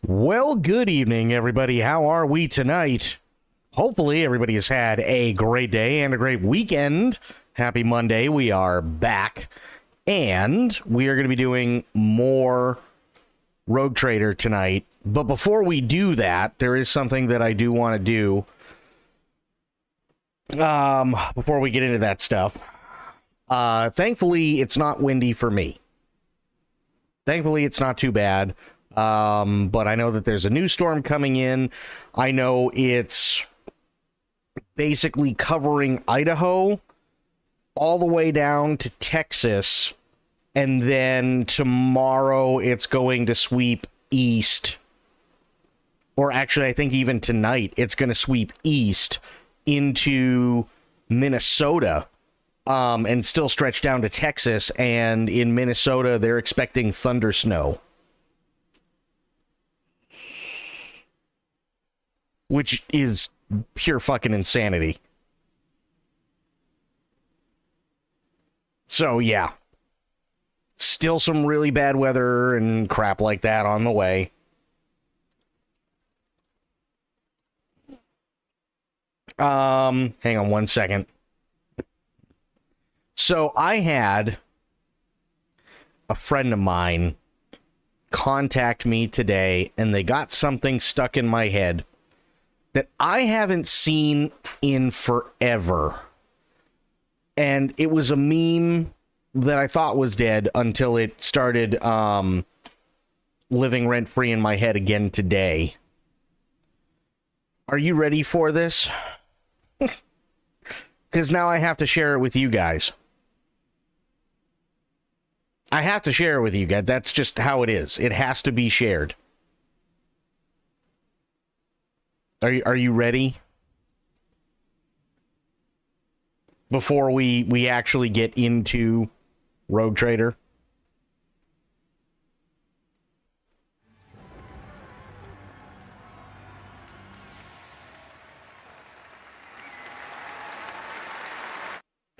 Well, good evening, everybody. How are we tonight? Hopefully, everybody has had a great day and a great weekend. Happy Monday. We are back, and we are going to be doing more Rogue Trader tonight. But before we do that, there is something that I do want to do before we get into that stuff. Thankfully, it's not windy for me. Thankfully, it's not too bad. But I know that there's a new storm coming in. I know it's basically covering Idaho all the way down to Texas. And then tomorrow it's going to sweep east. Or actually, I think even tonight it's going to sweep east into Minnesota. And still stretch down to Texas. And in Minnesota, they're expecting thunder snow. Which is pure fucking insanity. So, yeah. Still some really bad weather and crap like that on the way. Hang on one second. So, I had a friend of mine contact me today, and they got something stuck in my head that I haven't seen in forever. And it was a meme that I thought was dead until it started living rent-free in my head again today. Are you ready for this? Because now I have to share it with you guys. I have to share it with you guys. That's just how it is. It has to be shared. Are you ready? Before we actually get into Rogue Trader?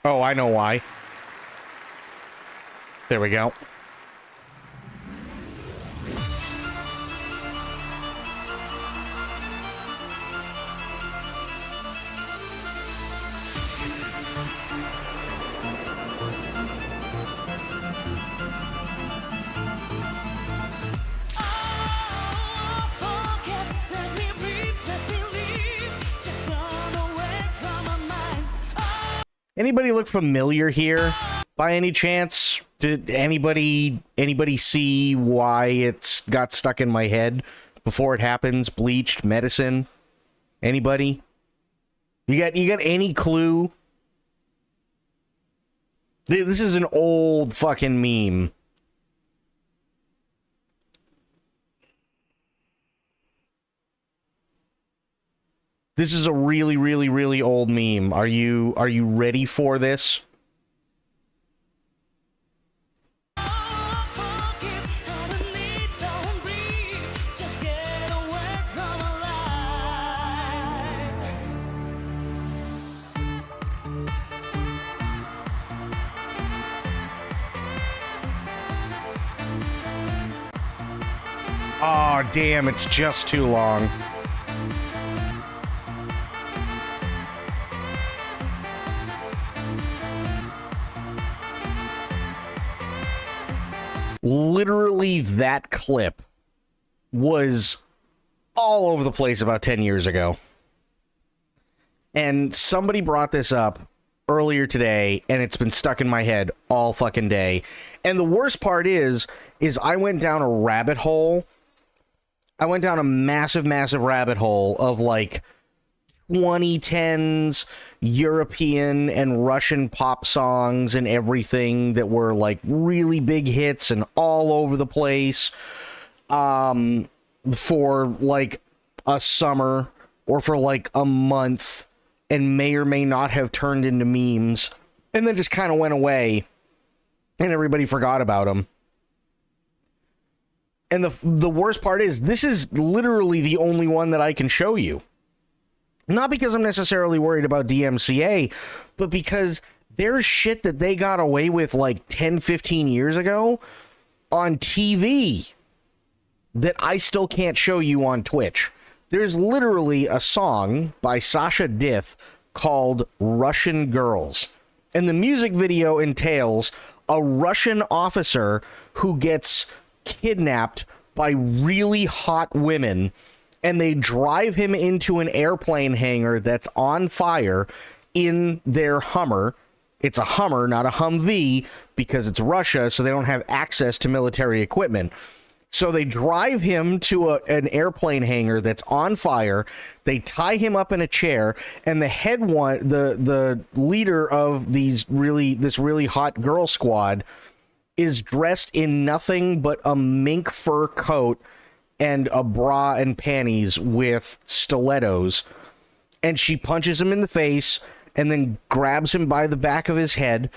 Oh, I know why. There we go. Anybody look familiar here by any chance? Did anybody see why it's got stuck in my head before it happens? Bleached medicine? Anybody? You got any clue? This is an old fucking meme. This is a really, really, really old meme. Are you ready for this? Oh, damn, it's just too long. Literally, that clip was all over the place about 10 years ago. And somebody brought this up earlier today, and it's been stuck in my head all fucking day. And the worst part is I went down a rabbit hole. I went down a massive, massive rabbit hole of, like, 2010s European and Russian pop songs and everything that were like really big hits and all over the place for like a summer or for like a month and may or may not have turned into memes and then just kind of went away and everybody forgot about them. And the worst part is this is literally the only one that I can show you. Not because I'm necessarily worried about DMCA, but because there's shit that they got away with like 10, 15 years ago on TV. that I still can't show you on Twitch. There's literally a song by Sasha Dith called Russian Girls. And the music video entails a Russian officer who gets kidnapped by really hot women, and they drive him into an airplane hangar that's on fire in their Hummer. It's a Hummer, not a Humvee, because it's Russia, so they don't have access to military equipment. So they drive him to an airplane hangar that's on fire. They tie him up in a chair, and the leader of this really hot girl squad is dressed in nothing but a mink fur coat and a bra and panties with stilettos. And she punches him in the face and then grabs him by the back of his head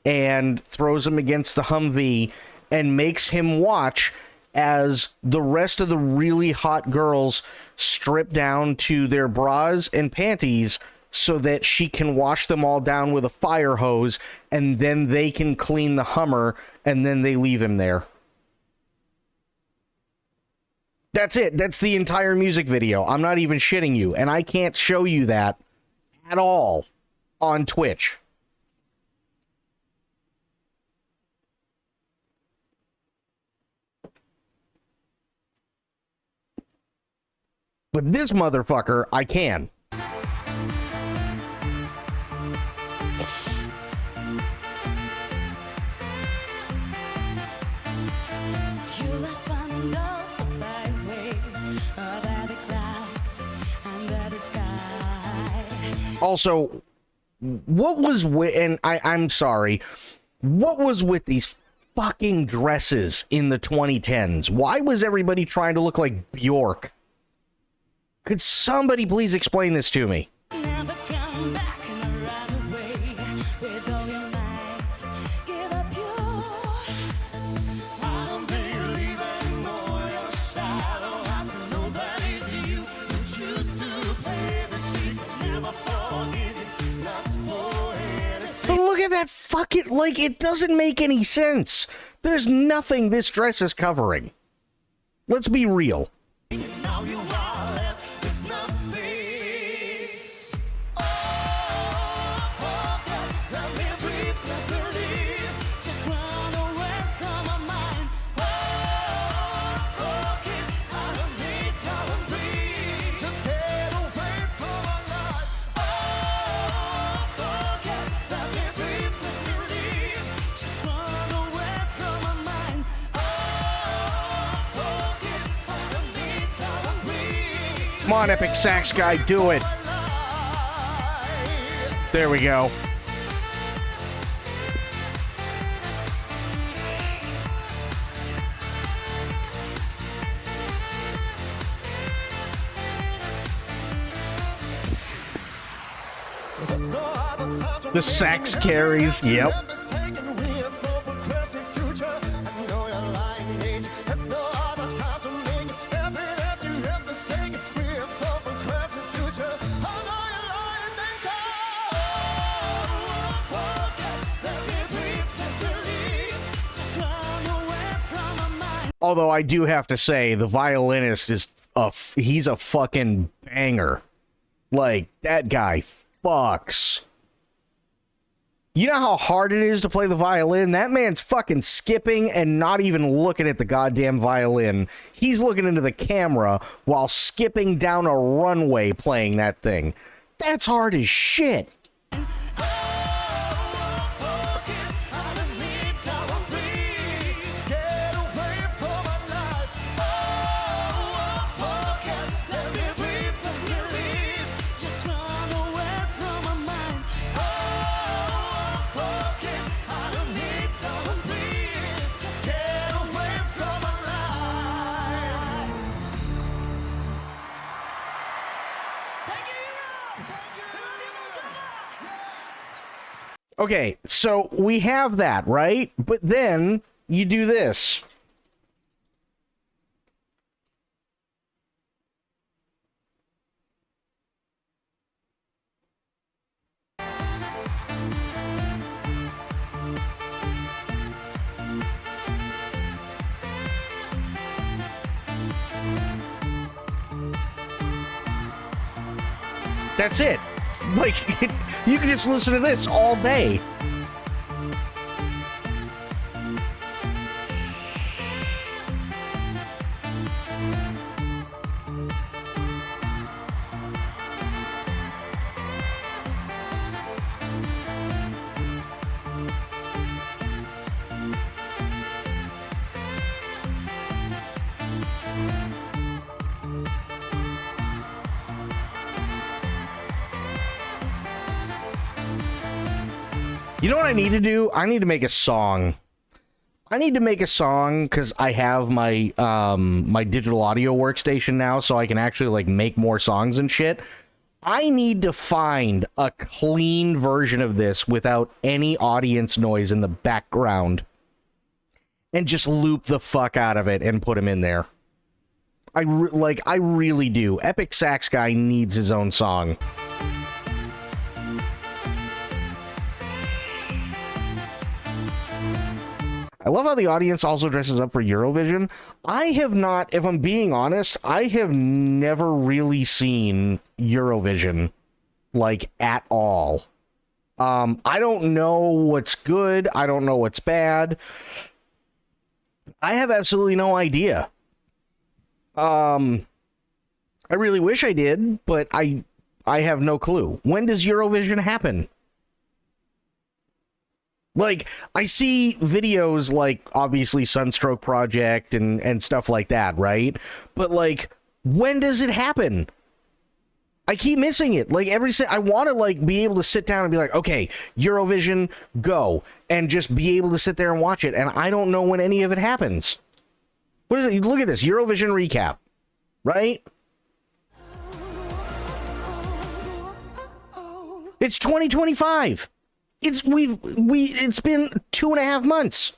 and throws him against the Humvee and makes him watch as the rest of the really hot girls strip down to their bras and panties so that she can wash them all down with a fire hose, and then they can clean the Hummer, and then they leave him there. That's it. That's the entire music video. I'm not even shitting you, and I can't show you that at all on Twitch. But this motherfucker, I can. Also, what was with, and I'm sorry, what was with these fucking dresses in the 2010s? Why was everybody trying to look like Bjork? Could somebody please explain this to me? Never come back and run away with all your might. Give up you. I don't believe anymore your shadow. I don't know that it's you who choose to play the secret. Never forgive you, not for anything. But look at that fucking, like, it doesn't make any sense. There's nothing this dress is covering. Let's be real. Now you are left with nothing. Oh, forget, let me breathe, let me live. Just run away from my mind. Oh, forget, I don't need time to breathe. Just get away from my life. Oh, forget, let me breathe, let me live. Just run away from my mind. Oh, forget, I don't need time to breathe. Come on, Epic Sax Guy, do it. There we go. The sax carries, yep. Although I do have to say, the violinist is he's a fucking banger. Like, that guy fucks. You know how hard it is to play the violin? That man's fucking skipping and not even looking at the goddamn violin. He's looking into the camera while skipping down a runway playing that thing. That's hard as shit. Okay, so we have that, right? But then you do this. That's it. Like, you can just listen to this all day. You know what I need to do? I need to make a song. I need to make a song because I have my my digital audio workstation now, so I can actually like make more songs and shit. I need to find a clean version of this without any audience noise in the background and just loop the fuck out of it and put him in there. I really do. Epic Sax Guy needs his own song. I love how the audience also dresses up for Eurovision. I have not, if I'm being honest, I have never really seen Eurovision, like, at all. I don't know what's good. I don't know what's bad. I have absolutely no idea. I really wish I did, but I have no clue. When does Eurovision happen? Like, I see videos like, obviously, Sunstroke Project and stuff like that, right? But, like, when does it happen? I keep missing it. Like, I want to, like, be able to sit down and be like, okay, Eurovision, go. And just be able to sit there and watch it. And I don't know when any of it happens. What is it? Look at this. Eurovision recap. Right? It's 2025. It's been 2.5 months.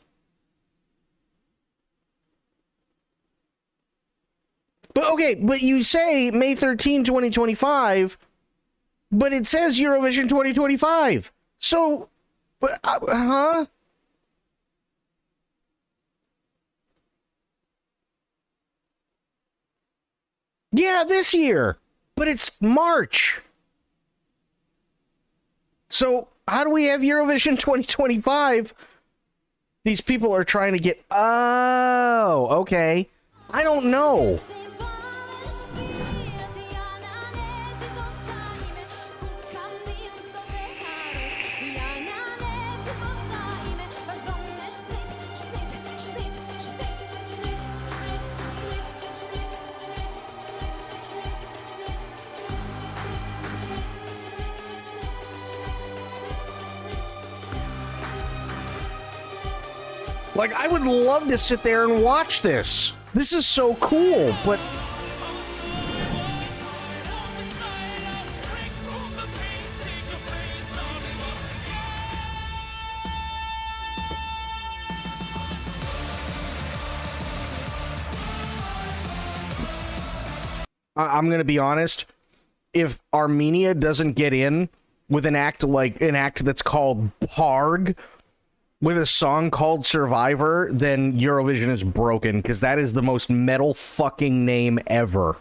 But okay, but you say May 13, 2025, but it says Eurovision 2025. So, huh? Yeah, this year, but it's March. So, how do we have Eurovision 2025? These people are trying to get... Oh, okay. I don't know. Like, I would love to sit there and watch this. This is so cool, but... I'm going to be honest. If Armenia doesn't get in with an act that's called Parg, with a song called Survivor, then Eurovision is broken, because that is the most metal fucking name ever.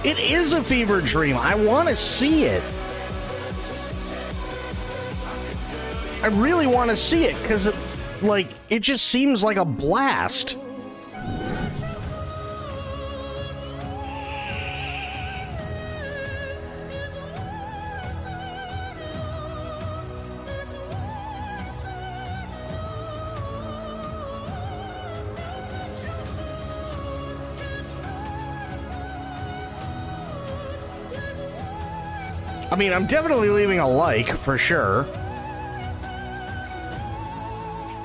It is a fever dream. I want to see it. I really want to see it because it just seems like a blast. I mean, I'm definitely leaving a like, for sure.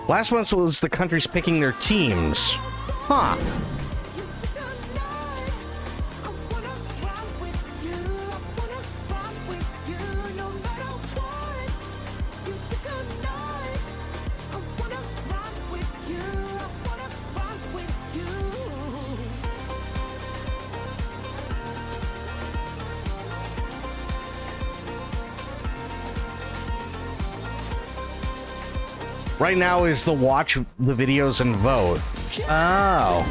Last month was the countries picking their teams. Huh. Right now is the watch the videos and vote. Oh.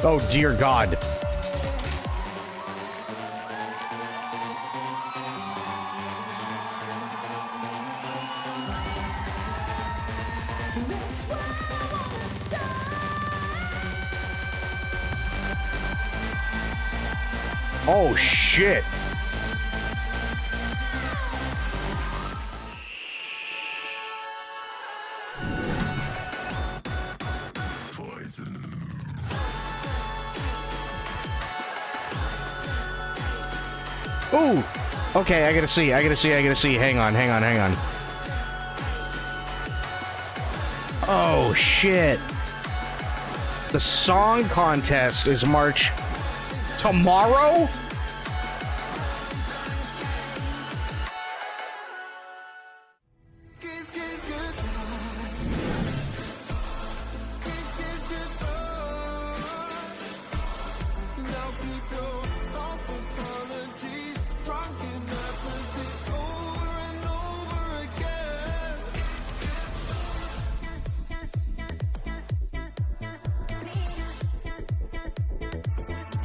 Oh, dear God. Oh, shit. Ooh. Okay, I gotta see. Hang on. Oh, shit. The song contest is March tomorrow?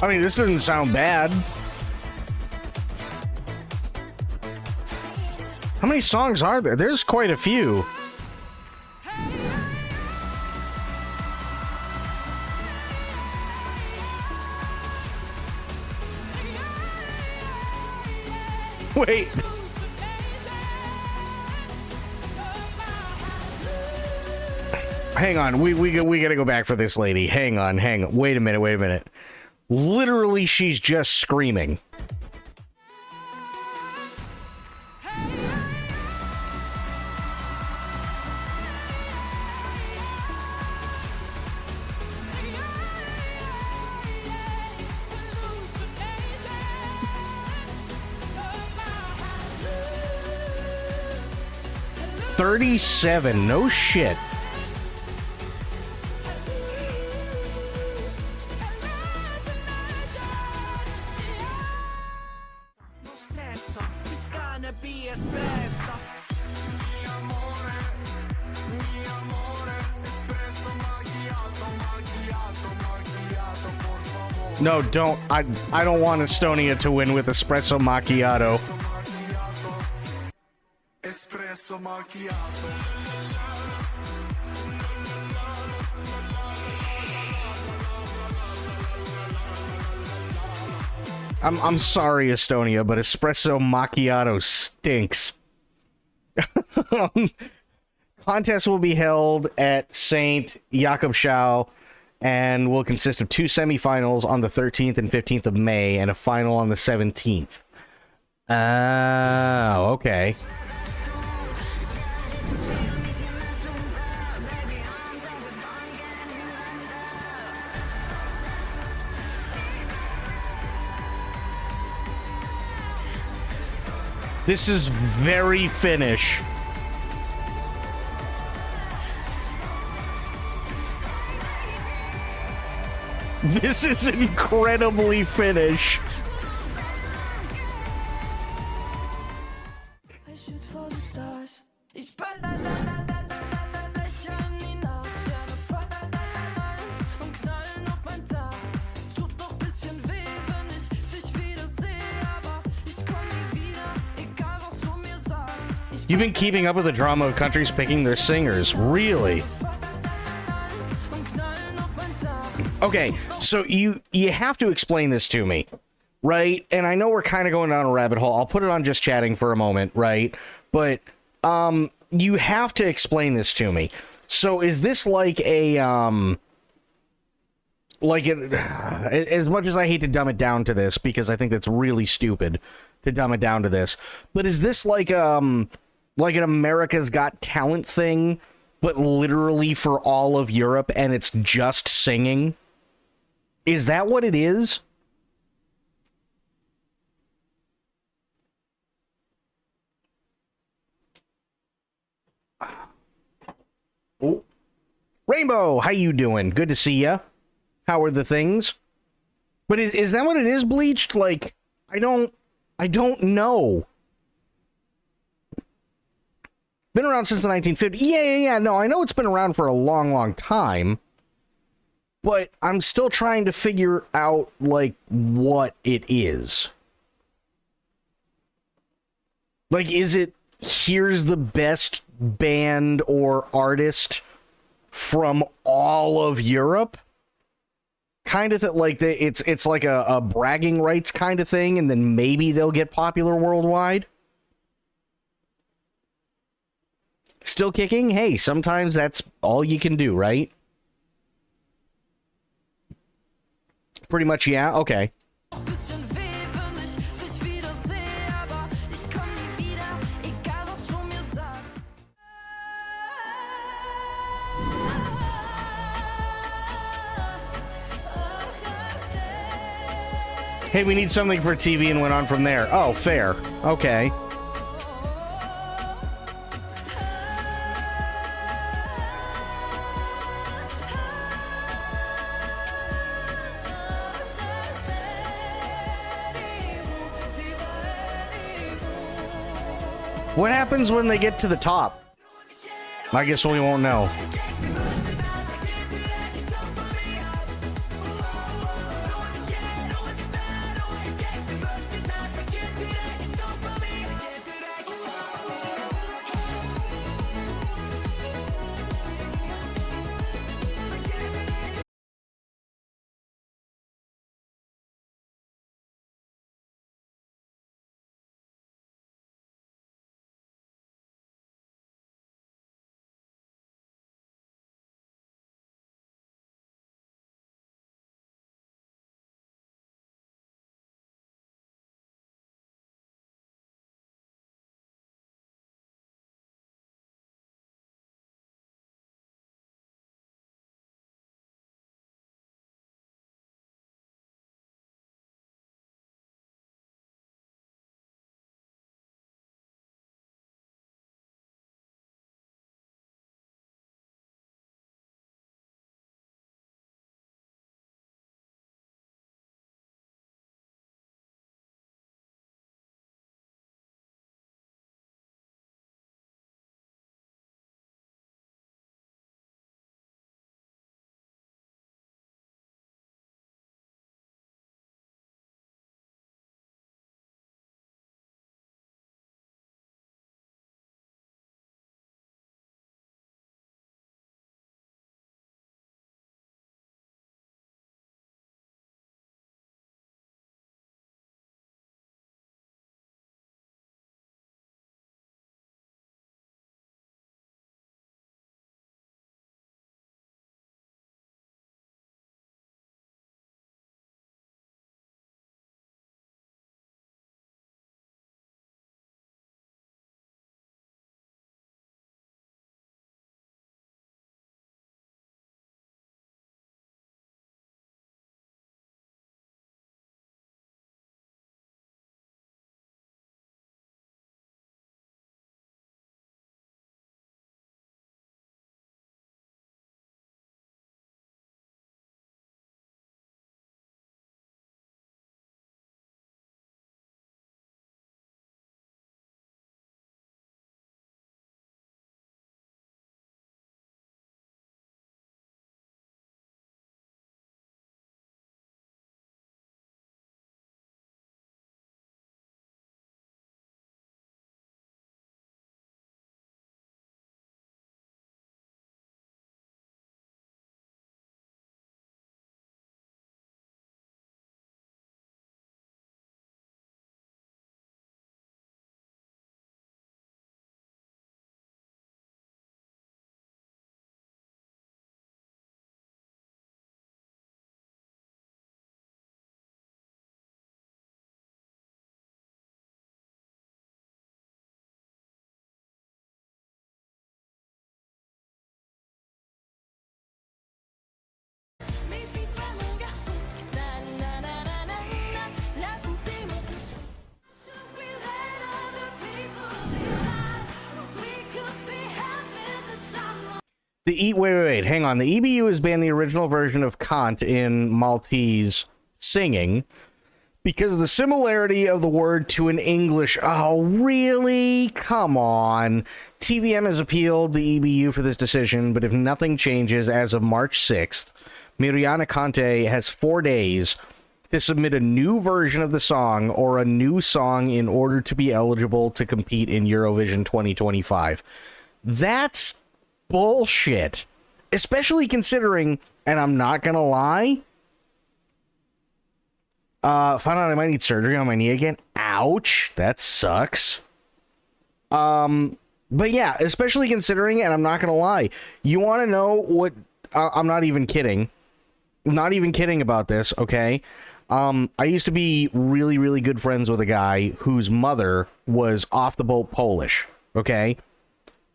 I mean, this doesn't sound bad. How many songs are there? There's quite a few. Wait. Hang on. We gotta go back for this lady. Hang on. Wait a minute. Literally, she's just screaming. $37. No shit. No, don't. I don't want Estonia to win with espresso macchiato. Espresso macchiato. I'm sorry, Estonia, but espresso macchiato stinks. Contest will be held at St. Jakobschau and will consist of 2 semifinals on the 13th and 15th of May and a final on the 17th. Oh, okay. This is very Finnish. This is incredibly Finnish. I shoot for the stars. You've been keeping up with the drama of countries picking their singers, really? Okay, so you have to explain this to me, right? And I know we're kind of going down a rabbit hole. I'll put it on just chatting for a moment, right? But you have to explain this to me. So is this like a as much as I hate to dumb it down to this because I think that's really stupid to dumb it down to this, but is this like an America's Got Talent thing, but literally for all of Europe, and it's just singing? Is that what it is? Oh, Rainbow, how you doing? Good to see ya. How are the things? But is that what it is, Bleached? Like, I don't know. Been around since the 1950s. Yeah. No, I know it's been around for a long, long time. But I'm still trying to figure out, like, what it is. Like, is it, here's the best band or artist from all of Europe? Kind of like, it's like a bragging rights kind of thing, and then maybe they'll get popular worldwide? Still kicking? Hey, sometimes that's all you can do, right? Pretty much, yeah? Okay. Bisschen weh, wenn ich dich wiedersehe, aber ich komm nie wieder, egal was du mir sagst. Hey, we need something for TV, and went on from there. Oh, fair. Okay. What happens when they get to the top? I guess we won't know. Méfie-toi mon garçon, na na na na na na, la poupée mon clochon. Should we let other people decide what we could be having the time? Wait, hang on. The EBU has banned the original version of Kant in Maltese singing, Because of the similarity of the word to an English. Oh, really? Come on. TVM has appealed the EBU for this decision, but if nothing changes as of March 6th, Miriana Conte has 4 days to submit a new version of the song or a new song in order to be eligible to compete in Eurovision 2025. That's bullshit. Especially considering, and I'm not gonna lie, found out I might need surgery on my knee again. Ouch. That sucks. But yeah, especially considering, and I'm not gonna lie, you want to know what? I'm not even kidding. Not even kidding about this. Okay. I used to be really, really good friends with a guy whose mother was off the boat Polish. Okay.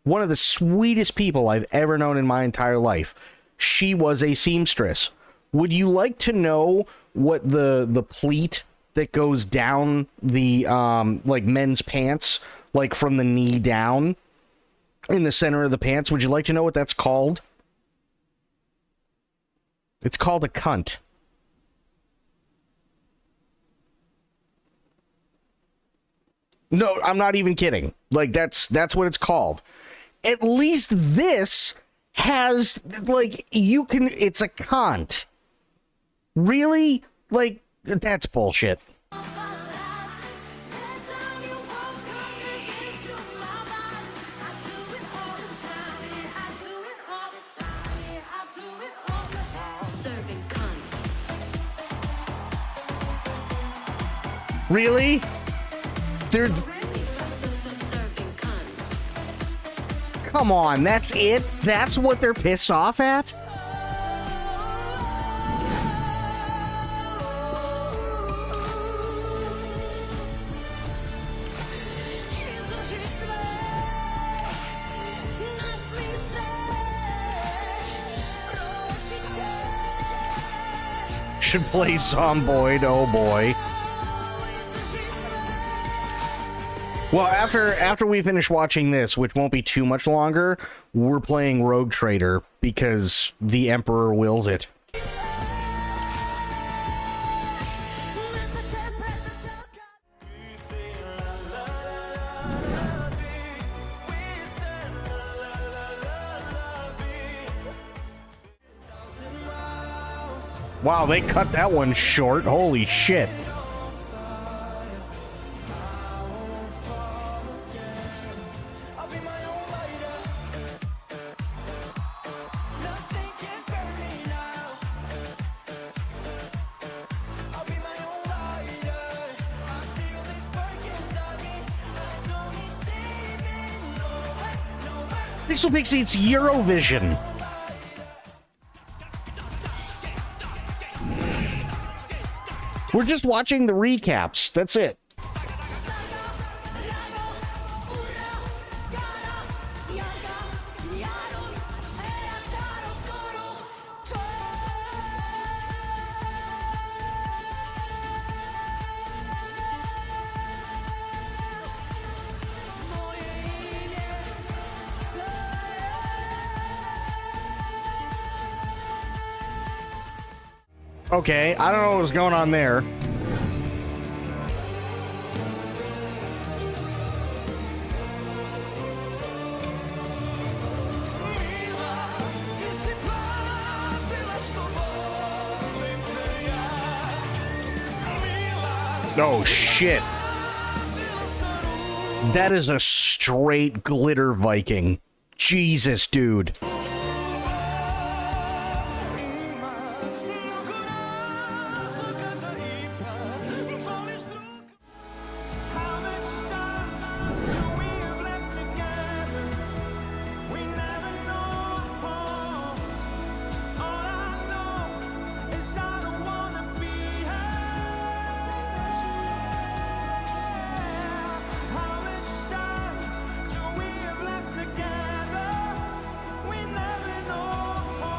One of the sweetest people I've ever known in my entire life. She was a seamstress. Would you like to know what the pleat that goes down the like men's pants, like from the knee down in the center of the pants, would you like to know what that's called? It's called a cunt. No, I'm not even kidding. Like that's what it's called. At least this has, like, you can, it's a cunt. Really? Like, that's bullshit. Really? There's... Come on, that's it? That's what they're pissed off at? Should play Zomboid, oh boy. Well, after we finish watching this, which won't be too much longer, we're playing Rogue Trader because the Emperor wills it. Wow, they cut that one short. Holy shit. Pixel Pixie, it's Eurovision. We're just watching the recaps. That's it. Okay, I don't know what was going on there. Oh, shit. That is a straight glitter Viking. Jesus, dude.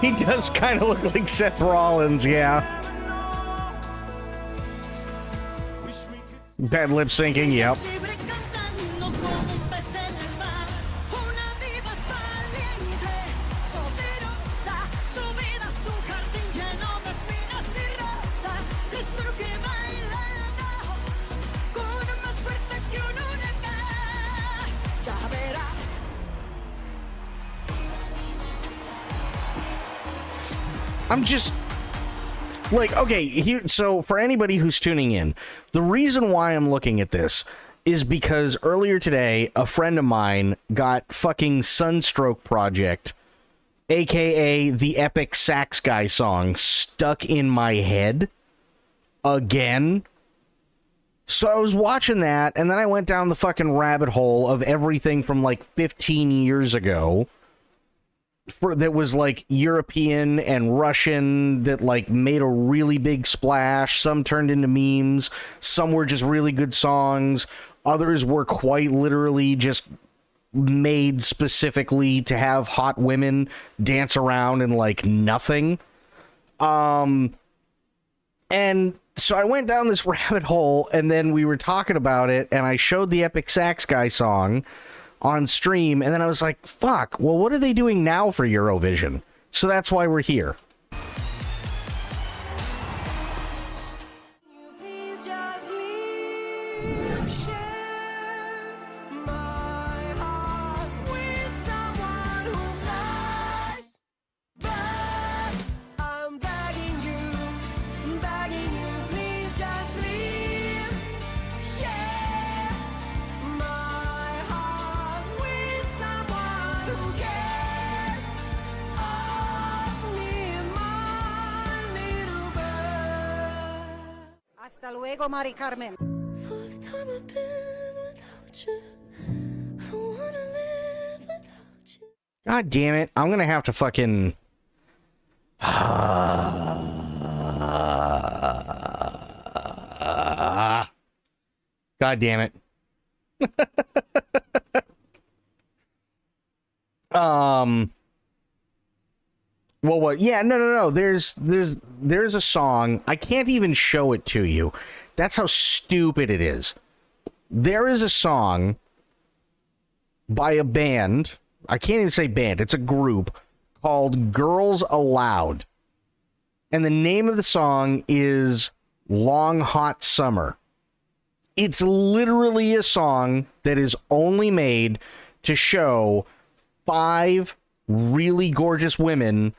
He does kind of look like Seth Rollins, yeah. Bad lip syncing, yep. I'm just like, okay, here, so for anybody who's tuning in, the reason why I'm looking at this is because earlier today, a friend of mine got fucking Sunstroke Project, aka the Epic Sax Guy song, stuck in my head again. So I was watching that, and then I went down the fucking rabbit hole of everything from like 15 years ago that was like European and Russian that like made a really big splash. Some turned into memes. Some were just really good songs. Others were quite literally just made specifically to have hot women dance around in like nothing. And so I went down this rabbit hole, and then we were talking about it, and I showed the Epic Sax Guy song on stream, and then I was like, fuck, well, what are they doing now for Eurovision? So that's why we're here. You please just leave, share my heart with someone who flies. But I'm begging you, please just leave, share my heart with someone who cares of me, my little bird. Hasta luego, Mari Carmen. For the time I've been without you, I wanna live without you. God damn it. I'm gonna have to fucking... God damn it. Well, what? Yeah, no. There's a song. I can't even show it to you. That's how stupid it is. There is a song by a band. I can't even say band. It's a group called Girls Aloud. And the name of the song is Long Hot Summer. It's literally a song that is only made to show 5 really gorgeous women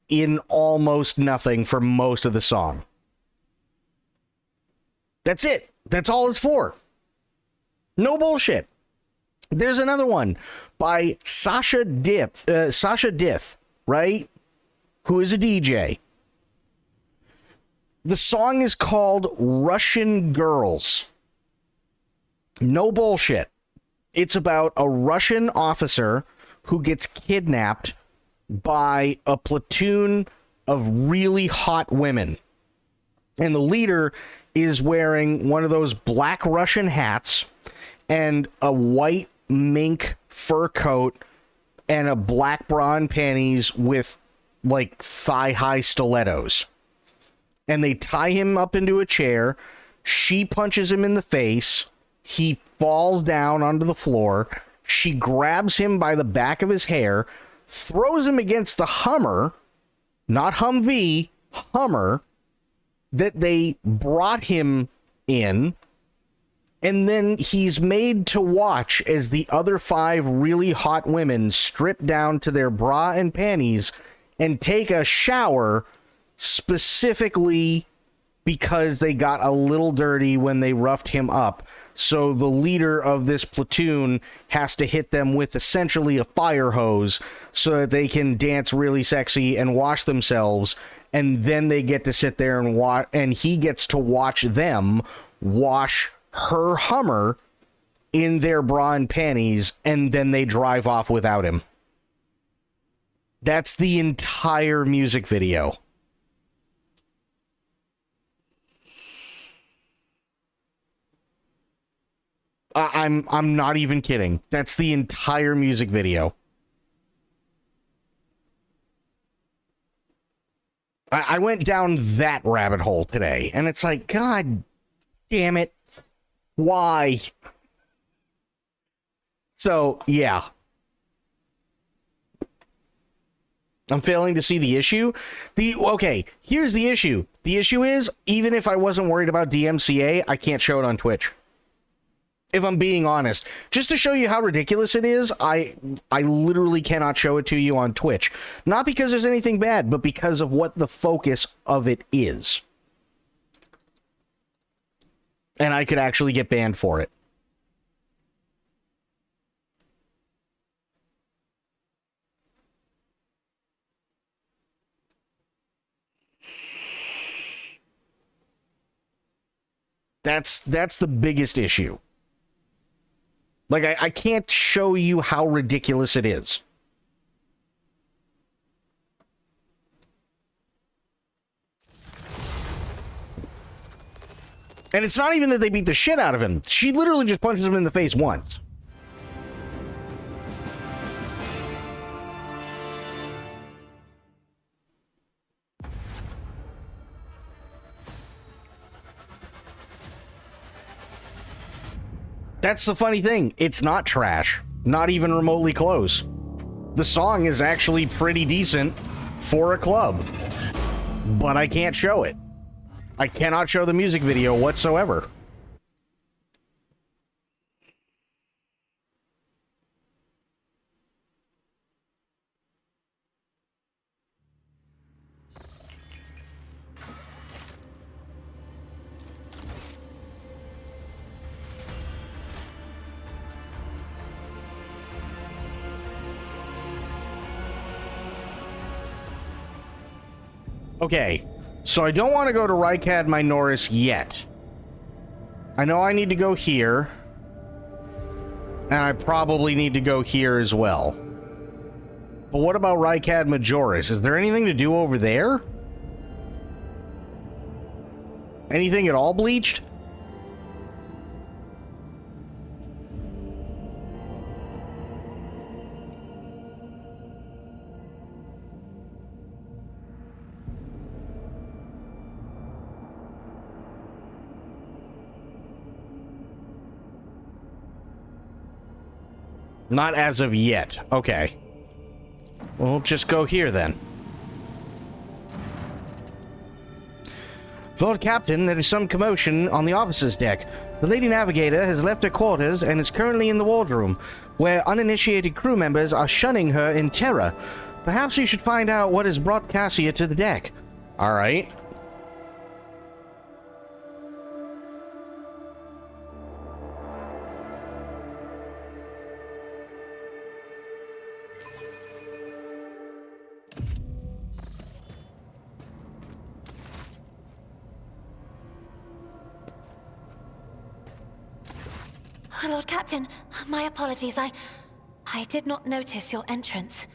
in almost nothing for most of the song. That's it. That's all it's for. No bullshit. There's another one by Sasha Dith, right? Who is a DJ. The song is called Russian Girls. No bullshit. It's about a Russian officer who gets kidnapped by a platoon of really hot women. And the leader is wearing one of those black Russian hats and a white mink fur coat and a black bra and panties with like thigh-high stilettos. And they tie him up into a chair. She punches him in the face. He falls down onto the floor. She grabs him by the back of his hair, throws him against the Hummer, not Humvee, Hummer, that they brought him in. And then he's made to watch as the other 5 really hot women strip down to their bra and panties and take a shower, specifically because they got a little dirty when they roughed him up. So the leader of this platoon has to hit them with essentially a fire hose so that they can dance really sexy and wash themselves. And then they get to sit there and watch, and he gets to watch them wash her Hummer in their bra and panties, and then they drive off without him. That's the entire music video. I'm not even kidding. That's the entire music video. I went down that rabbit hole today, and it's like, God damn it. Why? So, yeah. I'm failing to see the issue. Okay, here's the issue. The issue is, even if I wasn't worried about DMCA, I can't show it on Twitch. If I'm being honest, just to show you how ridiculous it is, I literally cannot show it to you on Twitch. Not because there's anything bad, but because of what the focus of it is. And I could actually get banned for it. That's the biggest issue. Like, I can't show you how ridiculous it is. And it's not even that they beat the shit out of him. She literally just punches him in the face once. That's the funny thing. It's not trash. Not even remotely close. The song is actually pretty decent for a club. But I can't show it. I cannot show the music video whatsoever. Okay, so I don't want to go to Rykad Minoris yet. I know I need to go here. And I probably need to go here as well. But what about Rykad Majoris? Is there anything to do over there? Anything at all bleached? Not as of yet. Okay. We'll just go here then. Lord Captain, there is some commotion on the officer's deck. The Lady Navigator has left her quarters and is currently in the wardroom, where uninitiated crew members are shunning her in terror. Perhaps you should find out what has brought Cassia to the deck. Alright. Lord Captain, my apologies. I did not notice your entrance.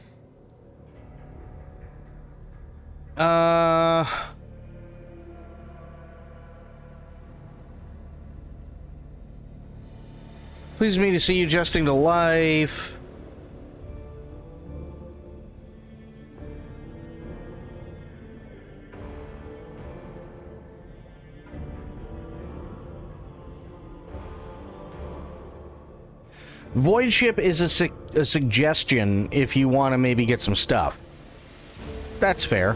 Pleased me to see you adjusting to life. Void ship is a suggestion if you want to maybe get some stuff. That's fair.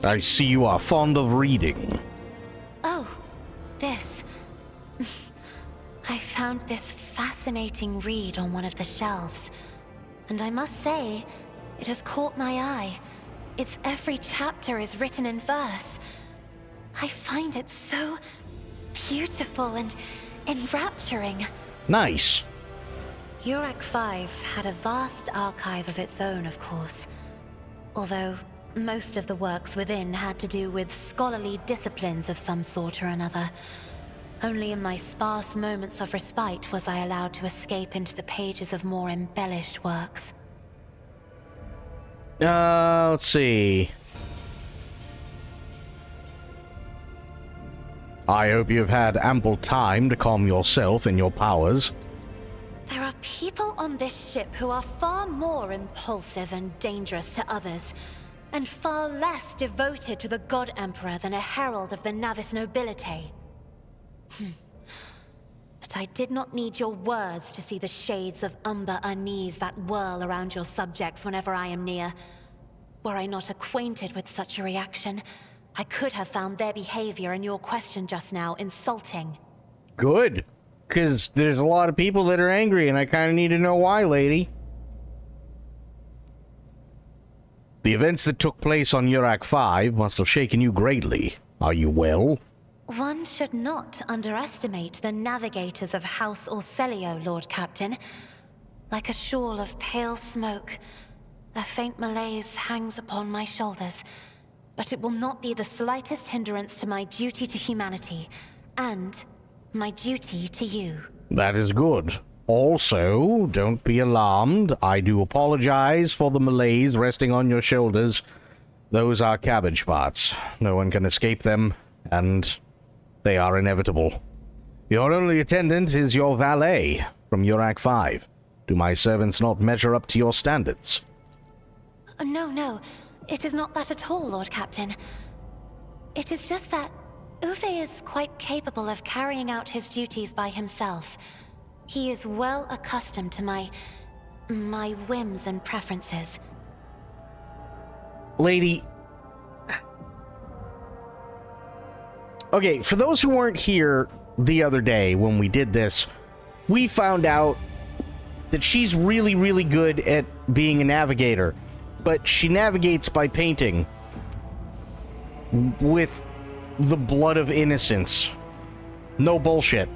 I see you are fond of reading. Oh, this. I found this fascinating read on one of the shelves, and I must say, it has caught my eye. Its every chapter is written in verse. I find it so beautiful and enrapturing. Nice. Urak 5 had a vast archive of its own, of course. Although most of the works within had to do with scholarly disciplines of some sort or another. Only in my sparse moments of respite was I allowed to escape into the pages of more embellished works. Let's see. I hope you've had ample time to calm yourself and your powers. There are people on this ship who are far more impulsive and dangerous to others, and far less devoted to the God Emperor than a herald of the Navis nobility. But I did not need your words to see the shades of umber unease that whirl around your subjects whenever I am near. Were I not acquainted with such a reaction, I could have found their behavior in your question just now insulting. Good. Because there's a lot of people that are angry, and I kind of need to know why, lady. The events that took place on Yurak 5 must have shaken you greatly. Are you well? One should not underestimate the navigators of House Orselio, Lord Captain. Like a shawl of pale smoke, a faint malaise hangs upon my shoulders, but it will not be the slightest hindrance to my duty to humanity, and my duty to you. That is good. Also, don't be alarmed. I do apologize for the malaise resting on your shoulders. Those are cabbage parts. No one can escape them, and they are inevitable. Your only attendant is your valet from Yurak 5. Do my servants not measure up to your standards? No. It is not that at all, Lord Captain. It is just that Uwe is quite capable of carrying out his duties by himself. He is well accustomed to my whims and preferences. Lady... Okay, for those who weren't here the other day when we did this, we found out that she's really, really good at being a navigator, but she navigates by painting with the blood of innocence. No bullshit.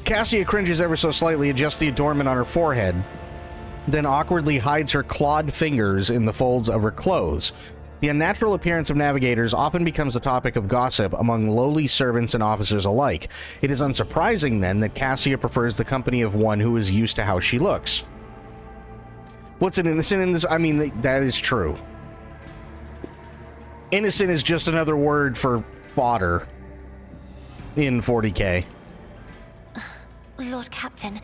Cassia cringes ever so slightly, adjusts the adornment on her forehead, then awkwardly hides her clawed fingers in the folds of her clothes. The unnatural appearance of navigators often becomes a topic of gossip among lowly servants and officers alike. It is unsurprising, then, that Cassia prefers the company of one who is used to how she looks. What's an innocent in this? I mean, that is true. Innocent is just another word for fodder in 40K. Lord Captain,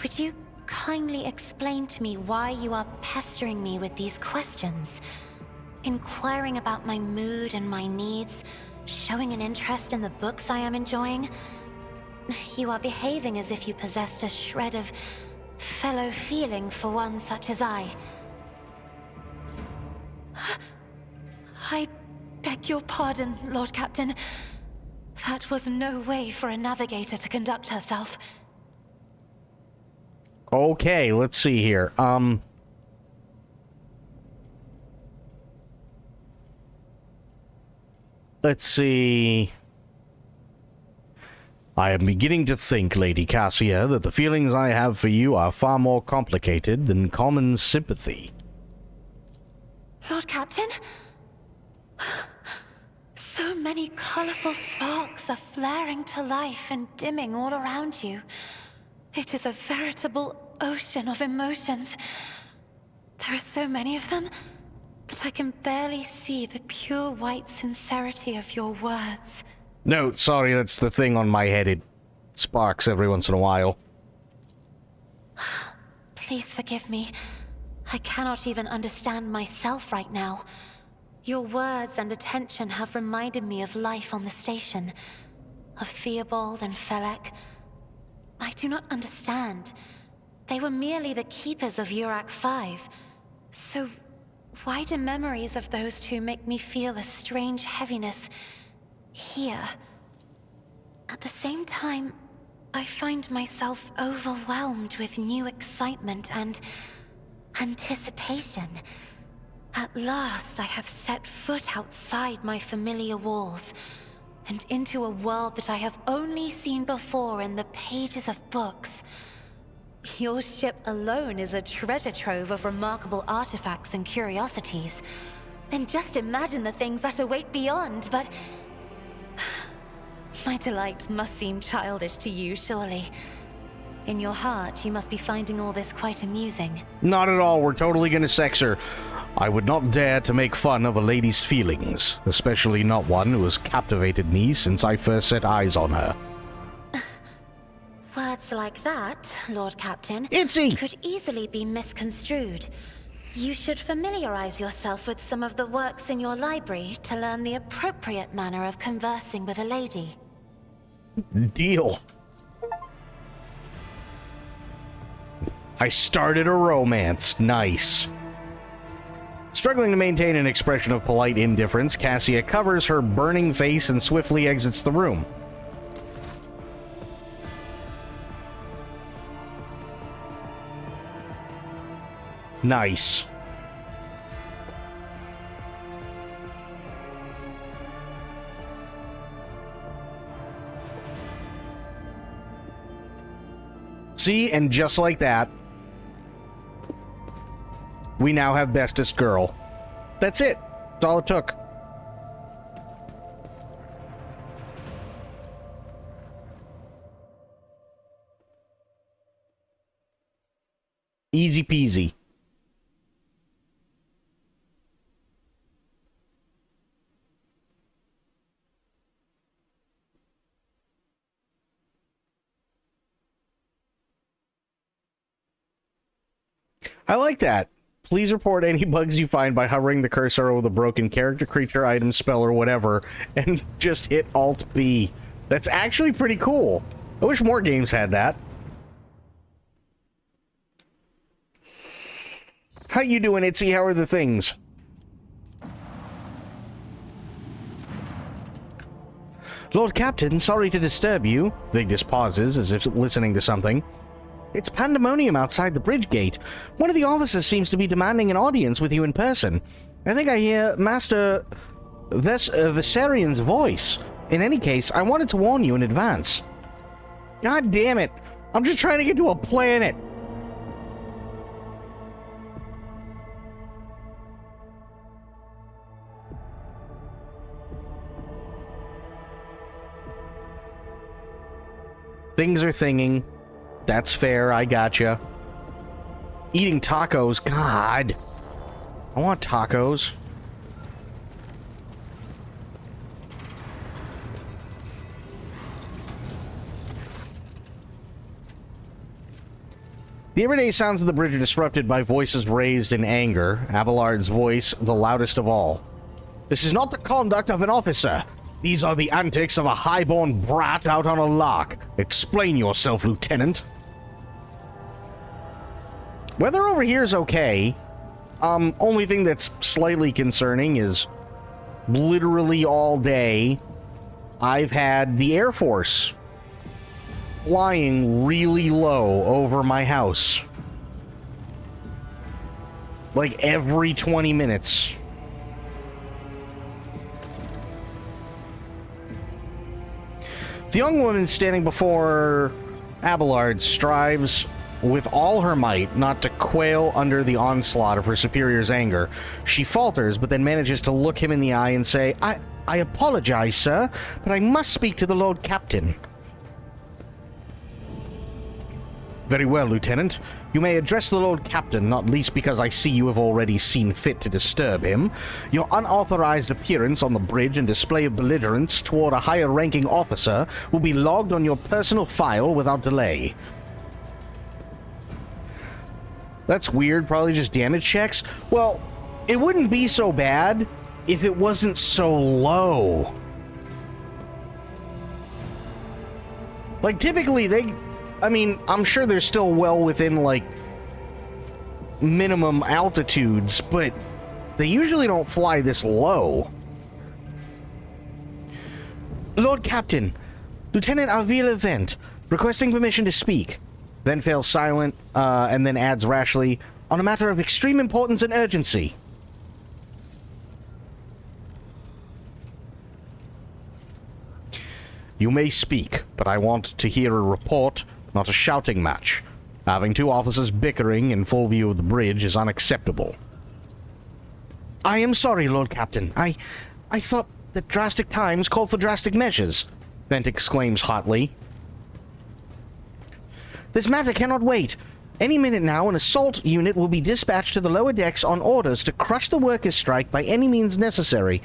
would you kindly explain to me why you are pestering me with these questions? Inquiring about my mood and my needs, showing an interest in the books I am enjoying. You are behaving as if you possessed a shred of fellow feeling for one such as I. I beg your pardon, Lord Captain. That was no way for a navigator to conduct herself. Okay, let's see here. Let's see. I am beginning to think, Lady Cassia, that the feelings I have for you are far more complicated than common sympathy. Lord Captain? So many colorful sparks are flaring to life and dimming all around you. It is a veritable ocean of emotions. There are so many of them that I can barely see the pure white sincerity of your words. No, sorry, that's the thing on my head. It sparks every once in a while. Please forgive me. I cannot even understand myself right now. Your words and attention have reminded me of life on the station, of Theobald and Felek. I do not understand. They were merely the keepers of Yurak 5. So why do memories of those two make me feel a strange heaviness here? At the same time, I find myself overwhelmed with new excitement and anticipation. At last, I have set foot outside my familiar walls, and into a world that I have only seen before in the pages of books. Your ship alone is a treasure trove of remarkable artifacts and curiosities. And just imagine the things that await beyond, but... My delight must seem childish to you, surely. In your heart, you must be finding all this quite amusing. Not at all. We're totally gonna sex her. I would not dare to make fun of a lady's feelings, especially not one who has captivated me since I first set eyes on her. Words like that, Lord Captain, Itzy! could easily be misconstrued. You should familiarize yourself with some of the works in your library to learn the appropriate manner of conversing with a lady. Deal. I started a romance. Nice. Struggling to maintain an expression of polite indifference, Cassia covers her burning face and swiftly exits the room. Nice. See, and just like that, we now have bestest girl. That's it. That's all it took. Easy peasy. I like that. Please report any bugs you find by hovering the cursor over the broken character, creature, item, spell, or whatever, and just hit Alt-B. That's actually pretty cool. I wish more games had that. How you doing, Itzy? How are the things? Lord Captain, sorry to disturb you. Vigdis pauses, as if listening to something. It's pandemonium outside the bridge gate. One of the officers seems to be demanding an audience with you in person. I think I hear Master Viserian's voice. In any case, I wanted to warn you in advance. God damn it. I'm just trying to get to a planet. Things are thinging. That's fair, I gotcha. Eating tacos, God. I want tacos. The everyday sounds of the bridge are disrupted by voices raised in anger. Abelard's voice, the loudest of all. This is not the conduct of an officer. These are the antics of a highborn brat out on a lark. Explain yourself, Lieutenant. Weather over here is okay. Only thing that's slightly concerning is literally all day I've had the Air Force flying really low over my house. Like every 20 minutes. The young woman standing before Abelard strives with all her might not to quail under the onslaught of her superior's anger. She falters, but then manages to look him in the eye and say, I apologize, sir, but I must speak to the Lord Captain. Very well, Lieutenant. You may address the Lord Captain, not least because I see you have already seen fit to disturb him. Your unauthorized appearance on the bridge and display of belligerence toward a higher-ranking officer will be logged on your personal file without delay. That's weird, probably just damage checks. Well, it wouldn't be so bad if it wasn't so low. Like, typically, I'm sure they're still well within, like, minimum altitudes, but they usually don't fly this low. Lord Captain, Lieutenant Avila Vent, requesting permission to speak. Then fails silent, and then adds rashly, on a matter of extreme importance and urgency. You may speak, but I want to hear a report, not a shouting match. Having two officers bickering in full view of the bridge is unacceptable. I am sorry, Lord Captain. I thought that drastic times called for drastic measures, Vent exclaims hotly. This matter cannot wait. Any minute now, an assault unit will be dispatched to the lower decks on orders to crush the workers' strike by any means necessary.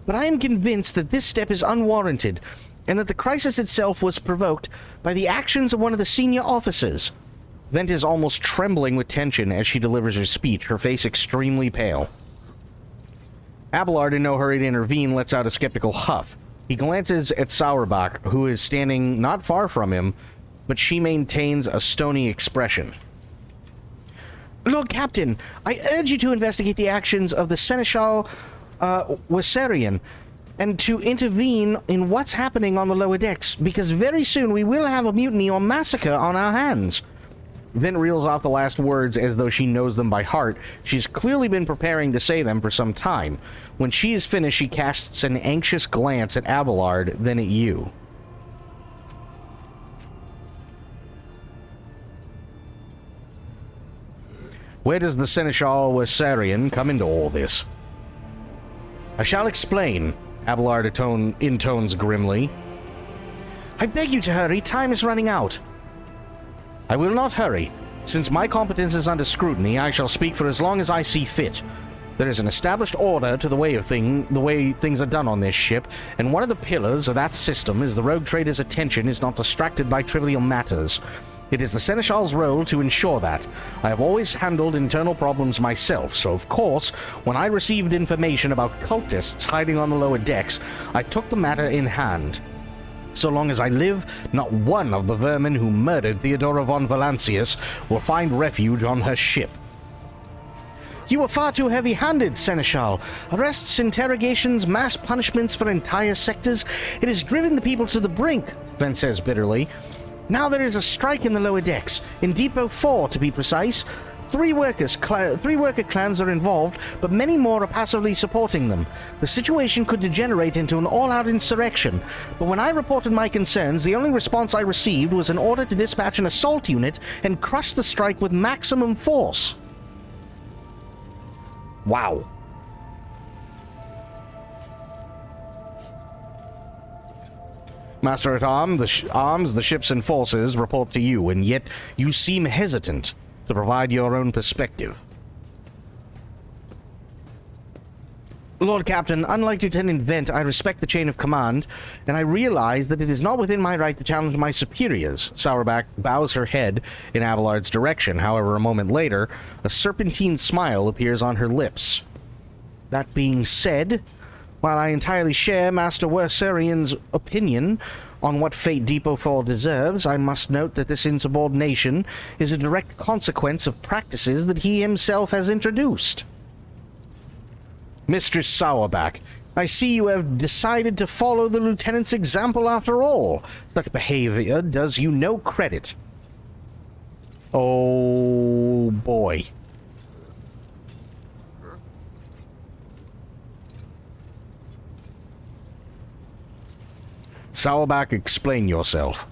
But I am convinced that this step is unwarranted, and that the crisis itself was provoked by the actions of one of the senior officers. Vent is almost trembling with tension as she delivers her speech, her face extremely pale. Abelard, in no hurry to intervene, lets out a skeptical huff. He glances at Sauerbach, who is standing not far from him, but she maintains a stony expression. Lord Captain, I urge you to investigate the actions of the Seneschal Wessarian and to intervene in what's happening on the lower decks, because very soon we will have a mutiny or massacre on our hands. Vent reels off the last words as though she knows them by heart. She's clearly been preparing to say them for some time. When she is finished, she casts an anxious glance at Abelard, then at you. Where does the Seneschal Wessarian come into all this? I shall explain, Abelard intones grimly. I beg you to hurry, time is running out. I will not hurry. Since my competence is under scrutiny, I shall speak for as long as I see fit. There is an established order to the way things are done on this ship, and one of the pillars of that system is the rogue trader's attention is not distracted by trivial matters. It is the Seneschal's role to ensure that. I have always handled internal problems myself, so of course, when I received information about cultists hiding on the lower decks, I took the matter in hand. So long as I live, not one of the vermin who murdered Theodora von Valancius will find refuge on her ship. You are far too heavy-handed, Seneschal. Arrests, interrogations, mass punishments for entire sectors. It has driven the people to the brink, Vent says bitterly. Now there is a strike in the lower decks, in Depot 4 to be precise. Three worker clans are involved, but many more are passively supporting them. The situation could degenerate into an all-out insurrection, but when I reported my concerns, the only response I received was an order to dispatch an assault unit and crush the strike with maximum force. Wow. Master-at-Arms, the ships and forces report to you, and yet you seem hesitant to provide your own perspective. Lord Captain, unlike Lieutenant Vent, I respect the chain of command, and I realize that it is not within my right to challenge my superiors. Sourback bows her head in Abelard's direction. However, a moment later, a serpentine smile appears on her lips. That being said, while I entirely share Master Wessarian's opinion on what fate Depot 4 deserves, I must note that this insubordination is a direct consequence of practices that he himself has introduced. Mistress Sourback, I see you have decided to follow the lieutenant's example after all. Such behavior does you no credit. Oh boy. Sourback, explain yourself.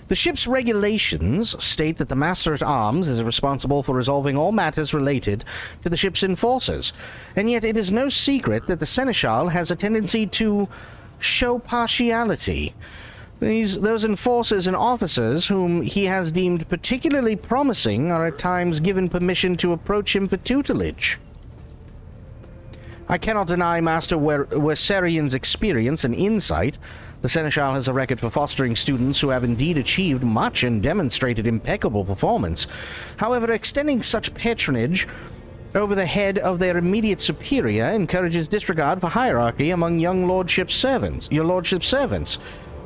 The ship's regulations state that the Master-at-Arms is responsible for resolving all matters related to the ship's enforcers, and yet it is no secret that the Seneschal has a tendency to show partiality. Those enforcers and officers whom he has deemed particularly promising are at times given permission to approach him for tutelage. I cannot deny Master Wessarian's experience and insight. The Seneschal has a record for fostering students who have indeed achieved much and demonstrated impeccable performance. However, extending such patronage over the head of their immediate superior encourages disregard for hierarchy among your lordship's servants.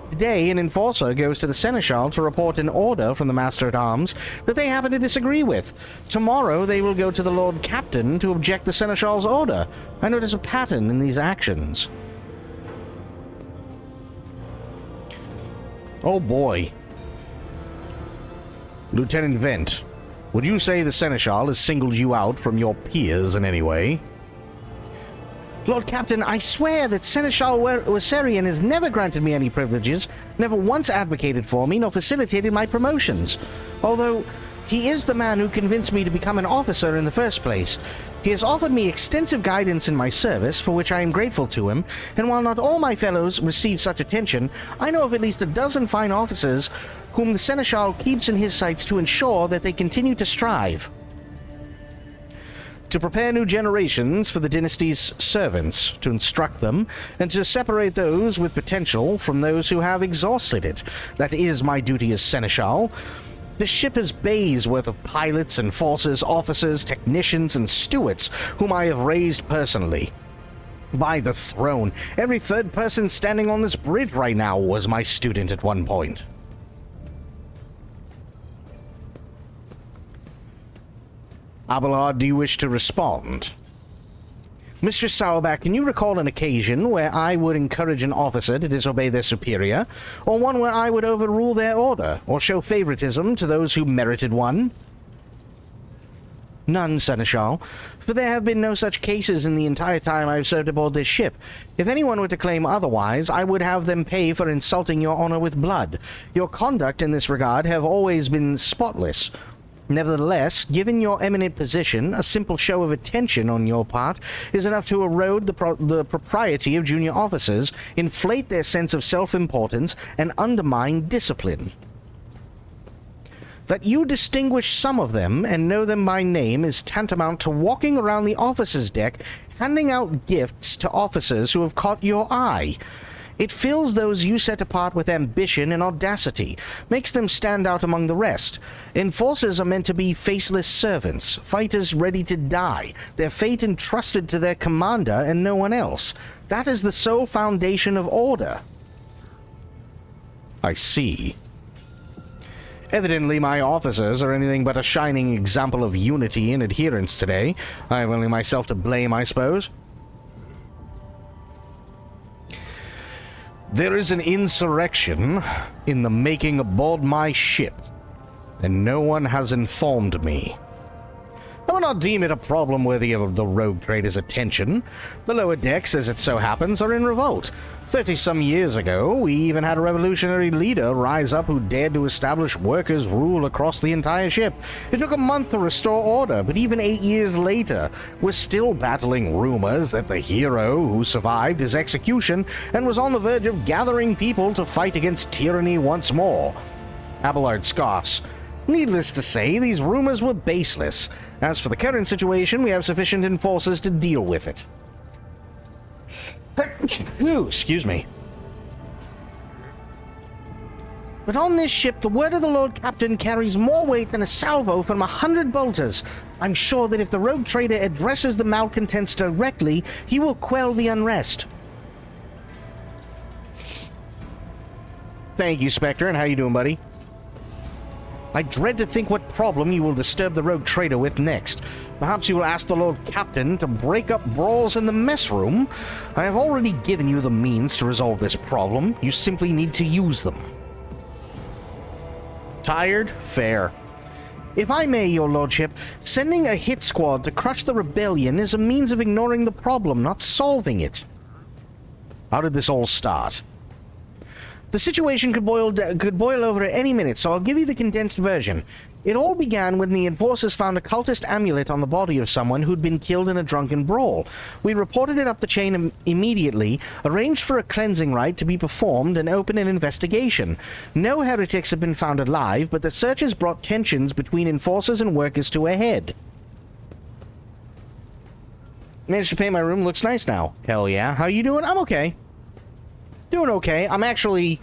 Today, an enforcer goes to the Seneschal to report an order from the Master-at-Arms that they happen to disagree with. Tomorrow, they will go to the Lord Captain to object the Seneschal's order. I notice a pattern in these actions. Oh boy. Lieutenant Vent, would you say the Seneschal has singled you out from your peers in any way? Lord Captain, I swear that Seneschal Wessarian has never granted me any privileges, never once advocated for me, nor facilitated my promotions. Although he is the man who convinced me to become an officer in the first place. He has offered me extensive guidance in my service, for which I am grateful to him, and while not all my fellows receive such attention, I know of at least a dozen fine officers whom the Seneschal keeps in his sights to ensure that they continue to strive. To prepare new generations for the dynasty's servants, to instruct them, and to separate those with potential from those who have exhausted it. That is my duty as Seneschal. This ship has bays worth of pilots, enforcers, officers, technicians, and stewards whom I have raised personally. By the throne, every third person standing on this bridge right now was my student at one point. Abelard, do you wish to respond? Mistress Sourback, can you recall an occasion where I would encourage an officer to disobey their superior, or one where I would overrule their order, or show favoritism to those who merited one? None, Seneschal, for there have been no such cases in the entire time I've served aboard this ship. If anyone were to claim otherwise, I would have them pay for insulting your honor with blood. Your conduct in this regard have always been spotless. Nevertheless, given your eminent position, a simple show of attention on your part is enough to erode the propriety of junior officers, inflate their sense of self-importance, and undermine discipline. That you distinguish some of them and know them by name is tantamount to walking around the officers' deck handing out gifts to officers who have caught your eye. It fills those you set apart with ambition and audacity, makes them stand out among the rest. Enforcers are meant to be faceless servants, fighters ready to die, their fate entrusted to their commander and no one else. That is the sole foundation of order. I see. Evidently, my officers are anything but a shining example of unity and adherence today. I have only myself to blame, I suppose. There is an insurrection in the making aboard my ship, and no one has informed me. I will not deem it a problem worthy of the rogue trader's attention. The lower decks, as it so happens, are in revolt. 30-some years ago, we even had a revolutionary leader rise up who dared to establish workers' rule across the entire ship. It took a month to restore order, but even 8 years later, we're still battling rumors that the hero who survived his execution and was on the verge of gathering people to fight against tyranny once more. Abelard scoffs. Needless to say, these rumors were baseless. As for the current situation, we have sufficient enforcers to deal with it. Ooh, excuse me. But on this ship, the word of the Lord Captain carries more weight than a salvo from 100 bolters. I'm sure that if the rogue trader addresses the malcontents directly, he will quell the unrest. Thank you, Spectre, and how you doing, buddy? I dread to think what problem you will disturb the rogue trader with next. Perhaps you will ask the Lord Captain to break up brawls in the mess room? I have already given you the means to resolve this problem. You simply need to use them. Tired? Fair. If I may, your lordship, sending a hit squad to crush the rebellion is a means of ignoring the problem, not solving it. How did this all start? The situation could boil over at any minute, so I'll give you the condensed version. It all began when the enforcers found a cultist amulet on the body of someone who'd been killed in a drunken brawl. We reported it up the chain immediately, arranged for a cleansing rite to be performed, and opened an investigation. No heretics have been found alive, but the searches brought tensions between enforcers and workers to a head. Managed to paint my room. Looks nice now. Hell yeah. How you doing? I'm okay. Doing okay. I'm actually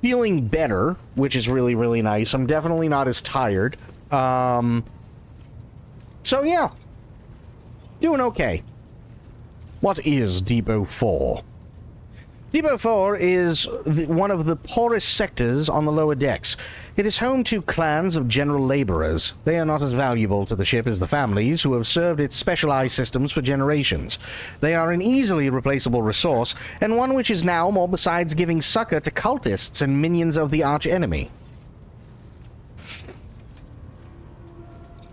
feeling better, which is really, really nice. I'm definitely not as tired. So yeah. Doing okay. What is Depot 4? Depot 4 is one of the poorest sectors on the lower decks. It is home to clans of general laborers. They are not as valuable to the ship as the families who have served its specialized systems for generations. They are an easily replaceable resource, and one which is now more besides giving succor to cultists and minions of the arch-enemy.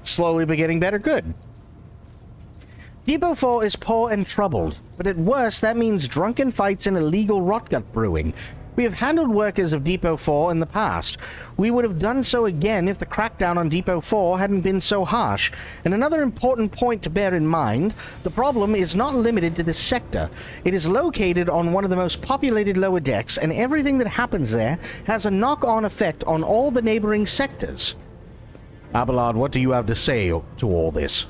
Slowly but getting better. Good. Depot 4 is poor and troubled, but at worst that means drunken fights and illegal rotgut brewing. We have handled workers of Depot 4 in the past. We would have done so again if the crackdown on Depot 4 hadn't been so harsh. And another important point to bear in mind, the problem is not limited to this sector. It is located on one of the most populated lower decks, and everything that happens there has a knock-on effect on all the neighboring sectors. Abelard, what do you have to say to all this?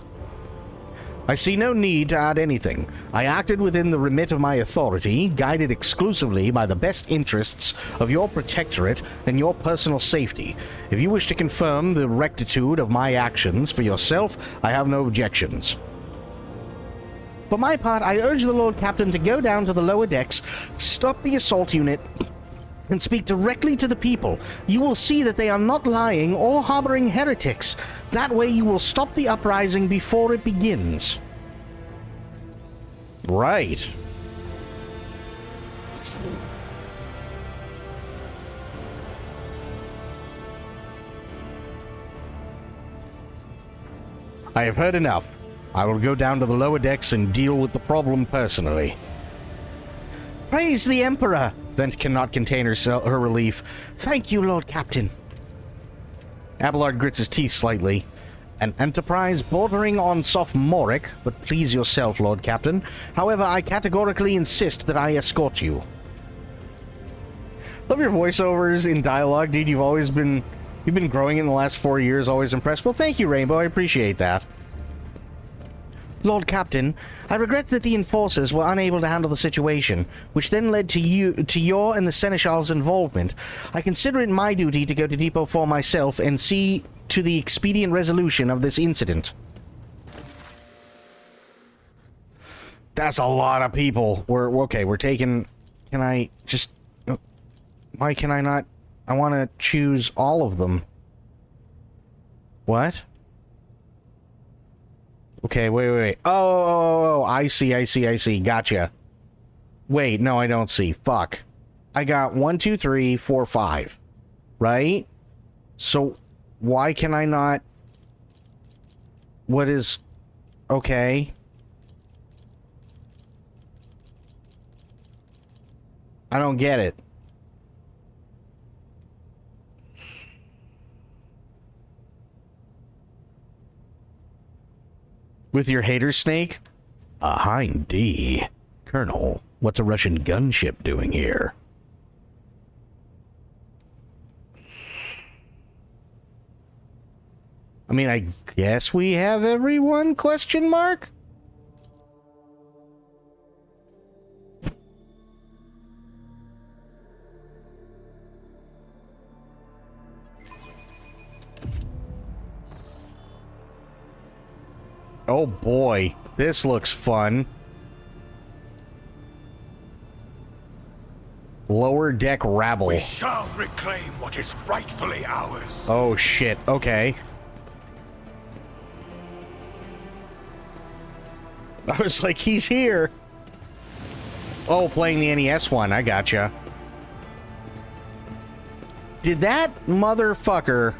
I see no need to add anything. I acted within the remit of my authority, guided exclusively by the best interests of your protectorate and your personal safety. If you wish to confirm the rectitude of my actions for yourself, I have no objections. For my part, I urge the Lord Captain to go down to the lower decks, stop the assault unit, and speak directly to the people. You will see that they are not lying or harboring heretics. That way you will stop the uprising before it begins. Right. I have heard enough. I will go down to the lower decks and deal with the problem personally. Praise the Emperor! Vent cannot contain her relief. Thank you, Lord Captain. Abelard grits his teeth slightly. An enterprise bordering on sophomoric, but please yourself, Lord Captain. However, I categorically insist that I escort you. Love your voiceovers in dialogue, dude. You've been growing in the last 4 years, always impressed. Well, thank you, Rainbow. I appreciate that. Lord Captain, I regret that the enforcers were unable to handle the situation, which then led to your and the Seneschal's involvement. I consider it my duty to go to Depot 4 myself and see to the expedient resolution of this incident. That's a lot of people. We're taking... Can I just... Why can I not... I want to choose all of them. What? Okay, wait. Oh, I see. Gotcha. Wait, no, I don't see. Fuck. I got 1, 2, 3, 4, 5. Right? So, why can I not... What is... Okay. I don't get it. With your hater snake? A hind D. Colonel, what's a Russian gunship doing here? I mean, I guess we have everyone, question mark? Oh boy, this looks fun. Lower deck rabble. We shall reclaim what is rightfully ours. Oh shit, okay. I was like, he's here. Oh, playing the NES one, I gotcha. Did that motherfucker...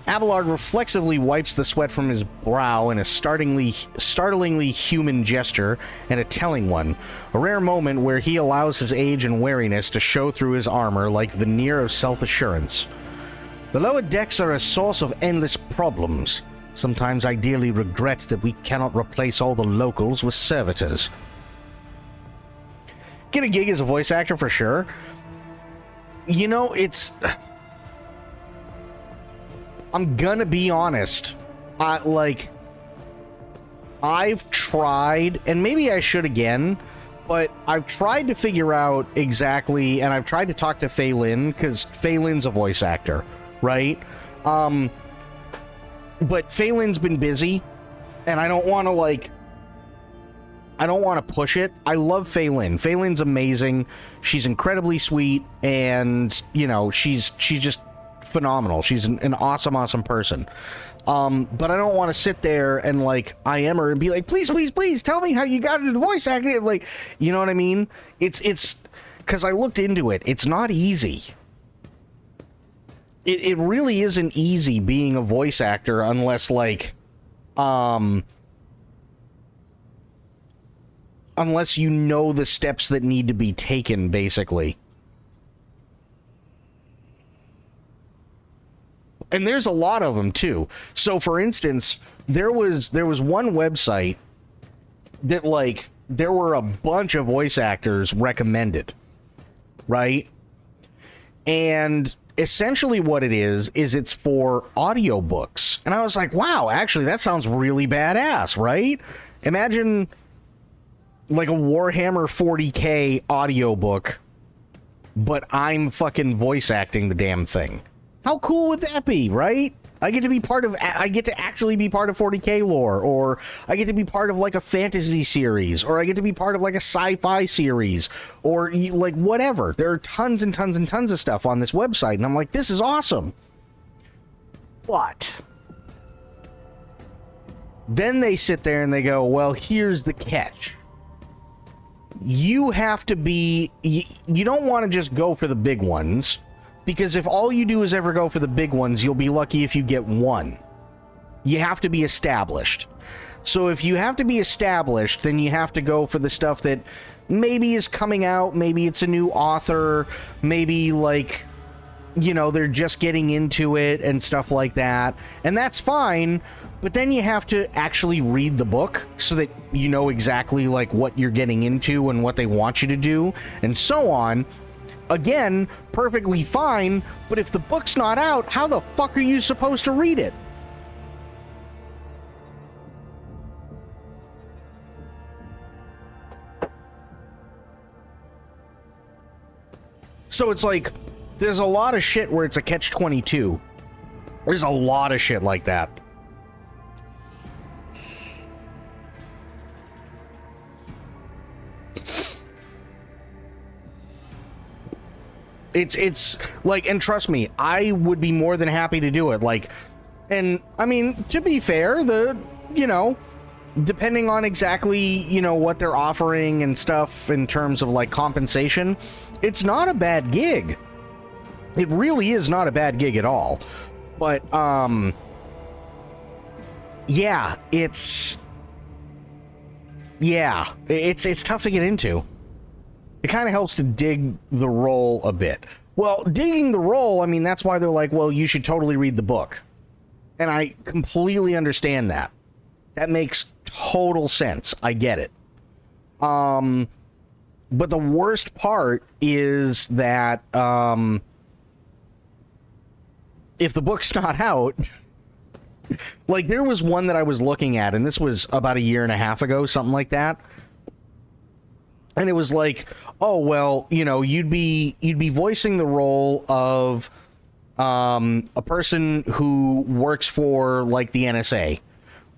Abelard reflexively wipes the sweat from his brow in a startlingly human gesture, and a telling one. A rare moment where he allows his age and wariness to show through his armor like veneer of self-assurance. The lower decks are a source of endless problems. Sometimes I dearly regret that we cannot replace all the locals with servitors. Get a gig as a voice actor for sure. You know, it's... I'm gonna be honest. I've tried, and maybe I should again, but I've tried to figure out exactly, and I've tried to talk to Fei Lin, because Fei Lin's a voice actor, right? But Fei Lin's been busy, and I don't want to, I don't want to push it. I love Fei Lin. Fei Lin's amazing. She's incredibly sweet, and, you know, she's just phenomenal. She's an awesome person. But I don't want to sit there and I am her and be like, please tell me how you got into voice acting. You know what I mean? It's because I looked into it. It's not easy. It really isn't easy being a voice actor unless unless you know the steps that need to be taken, basically. And there's a lot of them too. So for instance, there was one website that there were a bunch of voice actors recommended, right? And essentially what it is it's for audiobooks. And I was like, wow, actually that sounds really badass, right? Imagine a Warhammer 40K audiobook, but I'm fucking voice acting the damn thing. How cool would that be, right? I get to actually be part of 40K lore, or I get to be part of like a fantasy series, or I get to be part of like a sci-fi series, or like whatever. There are tons and tons and tons of stuff on this website, and I'm like, this is awesome. But then they sit there and they go, well, here's the catch. You have to be, you don't want to just go for the big ones, because if all you do is ever go for the big ones, you'll be lucky if you get one. You have to be established. So if you have to be established, then you have to go for the stuff that maybe is coming out, maybe it's a new author, maybe like, you know, they're just getting into it and stuff like that. And that's fine, but then you have to actually read the book so that you know exactly like what you're getting into and what they want you to do and so on. Again, perfectly fine, but if the book's not out, how the fuck are you supposed to read it? So it's like, there's a lot of shit where it's a catch-22. There's a lot of shit like that. It's like, and trust me, I would be more than happy to do it. Like, and I mean, to be fair, you know, depending on exactly, you know, what they're offering and stuff in terms of like compensation, it's not a bad gig. It really is not a bad gig at all. But, yeah, it's tough to get into. It kind of helps to dig the role a bit. Well, digging the role, I mean, that's why they're like, well, you should totally read the book. And I completely understand that. That makes total sense. I get it. But the worst part is that, if the book's not out, like there was one that I was looking at, and this was about a year and a half ago, something like that. And it was like, oh, well, you know, you'd be voicing the role of a person who works for like the NSA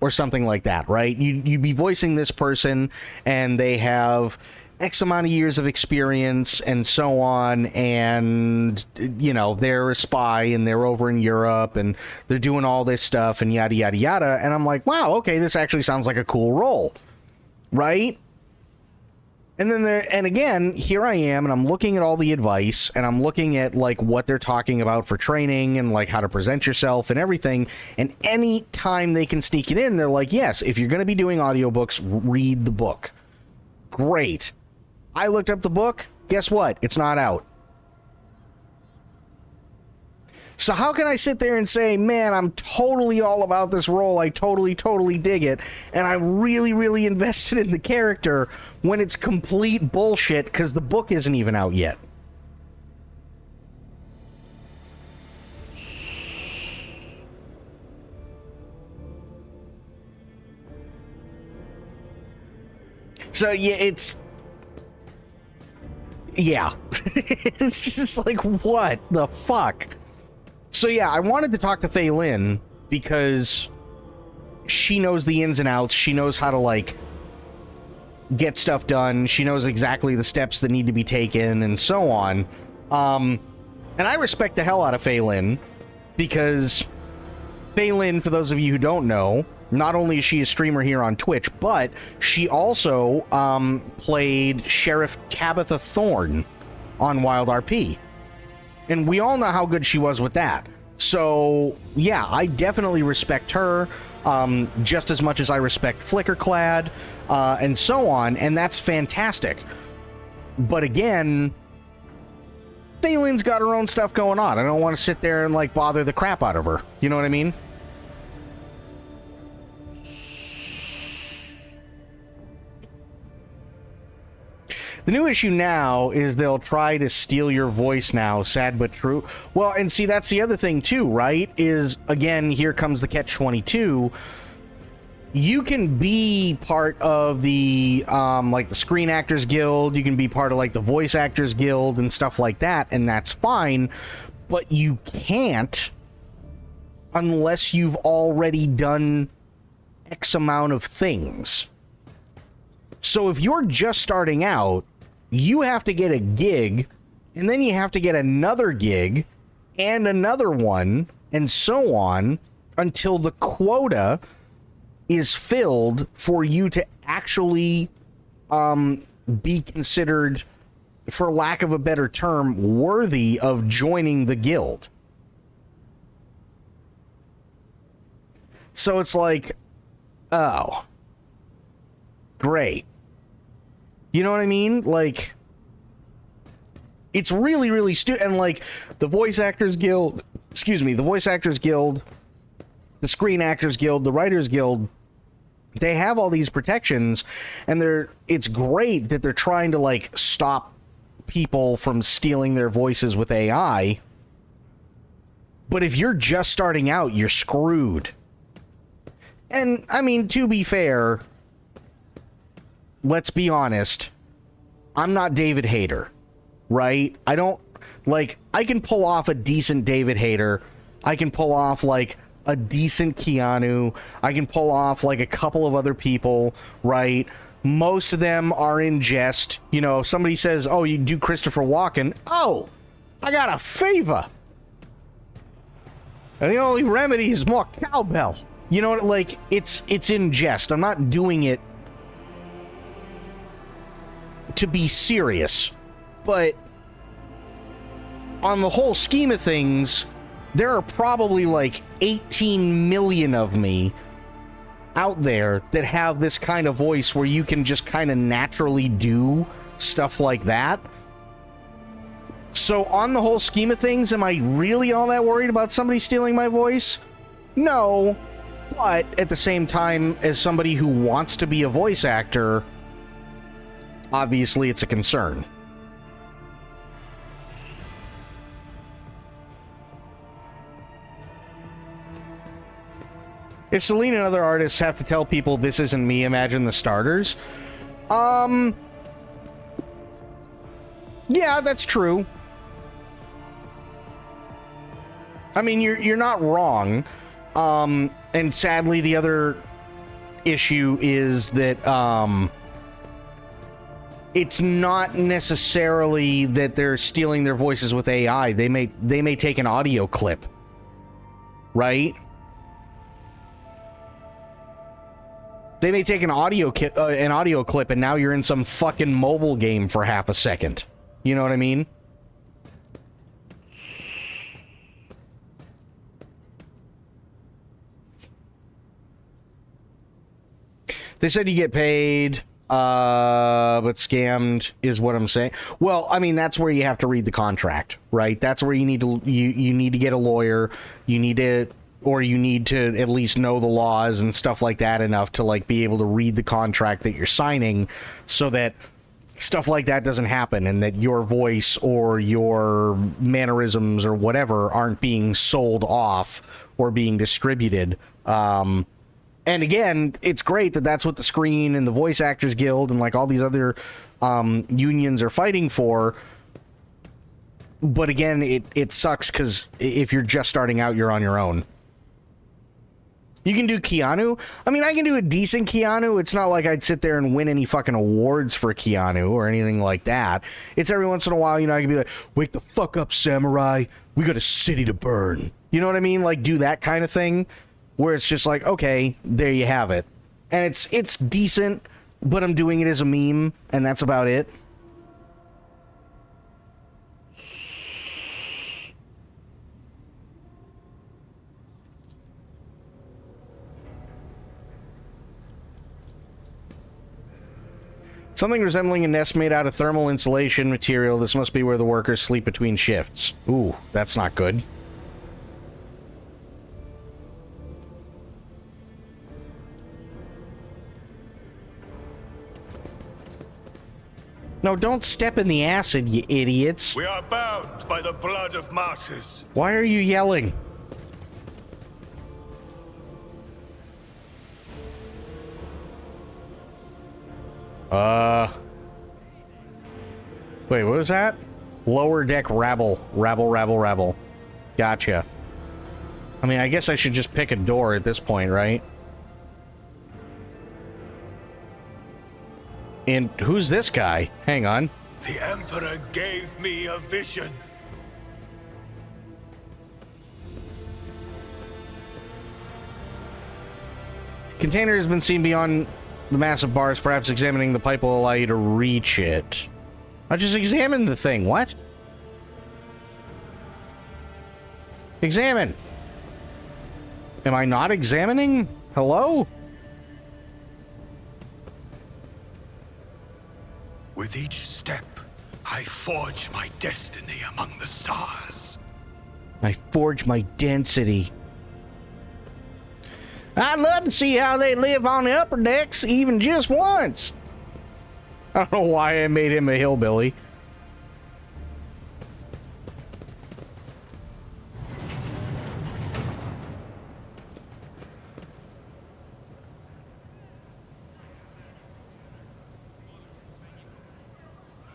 or something like that, right? You'd be voicing this person, and they have X amount of years of experience and so on, and you know, they're a spy and they're over in Europe and they're doing all this stuff and yada yada yada. And I'm like, wow, okay, this actually sounds like a cool role, right? And then and again, here I am, and I'm looking at all the advice, and I'm looking at like what they're talking about for training and like how to present yourself and everything. And any time they can sneak it in, they're like, yes, if you're going to be doing audiobooks, read the book. Great. I looked up the book. Guess what? It's not out. So how can I sit there and say, man, I'm totally all about this role, I totally dig it, and I'm really invested in the character, when it's complete bullshit because the book isn't even out yet? So yeah, it's just like, what the fuck? So yeah, I wanted to talk to Fei Lin because she knows the ins and outs. She knows how to like get stuff done. She knows exactly the steps that need to be taken and so on. And I respect the hell out of Fei Lin, because Fei Lin, for those of you who don't know, not only is she a streamer here on Twitch, but she also played Sheriff Tabitha Thorne on Wild RP. And we all know how good she was with that. So, yeah, I definitely respect her just as much as I respect Flickerclad and so on, and that's fantastic. But again, Phelan's got her own stuff going on. I don't want to sit there and, like, bother the crap out of her. You know what I mean? The new issue now is they'll try to steal your voice now, sad but true. Well, and see, that's the other thing too, right? Is, again, here comes the catch-22. You can be part of the, like, the Screen Actors Guild, you can be part of, like, the Voice Actors Guild and stuff like that, and that's fine, but you can't unless you've already done X amount of things. So if you're just starting out, you have to get a gig, and then you have to get another gig, and another one, and so on, until the quota is filled for you to actually be considered, for lack of a better term, worthy of joining the guild. So it's like, oh, great. You know what I mean? Like, it's really, really stupid. And like, the Voice Actors Guild, the Voice Actors Guild, the Screen Actors Guild, the Writers Guild, they have all these protections, and it's great that they're trying to like stop people from stealing their voices with AI. But if you're just starting out, you're screwed. And I mean, to be fair, let's be honest, I'm not David Hayter, right? I don't, like, I can pull off a decent David Hayter. I can pull off like a decent Keanu. I can pull off like a couple of other people, right? Most of them are in jest. You know, if somebody says, oh, you do Christopher Walken, oh, I got a favor. And the only remedy is more cowbell. You know what? Like, it's in jest. I'm not doing it to be serious. But on the whole scheme of things, there are probably like 18 million of me out there that have this kind of voice where you can just kind of naturally do stuff like that. So on the whole scheme of things, am I really all that worried about somebody stealing my voice? No. But at the same time, as somebody who wants to be a voice actor, obviously it's a concern. If Celine and other artists have to tell people this isn't me, imagine the starters. Yeah, that's true. I mean, you're not wrong. And sadly, the other issue is that it's not necessarily that they're stealing their voices with AI. They may take an audio clip, right? They may take an audio clip, and now you're in some fucking mobile game for half a second. You know what I mean? They said you get paid, but scammed is what I'm saying. Well, I mean, that's where you have to read the contract, right? That's where you need to you need to get a lawyer. You need to at least know the laws and stuff like that enough to like be able to read the contract that you're signing, so that stuff like that doesn't happen, and that your voice or your mannerisms or whatever aren't being sold off or being distributed. And again, it's great that that's what the Screen and the Voice Actors Guild and like all these other unions are fighting for. But again, it sucks because if you're just starting out, you're on your own. You can do Keanu. I mean, I can do a decent Keanu. It's not like I'd sit there and win any fucking awards for Keanu or anything like that. It's every once in a while, you know, I can be like, wake the fuck up, samurai. We got a city to burn. You know what I mean? Like, do that kind of thing where it's just like, okay, there you have it. And it's decent, but I'm doing it as a meme, and that's about it. Something resembling a nest made out of thermal insulation material. This must be where the workers sleep between shifts. Ooh, that's not good. No, don't step in the acid, you idiots. We are bound by the blood of martyrs. Why are you yelling? Wait, what was that? Lower deck rabble. Rabble. Gotcha. I mean, I guess I should just pick a door at this point, right? And who's this guy? Hang on. The Emperor gave me a vision. Container has been seen beyond the massive bars. Perhaps examining the pipe will allow you to reach it. I just examined the thing. What? Examine. Am I not examining? Hello? With each step, I forge my destiny among the stars. I forge my density. I'd love to see how they live on the upper decks, even just once. I don't know why I made him a hillbilly.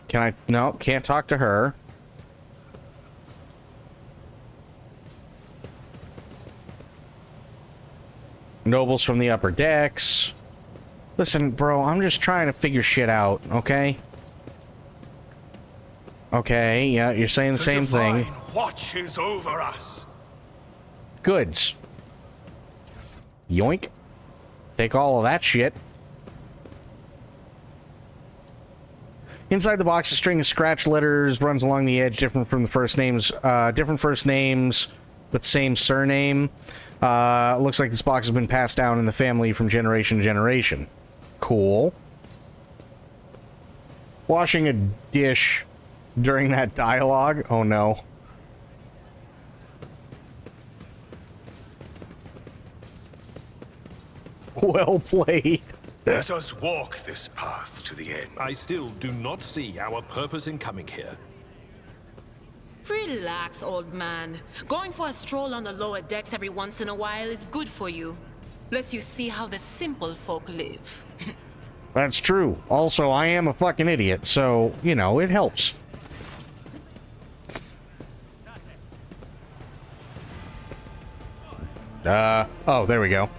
Can I? No, can't talk to her. Nobles from the upper decks. Listen, bro, I'm just trying to figure shit out, okay? Okay, yeah, you're saying the same thing. Divine watches over us. Goods. Yoink. Take all of that shit. Inside the box, a string of scratch letters runs along the edge, different from the first names. Different first names, but same surname. Looks like this box has been passed down in the family from generation to generation. Cool. Washing a dish during that dialogue? Oh no. Well played. Let us walk this path to the end. I still do not see our purpose in coming here. Relax, old man. Going for a stroll on the lower decks every once in a while is good for you. Lets you see how the simple folk live. That's true. Also, I am a fucking idiot, so, you know, it helps. Oh, there we go.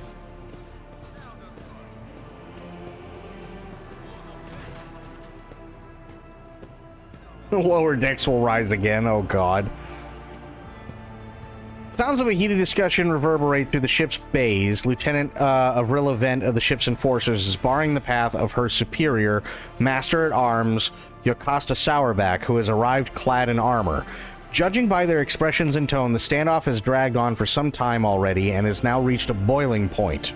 The lower decks will rise again, oh god. Sounds of a heated discussion reverberate through the ship's bays. Lieutenant Avril Vent of the ship's enforcers is barring the path of her superior, Master-at-Arms, Yocasta Sourback, who has arrived clad in armor. Judging by their expressions and tone, the standoff has dragged on for some time already and has now reached a boiling point.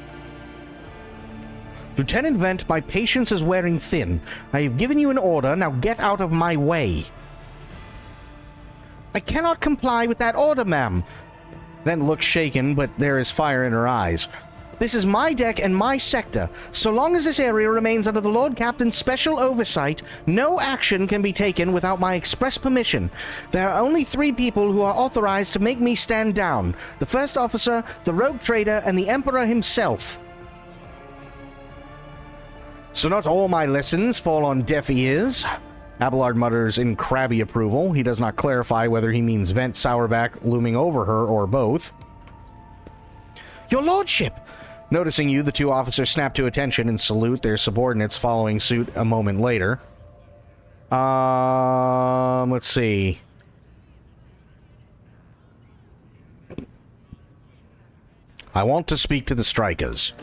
Lieutenant Vent, my patience is wearing thin. I have given you an order, now get out of my way. I cannot comply with that order, ma'am. Vent looks shaken, but there is fire in her eyes. This is my deck and my sector. So long as this area remains under the Lord Captain's special oversight, no action can be taken without my express permission. There are only 3 people who are authorized to make me stand down. The first officer, the rogue trader, and the Emperor himself. So not all my lessons fall on deaf ears. Abelard mutters in crabby approval. He does not clarify whether he means Vent Sourback looming over her or both. Your lordship! Noticing you, the 2 officers snap to attention and salute, their subordinates following suit a moment later. Let's see. I want to speak to the strikers.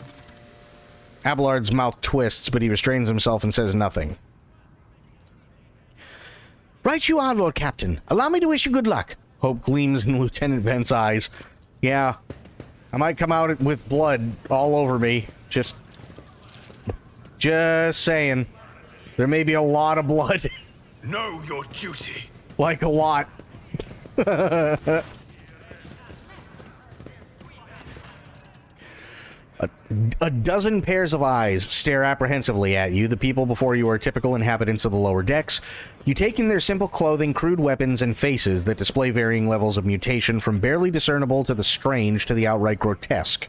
Abelard's mouth twists, but he restrains himself and says nothing. Right you are, Lord Captain. Allow me to wish you good luck. Hope gleams in Lieutenant Vent's eyes. Yeah, I might come out with blood all over me. Just saying. There may be a lot of blood. Know your duty. Like a lot. A dozen pairs of eyes stare apprehensively at you. The people before you are typical inhabitants of the lower decks. You take in their simple clothing, crude weapons, and faces that display varying levels of mutation from barely discernible to the strange to the outright grotesque.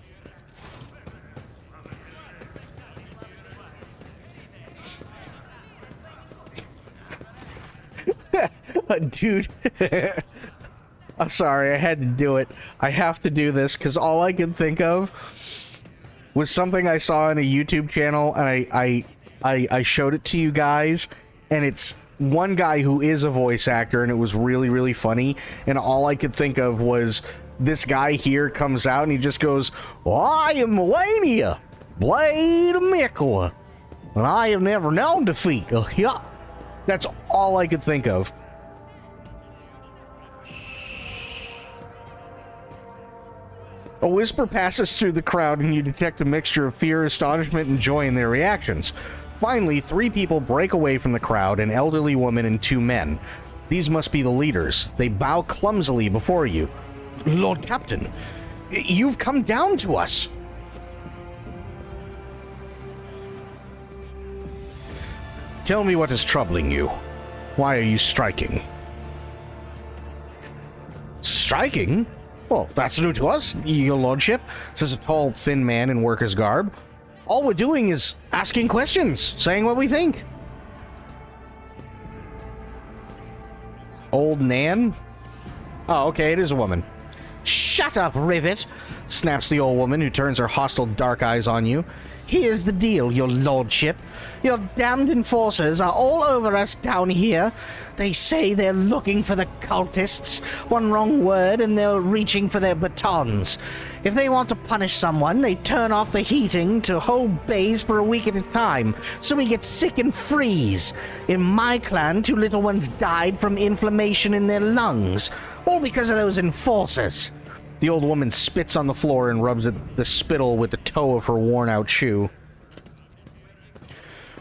Dude. Sorry, I had to do it. I have to do this because all I could think of was something I saw on a YouTube channel, and I showed it to you guys, and it's one guy who is a voice actor, and it was really, really funny, and all I could think of was this guy here comes out, and he just goes, I am Melania, Blade of Mikla, and I have never known defeat. Yeah. That's all I could think of. A whisper passes through the crowd, and you detect a mixture of fear, astonishment, and joy in their reactions. Finally, 3 people break away from the crowd, an elderly woman and 2 men. These must be the leaders. They bow clumsily before you. Lord Captain, you've come down to us. Tell me what is troubling you. Why are you striking? Striking? Well, that's new to us, your lordship, says a tall, thin man in worker's garb. All we're doing is asking questions, saying what we think. Old Nan? Oh, okay, it is a woman. Shut up, Rivet, snaps the old woman, who turns her hostile dark eyes on you. Here's the deal, your lordship. Your damned enforcers are all over us down here. They say they're looking for the cultists. One wrong word and they're reaching for their batons. If they want to punish someone, they turn off the heating to hold bays for a week at a time, so we get sick and freeze. In my clan, 2 little ones died from inflammation in their lungs, all because of those enforcers. The old woman spits on the floor and rubs the spittle with the toe of her worn-out shoe.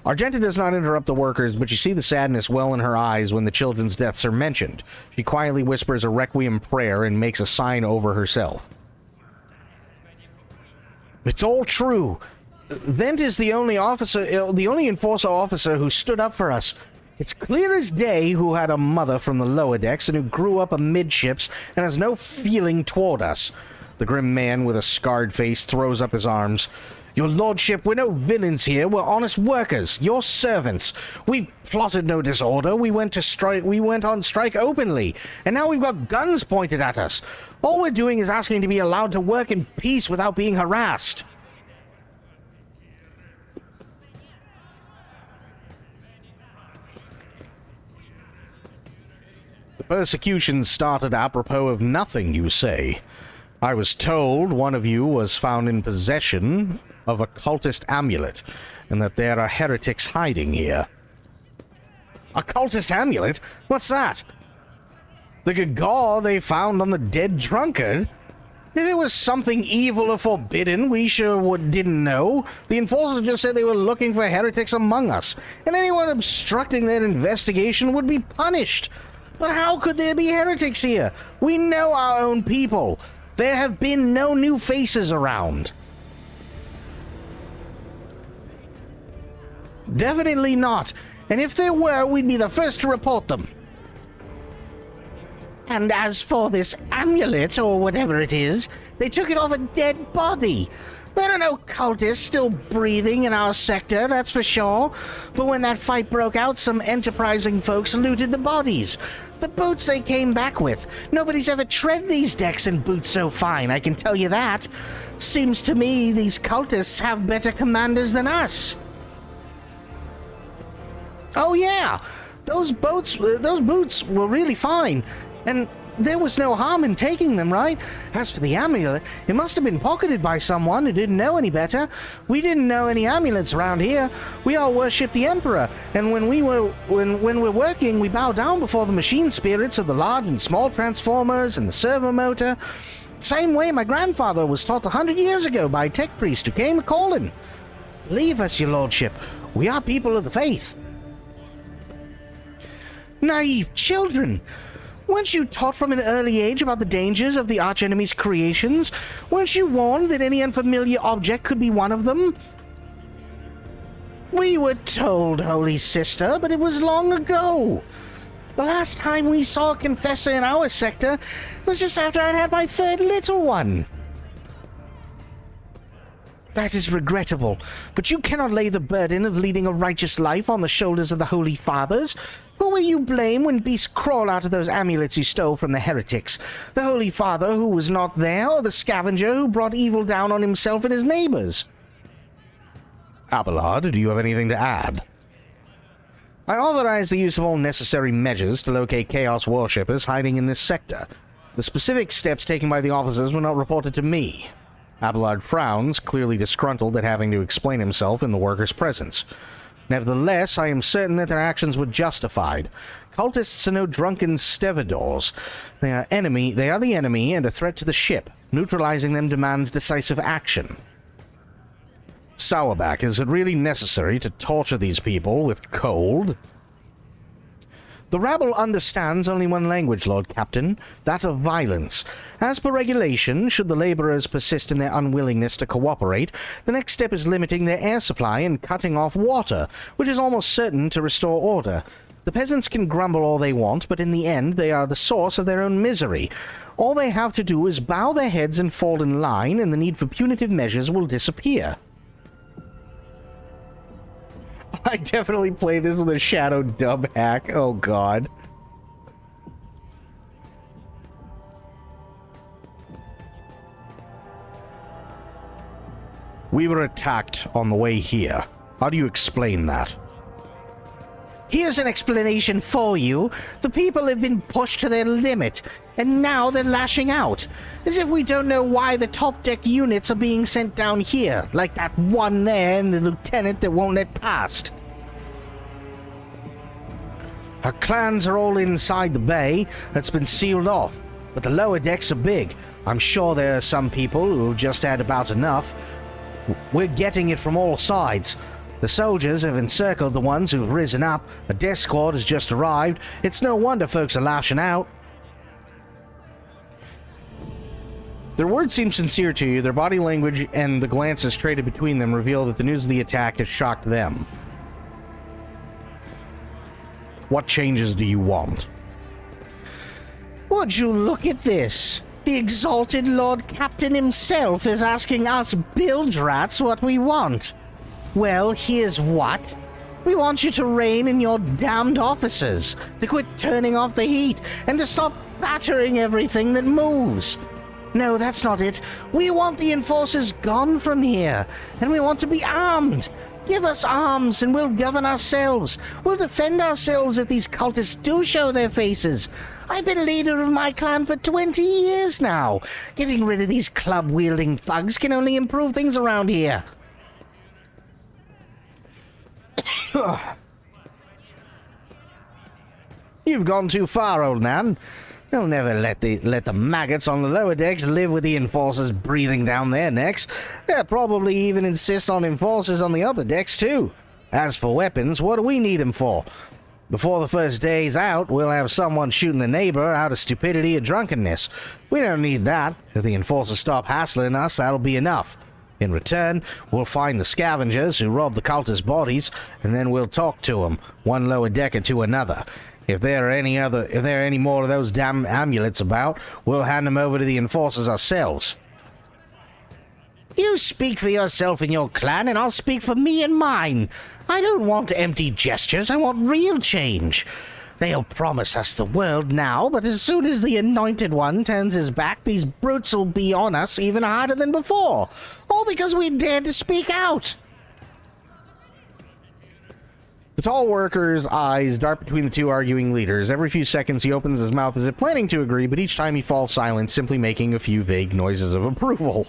Argenta does not interrupt the workers, but you see the sadness well in her eyes when the children's deaths are mentioned. She quietly whispers a requiem prayer and makes a sign over herself. It's all true. Vent is the only enforcer officer who stood up for us. It's clear as day who had a mother from the lower decks and who grew up amidships and has no feeling toward us. The grim man with a scarred face throws up his arms. Your lordship, we're no villains here. We're honest workers, your servants. We've plotted no disorder. We went on strike openly, and now we've got guns pointed at us. All we're doing is asking to be allowed to work in peace without being harassed. Persecution started apropos of nothing, you say. I was told one of you was found in possession of a cultist amulet, and that there are heretics hiding here. A cultist amulet? What's that? The gewgaw they found on the dead drunkard? If it was something evil or forbidden, we sure didn't know. The enforcers just said they were looking for heretics among us, and anyone obstructing their investigation would be punished. But how could there be heretics here? We know our own people. There have been no new faces around. Definitely not. And if there were, we'd be the first to report them. And as for this amulet, or whatever it is, they took it off a dead body. There are no cultists still breathing in our sector, that's for sure. But when that fight broke out, some enterprising folks looted the bodies. The boots they came back with. Nobody's ever tread these decks in boots so fine, I can tell you that. Seems to me these cultists have better commanders than us. Oh yeah, those boots were really fine. And there was no harm in taking them, right? As for the amulet, it must have been pocketed by someone who didn't know any better. We didn't know any amulets around here. We all worship the Emperor, and when we're working, we bow down before the machine spirits of the large and small transformers and the servo motor. Same way my grandfather was taught 100 years ago by a tech priest who came a-calling. Believe us, your lordship, we are people of the faith. Naive children! Weren't you taught from an early age about the dangers of the archenemy's creations? Weren't you warned that any unfamiliar object could be one of them? We were told, Holy Sister, but it was long ago. The last time we saw a confessor in our sector was just after I'd had my 3rd little one. That is regrettable, but you cannot lay the burden of leading a righteous life on the shoulders of the Holy Fathers. Who will you blame when beasts crawl out of those amulets you stole from the heretics? The Holy Father who was not there, or the scavenger who brought evil down on himself and his neighbors? Abelard, do you have anything to add? I authorize the use of all necessary measures to locate Chaos worshippers hiding in this sector. The specific steps taken by the officers were not reported to me. Abelard frowns, clearly disgruntled at having to explain himself in the workers' presence. Nevertheless, I am certain that their actions were justified. Cultists are no drunken stevedores. They are the enemy and a threat to the ship. Neutralizing them demands decisive action. Sourback, is it really necessary to torture these people with cold? The rabble understands only one language, Lord Captain, that of violence. As per regulation, should the laborers persist in their unwillingness to cooperate, the next step is limiting their air supply and cutting off water, which is almost certain to restore order. The peasants can grumble all they want, but in the end they are the source of their own misery. All they have to do is bow their heads and fall in line, and the need for punitive measures will disappear. I definitely play this with a shadow dub hack. Oh, God. We were attacked on the way here. How do you explain that? Here's an explanation for you. The people have been pushed to their limit, and now they're lashing out. As if we don't know why the top deck units are being sent down here, like that one there and the lieutenant that won't let past. Our clans are all inside the bay that's been sealed off, but the lower decks are big. I'm sure there are some people who have just had about enough. We're getting it from all sides. The soldiers have encircled the ones who've risen up. A death squad has just arrived. It's no wonder folks are lashing out. Their words seem sincere to you. Their body language and the glances traded between them reveal that the news of the attack has shocked them. What changes do you want? Would you look at this? The exalted Lord Captain himself is asking us bilge rats what we want. Well, here's what. We want you to rein in your damned officers, to quit turning off the heat, and to stop battering everything that moves. No, that's not it. We want the enforcers gone from here, and we want to be armed. Give us arms and we'll govern ourselves. We'll defend ourselves if these cultists do show their faces. I've been leader of my clan for 20 years now. Getting rid of these club-wielding thugs can only improve things around here. You've gone too far, old man. They'll never let the maggots on the lower decks live with the enforcers breathing down their necks. They'll probably even insist on enforcers on the upper decks, too. As for weapons, what do we need them for? Before the first day's out, we'll have someone shooting the neighbor out of stupidity or drunkenness. We don't need that. If the enforcers stop hassling us, that'll be enough. In return, we'll find the scavengers who robbed the cultists' bodies, and then we'll talk to them, one lower decker to another. If there are any more of those damn amulets about, we'll hand them over to the enforcers ourselves. You speak for yourself and your clan, and I'll speak for me and mine. I don't want empty gestures, I want real change. They'll promise us the world now, but as soon as the Anointed One turns his back, these brutes will be on us even harder than before. All because we dared to speak out. The tall worker's eyes dart between the two arguing leaders. Every few seconds he opens his mouth as if planning to agree, but each time he falls silent, simply making a few vague noises of approval.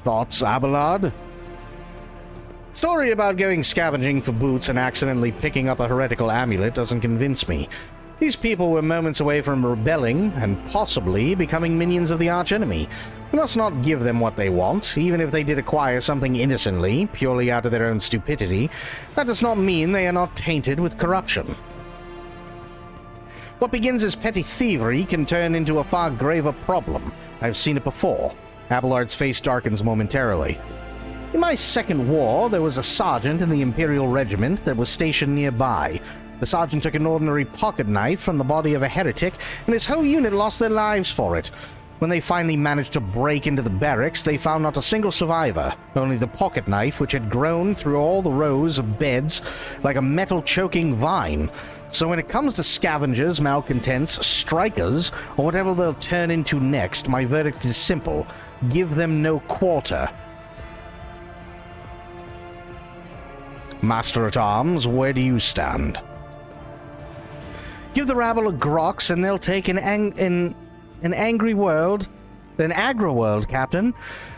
Thoughts, Abelard? Story about going scavenging for boots and accidentally picking up a heretical amulet doesn't convince me. These people were moments away from rebelling and possibly becoming minions of the archenemy. We must not give them what they want, even if they did acquire something innocently, purely out of their own stupidity. That does not mean they are not tainted with corruption. What begins as petty thievery can turn into a far graver problem. I've seen it before. Abelard's face darkens momentarily. In my second war, there was a sergeant in the Imperial Regiment that was stationed nearby. The sergeant took an ordinary pocket knife from the body of a heretic, and his whole unit lost their lives for it. When they finally managed to break into the barracks, they found not a single survivor, only the pocket knife, which had grown through all the rows of beds like a metal-choking vine. So when it comes to scavengers, malcontents, strikers, or whatever they'll turn into next, my verdict is simple. Give them no quarter. Master-at-Arms, where do you stand? Give the rabble a grox, and they'll take an angry world, an aggro world, Captain.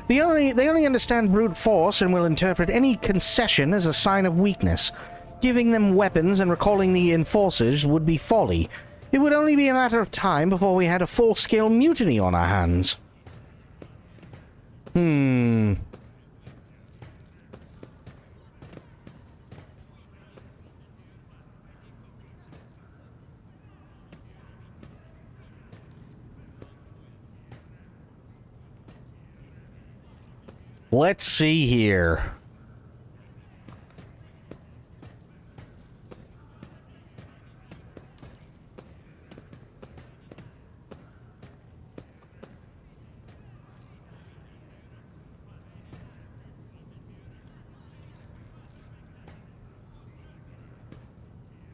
They only understand brute force and will interpret any concession as a sign of weakness. Giving them weapons and recalling the enforcers would be folly. It would only be a matter of time before we had a full-scale mutiny on our hands. Let's see here.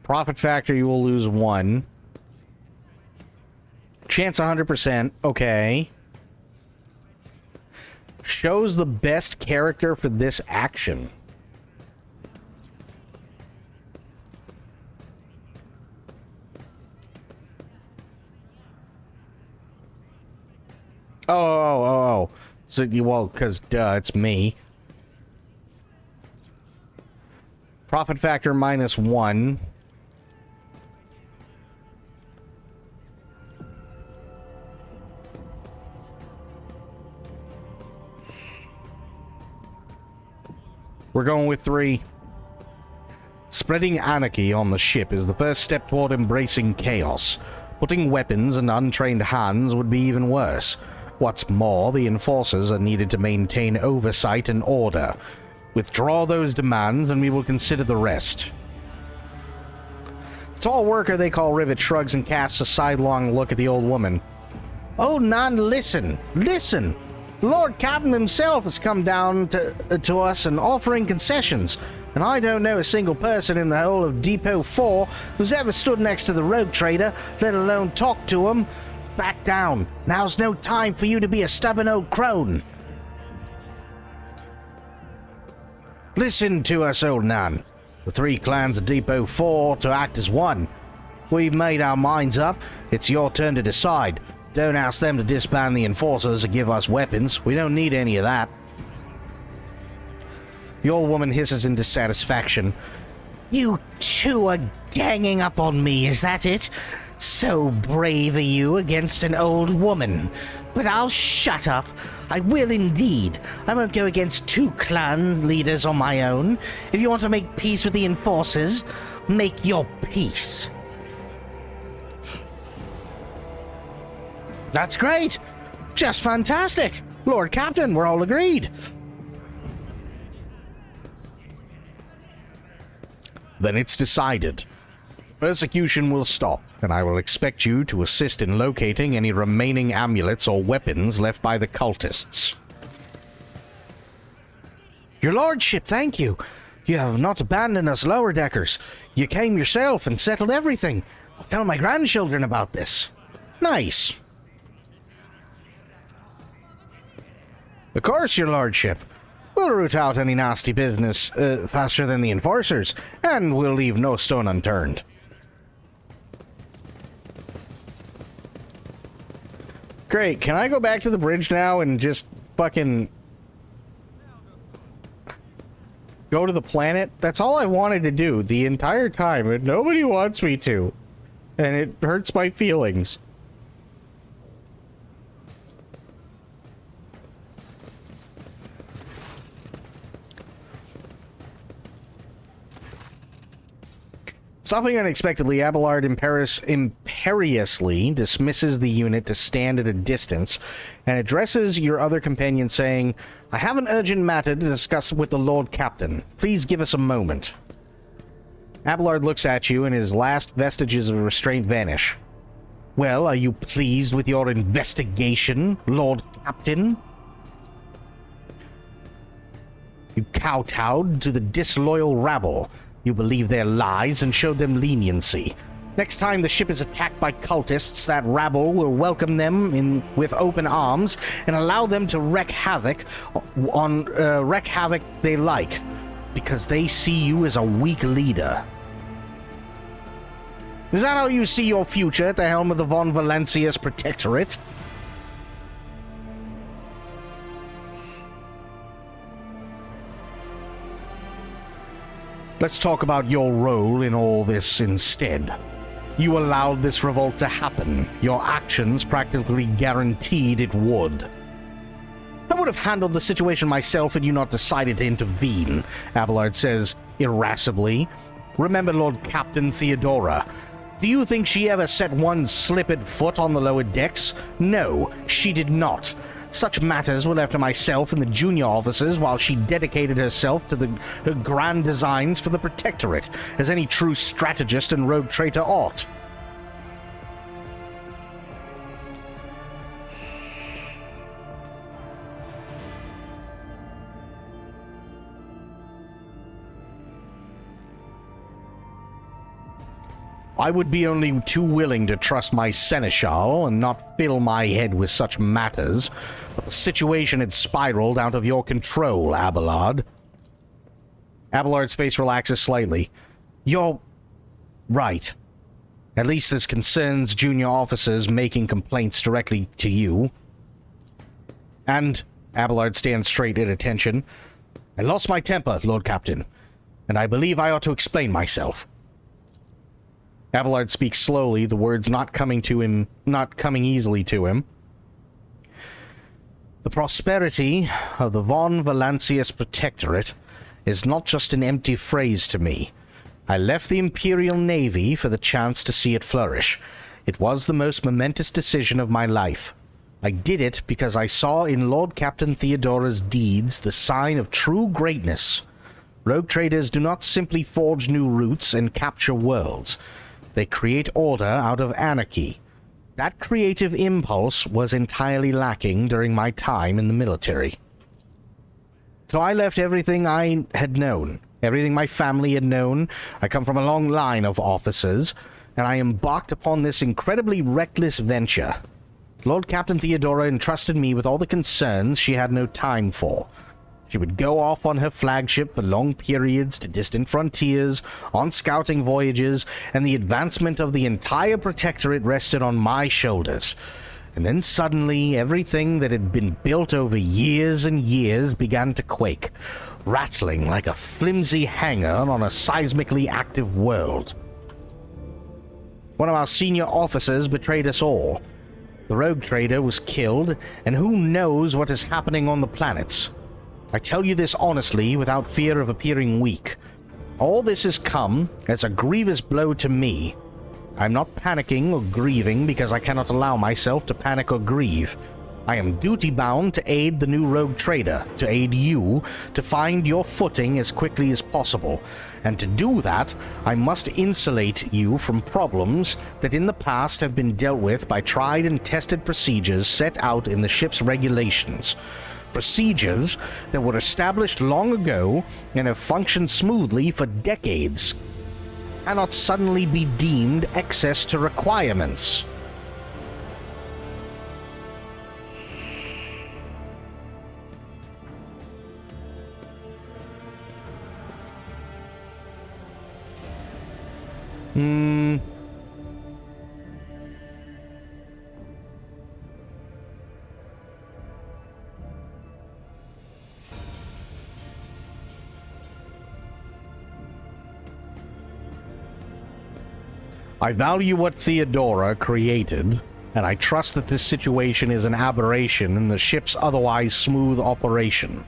Profit factor, you will lose 1. Chance 100%. Okay. Shows the best character for this action. Oh. So, well, because, duh, it's me. Profit factor -1. We're going with 3. Spreading anarchy on the ship is the first step toward embracing chaos. Putting weapons in untrained hands would be even worse. What's more, the enforcers are needed to maintain oversight and order. Withdraw those demands and we will consider the rest. The tall worker they call Rivet shrugs and casts a sidelong look at the old woman. Oh, Nan, listen! Listen! The Lord Captain himself has come down to us and offering concessions, and I don't know a single person in the whole of Depot 4 who's ever stood next to the rogue trader, let alone talked to him. Back down. Now's no time for you to be a stubborn old crone. Listen to us, old Nan. The 3 clans of Depot 4 to act as one. We've made our minds up. It's your turn to decide. Don't ask them to disband the enforcers or give us weapons. We don't need any of that. The old woman hisses in dissatisfaction. You two are ganging up on me, is that it? So brave are you against an old woman. But I'll shut up. I will indeed. I won't go against 2 clan leaders on my own. If you want to make peace with the enforcers, make your peace. That's great! Just fantastic! Lord Captain, we're all agreed. Then it's decided. Persecution will stop, and I will expect you to assist in locating any remaining amulets or weapons left by the cultists. Your lordship, thank you. You have not abandoned us lower deckers. You came yourself and settled everything. I'll tell my grandchildren about this. Nice. Of course, your lordship. We'll root out any nasty business faster than the enforcers, and we'll leave no stone unturned. Great, can I go back to the bridge now and just fucking go to the planet? That's all I wanted to do the entire time, and nobody wants me to. And it hurts my feelings. Stopping unexpectedly, Abelard imperiously dismisses the unit to stand at a distance and addresses your other companion saying, "I have an urgent matter to discuss with the Lord Captain. Please give us a moment." Abelard looks at you and his last vestiges of restraint vanish. "Well, are you pleased with your investigation, Lord Captain?" You kowtowed to the disloyal rabble. You believed their lies and showed them leniency. Next time the ship is attacked by cultists, that rabble will welcome them in with open arms and allow them to wreak havoc they like, because they see you as a weak leader. Is that how you see your future at the helm of the Von Valancius Protectorate? Let's talk about your role in all this instead. You allowed this revolt to happen. Your actions practically guaranteed it would. I would have handled the situation myself had you not decided to intervene, Abelard says irascibly. Remember Lord Captain Theodora. Do you think she ever set one slippered foot on the lower decks? No, she did not. Such matters were left to myself and the junior officers while she dedicated herself to her grand designs for the Protectorate, as any true strategist and rogue traitor ought. I would be only too willing to trust my seneschal and not fill my head with such matters, but the situation had spiraled out of your control, Abelard. Abelard's face relaxes slightly. You're right. At least as concerns junior officers making complaints directly to you. And Abelard stands straight at attention. I lost my temper, Lord Captain, and I believe I ought to explain myself. Abelard speaks slowly, the words not coming easily to him. The prosperity of the Von Valancius Protectorate is not just an empty phrase to me. I left the Imperial Navy for the chance to see it flourish. It was the most momentous decision of my life. I did it because I saw in Lord Captain Theodora's deeds the sign of true greatness. Rogue traders do not simply forge new routes and capture worlds. They create order out of anarchy. That creative impulse was entirely lacking during my time in the military. So I left everything I had known, everything my family had known. I come from a long line of officers, and I embarked upon this incredibly reckless venture. Lord Captain Theodora entrusted me with all the concerns she had no time for. She would go off on her flagship for long periods to distant frontiers, on scouting voyages, and the advancement of the entire Protectorate rested on my shoulders. And then suddenly, everything that had been built over years and years began to quake, rattling like a flimsy hanger on a seismically active world. One of our senior officers betrayed us all. The rogue trader was killed, and who knows what is happening on the planets. I tell you this honestly, without fear of appearing weak. All this has come as a grievous blow to me. I'm not panicking or grieving because I cannot allow myself to panic or grieve. I am duty-bound to aid the new rogue trader, to aid you, to find your footing as quickly as possible. And to do that, I must insulate you from problems that in the past have been dealt with by tried and tested procedures set out in the ship's regulations. Procedures that were established long ago and have functioned smoothly for decades cannot suddenly be deemed excess to requirements. I value what Theodora created, and I trust that this situation is an aberration in the ship's otherwise smooth operation.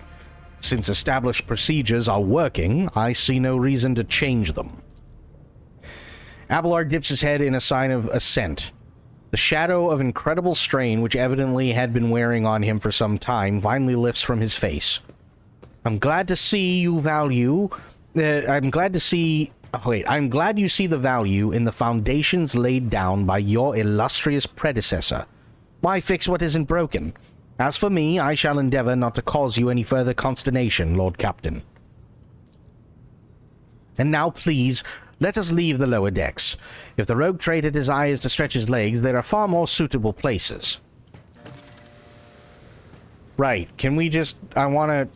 Since established procedures are working, I see no reason to change them. Abelard dips his head in a sign of assent. The shadow of incredible strain, which evidently had been wearing on him for some time, finally lifts from his face. I'm glad to see you value... I'm glad you see the value in the foundations laid down by your illustrious predecessor. Why fix what isn't broken? As for me, I shall endeavor not to cause you any further consternation, Lord Captain. And now, please, let us leave the lower decks. If the rogue trader desires to stretch his legs, there are far more suitable places. Right, can we just... I want to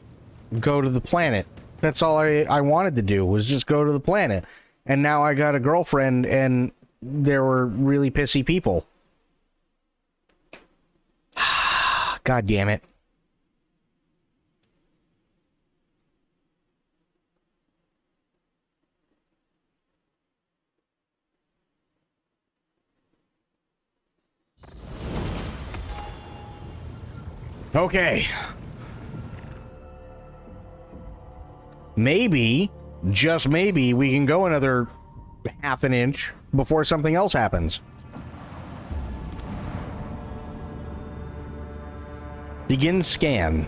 go to the planet. That's all I wanted to do, was just go to the planet. And now I got a girlfriend, and there were really pissy people. God damn it. Okay. Maybe, just maybe, we can go another half an inch before something else happens. Begin scan.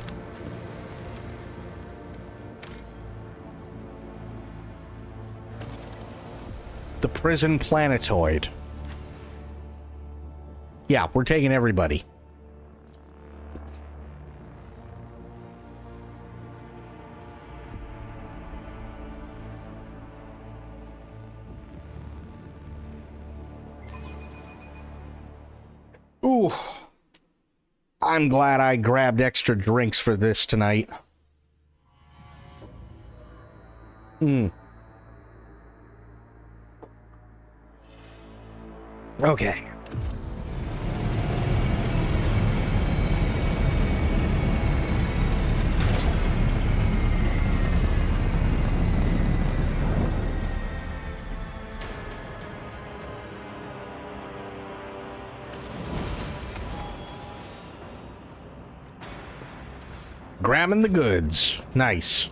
The prison planetoid. Yeah, we're taking everybody. Ooh. I'm glad I grabbed extra drinks for this tonight. Okay. Grabbing the goods. Nice.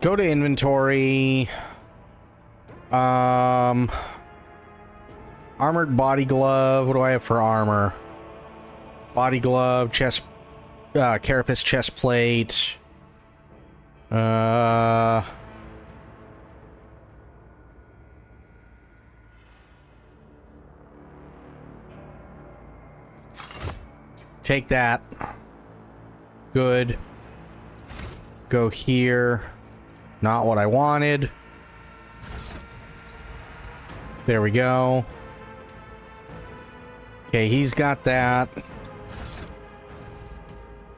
Go to inventory. Armored body glove. What do I have for armor? Body glove, chest, carapace chest plate. Take that. Good. Go here. Not what I wanted. There we go. Okay, he's got that.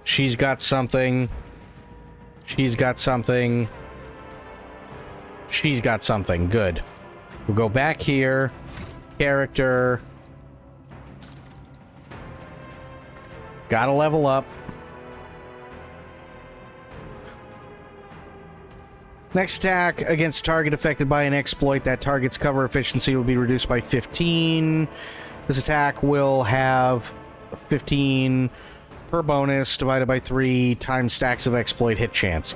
She's got something. She's got something. She's got something. Good. We'll go back here. Character. Gotta level up. Next attack against target affected by an exploit. That target's cover efficiency will be reduced by 15. This attack will have 15 per bonus divided by 3 times stacks of exploit hit chance.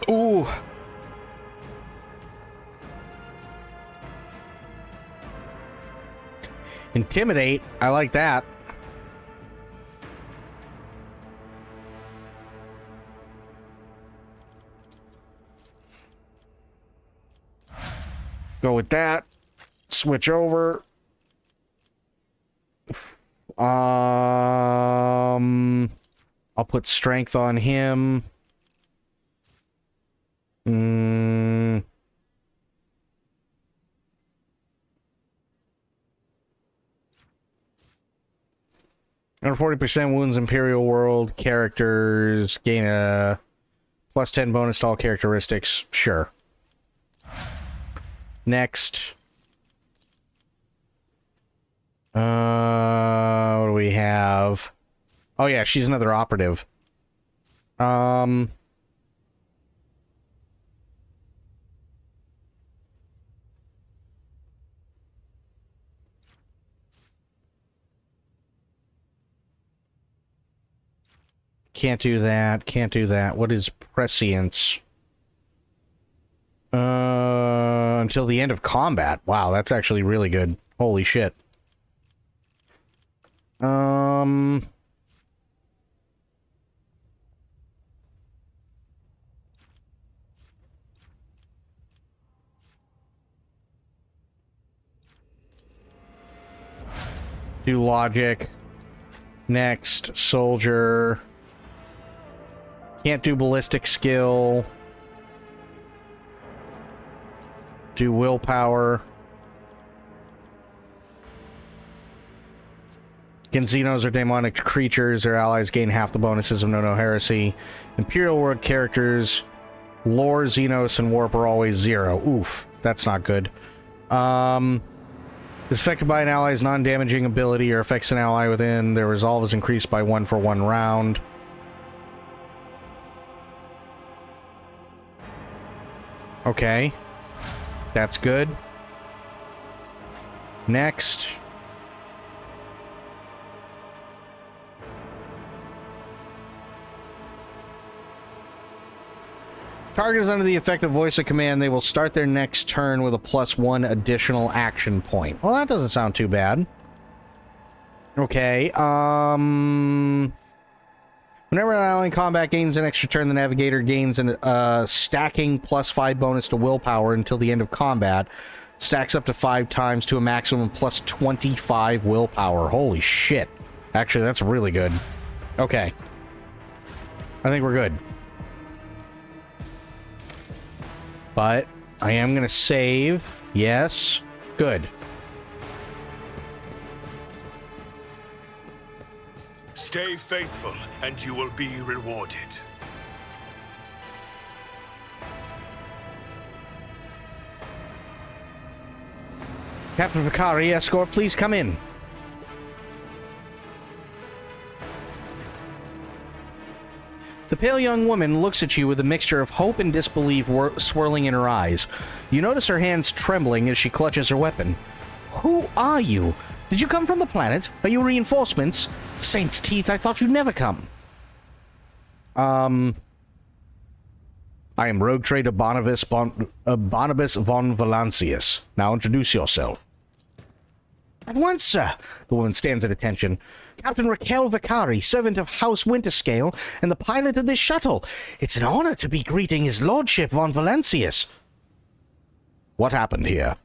Ooh. Intimidate. I like that. Go with that. Switch over. I'll put strength on him. 40% wounds Imperial World characters gain a plus 10 bonus to all characteristics. Sure. Next. What do we have? Oh yeah, she's another operative. Can't do that. Can't do that. What is prescience? Until the end of combat. Wow, that's actually really good. Holy shit. Do logic. Next, soldier. Can't do ballistic skill. Do willpower. Xenos are demonic creatures. Their allies gain half the bonuses of No Heresy. Imperial World characters. Lore, Xenos, and Warp are always 0. Oof. That's not good. Is affected by an ally's non-damaging ability or affects an ally within. Their resolve is increased by 1 for 1 round. Okay. That's good. Next. If target is under the effective voice of command, they will start their next turn with a +1 additional action point. Well, that doesn't sound too bad. Okay, whenever an ally in combat gains an extra turn, the navigator gains a stacking +5 bonus to willpower until the end of combat. Stacks up to 5 times to a maximum +25 willpower. Holy shit. Actually, that's really good. Okay. I think we're good. But I am going to save. Yes. Good. Stay faithful, and you will be rewarded. Captain Vicari, escort, please come in. The pale young woman looks at you with a mixture of hope and disbelief swirling in her eyes. You notice her hands trembling as she clutches her weapon. Who are you? Did you come from the planet? Are you reinforcements? Saint's teeth, I thought you'd never come. I am Rogue Trader Barnabas von Valancius. Now introduce yourself. At once, sir. The woman stands at attention. Captain Raquel Vicari, servant of House Winterscale, and the pilot of this shuttle. It's an honor to be greeting his lordship von Valancius. What happened here?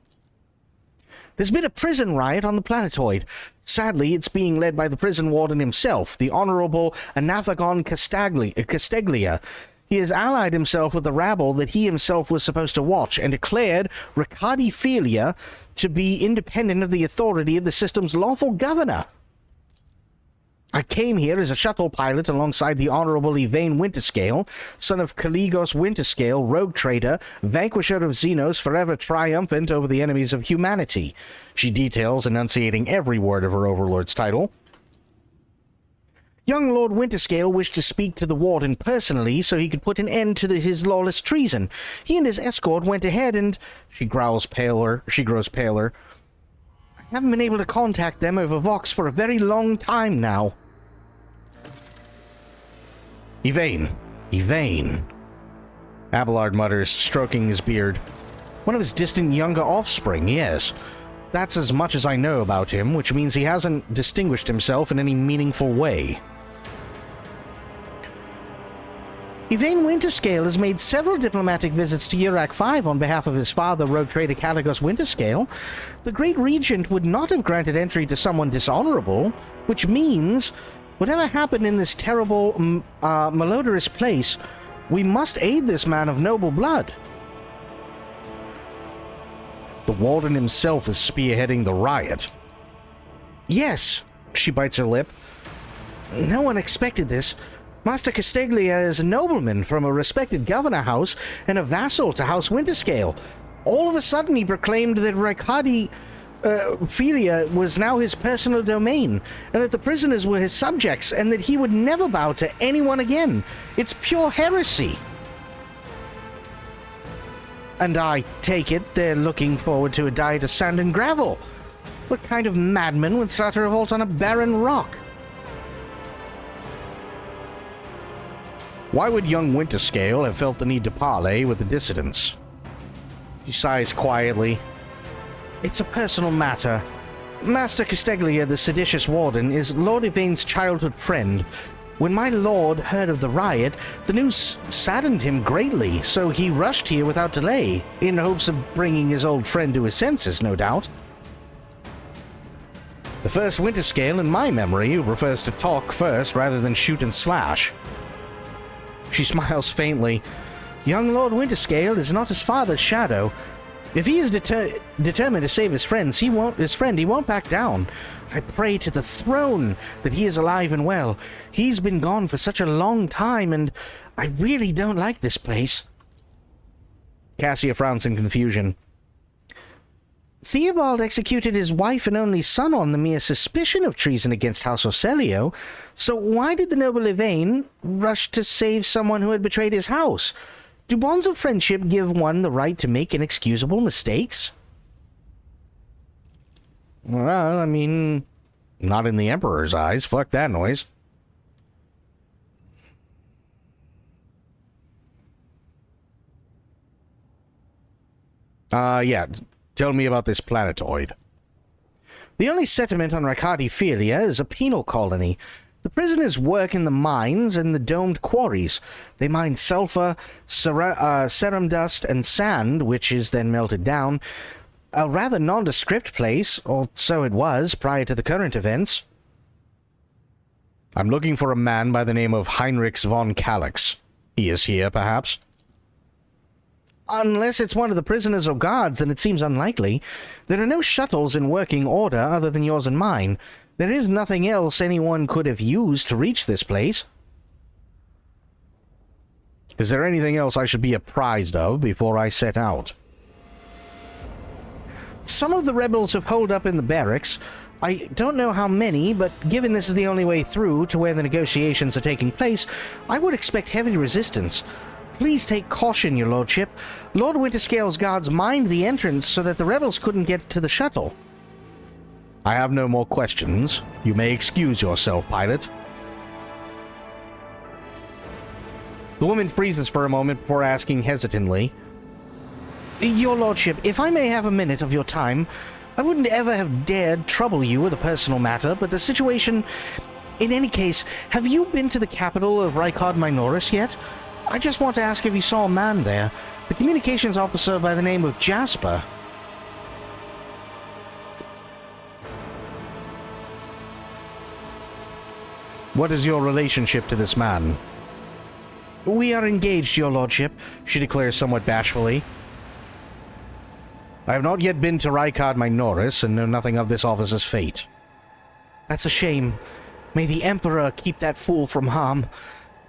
There's been a prison riot on the planetoid. Sadly, it's being led by the prison warden himself, the Honorable Anathagon Casteglia. He has allied himself with the rabble that he himself was supposed to watch and declared Riccardi Filia to be independent of the authority of the system's lawful governor. I came here as a shuttle pilot alongside the Honorable Yvain Winterscale, son of Caligos Winterscale, rogue trader, vanquisher of Xenos, forever triumphant over the enemies of humanity. She details, enunciating every word of her overlord's title. Young Lord Winterscale wished to speak to the warden personally so he could put an end to his lawless treason. He and his escort went ahead and... She grows paler. I haven't been able to contact them over Vox for a very long time now. Yvain. Abelard mutters, stroking his beard. One of his distant younger offspring, yes. That's as much as I know about him, which means he hasn't distinguished himself in any meaningful way. Yvain Winterscale has made several diplomatic visits to Urak 5 on behalf of his father, rogue trader Caligos Winterscale. The Great Regent would not have granted entry to someone dishonorable, which means, whatever happened in this terrible, malodorous place, we must aid this man of noble blood. The warden himself is spearheading the riot. Yes, she bites her lip. No one expected this. Master Casteglia is a nobleman from a respected governor house and a vassal to House Winterscale. All of a sudden he proclaimed that Riccardi Filia was now his personal domain, and that the prisoners were his subjects, and that he would never bow to anyone again. It's pure heresy. And I take it they're looking forward to a diet of sand and gravel. What kind of madman would start a revolt on a barren rock? Why would young Winterscale have felt the need to parley with the dissidents? She sighs quietly. It's a personal matter. Master Casteglia, the seditious warden, is Lord Yvain's childhood friend. When my lord heard of the riot, the news saddened him greatly, so he rushed here without delay, in hopes of bringing his old friend to his senses, no doubt. The first winter scale in my memory who prefers to talk first rather than shoot and slash. She smiles faintly. Young Lord Winterscale is not his father's shadow. If he is determined to save his friend, he won't back down. I pray to the throne that he is alive and well. He's been gone for such a long time, and I really don't like this place. Cassia frowns in confusion. Theobald executed his wife and only son on the mere suspicion of treason against House Ocelio, so why did the noble Yvain rush to save someone who had betrayed his house? Do bonds of friendship give one the right to make inexcusable mistakes? Well, I mean, not in the Emperor's eyes. Fuck that noise. Yeah. Tell me about this planetoid. The only settlement on Rakati Philia is a penal colony. The prisoners work in the mines and the domed quarries. They mine sulfur, serum dust, and sand, which is then melted down. A rather nondescript place, or so it was prior to the current events. I'm looking for a man by the name of Heinrich von Calyx. He is here, perhaps? Unless it's one of the prisoners or guards, then it seems unlikely. There are no shuttles in working order other than yours and mine. There is nothing else anyone could have used to reach this place. Is there anything else I should be apprised of before I set out? Some of the rebels have holed up in the barracks. I don't know how many, but given this is the only way through to where the negotiations are taking place, I would expect heavy resistance. Please take caution, your lordship. Lord Winterscale's guards mined the entrance so that the rebels couldn't get to the shuttle. I have no more questions. You may excuse yourself, pilot. The woman freezes for a moment before asking hesitantly, Your lordship, if I may have a minute of your time, I wouldn't ever have dared trouble you with a personal matter, but the situation... In any case, have you been to the capital of Rykard Minoris yet? I just want to ask if you saw a man there. The communications officer by the name of Jasper. What is your relationship to this man? We are engaged, your lordship, she declares somewhat bashfully. I have not yet been to Rykard Minoris and know nothing of this officer's fate. That's a shame. May the Emperor keep that fool from harm.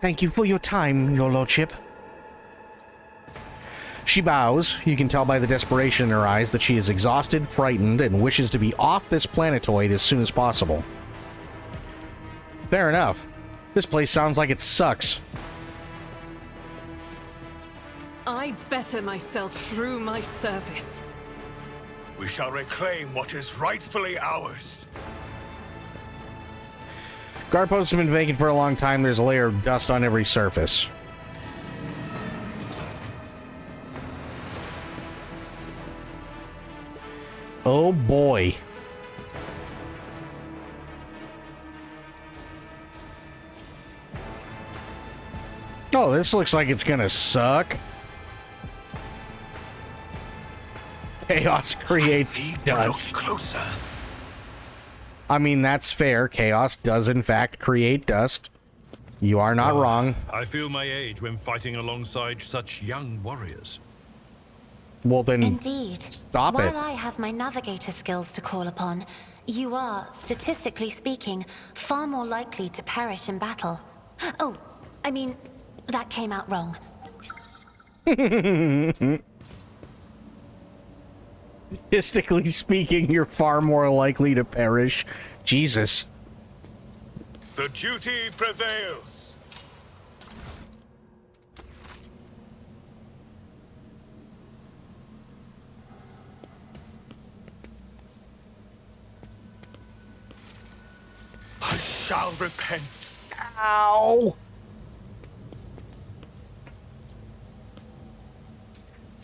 Thank you for your time, your lordship. She bows. You can tell by the desperation in her eyes that she is exhausted, frightened, and wishes to be off this planetoid as soon as possible. Fair enough. This place sounds like it sucks. I better myself through my service. We shall reclaim what is rightfully ours. Guard posts have been vacant for a long time. There's a layer of dust on every surface. Oh boy. Oh, this looks like it's gonna suck. Chaos creates dust. Closer. I mean, that's fair. Chaos does, in fact, create dust. You are not wrong. I feel my age when fighting alongside such young warriors. Well, then, Indeed. stop While it. I have my navigator skills to call upon, you are, statistically speaking, far more likely to perish in battle. Oh, I mean, that came out wrong. Statistically speaking, you're far more likely to perish. Jesus. The duty prevails. I shall repent. Ow!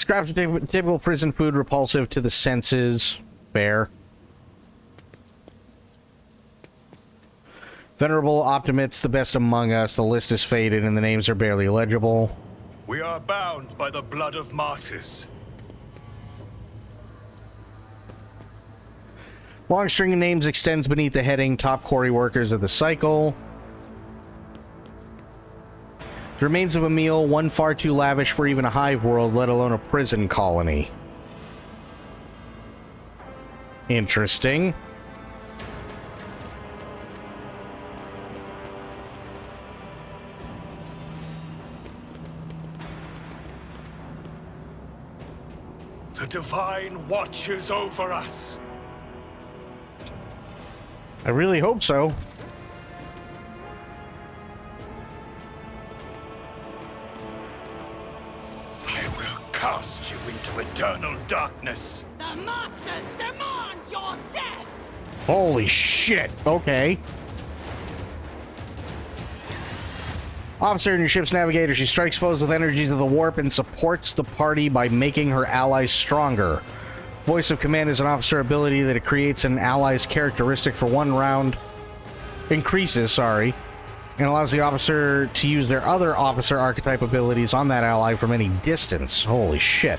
Scraps are typical prison food, repulsive to the senses. Fair. Venerable Optimates, the best among us. The list is faded and the names are barely legible. We are bound by the blood of martyrs. Long string of names extends beneath the heading Top Quarry Workers of the Cycle. The remains of a meal, one far too lavish for even a hive world, let alone a prison colony. Interesting. The Divine watches over us. I really hope so. I will cast you into eternal darkness. The Masters demand your death! Holy shit. Okay. Officer in your ship's navigator, she strikes foes with energies of the warp and supports the party by making her allies stronger. Voice of command is an officer ability that it creates an ally's characteristic for 1 round. Increases, and allows the officer to use their other officer archetype abilities on that ally from any distance. Holy shit.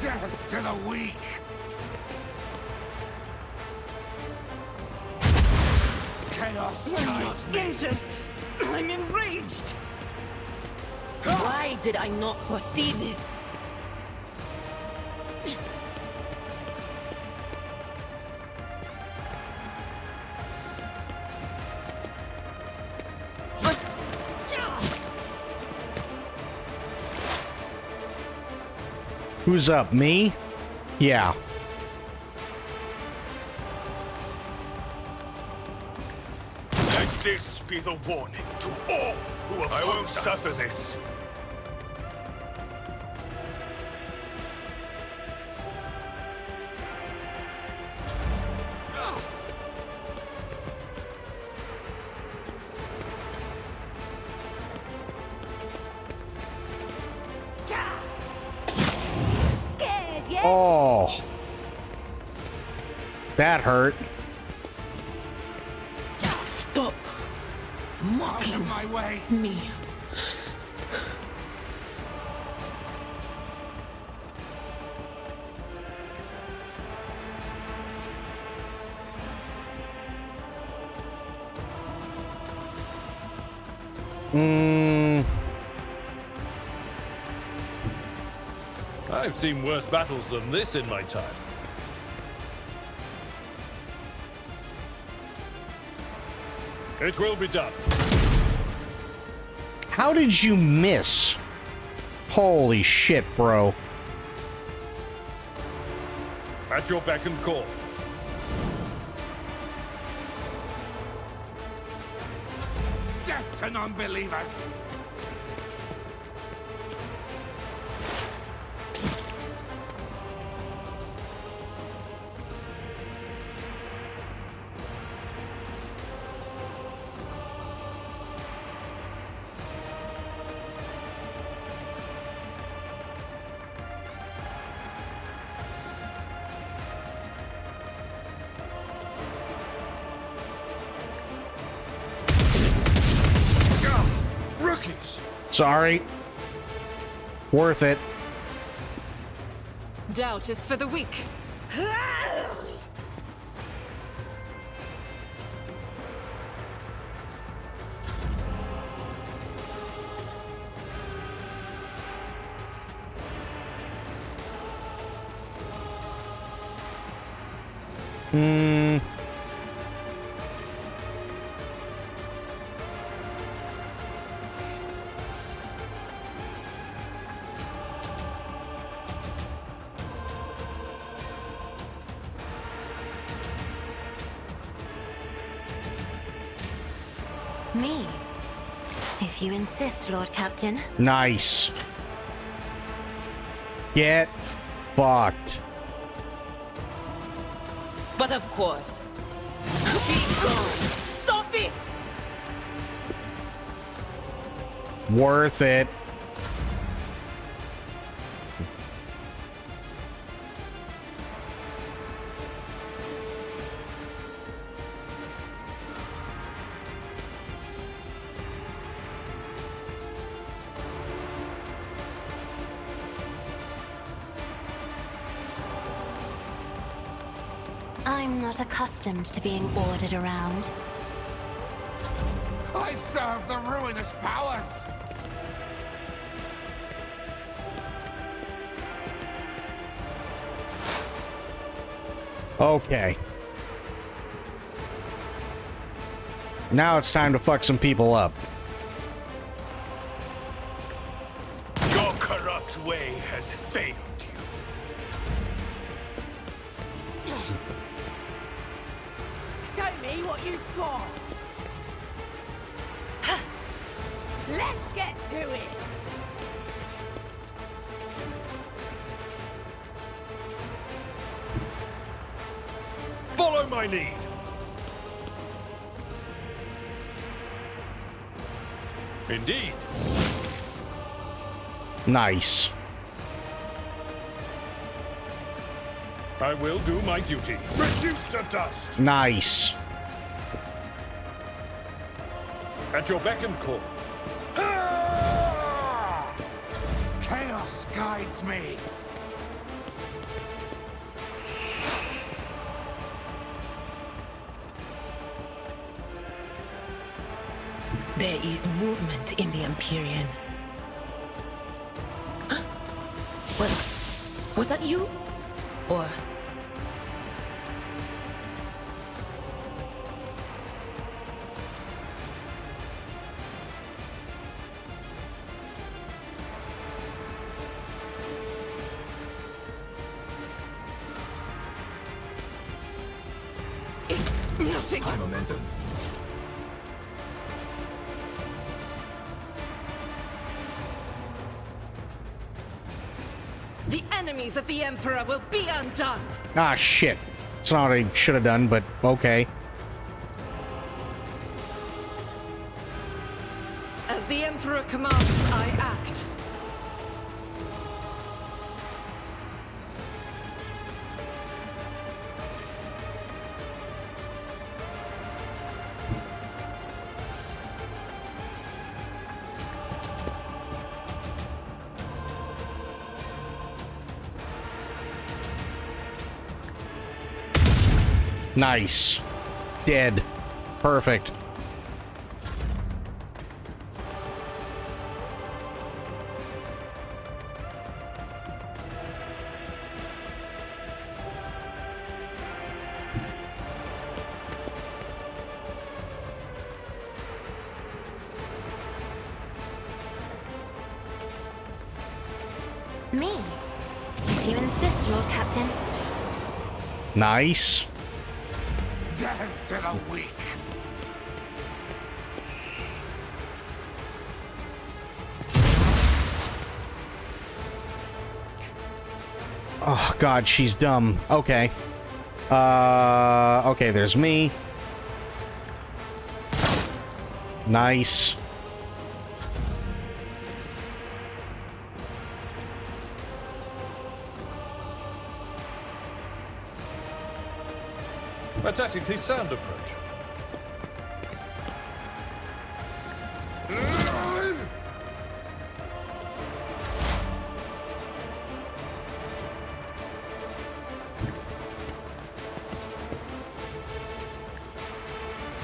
Death to the weak. Chaos guides me. Injured! I'm enraged! Why did I not foresee this? Who's up? Me? Yeah. Let this be the warning to all who have I won't suffer this. Oh. That hurt. Stop mocking My way. me. I've seen worse battles than this in my time. It will be done. How did you miss? Holy shit, bro. At your beck and call. Death to non-believers. Rookies. Sorry. Worth it. Doubt is for the weak. Me? If you insist, Lord Captain. Nice. Get fucked. But of course. Be gone! Stop it! Worth it. I'm not accustomed to being ordered around. I serve the ruinous powers! Okay. Now it's time to fuck some people up. Your corrupt way has failed you. Show me what you've got. Let's get to it. Follow my lead. Indeed. Nice. I will do my duty. Reduce to dust. Nice. At your beck and call. Chaos guides me. There is movement in the Empyrean. Was that you? Or... It's nothing. High momentum. The enemies of the Emperor will be undone! Ah, shit. It's not what I should have done, but okay. As the Emperor commands, I act. Nice. Dead. Perfect. Me? If you insist, Lord Captain. Nice. Death to the weak. Oh, God, she's dumb. Okay. Okay, there's me. Nice. A tactically sound approach.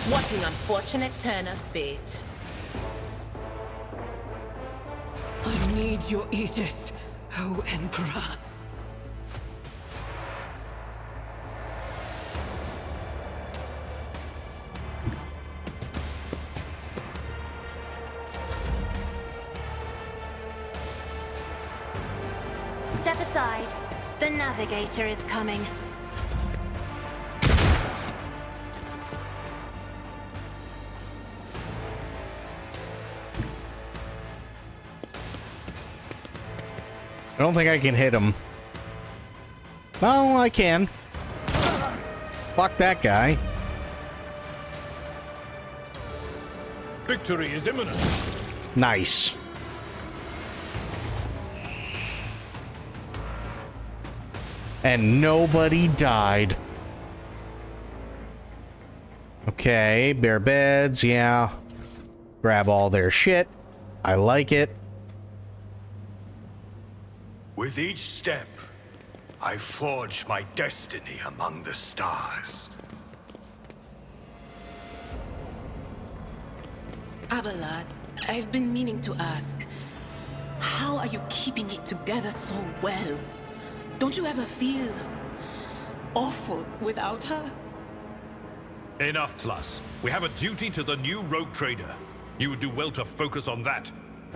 What an unfortunate turn of fate. I need your aegis, O Emperor. Step aside. The navigator is coming. I don't think I can hit him. Oh, I can. Fuck that guy. Victory is imminent. Nice. And nobody died. Okay, bare beds, yeah. Grab all their shit. I like it. With each step, I forge my destiny among the stars. Abelard, I've been meaning to ask, how are you keeping it together so well? Don't you ever feel awful without her? Enough, Tlas. We have a duty to the new rogue trader. You would do well to focus on that.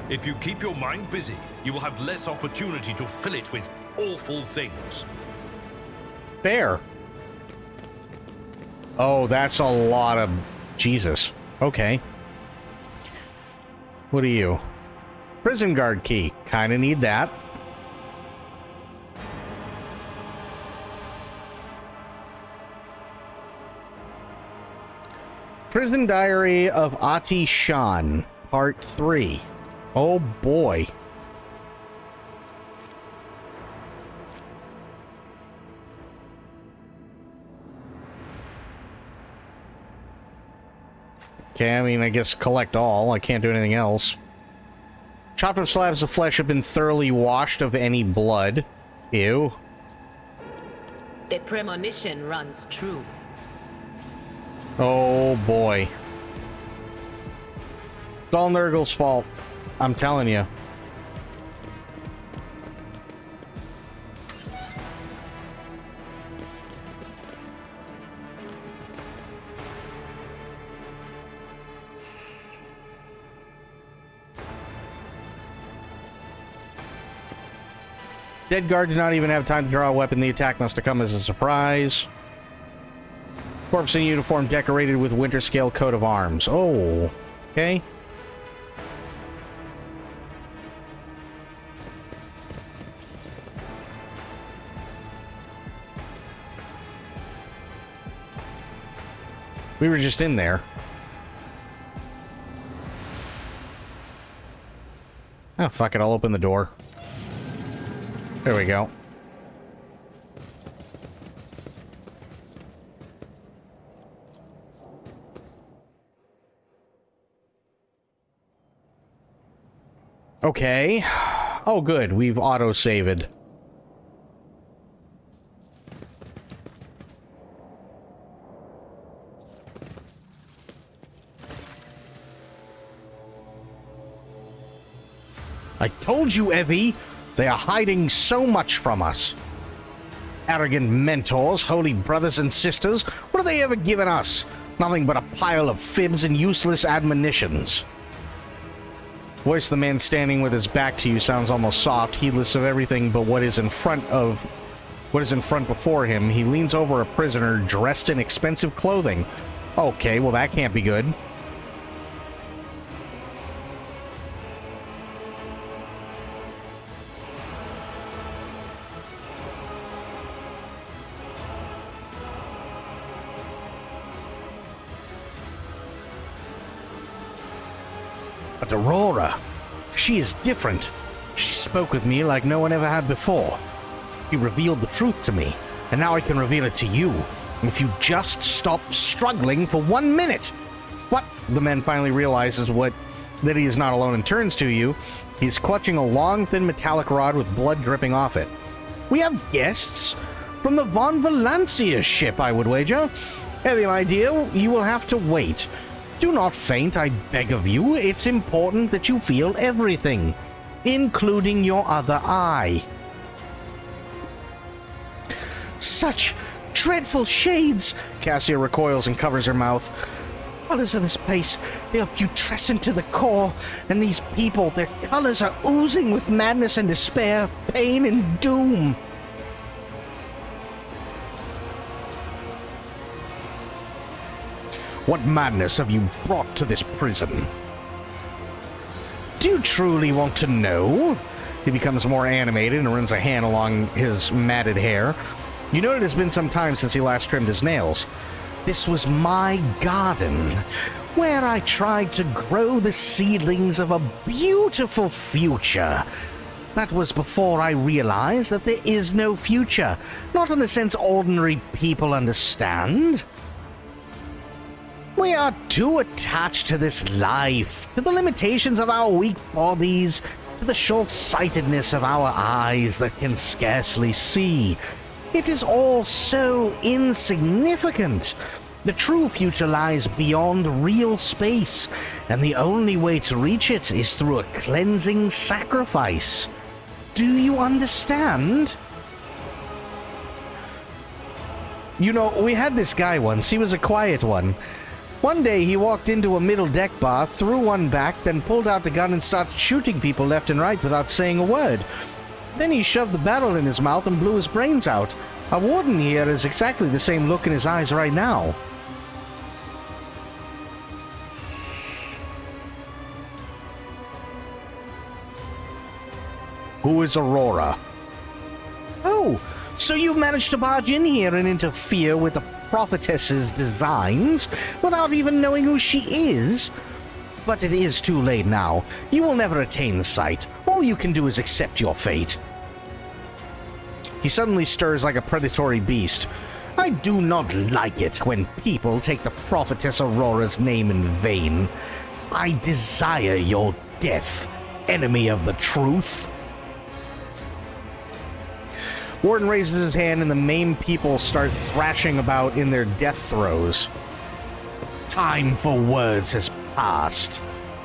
If you keep your mind busy, you will have less opportunity to fill it with awful things. Fair. Oh, that's a lot of... Jesus. Okay. What are you? Prison guard key. Kinda need that. Prison Diary of Ati Shan, Part 3. Oh boy. Okay, I mean, I guess collect all. I can't do anything else. Chopped up slabs of flesh have been thoroughly washed of any blood. Ew. The premonition runs true. Oh boy. It's all Nurgle's fault. I'm telling you. Dead guard did not even have time to draw a weapon. The attack must have come as a surprise. Corpse in uniform decorated with winter scale coat of arms. Oh, okay. We were just in there. Oh, fuck it. I'll open the door. There we go. Okay. Oh, good. We've auto-saved. I told you, Evie! They are hiding so much from us. Arrogant mentors, holy brothers and sisters, what have they ever given us? Nothing but a pile of fibs and useless admonitions. Voice of the man standing with his back to you sounds almost soft, heedless of everything but what is in front before him. He leans over a prisoner dressed in expensive clothing. Okay, well that can't be good. But Aurora, she is different. She spoke with me like no one ever had before. She revealed the truth to me, and now I can reveal it to you. If you just stop struggling for 1 minute. What? The man finally realizes that he is not alone and turns to you. He's clutching a long, thin metallic rod with blood dripping off it. We have guests from the Von Valancia ship, I would wager. Heavy, my dear, you will have to wait. Do not faint, I beg of you. It's important that you feel everything, including your other eye. Such dreadful shades! Cassia recoils and covers her mouth. Colors of this place, they are putrescent to the core, and these people, their colors are oozing with madness and despair, pain and doom. What madness have you brought to this prison? Do you truly want to know? He becomes more animated and runs a hand along his matted hair. You know it has been some time since he last trimmed his nails. This was my garden, where I tried to grow the seedlings of a beautiful future. That was before I realized that there is no future, not in the sense ordinary people understand. We are too attached to this life, to the limitations of our weak bodies, to the short-sightedness of our eyes that can scarcely see. It is all so insignificant. The true future lies beyond real space, and the only way to reach it is through a cleansing sacrifice. Do you understand? You know, we had this guy once. He was a quiet one. One day he walked into a middle deck bar, threw one back, then pulled out the gun and started shooting people left and right without saying a word. Then he shoved the barrel in his mouth and blew his brains out. Our warden here has exactly the same look in his eyes right now. Who is Aurora? Oh, so you've managed to barge in here and interfere with the prophetess's designs without even knowing who she is? But it is too late now. You will never attain the sight. All you can do is accept your fate. He suddenly stirs like a predatory beast. I do not like it when people take the prophetess Aurora's name in vain. I desire your death, enemy of the truth. Warden raises his hand and the main people start thrashing about in their death throes. Time for words has passed.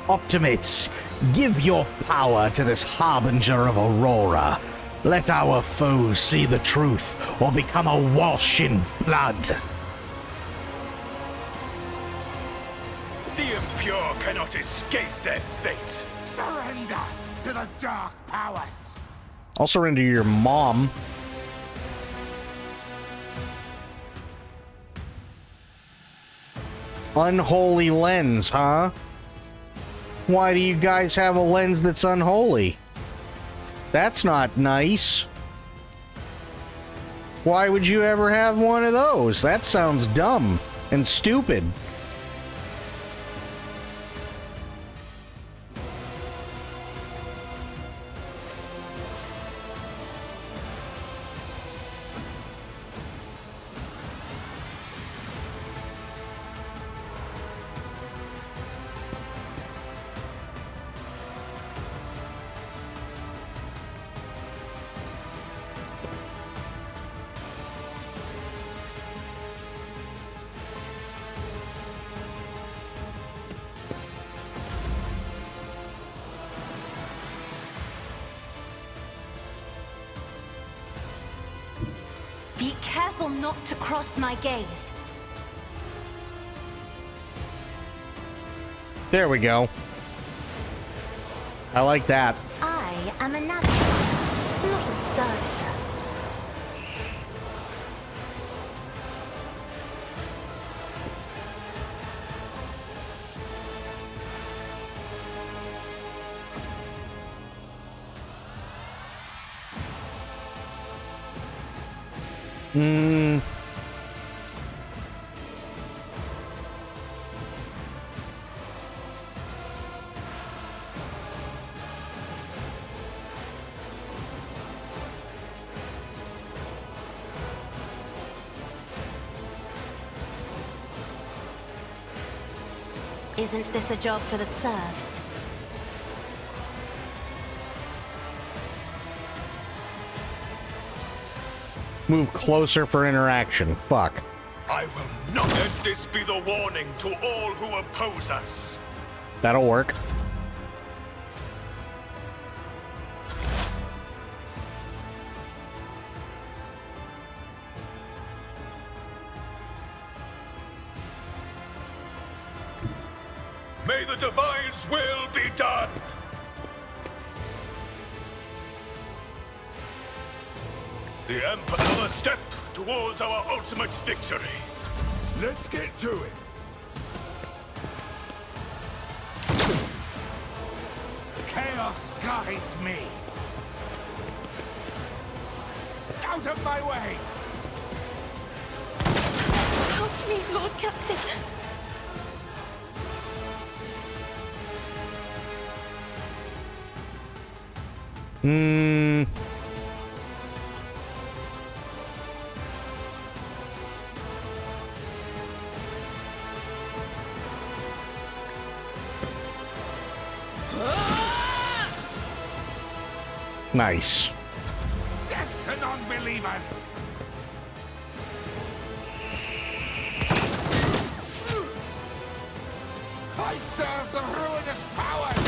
Optimates, give your power to this harbinger of Aurora. Let our foes see the truth or become awash in blood. The impure cannot escape their fate. Surrender to the dark powers. I'll surrender to your mom. Unholy lens, huh? Why do you guys have a lens that's unholy? That's not nice. Why would you ever have one of those? That sounds dumb and stupid. Be careful not to cross my gaze. There we go. I like that. I am a navigator, not a servitor. Isn't this a job for the serfs? Move closer for interaction. Fuck. I will not let this be the warning to all who oppose us. That'll work. May the Divine's will be done! The Emperor, another step towards our ultimate victory. Let's get to it. Chaos guides me. out of my way! Help me, Lord Captain. Nice. Death to non-believers! I serve the ruinous powers!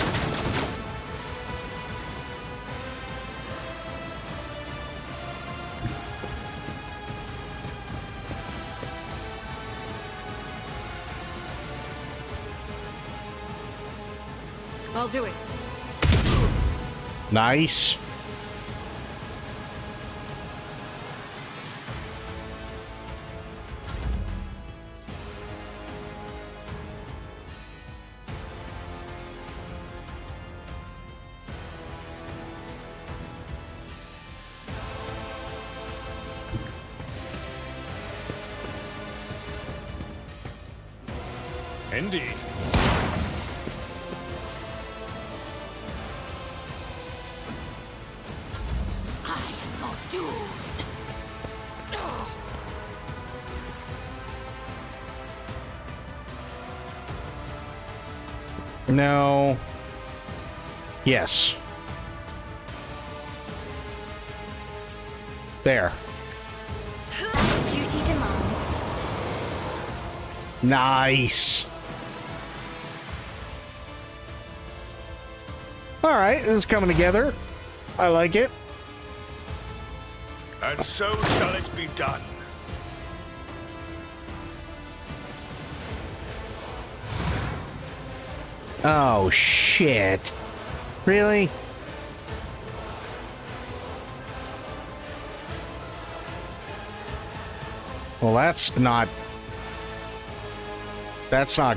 I'll do it. Nice. Indeed. I am your doom. No. Yes. There. Duty demands. Nice. All right, this is coming together. I like it. And so shall it be done. Oh, shit. Really? Well, that's not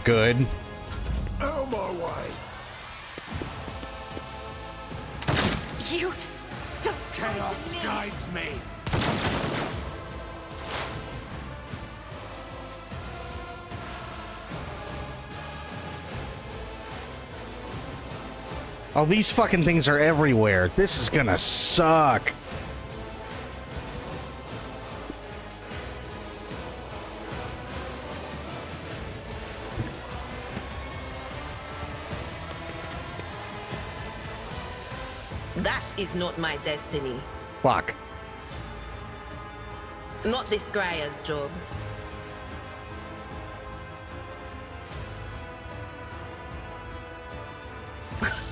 good. Out my way! You don't Chaos me. guides me! Oh, these fucking things are everywhere. This is gonna suck. That is not my destiny. Fuck. Not this Scryer's job.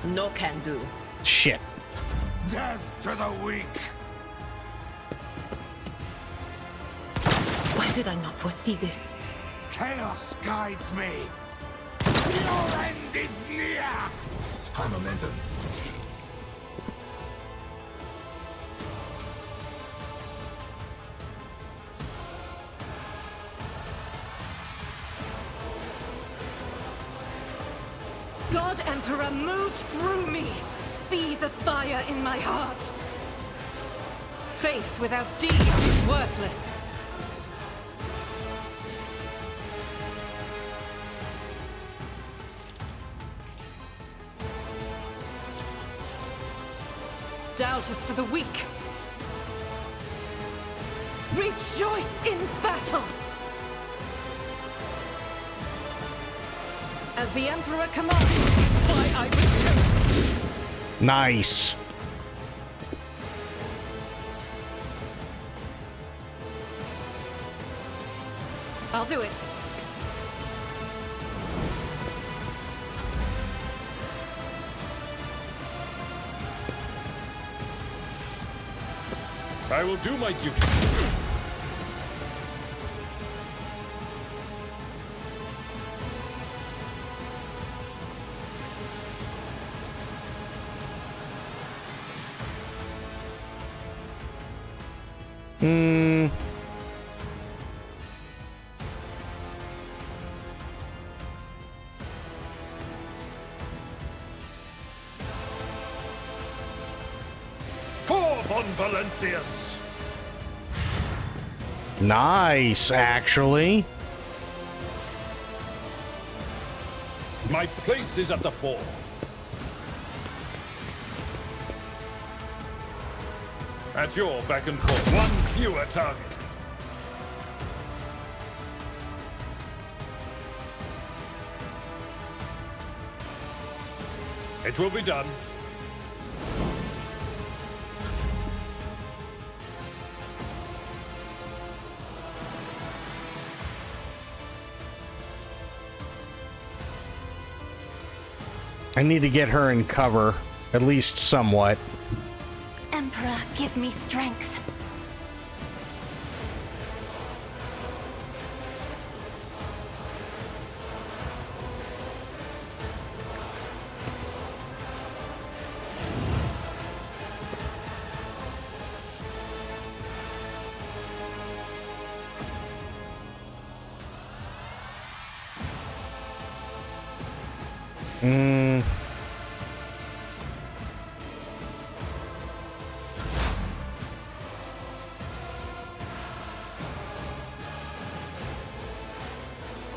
No can do. Shit. Death to the weak! Why did I not foresee this? Chaos guides me! Your end is near! High momentum. God Emperor, move through me! Be the fire in my heart! Faith without deeds is worthless. Doubt is for the weak. Rejoice in battle! As the Emperor commands, is why I was chosen. Nice. I'll do it. I will do my duty. For von Valancius! Nice, actually. My place is at the fore. At your beck and call. One fewer target. It will be done. I need to get her in cover, at least somewhat. Emperor, give me strength.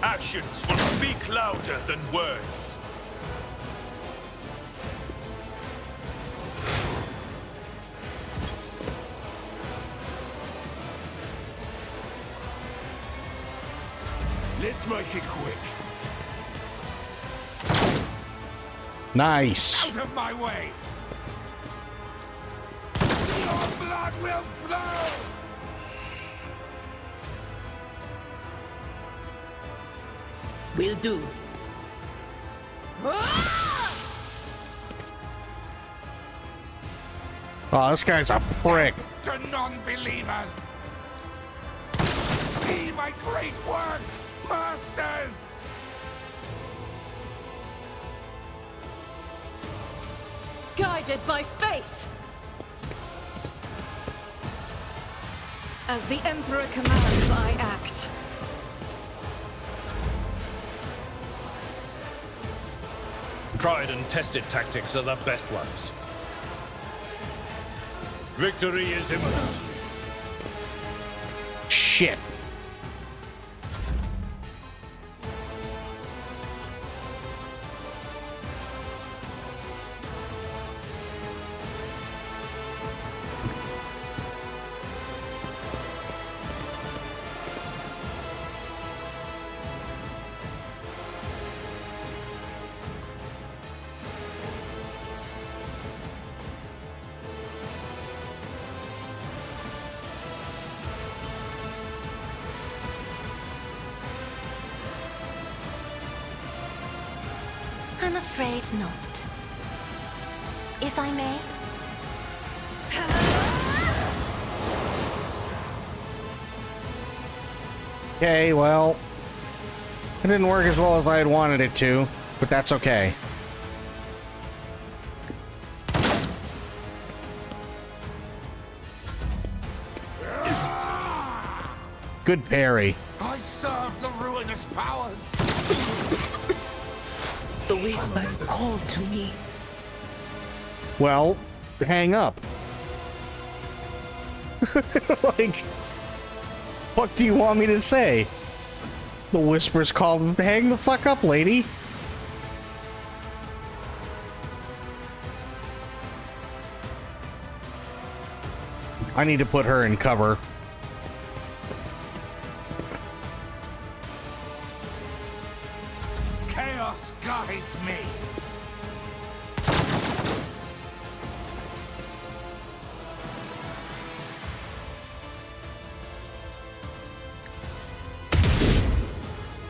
Actions will speak louder than words. Let's make it quick. Nice. Out of my way! Your blood will flow! Will do. Oh, this guy's a prick. To non-believers! See my great works, masters! Guided by faith! As the Emperor commands, I act. Tried and tested tactics are the best ones. Victory is imminent. Shit. I'm afraid not. If I may? Okay, well, it didn't work as well as I had wanted it to, but that's okay. Good parry. I serve the ruinous powers! The whispers call to me. Well, hang up. Like, what do you want me to say? The whispers called, hang the fuck up, lady. I need to put her in cover. Chaos guides me!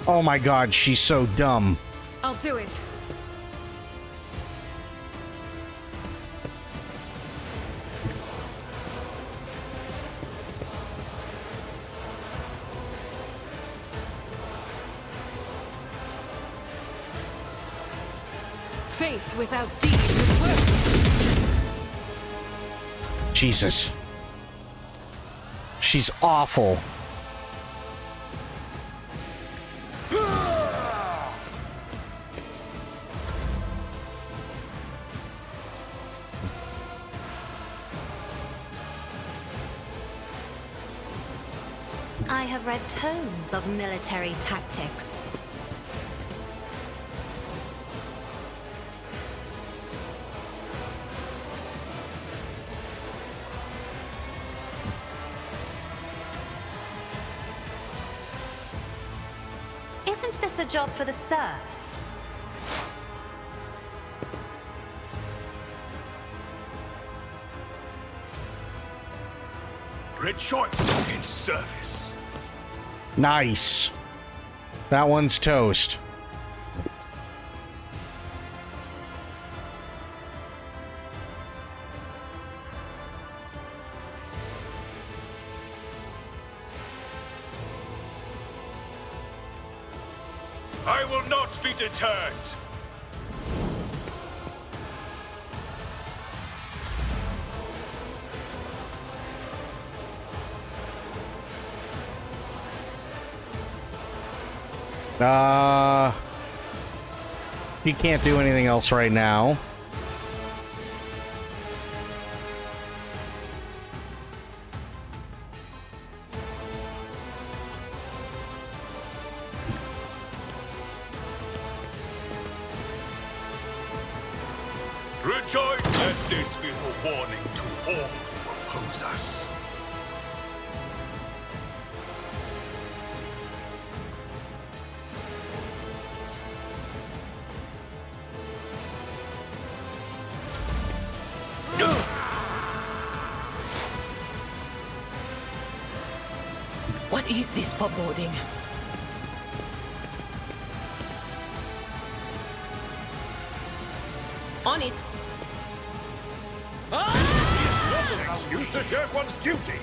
Oh my god, she's so dumb. I'll do it. Faith without deeds is worthless. Jesus. She's awful. I have read tomes of military tactics. Isn't this a job for the serfs? Rejoice in service. Nice. That one's toast. I will not be deterred. He can't do anything else right now. Rejoice! Let this be a warning to all who oppose us. What is this foreboding? On it. Used to shirk one's duty.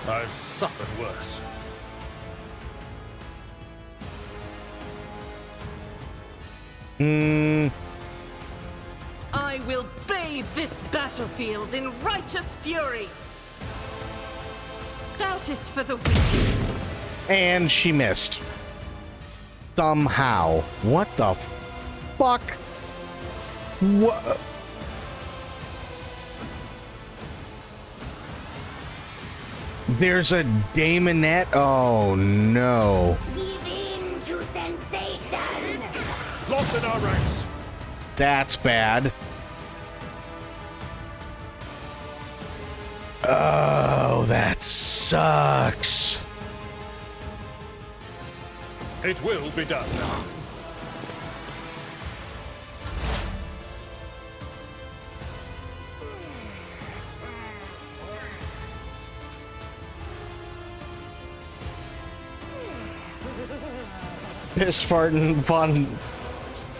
I've suffered worse. I will bathe this battlefield in righteous fury. Doubt is for the weak. And she missed. Somehow. What the fuck? What? There's a daemonette? Oh no. Give in to sensation! Lost in our ranks. That's bad. Oh, that sucks. It will be done. Piss farting von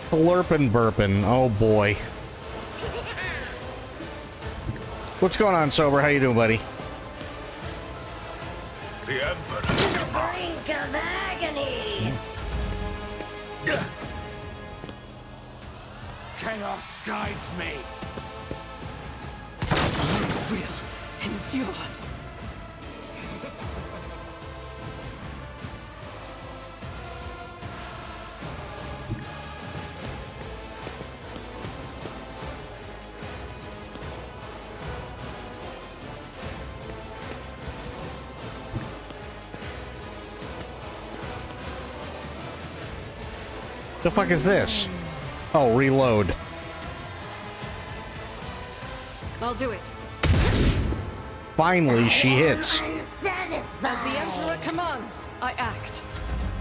blurpin burpin. Oh boy. What's going on, Sober? How you doing, buddy? The Emperor commands. Brink of agony! Chaos guides me. You will endure. The fuck is this? Oh, reload. I'll do it. Finally, she hits. Unsatisfied! As the Emperor commands, I act.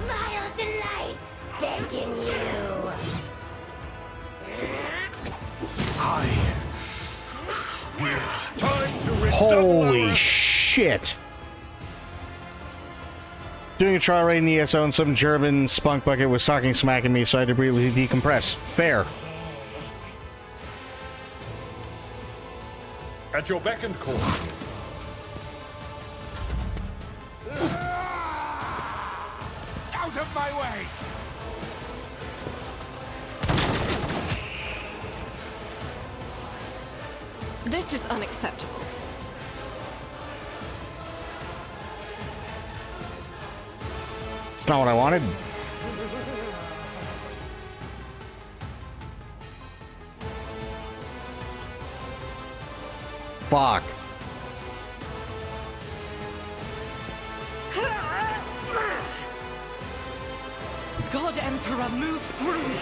Vile delights beckon you! I will. Time to redouble Holy our- shit. Doing a trial raid in the ESO and some German spunk bucket was talking smack at me, so I had to briefly decompress. Fair. At your beck and call. Out of my way! This is unacceptable. It's not what I wanted. Fuck. God Emperor, move through me.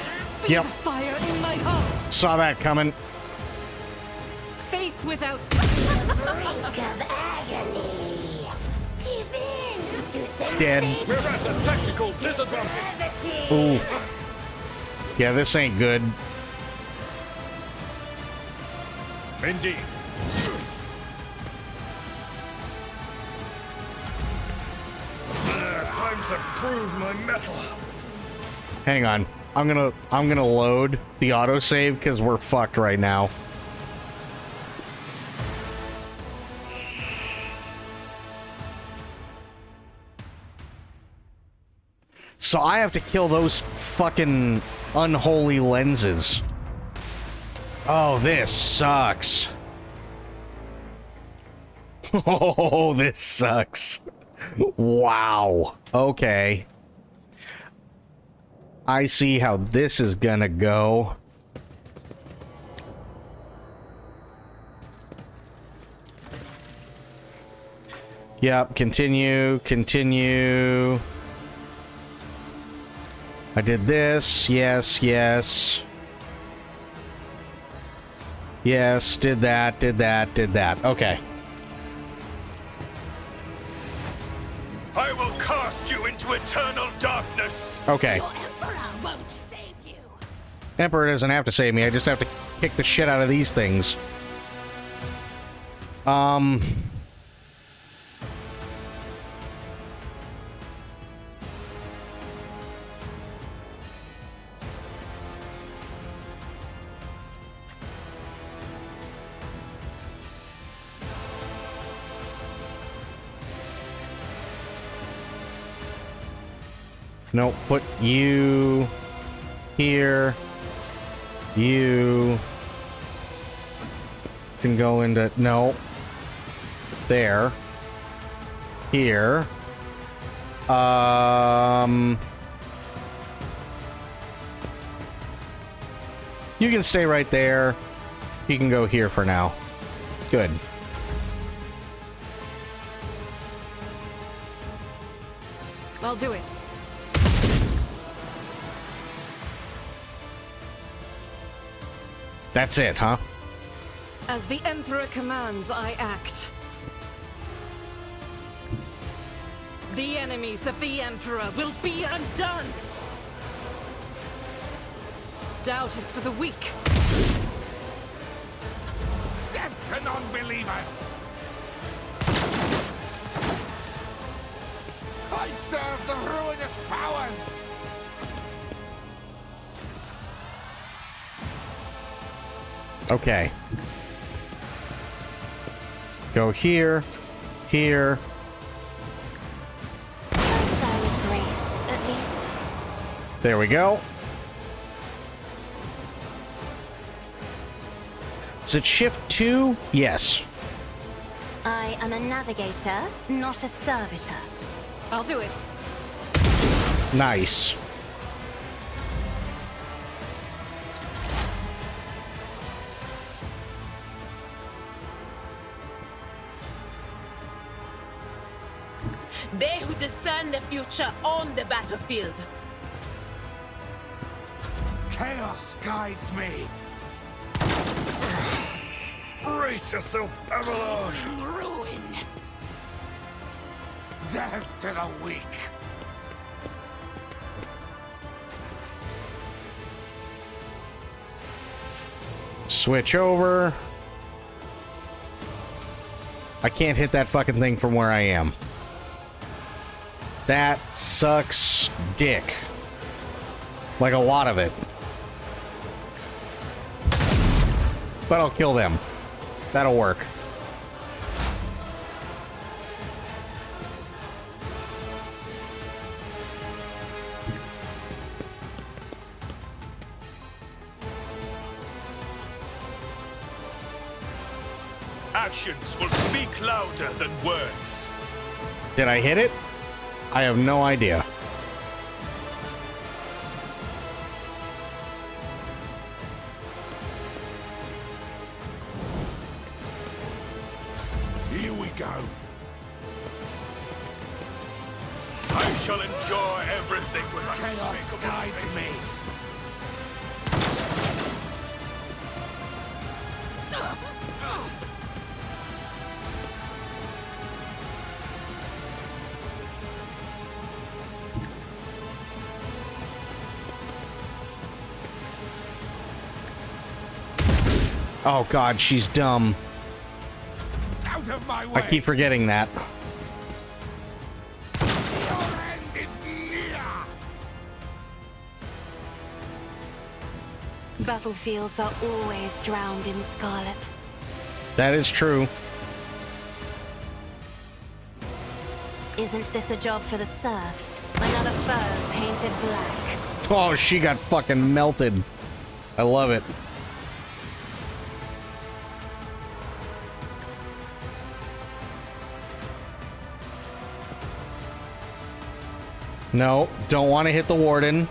Be Yep. the fire in my heart. Saw that coming. Faith without... Brink of agony. Give in to Dead. We're at a tactical disadvantage. Ooh. Yeah, this ain't good. Indeed. Time to prove my mettle. Hang on. I'm gonna load the autosave because we're fucked right now. So I have to kill those fucking unholy lenses. Oh, this sucks. Oh, this sucks. Wow. Okay. I see how this is gonna go. Yep, continue, continue. I did this. Yes, yes. Yes, did that, did that, did that. Okay. I will cast you into eternal darkness. Okay. Your Emperor won't save you. Emperor doesn't have to save me. I just have to kick the shit out of these things. No, put you here. You can go into... No. There. Here. You can stay right there. You can go here for now. Good. I'll do it. That's it, huh? As the Emperor commands, I act. The enemies of the Emperor will be undone! Doubt is for the weak. Death to non-believers! I serve the ruinous powers! Okay. Go here, here. Don't die with grace, at least. There we go. Is it shift 2? Yes. I am a navigator, not a servitor. I'll do it. Nice. They who discern the future own the battlefield. Chaos guides me! Brace yourself, Avalon. Ruin! Death to the weak! Switch over. I can't hit that fucking thing from where I am. That sucks dick. Like a lot of it. But I'll kill them. That'll work. Actions will speak louder than words. Did I hit it? I have no idea. Here we go. I shall endure everything with Chaos guides me. Oh god, she's dumb. Out of my way. I keep forgetting that. Your end is near. Battlefields are always drowned in scarlet. That is true. Isn't this a job for the serfs? Another foe painted black. Oh, she got fucking melted. I love it. No, don't want to hit the warden.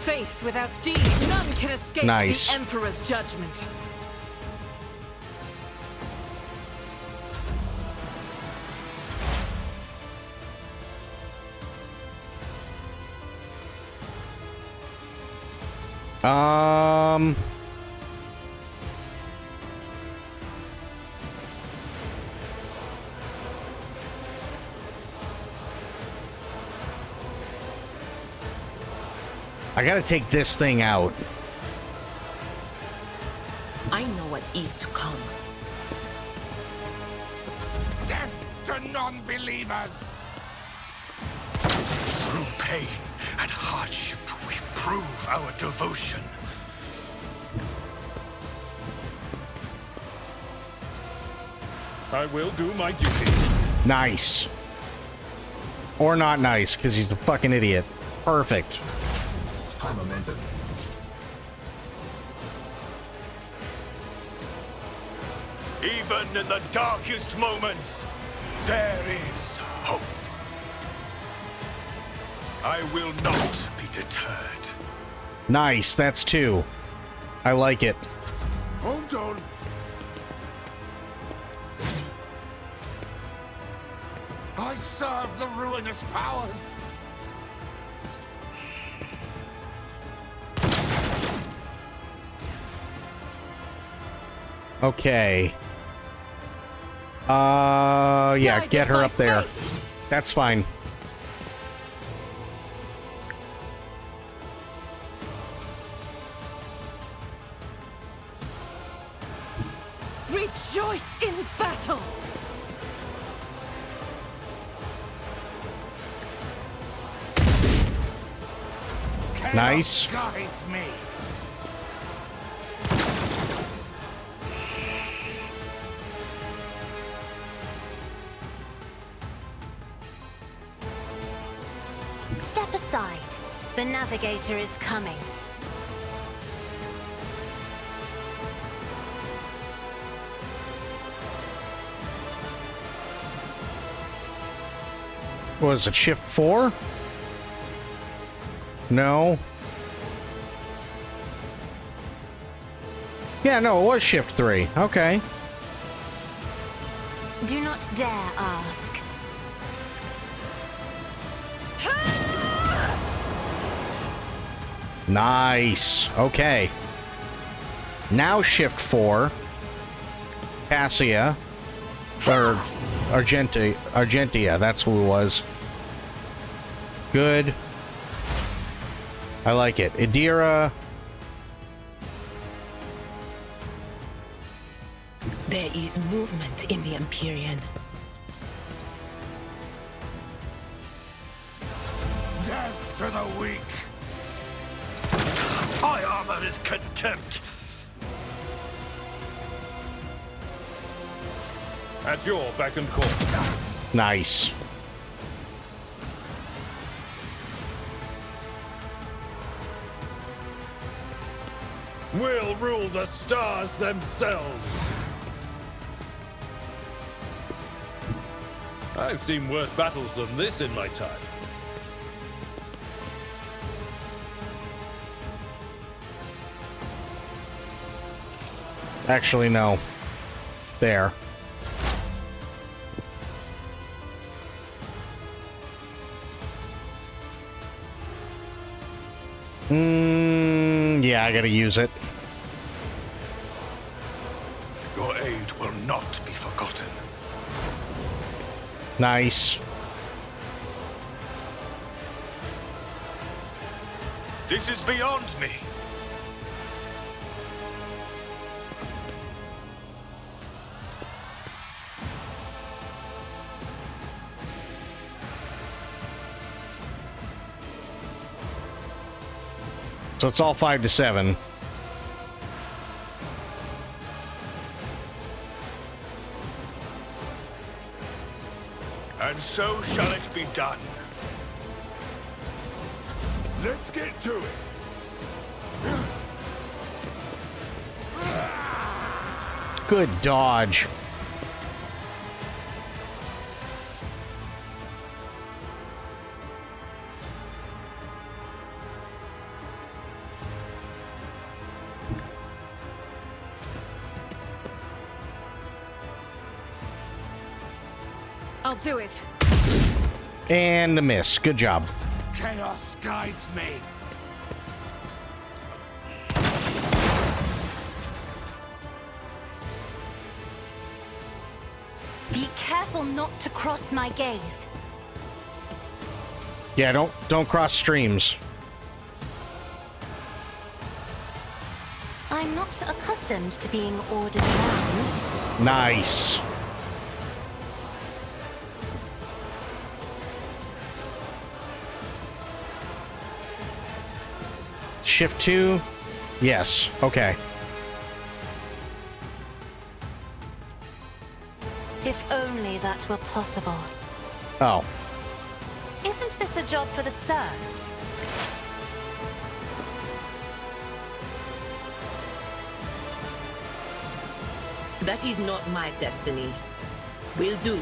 Faith without deed, none can escape Nice. the Emperor's judgment. I gotta take this thing out. I know what is to come. Death to non-believers. Through pain and hardship, we prove our devotion. I will do my duty. Nice. Or not nice, because he's a fucking idiot. Perfect. High momentum. Even in the darkest moments, there is hope. I will not be deterred. Nice, that's 2. I like it. Hold on. I serve the ruinous powers. Okay. Yeah, Guided get her by up there. faith. That's fine. Rejoice in battle! Chaos Nice. guides me. Step aside. The navigator is coming. Was it shift 4? No. Yeah, no, it was shift 3. Okay. Do not dare ask. Nice. Okay. Now shift 4. Cassia. Or Argentia, that's who it was. Good. I like it. Idira. There is movement in the Empyrean. Death to the weak. My armor is contempt. At your beck and call. Nice. We'll rule the stars themselves. I've seen worse battles than this in my time. Actually, no. There. Yeah, I gotta use it. Your aid will not be forgotten. Nice. This is beyond me. So it's all 5 to 7. And so shall it be done. Let's get to it. Good dodge. I'll do it. And a miss. Good job. Chaos guides me. Be careful not to cross my gaze. Yeah, don't cross streams. I'm not accustomed to being ordered around. Nice. Shift 2. Yes. Okay. If only that were possible. Oh. Isn't this a job for the serfs? That is not my destiny. Will do.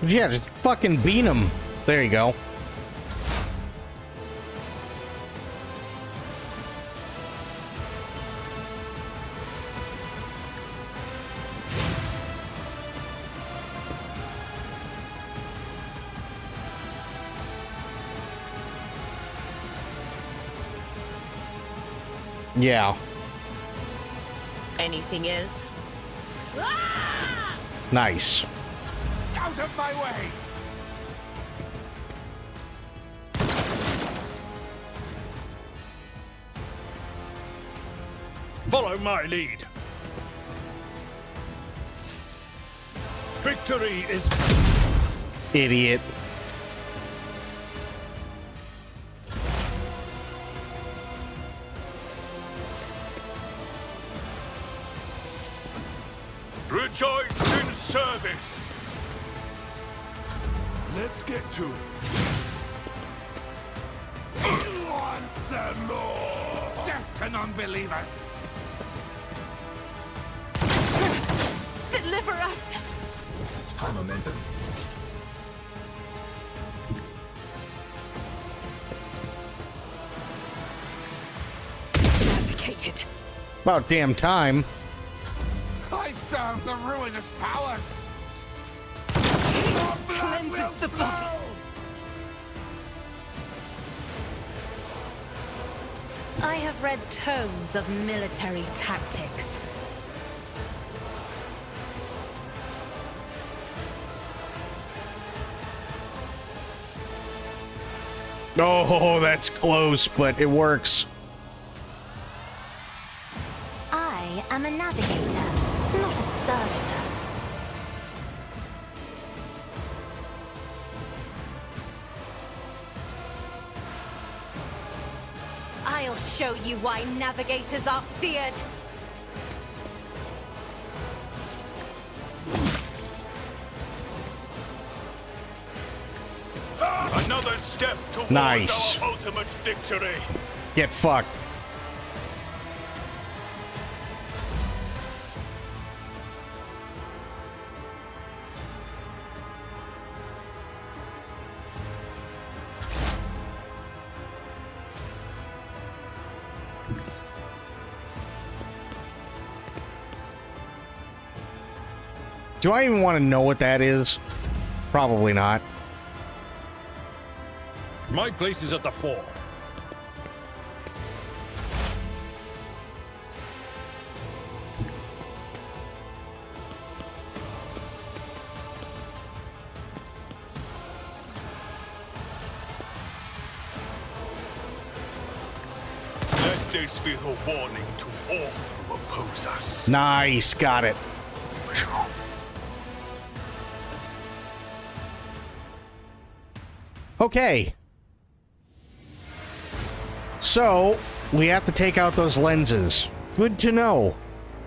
Yeah, just fucking beat him. There you go. Yeah. Anything else? Nice. Out of my way! Follow my lead. Victory is... Idiot. Rejoice in service. Let's get to it. Want some more? Death to non-believers. Deliver us! High momentum. Eradicated. About damn time. I serve the ruinous powers. Cleanses the body. I have read tomes of military tactics. Oh, that's close, but it works. I am a navigator, not a servitor. I'll show you why navigators are feared. Another step towards Nice. our ultimate victory. Get fucked. Do I even want to know what that is? Probably not. My place is at the fore. this be a warning to all who oppose us. Nice, got it. Okay. So, we have to take out those lenses. Good to know.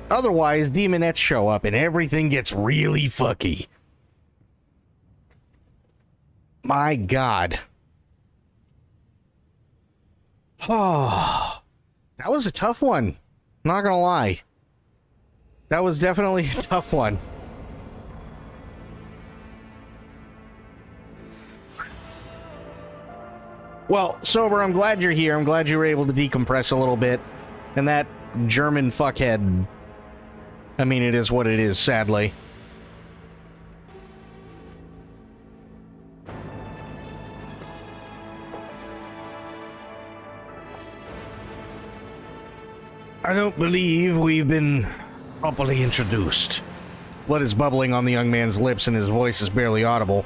Otherwise, demonettes show up and everything gets really fucky. My God. Oh, that was a tough one. Not gonna lie. That was definitely a tough one. Well, Sober, I'm glad you're here. I'm glad you were able to decompress a little bit. And that German fuckhead... I mean, it is what it is, sadly. I don't believe we've been properly introduced. Blood is bubbling on the young man's lips and his voice is barely audible.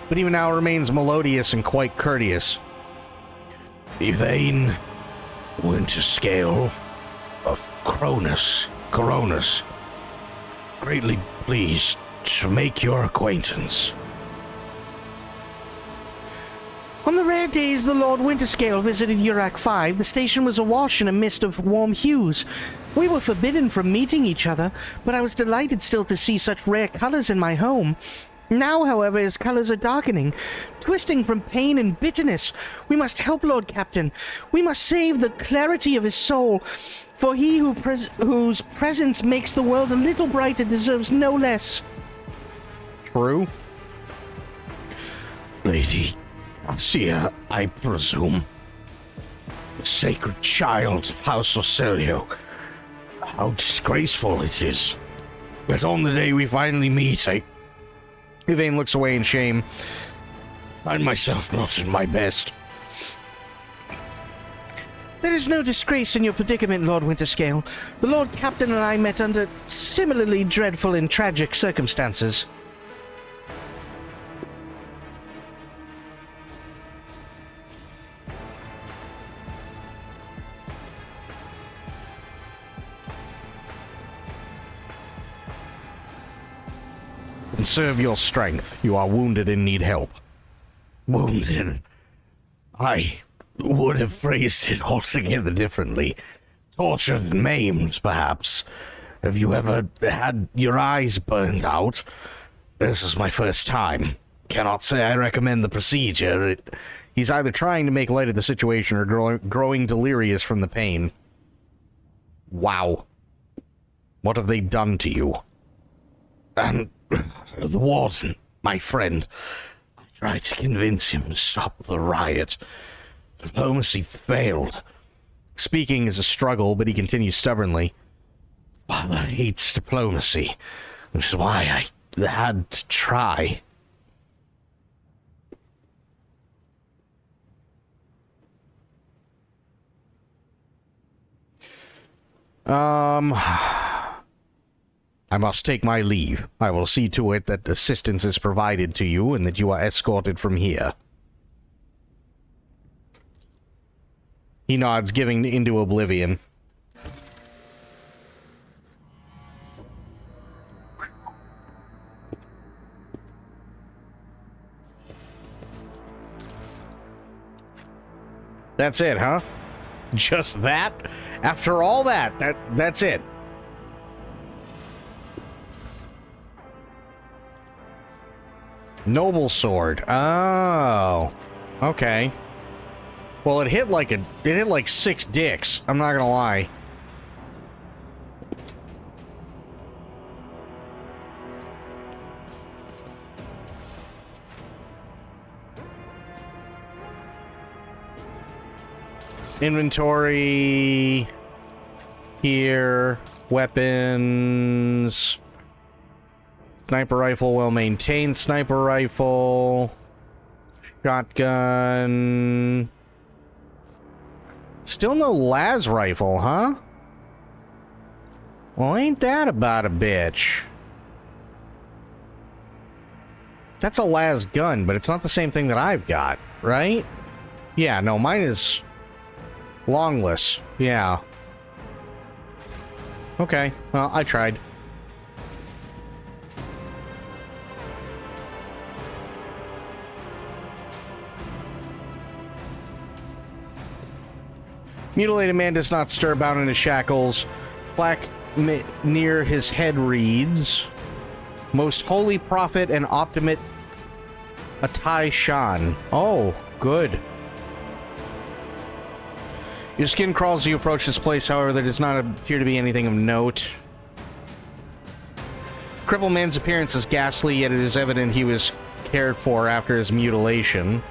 But even now remains melodious and quite courteous. Yvain Winterscale of Cronus, greatly pleased to make your acquaintance. On the rare days the Lord Winterscale visited Urak 5, the station was awash in a mist of warm hues. We were forbidden from meeting each other, but I was delighted still to see such rare colors in my home. Now, however, his colors are darkening, twisting from pain and bitterness. We must help Lord Captain. We must save the clarity of his soul, for he whose presence makes the world a little brighter deserves no less. True. Lady Garcia, I presume. The sacred child of House Ocelio. How disgraceful it is. But on the day we finally meet, Yvain looks away in shame. Find myself not at my best. There is no disgrace in your predicament, Lord Winterscale. The Lord Captain and I met under similarly dreadful and tragic circumstances. Conserve your strength. You are wounded and need help. Wounded? I would have phrased it altogether differently. Tortured and maimed, perhaps. Have you ever had your eyes burned out? This is my first time. Cannot say I recommend the procedure. He's either trying to make light of the situation or growing delirious from the pain. Wow. What have they done to you? And the warden, my friend, I tried to convince him to stop the riot. Diplomacy failed. Speaking is a struggle, but he continues stubbornly. Father hates diplomacy, which is why I had to try. I must take my leave. I will see to it that assistance is provided to you and that you are escorted from here. He nods, giving into oblivion. That's it, huh? Just that? After all that's it. Noble sword. Oh. Okay. Well, it hit like 6 dicks. I'm not gonna lie. Inventory. Here. Weapons. Sniper rifle, well-maintained sniper rifle. Shotgun. Still no las rifle, huh? Well, ain't that about a bitch? That's a las gun, but it's not the same thing that I've got, right? Yeah, no, mine is... Longless. Yeah. Okay. Well, I tried. Mutilated man does not stir, bound in his shackles. Plaque near his head reads, Most Holy Prophet and Optimate Atai Shan. Oh, good. Your skin crawls as you approach this place, however, there does not appear to be anything of note. Cripple man's appearance is ghastly, yet it is evident he was cared for after his mutilation.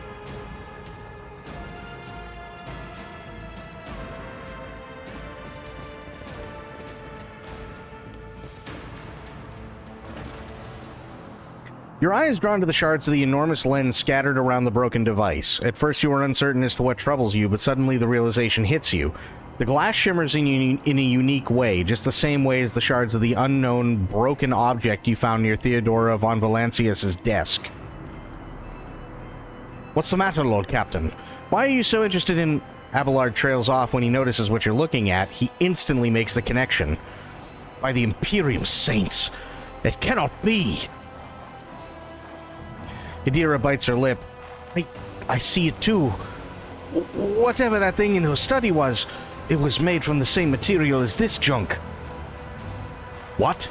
Your eye is drawn to the shards of the enormous lens scattered around the broken device. At first you are uncertain as to what troubles you, but suddenly the realization hits you. The glass shimmers in a unique way, just the same way as the shards of the unknown broken object you found near Theodora von Valancius's desk. What's the matter, Lord Captain? Why are you so interested in... Abelard trails off when he notices what you're looking at. He instantly makes the connection. By the Imperium Saints, it cannot be! Idira bites her lip. I see it too. Whatever that thing in her study was, it was made from the same material as this junk. What?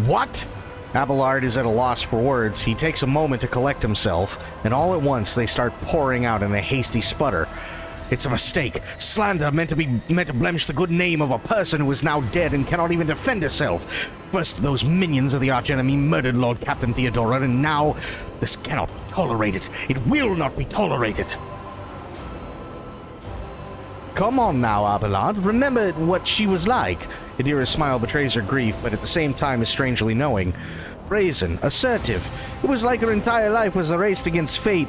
What? Abelard is at a loss for words. He takes a moment to collect himself, and all at once they start pouring out in a hasty sputter. It's a mistake. Slander meant to blemish the good name of a person who is now dead and cannot even defend herself. First, those minions of the archenemy murdered Lord Captain Theodora, and now this cannot be tolerated. It will not be tolerated. Come on now, Abelard. Remember what she was like. Idira's smile betrays her grief, but at the same time is strangely knowing. Brazen, assertive. It was like her entire life was a race against fate,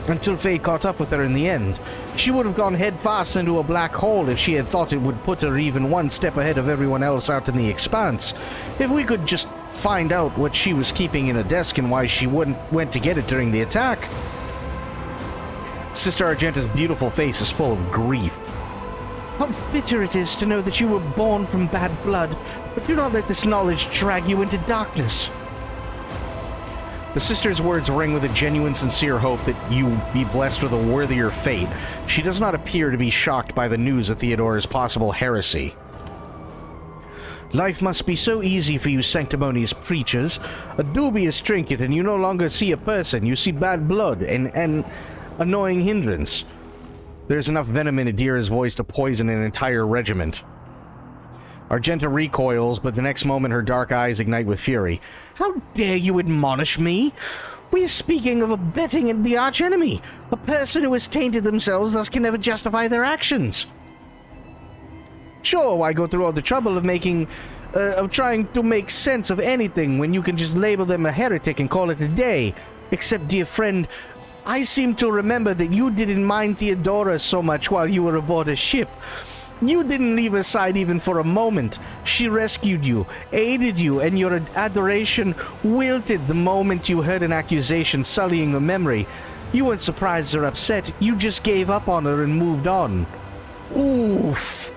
until fate caught up with her in the end. She would have gone headfirst into a black hole if she had thought it would put her even one step ahead of everyone else out in the expanse. If we could just find out what she was keeping in a desk and why she went to get it during the attack. Sister Argenta's beautiful face is full of grief. How bitter it is to know that you were born from bad blood, but do not let this knowledge drag you into darkness. The sister's words ring with a genuine, sincere hope that you be blessed with a worthier fate. She does not appear to be shocked by the news of Theodora's possible heresy. Life must be so easy for you sanctimonious preachers. A dubious trinket and you no longer see a person, you see bad blood and an annoying hindrance. There's enough venom in Idira's voice to poison an entire regiment. Argenta recoils, but the next moment her dark eyes ignite with fury. How dare you admonish me? We are speaking of abetting the archenemy. A person who has tainted themselves thus can never justify their actions. Sure, why go through all the trouble of trying to make sense of anything when you can just label them a heretic and call it a day? Except, dear friend, I seem to remember that you didn't mind Theodora so much while you were aboard a ship. You didn't leave her side even for a moment. She rescued you, aided you, and your adoration wilted the moment you heard an accusation sullying her memory. You weren't surprised or upset, you just gave up on her and moved on. Oof.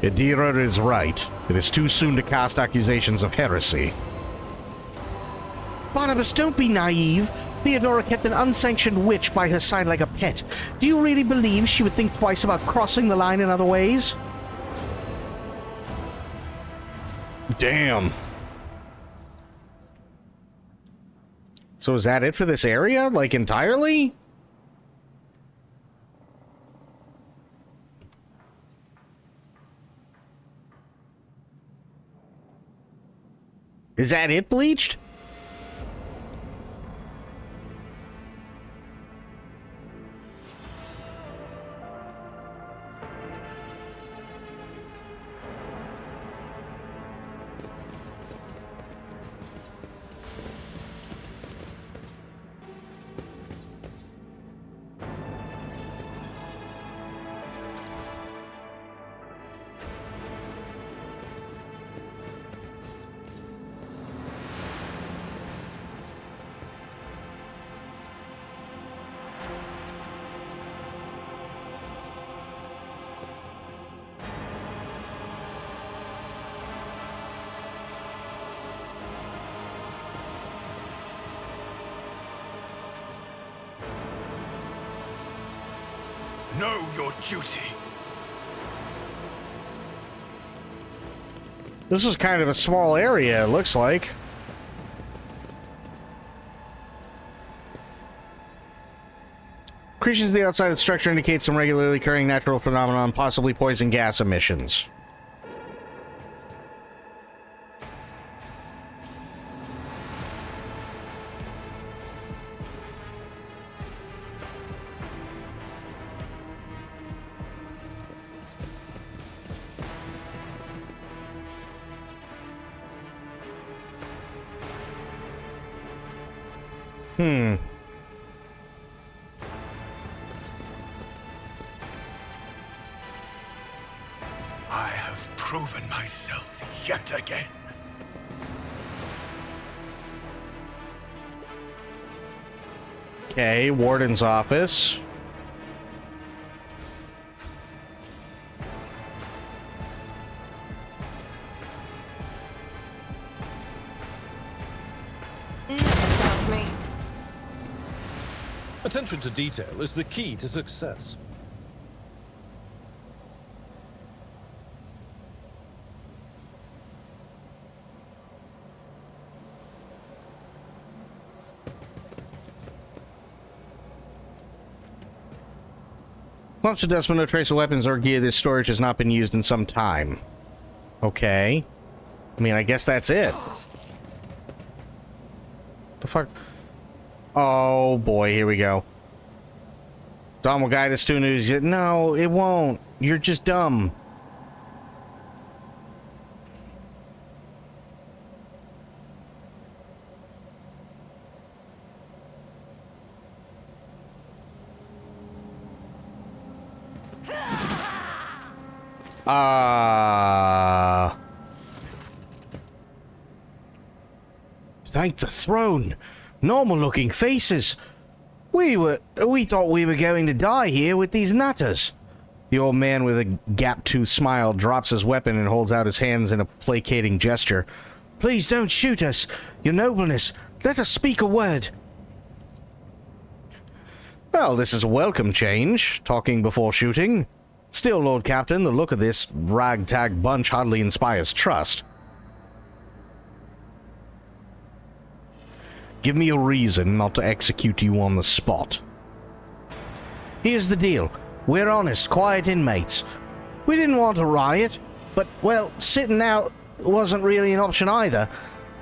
Idira is right. It is too soon to cast accusations of heresy. Barnabas, don't be naive. Theodora kept an unsanctioned witch by her side like a pet. Do you really believe she would think twice about crossing the line in other ways? Damn. So is that it for this area? Like, entirely? Is that it, Bleached? Know your duty. This was kind of a small area, it looks like. Accretions to the outside of the structure indicate some regularly occurring natural phenomenon, possibly poison gas emissions. I have proven myself yet again. Okay, Warden's office. Doubt me. Attention to detail is the key to success. Launch the Desmond, no trace of weapons or gear. This storage has not been used in some time. Okay. I mean, I guess that's it. The fuck? Oh boy, here we go. Dawn will guide us to news. No, it won't. You're just dumb. Thank the throne. Normal looking faces. We thought we were going to die here with these nutters. The old man with a gap-toothed smile drops his weapon and holds out his hands in a placating gesture. Please don't shoot us, your nobleness. Let us speak a word. Well, this is a welcome change, talking before shooting. Still, Lord Captain, the look of this ragtag bunch hardly inspires trust. Give me a reason not to execute you on the spot. Here's the deal. We're honest, quiet inmates. We didn't want a riot, but, well, sitting out wasn't really an option either.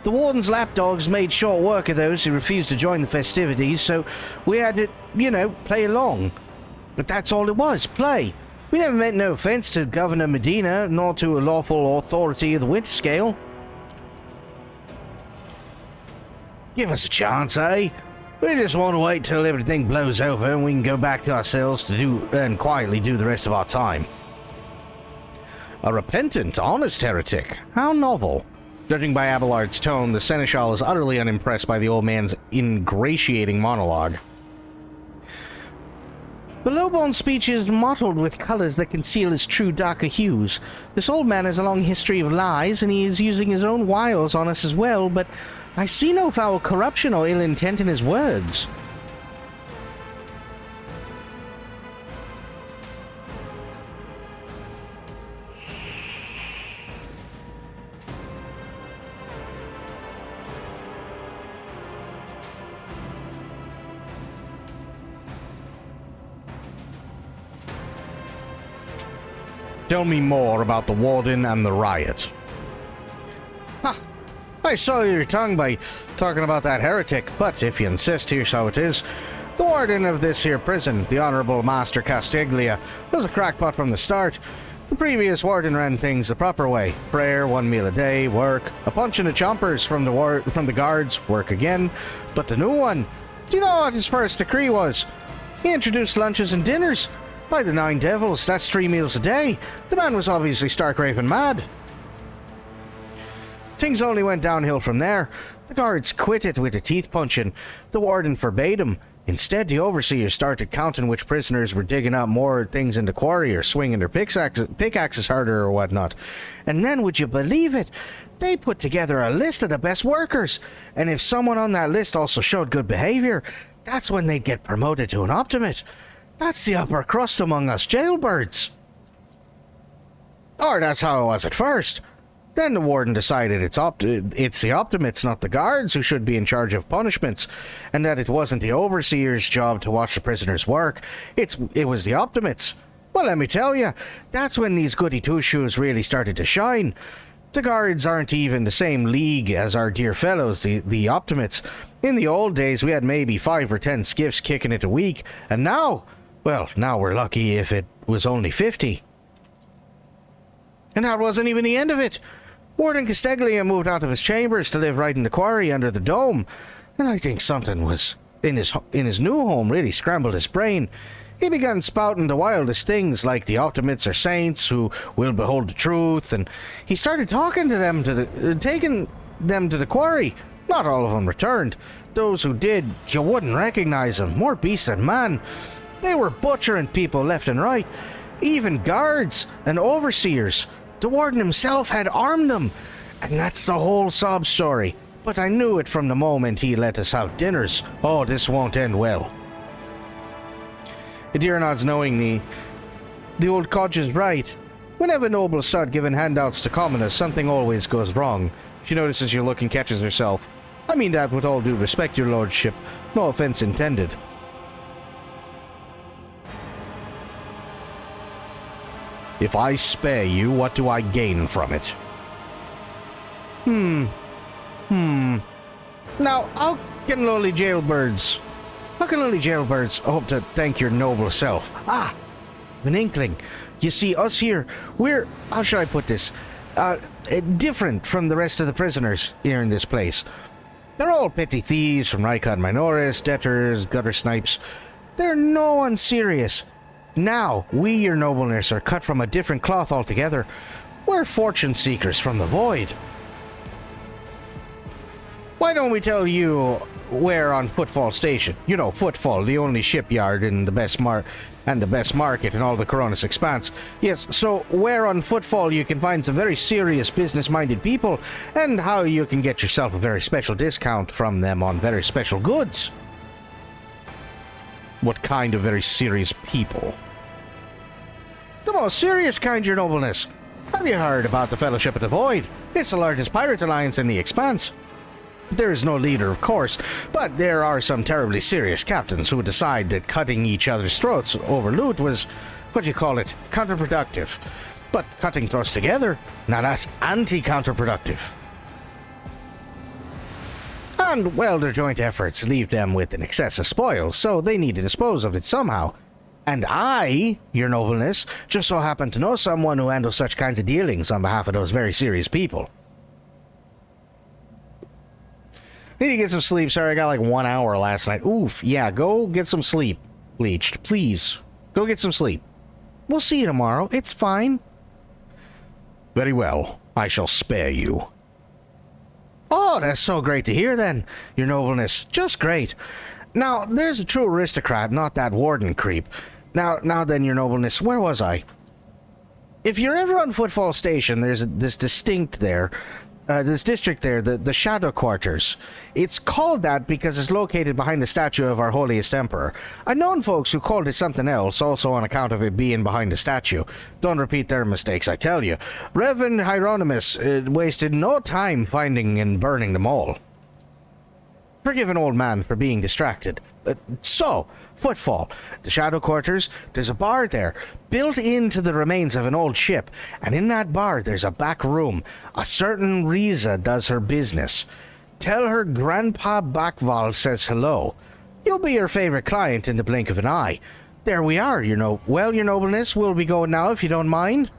The warden's lapdogs made short work of those who refused to join the festivities, so we had to, you know, play along. But that's all it was, play. We never meant no offense to Governor Medina, nor to a lawful authority of the Winterscale. Give us a chance, eh? We just want to wait till everything blows over and we can go back to ourselves to do and quietly do the rest of our time. A repentant, honest heretic. How novel. Judging by Abelard's tone, the Seneschal is utterly unimpressed by the old man's ingratiating monologue. The low-born speech is mottled with colors that conceal his true darker hues. This old man has a long history of lies, and he is using his own wiles on us as well, but I see no foul corruption or ill intent in his words. Tell me more about the Warden and the riot. Ha! I saw your tongue by talking about that heretic, but if you insist, here's how it is. The warden of this here prison, the Honorable Master Castiglia, was a crackpot from the start. The previous warden ran things the proper way. Prayer, 1 meal a day, work, a punch in the chompers from the guards, work again. But the new one, do you know what his first decree was? He introduced lunches and dinners. By the 9 devils, that's 3 meals a day. The man was obviously stark raving mad. Things only went downhill from there. The guards quit it with a teeth punching. The warden forbade him. Instead, the overseer started counting which prisoners were digging up more things in the quarry or swinging their pickaxes harder or whatnot. And then, would you believe it? They put together a list of the best workers. And if someone on that list also showed good behavior, that's when they'd get promoted to an optimate. That's the upper crust among us jailbirds. Or that's how it was at first. Then the warden decided it's the Optimates, not the guards, who should be in charge of punishments, and that it wasn't the overseer's job to watch the prisoners work. It was the Optimates. Well, let me tell you, that's when these goody two-shoes really started to shine. The guards aren't even the same league as our dear fellows, the Optimates. In the old days, we had maybe 5 or 10 skiffs kicking it a week, and now, well, now we're lucky if it was only 50. And that wasn't even the end of it. Warden Casteglia moved out of his chambers to live right in the quarry under the dome, and I think something was in his new home really scrambled his brain. He began spouting the wildest things like the Optimates are saints who will behold the truth, and he started talking to them taking them to the quarry. Not all of them returned. Those who did, you wouldn't recognize them, more beast than man. They were butchering people left and right, even guards and overseers. The warden himself had armed them, and that's the whole sob story. But I knew it from the moment he let us have dinners. Oh, this won't end well. The dear nods knowingly. The old codge is right. Whenever nobles start giving handouts to commoners, something always goes wrong. She notices your look and catches herself. I mean that with all due respect, your lordship. No offense intended. If I spare you, what do I gain from it? Now, how can lowly jailbirds hope to thank your noble self? An inkling. You see, us here, we're, how should I put this, different from the rest of the prisoners here in this place. They're all petty thieves from Ricon Minoris, debtors, gutter snipes. They're no one serious. Now, we, your nobleness, are cut from a different cloth altogether. We're fortune seekers from the void. Why don't we tell you where on Footfall Station? You know, Footfall, the only shipyard in the best market in all the Coronis Expanse. Yes, so where on Footfall you can find some very serious business-minded people, and how you can get yourself a very special discount from them on very special goods. What kind of very serious people? The most serious kind, your nobleness. Have you heard about the Fellowship of the Void? It's the largest pirate alliance in the Expanse. There is no leader, of course, but there are some terribly serious captains who decide that cutting each other's throats over loot was, what do you call it, counterproductive. But cutting throats together, now that's anti-counterproductive. And, well, their joint efforts leave them with an excess of spoils, so they need to dispose of it somehow. And I, your nobleness, just so happen to know someone who handles such kinds of dealings on behalf of those very serious people. Need to get some sleep. Sorry, I got like 1 hour last night. Oof, yeah, go get some sleep. Bleached, please. Go get some sleep. We'll see you tomorrow. It's fine. Very well. I shall spare you. Oh, that's so great to hear then, your nobleness. Just great. Now, there's a true aristocrat, not that warden creep. Now then, your nobleness, where was I? If you're ever on Footfall Station, there's this district there, the Shadow Quarters. It's called that because it's located behind the statue of our holiest emperor. I've known folks who called it something else, also on account of it being behind the statue. Don't repeat their mistakes, I tell you. Reverend Hieronymus wasted no time finding and burning them all. Forgive an old man for being distracted. So, Footfall, the Shadow Quarters, there's a bar there, built into the remains of an old ship, and in that bar there's a back room. A certain Riza does her business. Tell her Grandpa Backval says hello. You'll be her favorite client in the blink of an eye. There we are, Well, your nobleness, we'll be going now if you don't mind.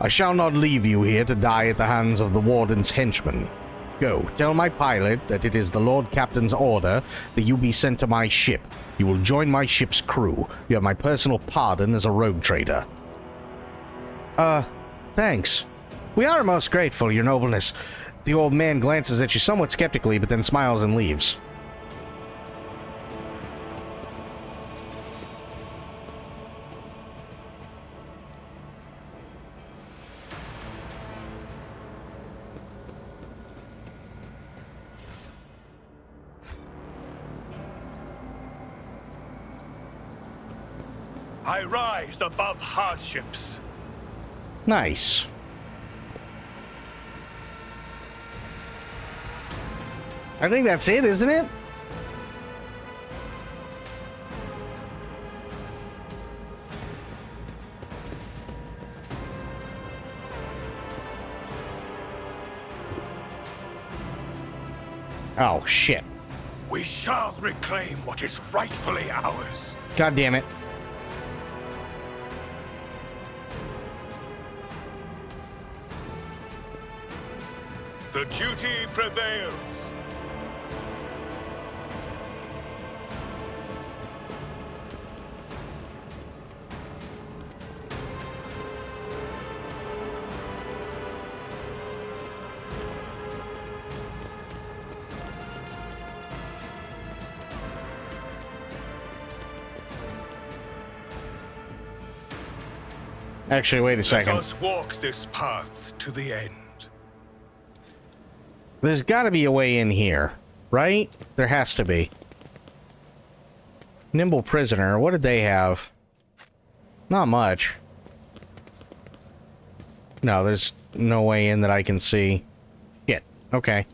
I shall not leave you here to die at the hands of the warden's henchmen. Go, tell my pilot that it is the Lord Captain's order that you be sent to my ship. You will join my ship's crew. You have my personal pardon as a rogue trader. Thanks. We are most grateful, your nobleness. The old man glances at you somewhat skeptically, but then smiles and leaves. I rise above hardships. Nice. I think that's it, isn't it? Oh, shit. We shall reclaim what is rightfully ours. God damn it. The duty prevails. Actually, wait a second. Let us walk this path to the end. There's got to be a way in here, right? There has to be. Nimble prisoner. What did they have? Not much. No, there's no way in that I can see. Shit. Okay.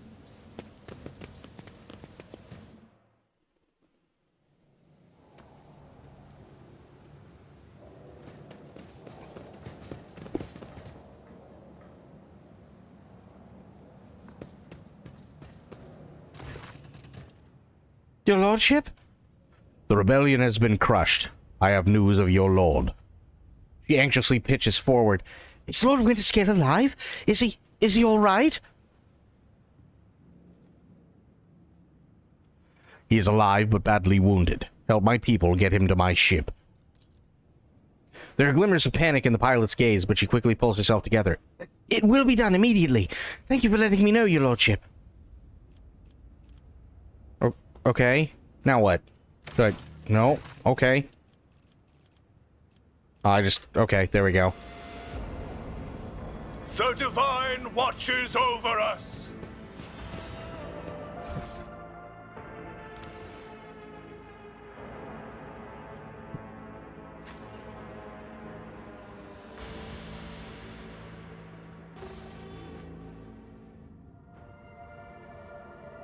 Your lordship? The rebellion has been crushed. I have news of your lord. She anxiously pitches forward. Is Lord Winterscale alive? Is he all right? He is alive but badly wounded. Help my people get him to my ship. There are glimmers of panic in the pilot's gaze, but she quickly pulls herself together. It will be done immediately. Thank you for letting me know, your lordship. Okay. Now what? Good. No. Okay. Okay, there we go. The Divine watches over us.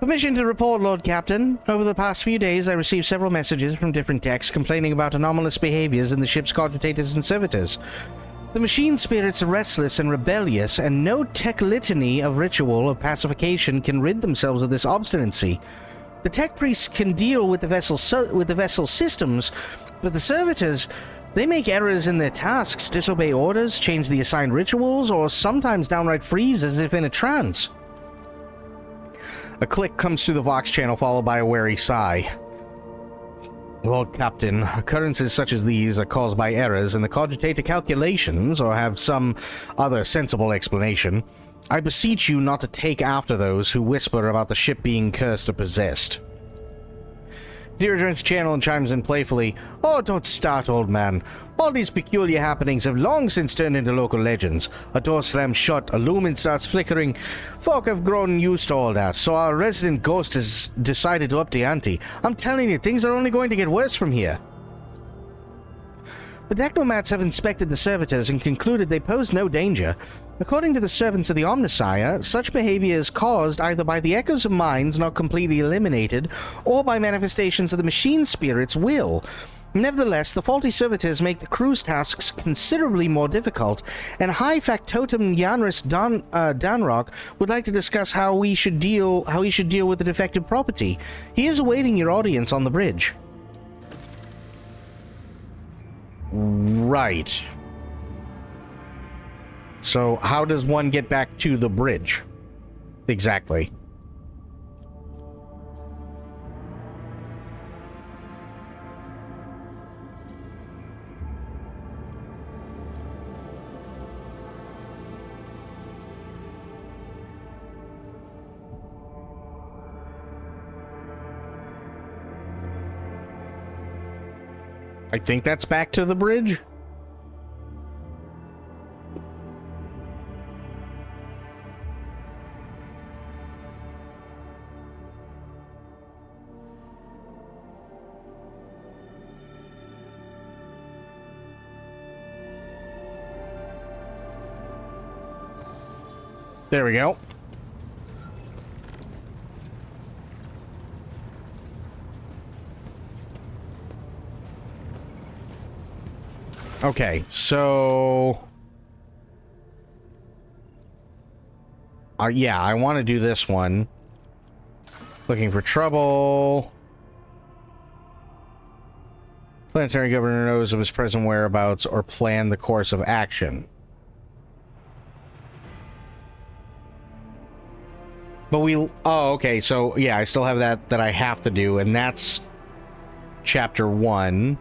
Permission to report, Lord Captain. Over the past few days, I received several messages from different decks complaining about anomalous behaviors in the ship's cogitators and servitors. The machine spirits are restless and rebellious, and no tech litany of ritual of pacification can rid themselves of this obstinacy. The tech priests can deal with the vessel's systems, but the servitors, they make errors in their tasks, disobey orders, change the assigned rituals, or sometimes downright freeze as if in a trance. A click comes through the Vox channel, followed by a wary sigh. Lord Captain, occurrences such as these are caused by errors in the cogitator calculations, or have some other sensible explanation. I beseech you not to take after those who whisper about the ship being cursed or possessed. Zero joins the channel and chimes in playfully. Oh, don't start, old man. All these peculiar happenings have long since turned into local legends. A door slams shut, a lumen starts flickering. Folk have grown used to all that, so our resident ghost has decided to up the ante. I'm telling you, things are only going to get worse from here. The technomats have inspected the servitors and concluded they pose no danger. According to the servants of the Omnissiah, such behavior is caused either by the echoes of minds not completely eliminated, or by manifestations of the machine spirit's will. Nevertheless, the faulty servitors make the crew's tasks considerably more difficult, and High Factotum Yanris Danrock would like to discuss how he should deal with the defective property. He is awaiting your audience on the bridge. Right. So, how does one get back to the bridge? Exactly. I think that's back to the bridge. There we go. Okay, so... yeah, I want to do this one. Looking for trouble. Planetary governor knows of his present whereabouts or plan the course of action. But we... oh, okay, so yeah, I still have that I have to do, and that's chapter 1.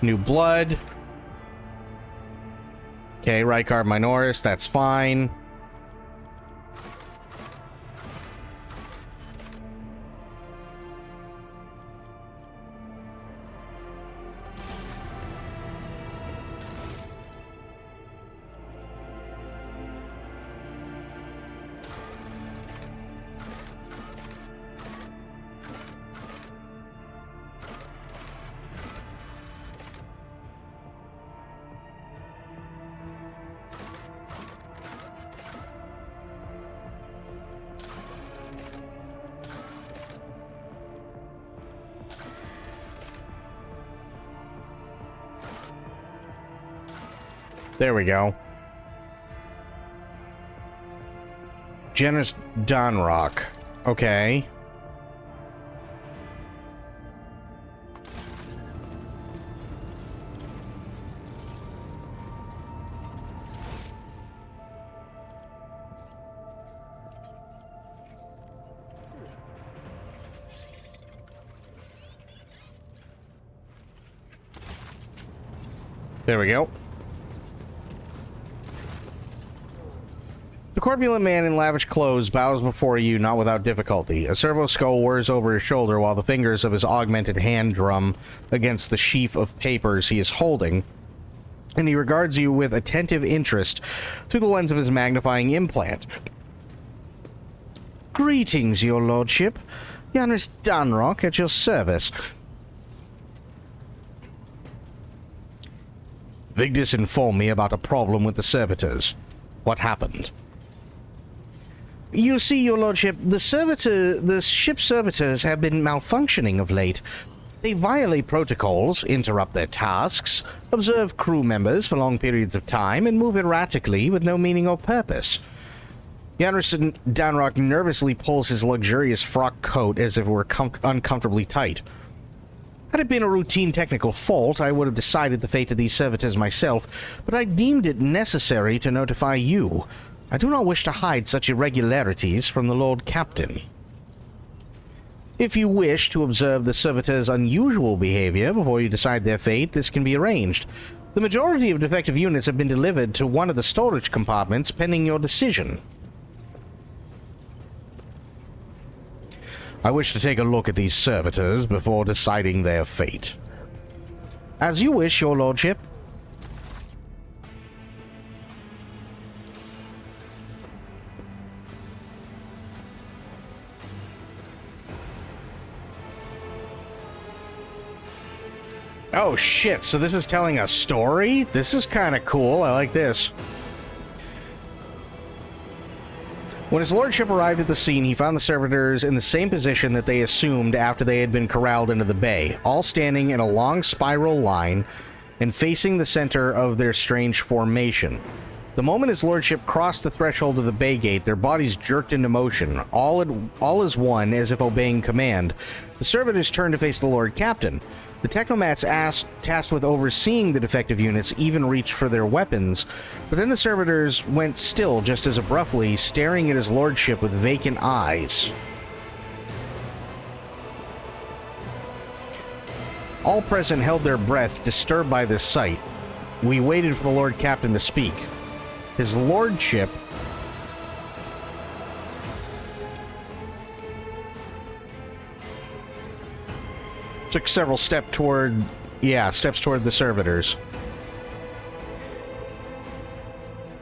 New blood. Okay, Rykard Minoris, that's fine. There we go. Generous Donrock. Okay. There we go. The corpulent man in lavish clothes bows before you, not without difficulty. A servo skull whirs over his shoulder while the fingers of his augmented hand drum against the sheaf of papers he is holding, and he regards you with attentive interest through the lens of his magnifying implant. Greetings, your lordship. Janus Danrock at your service. Vigdis informed me about a problem with the servitors. What happened? You see, your lordship, the ship servitors have been malfunctioning of late. They violate protocols, interrupt their tasks, observe crew members for long periods of time, and move erratically with no meaning or purpose. Janus Danrock nervously pulls his luxurious frock coat as if it were uncomfortably tight. Had it been a routine technical fault, I would have decided the fate of these servitors myself, but I deemed it necessary to notify you. I do not wish to hide such irregularities from the Lord Captain. If you wish to observe the servitors' unusual behavior before you decide their fate, this can be arranged. The majority of defective units have been delivered to one of the storage compartments pending your decision. I wish to take a look at these servitors before deciding their fate. As you wish, your lordship. Oh shit, so this is telling a story? This is kind of cool. I like this. When his lordship arrived at the scene, he found the servitors in the same position that they assumed after they had been corralled into the bay, all standing in a long spiral line and facing the center of their strange formation. The moment his lordship crossed the threshold of the bay gate, their bodies jerked into motion, all as one, as if obeying command. The servitors turned to face the Lord Captain. The technomats tasked with overseeing the defective units even reached for their weapons, but then the servitors went still just as abruptly, staring at his lordship with vacant eyes. All present held their breath, disturbed by this sight. We waited for the Lord Captain to speak. His lordship took several steps toward the servitors.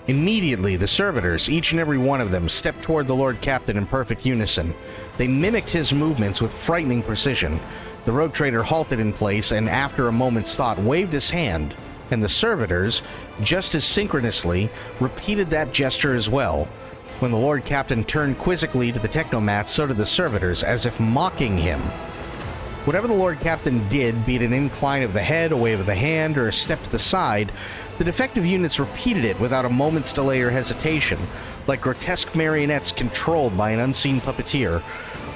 Immediately, the servitors, each and every one of them, stepped toward the Lord Captain in perfect unison. They mimicked his movements with frightening precision. The rogue trader halted in place and, after a moment's thought, waved his hand, and the servitors, just as synchronously, repeated that gesture as well. When the Lord Captain turned quizzically to the technomats, so did the servitors, as if mocking him. Whatever the Lord Captain did, be it an incline of the head, a wave of the hand, or a step to the side, the defective units repeated it without a moment's delay or hesitation, like grotesque marionettes controlled by an unseen puppeteer.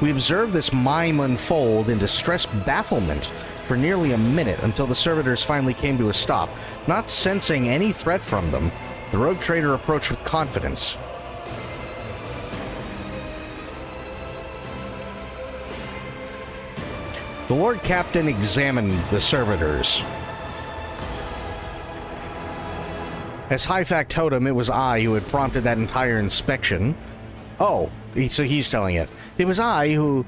We observed this mime unfold in distressed bafflement for nearly a minute until the servitors finally came to a stop. Not sensing any threat from them, the rogue trader approached with confidence. The Lord Captain examined the servitors. As High Factotum, it was I who had prompted that entire inspection. Oh, so he's telling it. It was I who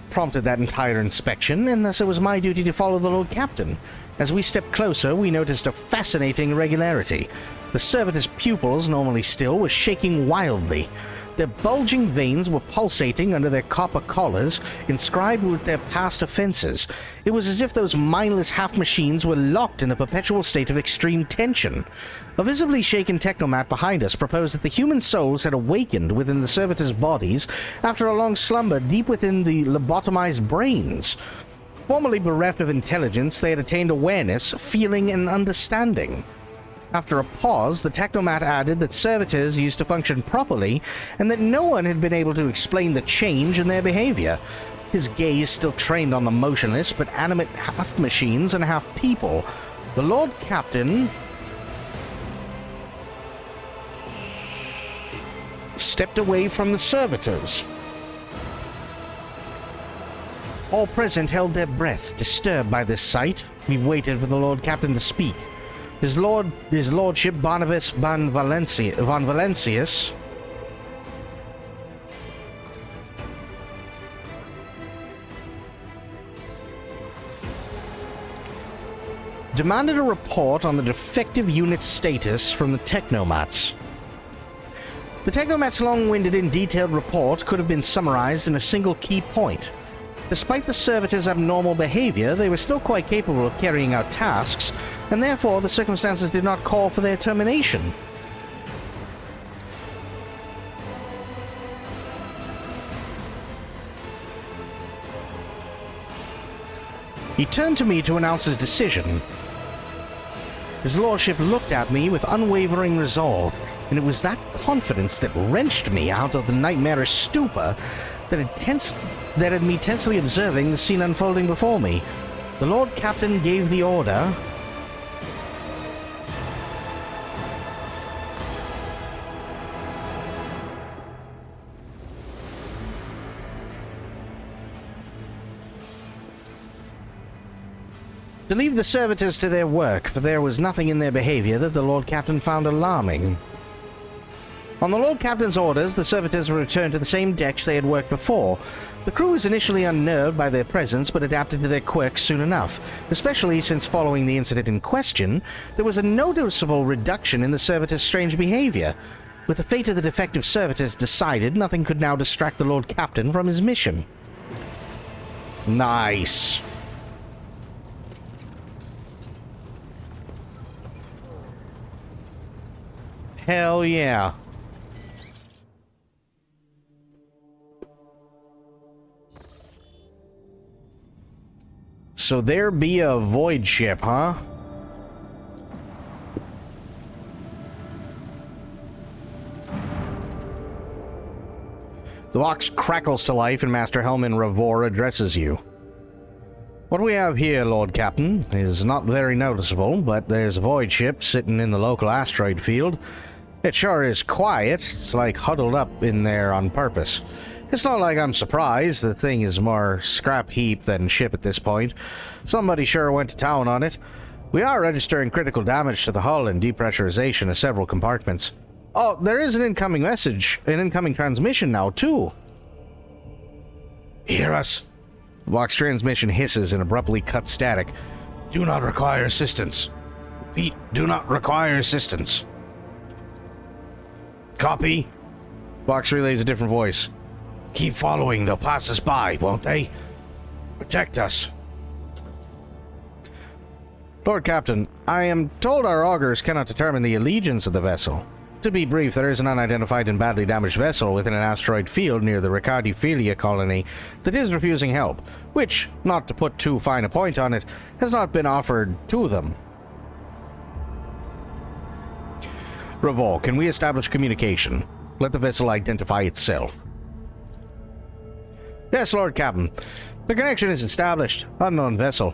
prompted that entire inspection, and thus it was my duty to follow the Lord Captain. As we stepped closer, we noticed a fascinating irregularity. The servitors' pupils, normally still, were shaking wildly. Their bulging veins were pulsating under their copper collars, inscribed with their past offenses. It was as if those mindless half-machines were locked in a perpetual state of extreme tension. A visibly shaken technomat behind us proposed that the human souls had awakened within the servitors' bodies after a long slumber deep within the lobotomized brains. Formerly bereft of intelligence, they had attained awareness, feeling, and understanding. After a pause, the technomat added that servitors used to function properly, and that no one had been able to explain the change in their behavior. His gaze still trained on the motionless but animate half-machines and half-people. The Lord Captain stepped away from the servitors. All present held their breath, disturbed by this sight. We waited for the Lord Captain to speak. His Lordship Barnabas von Valentius demanded a report on the defective unit's status from the technomats. The technomats' long-winded and detailed report could have been summarized in a single key point. Despite the servitors' abnormal behavior, they were still quite capable of carrying out tasks, and therefore the circumstances did not call for their termination. He turned to me to announce his decision. His lordship looked at me with unwavering resolve, and it was that confidence that wrenched me out of the nightmarish stupor that had me tensely observing the scene unfolding before me. The Lord Captain gave the order. To leave the servitors to their work, for there was nothing in their behavior that the Lord Captain found alarming. On the Lord Captain's orders, the servitors were returned to the same decks they had worked before. The crew was initially unnerved by their presence, but adapted to their quirks soon enough, especially since following the incident in question, there was a noticeable reduction in the servitors' strange behavior. With the fate of the defective servitors decided, nothing could now distract the Lord Captain from his mission. Nice. Hell yeah. So there be a void ship, huh? The box crackles to life and Master Helman Ravor addresses you. What we have here, Lord Captain, is not very noticeable, but there's a void ship sitting in the local asteroid field. It sure is quiet. It's like huddled up in there on purpose. It's not like I'm surprised. The thing is more scrap heap than ship at this point. Somebody sure went to town on it. We are registering critical damage to the hull and depressurization of several compartments. Oh, there is an incoming transmission now, too. Hear us? The box transmission hisses and abruptly cuts static. Do not require assistance. Repeat, do not require assistance. Copy. Box relays a different voice. Keep following, they'll pass us by, won't they? Protect us. Lord Captain, I am told our augurs cannot determine the allegiance of the vessel. To be brief, there is an unidentified and badly damaged vessel within an asteroid field near the Ricardiphilia colony that is refusing help, which, not to put too fine a point on it, has not been offered to them. Revol, can we establish communication? Let the vessel identify itself. Yes, Lord Captain. The connection is established. Unknown vessel.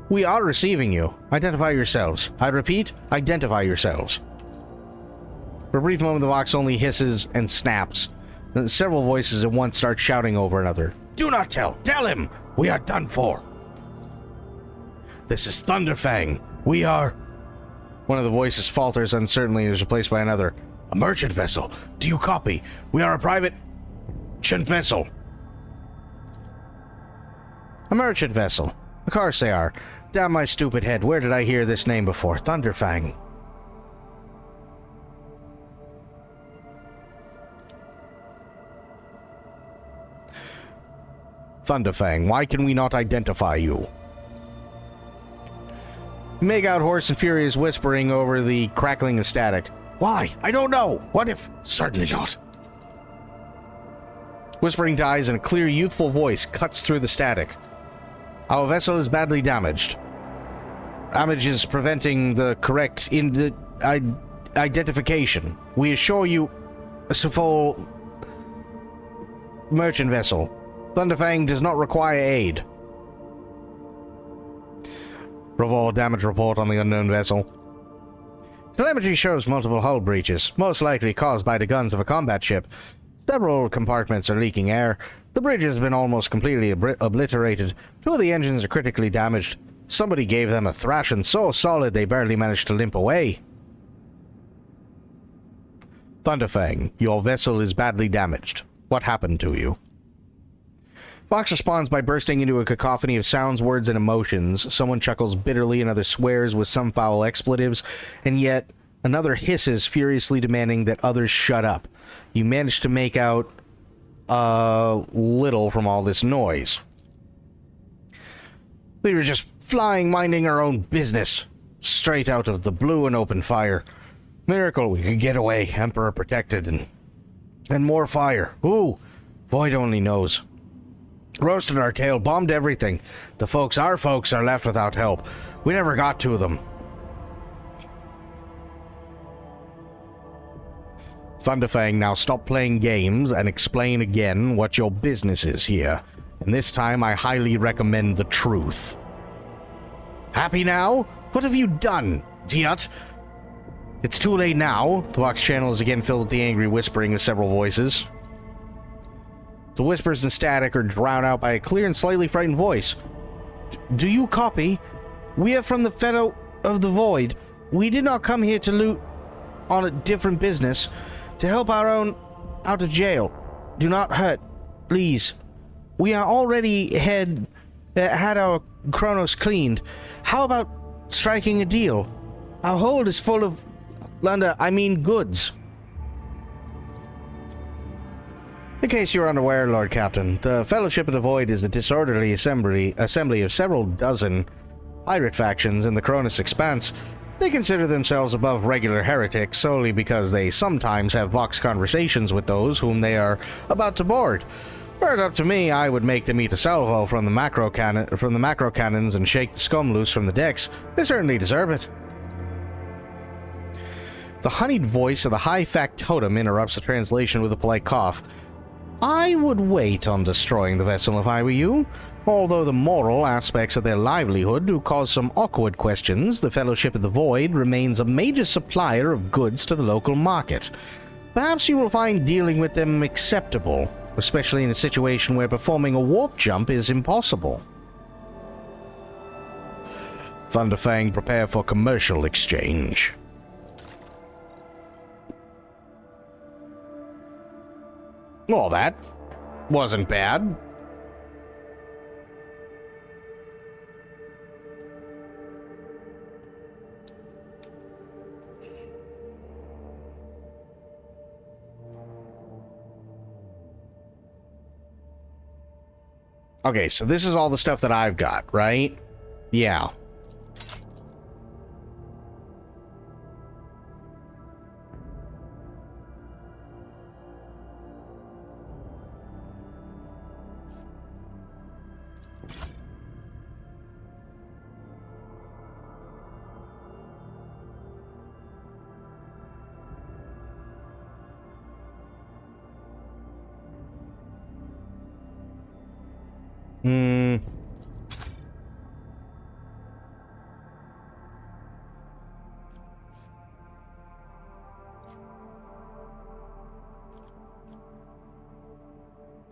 We are receiving you. Identify yourselves. I repeat, identify yourselves. For a brief moment, the Vox only hisses and snaps. Then several voices at once start shouting over another. Do not tell! Tell him! We are done for! This is Thunderfang. We are... One of the voices falters uncertainly and is replaced by another. A merchant vessel. Do you copy? We are a private... merchant vessel. A merchant vessel. Of course they are. Damn my stupid head. Where did I hear this name before? Thunderfang. Thunderfang, why can we not identify you? Make out hoarse and furious whispering over the crackling of static. Why? I don't know. What if? Certainly not. Whispering dies and a clear, youthful voice cuts through the static. Our vessel is badly damaged. Damage is preventing the correct identification. We assure you a full merchant vessel. Thunderfang does not require aid. Revol, damage report on the unknown vessel. Telemetry shows multiple hull breaches, most likely caused by the guns of a combat ship. Several compartments are leaking air. The bridge has been almost completely obliterated. Two of the engines are critically damaged. Somebody gave them a thrashing so solid they barely managed to limp away. Thunderfang, your vessel is badly damaged. What happened to you? Fox responds by bursting into a cacophony of sounds, words, and emotions. Someone chuckles bitterly, another swears with some foul expletives, and yet another hisses, furiously demanding that others shut up. You manage to make out little from all this noise. We were just flying, minding our own business, straight out of the blue and open fire. Miracle we could get away, Emperor protected, and more fire. Ooh, Void only knows. Roasted our tail, bombed everything. Our folks are left without help. We never got to them. Thunderfang, now stop playing games and explain again what your business is here. And this time I highly recommend the truth. Happy now? What have you done, idiot? It's too late now. The Vox channel is again filled with the angry whispering of several voices. The whispers and static are drowned out by a clear and slightly frightened voice. Do you copy? We are from the Fellow of the Void. We did not come here to loot on a different business. To help our own out of jail. Do not hurt, please. We are already had our Chronos cleaned. How about striking a deal? Our hold is full of goods. In case you're unaware, Lord Captain, the Fellowship of the Void is a disorderly assembly of several dozen pirate factions in the Cronus Expanse. They consider themselves above regular heretics solely because they sometimes have Vox conversations with those whom they are about to board. Were it up to me, I would make them eat a salvo from the macro cannons and shake the scum loose from the decks. They certainly deserve it. The honeyed voice of the high factotum interrupts the translation with a polite cough. I would wait on destroying the vessel if I were you. Although the moral aspects of their livelihood do cause some awkward questions, the Fellowship of the Void remains a major supplier of goods to the local market. Perhaps you will find dealing with them acceptable, especially in a situation where performing a warp jump is impossible. Thunderfang, prepare for commercial exchange. Well, that wasn't bad. Okay, so this is all the stuff that I've got, right? Yeah.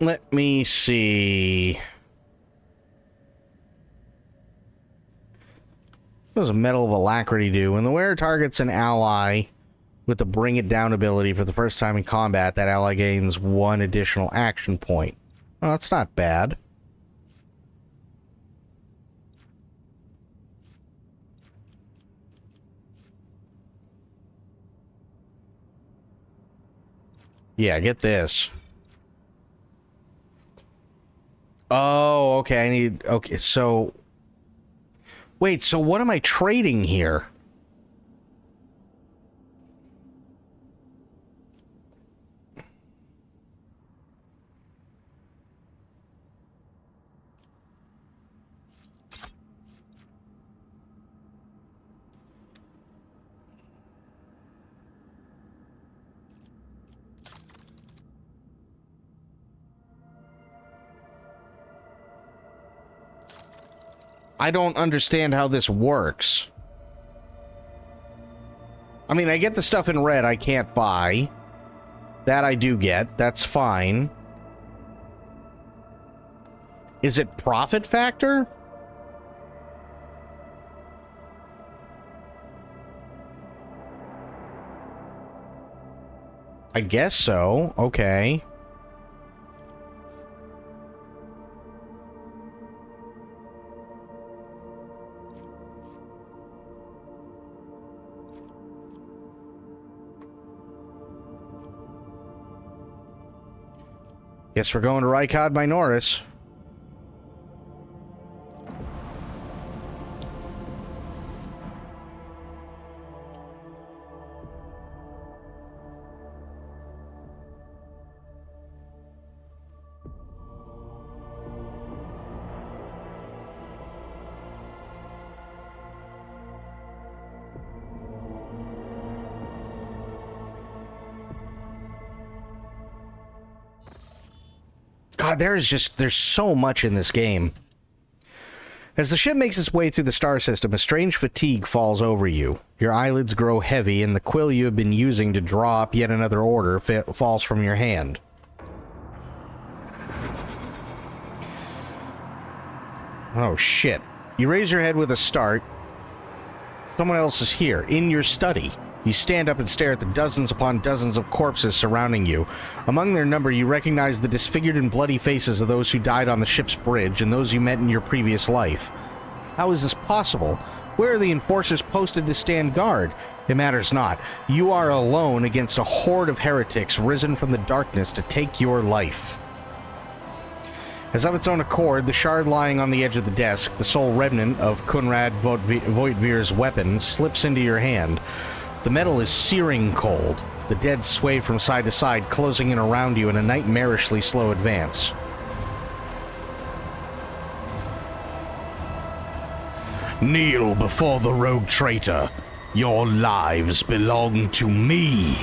Let me see. What does a Medal of Alacrity do? When the wearer targets an ally with the Bring It Down ability for the first time in combat, that ally gains 1 additional action point. Well, that's not bad. Yeah, get this. Oh, okay, I need... Okay, so... Wait, so what am I trading here? I don't understand how this works. I mean, I get the stuff in red I can't buy. That I do get. That's fine. Is it profit factor? I guess so. Okay. Guess we're going to Rykod Minoris. God, there's so much in this game. As the ship makes its way through the star system, a strange fatigue falls over you. Your eyelids grow heavy, and the quill you have been using to draw up yet another order falls from your hand. Oh, shit. You raise your head with a start. Someone else is here, in your study. You stand up and stare at the dozens upon dozens of corpses surrounding you. Among their number, you recognize the disfigured and bloody faces of those who died on the ship's bridge and those you met in your previous life. How is this possible? Where are the enforcers posted to stand guard? It matters not. You are alone against a horde of heretics risen from the darkness to take your life. As of its own accord, the shard lying on the edge of the desk, the sole remnant of Kunrad Voigtvir's weapon, slips into your hand. The metal is searing cold. The dead sway from side to side, closing in around you in a nightmarishly slow advance. Kneel before the rogue traitor. Your lives belong to me.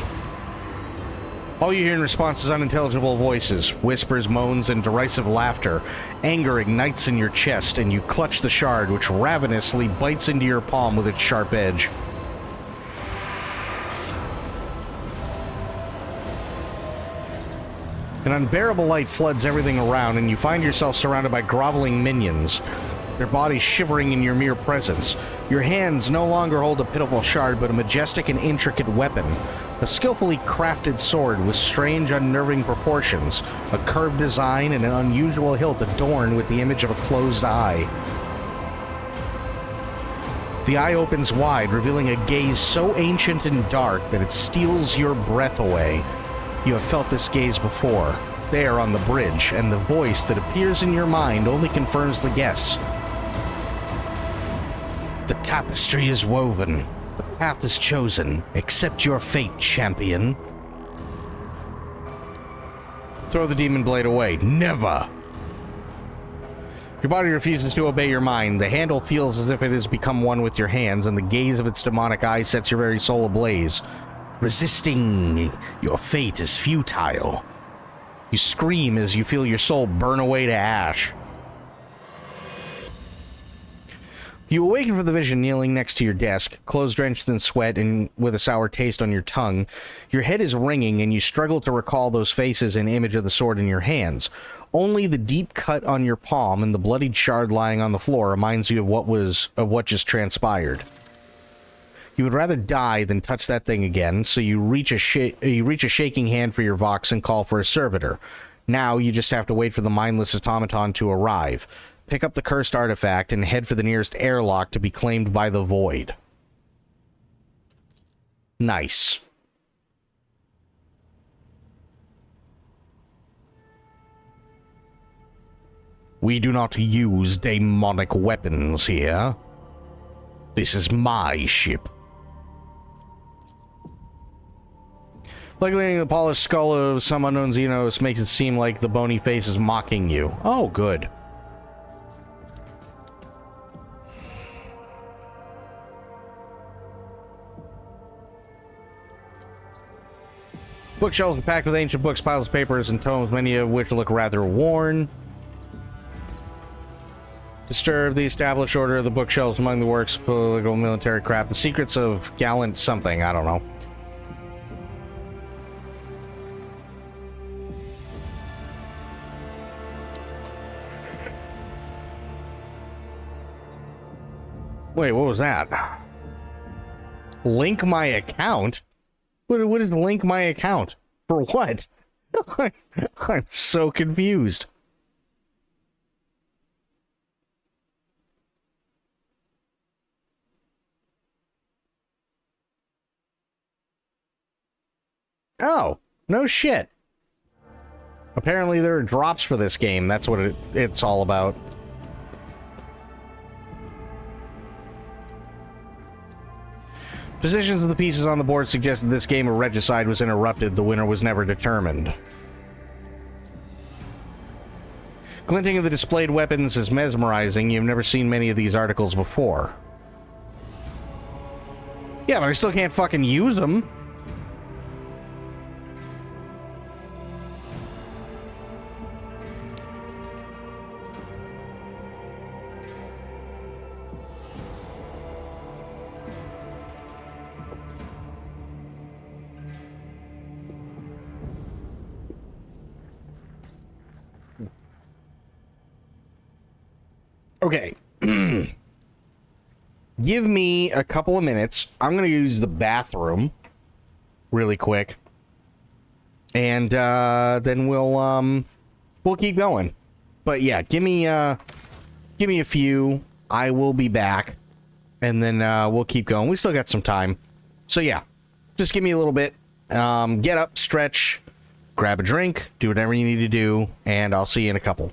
All you hear in response is unintelligible voices, whispers, moans, and derisive laughter. Anger ignites in your chest, and you clutch the shard, which ravenously bites into your palm with its sharp edge. An unbearable light floods everything around, and you find yourself surrounded by groveling minions, their bodies shivering in your mere presence. Your hands no longer hold a pitiful shard, but a majestic and intricate weapon. A skillfully crafted sword with strange, unnerving proportions, a curved design, and an unusual hilt adorned with the image of a closed eye. The eye opens wide, revealing a gaze so ancient and dark that it steals your breath away. You have felt this gaze before, there on the bridge, and the voice that appears in your mind only confirms the guess. The tapestry is woven. The path is chosen. Accept your fate, champion. Throw the demon blade away. Never! Your body refuses to obey your mind. The handle feels as if it has become one with your hands, and the gaze of its demonic eye sets your very soul ablaze. Resisting your fate is futile. You scream as you feel your soul burn away to ash. You awaken from the vision kneeling next to your desk, clothes drenched in sweat and with a sour taste on your tongue. Your head is ringing and you struggle to recall those faces and image of the sword in your hands. Only the deep cut on your palm and the bloodied shard lying on the floor reminds you of what just transpired. You would rather die than touch that thing again, so you reach a shaking hand for your Vox and call for a servitor. Now you just have to wait for the mindless automaton to arrive. Pick up the cursed artifact and head for the nearest airlock to be claimed by the void. Nice. We do not use demonic weapons here. This is my ship. Luckily, the polished skull of some unknown Xenos makes it seem like the bony face is mocking you. Oh, good. Bookshelves are packed with ancient books, piles of papers, and tomes, many of which look rather worn. Disturb the established order of the bookshelves among the works, political, military craft, the secrets of gallant something, I don't know. Wait, what was that? Link my account? What is link my account? For what? I'm so confused. Oh, no shit. Apparently there are drops for this game. That's what it's all about. Positions of the pieces on the board suggest that this game of regicide was interrupted. The winner was never determined. Glinting of the displayed weapons is mesmerizing. You've never seen many of these articles before. Yeah, but I still can't fucking use them. Okay. Give me a couple of minutes. I'm going to use the bathroom really quick. And then we'll keep going. But yeah, give me a few. I will be back. And then we'll keep going. We still got some time. So yeah, just give me a little bit. Get up, stretch, grab a drink, do whatever you need to do, and I'll see you in a couple.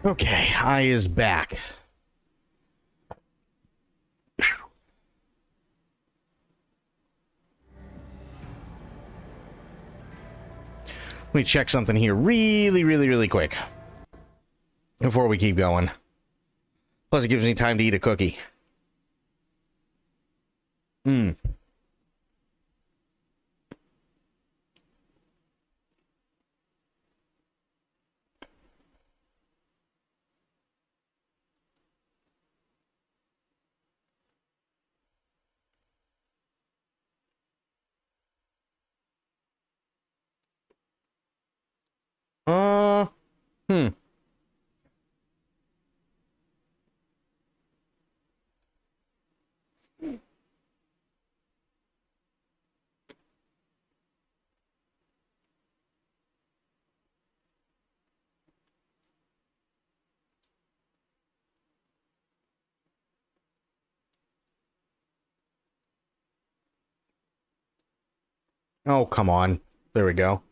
Okay, I is back. Let me check something here really quick before we keep going. Plus, it gives me time to eat a cookie. Uh, hmm. Oh, come on. There we go.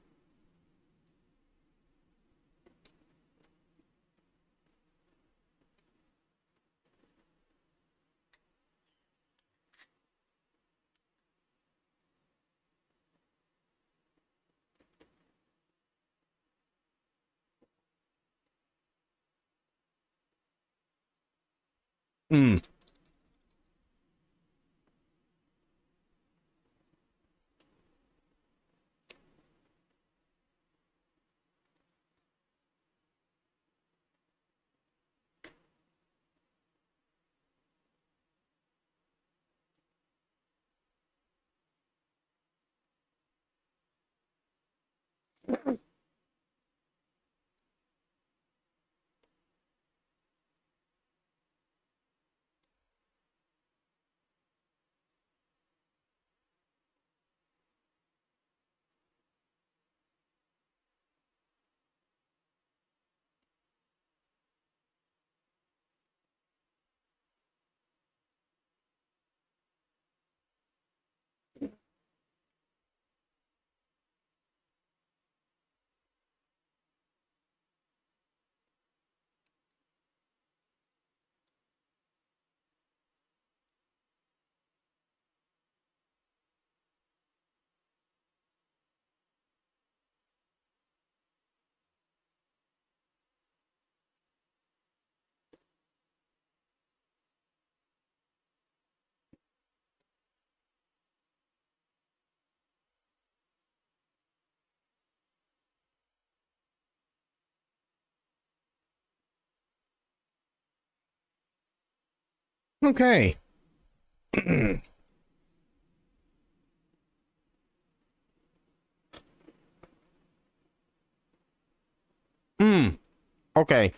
Hmm. Okay. Hmm. Okay.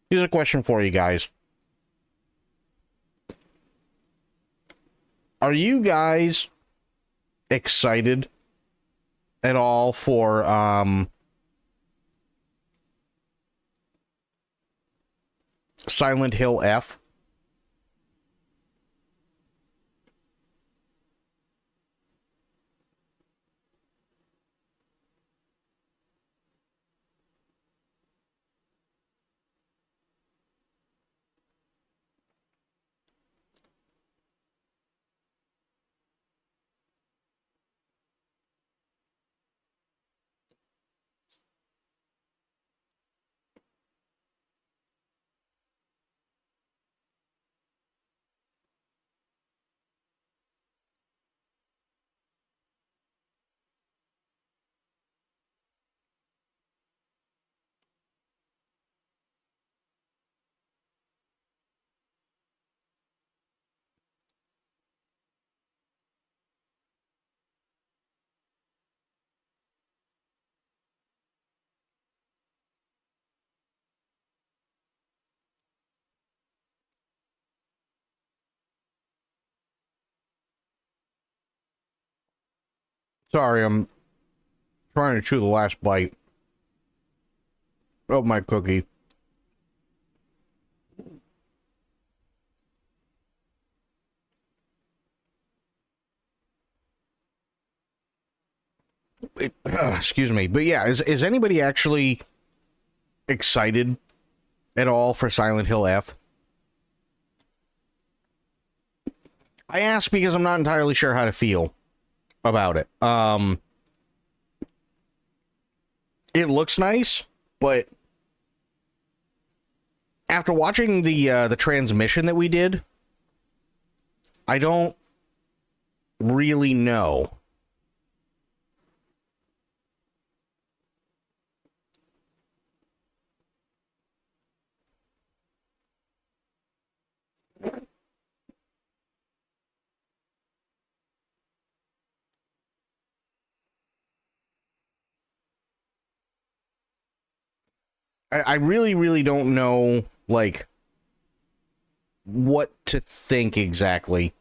Here's a question for you guys. Are you guys excited at all for Silent Hill F? Sorry, I'm trying to chew the last bite of my cookie. Excuse me. But yeah, is anybody actually excited at all for Silent Hill F? I ask because I'm not entirely sure how to feel about it. It looks nice, but after watching the transmission that we did, I don't really know. I really, really don't know, like, what to think exactly.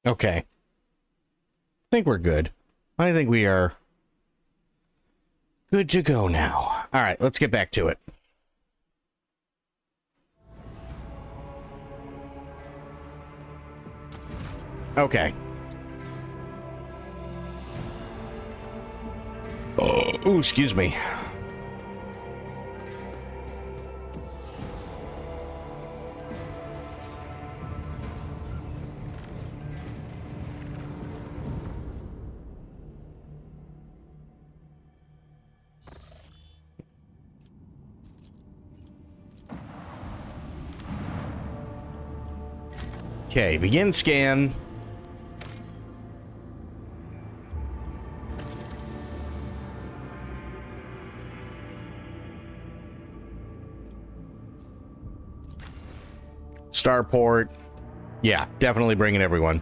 Okay. I think we're good. I think we are good to go now. All right, let's get back to it. Okay. Ooh, excuse me. Okay, begin scan. Starport. Yeah, definitely bringing everyone.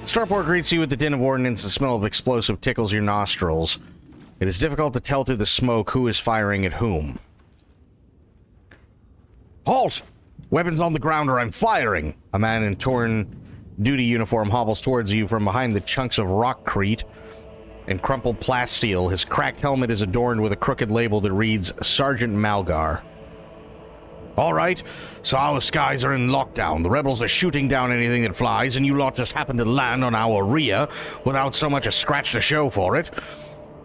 Starport greets you with the din of ordnance. The smell of explosive tickles your nostrils. It is difficult to tell through the smoke who is firing at whom. Halt! Weapons on the ground or I'm firing! A man in torn duty uniform hobbles towards you from behind the chunks of rockcrete and crumpled plasteel. His cracked helmet is adorned with a crooked label that reads Sergeant Malgar. All right, so our skies are in lockdown. The rebels are shooting down anything that flies, and you lot just happen to land on our rear without so much as scratch to show for it.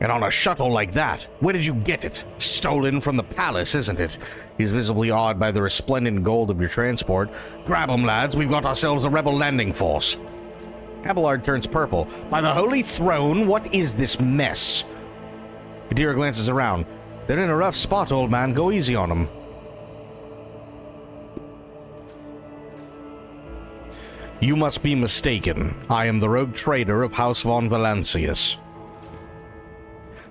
And on a shuttle like that, where did you get it? Stolen from the palace, isn't it? He's visibly awed by the resplendent gold of your transport. Grab 'em, lads. We've got ourselves a rebel landing force. Abelard turns purple. By the Holy Throne, what is this mess? Adira glances around. They're in a rough spot, old man. Go easy on them. You must be mistaken. I am the rogue trader of House von Valancius.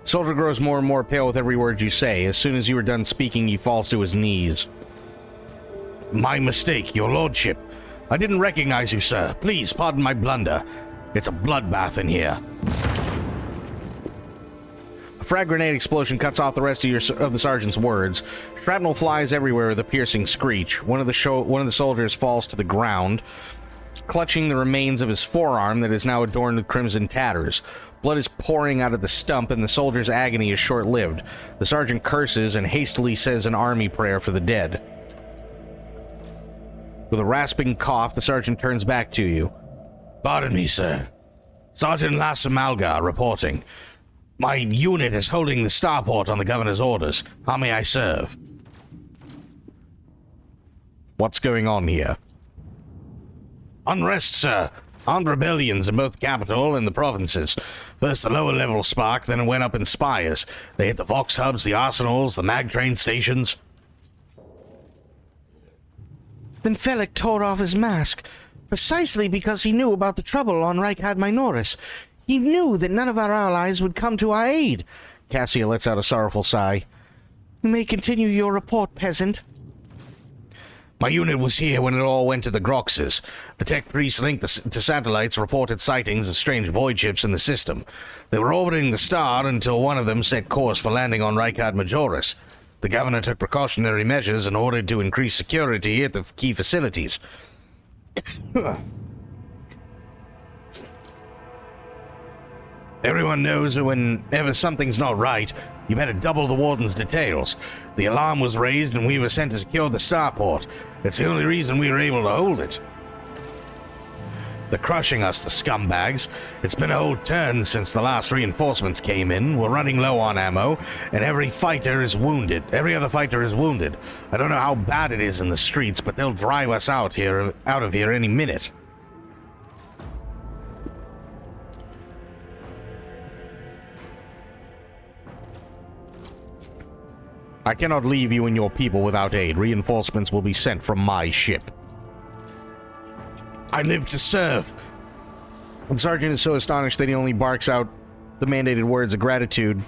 Soldier grows more and more pale with every word you say. As soon as you are done speaking, he falls to his knees. My mistake, your lordship. I didn't recognize you, sir. Please, pardon my blunder. It's a bloodbath in here. A frag grenade explosion cuts off the rest of the sergeant's words. Shrapnel flies everywhere with a piercing screech. One of the soldiers falls to the ground, clutching the remains of his forearm that is now adorned with crimson tatters. Blood is pouring out of the stump, and the soldier's agony is short-lived. The sergeant curses and hastily says an army prayer for the dead. With a rasping cough, the sergeant turns back to you. Pardon me, sir. Sergeant Lassamalga reporting. My unit is holding the starport on the governor's orders. How may I serve? What's going on here? Unrest, sir. Armed rebellions in both the capital and the provinces. First the lower level spark, then it went up in spires. They hit the Vox hubs, the arsenals, the mag train stations. Then Felix tore off his mask, precisely because he knew about the trouble on Reichad Minoris. He knew that none of our allies would come to our aid. Cassia lets out a sorrowful sigh. You may continue your report, peasant. My unit was here when it all went to the Groxes. The tech priest linked to satellites reported sightings of strange void ships in the system. They were orbiting the star until one of them set course for landing on Reichad Majoris. The governor took precautionary measures in order to increase security at the key facilities. Everyone knows that whenever something's not right, you better double the warden's details. The alarm was raised and we were sent to secure the starport. It's the only reason we were able to hold it. They're crushing us, the scumbags. It's been a whole turn since the last reinforcements came in. We're running low on ammo, and every fighter is wounded. Every other fighter is wounded. I don't know how bad it is in the streets, but they'll drive us out of here any minute. I cannot leave you and your people without aid. Reinforcements will be sent from my ship. I live to serve. The sergeant is so astonished that he only barks out the mandated words of gratitude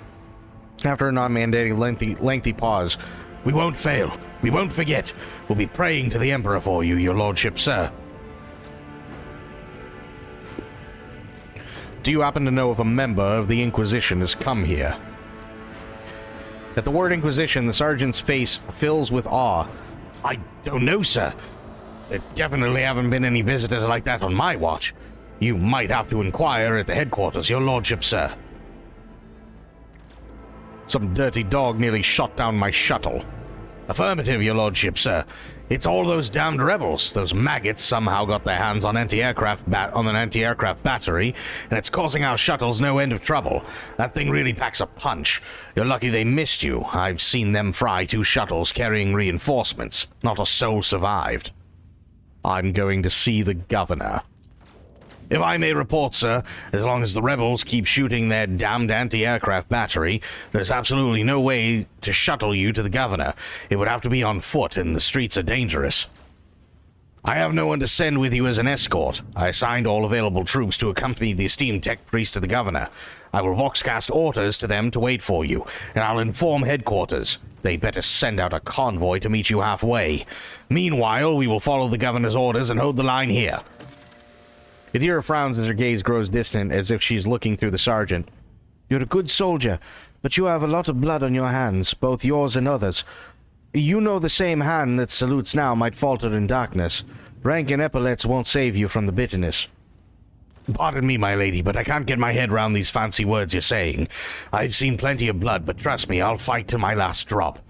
after a non-mandated lengthy pause. We won't fail. We won't forget. We'll be praying to the Emperor for you, your lordship, sir. Do you happen to know if a member of the Inquisition has come here? At the word Inquisition, the sergeant's face fills with awe. I don't know, sir. There definitely haven't been any visitors like that on my watch. You might have to inquire at the headquarters, your lordship, sir. Some dirty dog nearly shot down my shuttle. Affirmative, your lordship, sir. It's all those damned rebels. Those maggots somehow got their hands on an anti-aircraft battery, and it's causing our shuttles no end of trouble. That thing really packs a punch. You're lucky they missed you. I've seen them fry 2 shuttles carrying reinforcements. Not a soul survived. I'm going to see the governor. If I may report, sir, as long as the rebels keep shooting their damned anti-aircraft battery, there's absolutely no way to shuttle you to the governor. It would have to be on foot, and the streets are dangerous. I have no one to send with you as an escort. I assigned all available troops to accompany the esteemed tech priest to the governor. I will voxcast orders to them to wait for you, and I'll inform headquarters. They'd better send out a convoy to meet you halfway. Meanwhile, we will follow the governor's orders and hold the line here. Adira frowns as her gaze grows distant, as if she's looking through the sergeant. You're a good soldier, but you have a lot of blood on your hands, both yours and others. You know the same hand that salutes now might falter in darkness. Rank and epaulets won't save you from the bitterness. Pardon me, my lady, but I can't get my head round these fancy words you're saying. I've seen plenty of blood, but trust me, I'll fight to my last drop.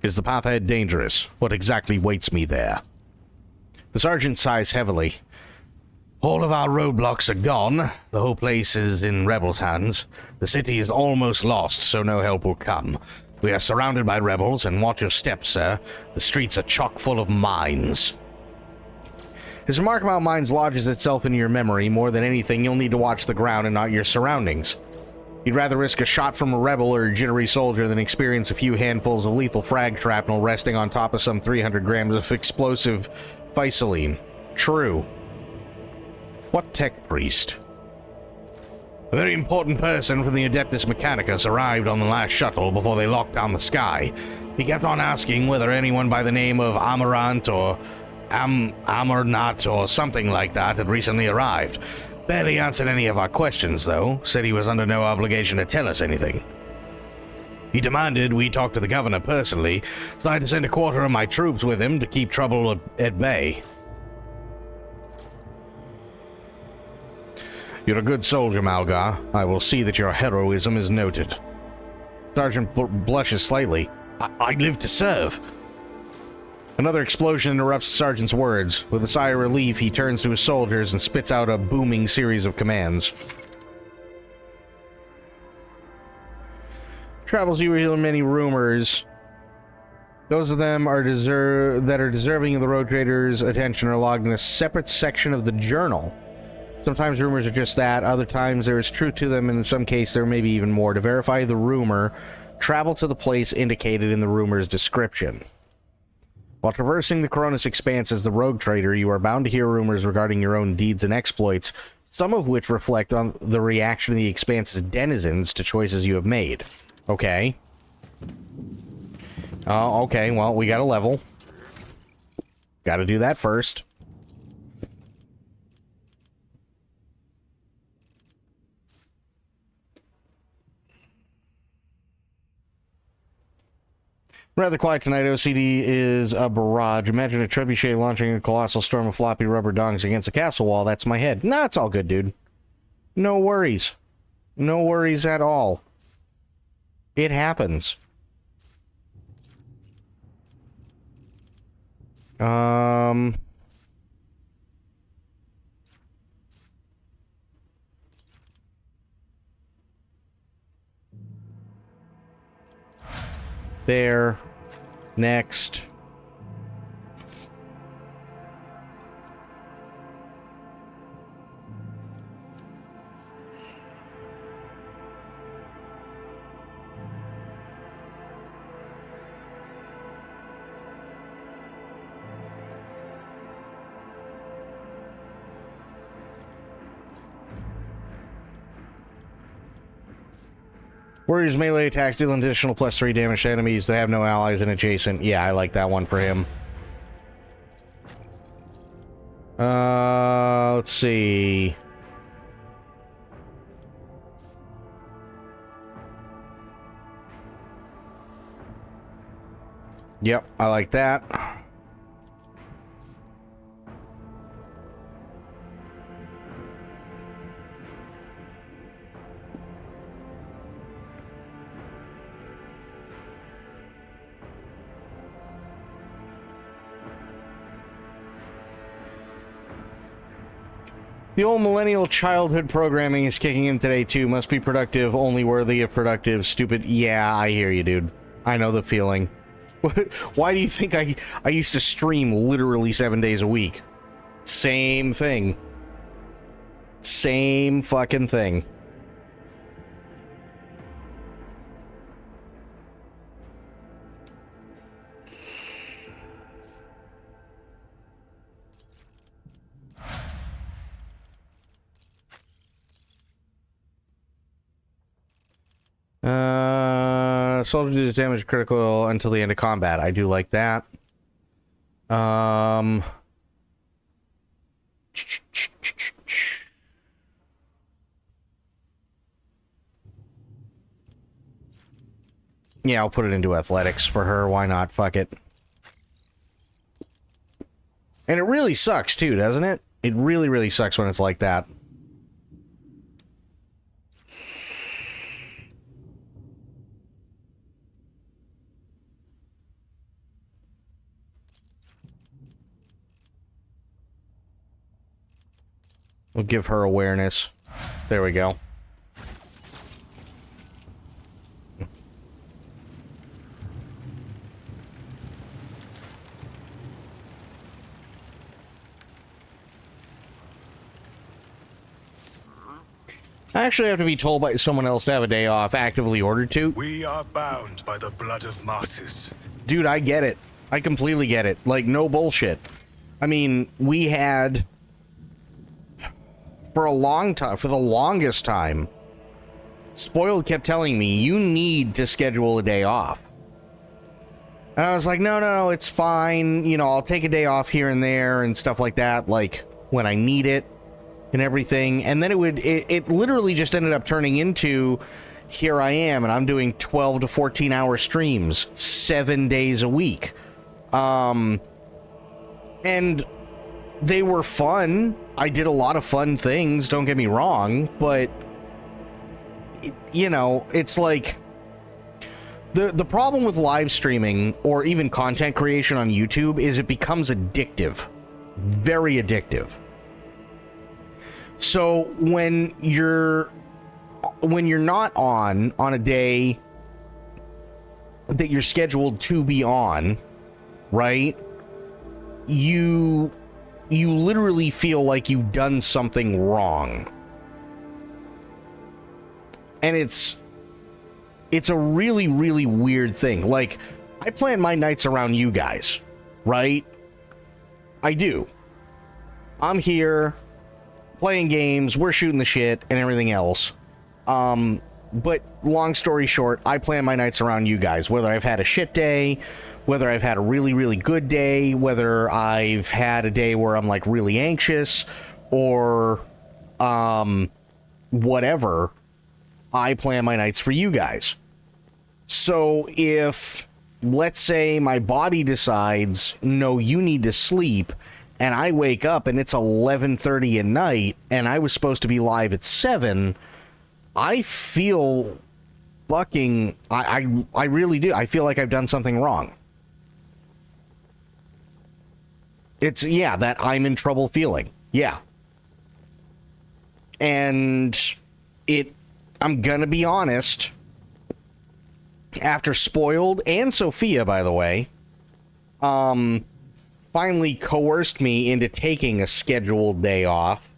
Is the path ahead dangerous? What exactly waits me there? The sergeant sighs heavily. All of our roadblocks are gone. The whole place is in rebels' hands. The city is almost lost, so no help will come. We are surrounded by rebels, and watch your steps, sir. The streets are chock full of mines. His remark about mines lodges itself into your memory. More than anything, you'll need to watch the ground and not your surroundings. You'd rather risk a shot from a rebel or a jittery soldier than experience a few handfuls of lethal frag shrapnel resting on top of some 300 grams of explosive Visaline. True. What tech priest? A very important person from the Adeptus Mechanicus arrived on the last shuttle before they locked down the sky. He kept on asking whether anyone by the name of Amarant or Amarnat or something like that had recently arrived. Barely answered any of our questions, though. Said he was under no obligation to tell us anything. He demanded we talk to the governor personally, so I had to send a quarter of my troops with him to keep trouble at bay. You're a good soldier, Malgar. I will see that your heroism is noted. Sergeant blushes slightly. I live to serve. Another explosion interrupts the sergeant's words. With a sigh of relief, he turns to his soldiers and spits out a booming series of commands. Travels, you hear many rumors. Those of them that are deserving of the road trader's attention are logged in a separate section of the journal. Sometimes rumors are just that, other times there is truth to them, and in some cases there may be even more. To verify the rumor, travel to the place indicated in the rumor's description. While traversing the Coronis Expanse as the rogue trader, you are bound to hear rumors regarding your own deeds and exploits, some of which reflect on the reaction of the Expanse's denizens to choices you have made. Okay. Okay, well, we got a level. Gotta do that first. Rather quiet tonight. OCD is a barrage. Imagine a trebuchet launching a colossal storm of floppy rubber dongs against a castle wall. That's my head. Nah, it's all good, dude. No worries. No worries at all. It happens. There. Next. Warriors melee attacks deal an additional +3 damage to enemies that have no allies and adjacent. Yeah, I like that one for him. Let's see. Yep, I like that. The old millennial childhood programming is kicking in today, too. Must be productive, only worthy of productive, stupid. Yeah, I hear you, dude. I know the feeling. Why do you think I used to stream literally 7 days a week? Same thing. Same fucking thing. Soldier deals damage critical until the end of combat. I do like that. Yeah, I'll put it into athletics for her. Why not? Fuck it. And it really sucks too, doesn't it? It really, really sucks when it's like that. We'll give her awareness. There we go. I actually have to be told by someone else to have a day off, actively ordered to. We are bound by the blood of martyrs. Dude, I get it. I completely get it. Like, no bullshit. I mean, we had... For a long time, for the longest time, Spoiled kept telling me, you need to schedule a day off. And I was like, no, it's fine. You know, I'll take a day off here and there and stuff like that, like, when I need it. and everything, and then it literally just ended up turning into, here I am, and I'm doing 12 to 14 hour streams 7 days a week. And they were fun. I did a lot of fun things, don't get me wrong, but you know, it's like the problem with live streaming or even content creation on YouTube is it becomes addictive. Very addictive. So when you're not on a day that you're scheduled to be on, right? You literally feel like you've done something wrong. And it's a really, really weird thing. Like, I plan my nights around you guys, right? I do. I'm here playing games, we're shooting the shit and everything else. But long story short, I plan my nights around you guys, whether I've had a shit day, whether I've had a really, really good day, whether I've had a day where I'm like really anxious or whatever, I plan my nights for you guys. So if, let's say, my body decides, no, you need to sleep, and I wake up and it's 11:30 at night and I was supposed to be live at 7, I feel fucking, I really do. I feel like I've done something wrong. It's, yeah, that I'm in trouble feeling. Yeah. And I'm gonna be honest, after Spoiled and Sophia, by the way, finally coerced me into taking a scheduled day off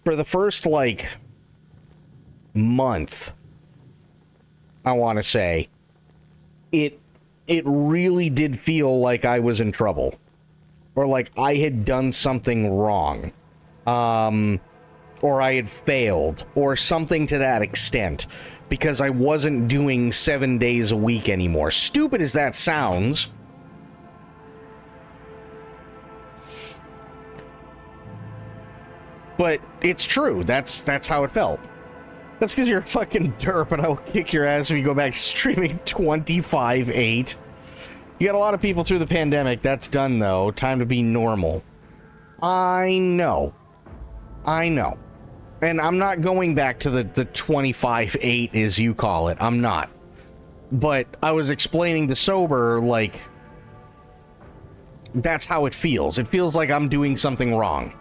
for the first, like, month, I want to say, it really did feel like I was in trouble, or like I had done something wrong, or I had failed, or something to that extent, because I wasn't doing 7 days a week anymore. Stupid as that sounds, but it's true. That's how it felt. That's because you're a fucking derp, and I will kick your ass if you go back streaming 25/8. You got a lot of people through the pandemic. That's done, though. Time to be normal. I know. And I'm not going back to the 25/8, as you call it. I'm not. But I was explaining to Sober, like, that's how it feels. It feels like I'm doing something wrong.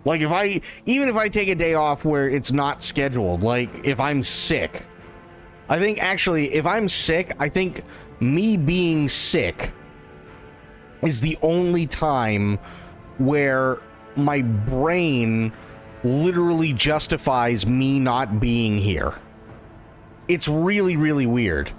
Like, even if I take a day off where it's not scheduled, like, if I'm sick, I think, actually, if I'm sick, I think me being sick is the only time where my brain literally justifies me not being here. It's really, really weird.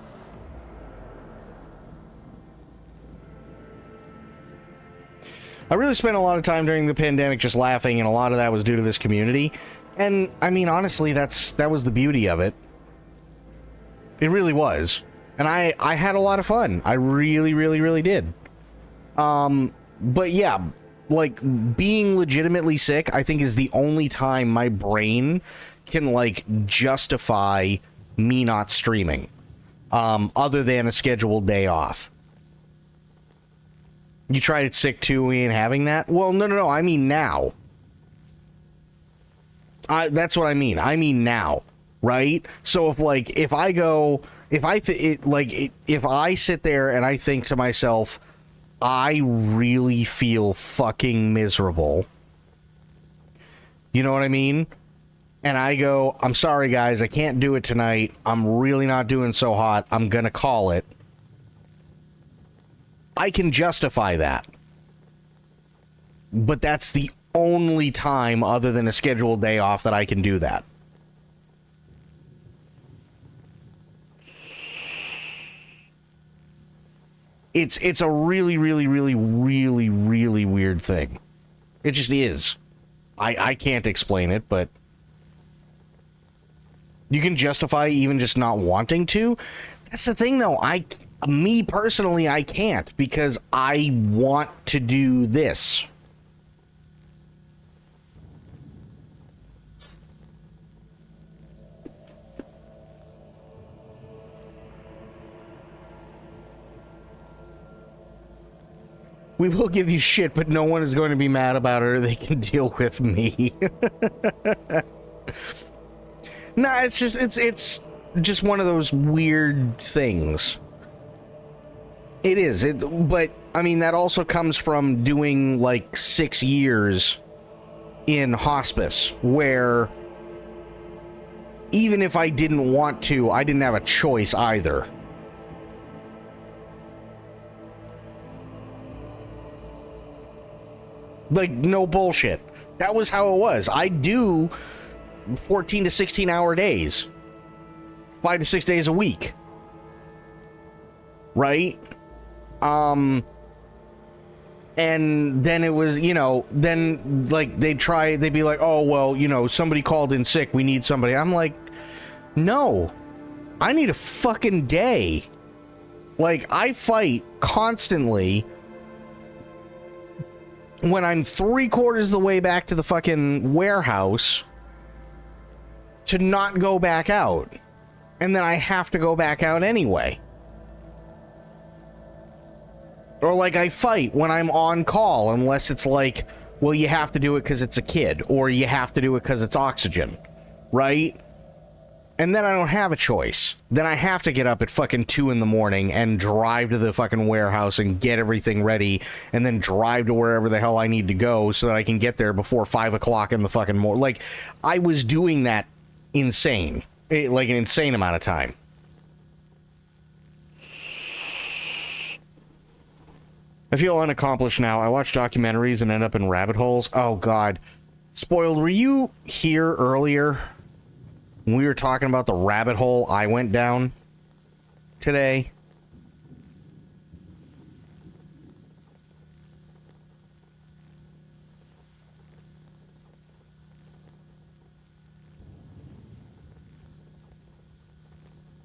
I really spent a lot of time during the pandemic just laughing, and a lot of that was due to this community. And, I mean, honestly, that was the beauty of it. It really was. And I had a lot of fun. I really, really, really did. But yeah, like, being legitimately sick, I think, is the only time my brain can, like, justify me not streaming. Other than a scheduled day off. You tried it sick too, we ain't having that? Well, no, I mean now. That's what I mean. I mean now, right? So if I sit there and I think to myself, I really feel fucking miserable. You know what I mean? And I go, I'm sorry guys, I can't do it tonight. I'm really not doing so hot. I'm gonna call it. I can justify that. But that's the only time other than a scheduled day off that I can do that. It's a really, really, really, really, really weird thing. It just is. I can't explain it, but you can justify even just not wanting to. That's the thing, though. Me personally, I can't because I want to do this. We will give you shit, but no one is going to be mad about it or they can deal with me. Nah, it's just one of those weird things. It is. But I mean that also comes from doing like 6 years in hospice where even if I didn't want to, I didn't have a choice either. Like, no bullshit. That was how it was. I do 14 to 16 hour days. 5 to 6 days a week. Right? And then it was, you know, then, like, they'd be like, oh, well, you know, somebody called in sick, we need somebody. I'm like, no. I need a fucking day. Like, I fight constantly when I'm 3/4 of the way back to the fucking warehouse to not go back out. And then I have to go back out anyway. Or like I fight when I'm on call, unless it's like, well, you have to do it because it's a kid, or you have to do it because it's oxygen, right? And then I don't have a choice. Then I have to get up at fucking 2 in the morning and drive to the fucking warehouse and get everything ready, and then drive to wherever the hell I need to go so that I can get there before 5 o'clock in the fucking morning. Like, I was doing that insane. Like an insane amount of time. I feel unaccomplished now. I watch documentaries and end up in rabbit holes. Oh, God. Spoiled, were you here earlier when we were talking about the rabbit hole I went down today?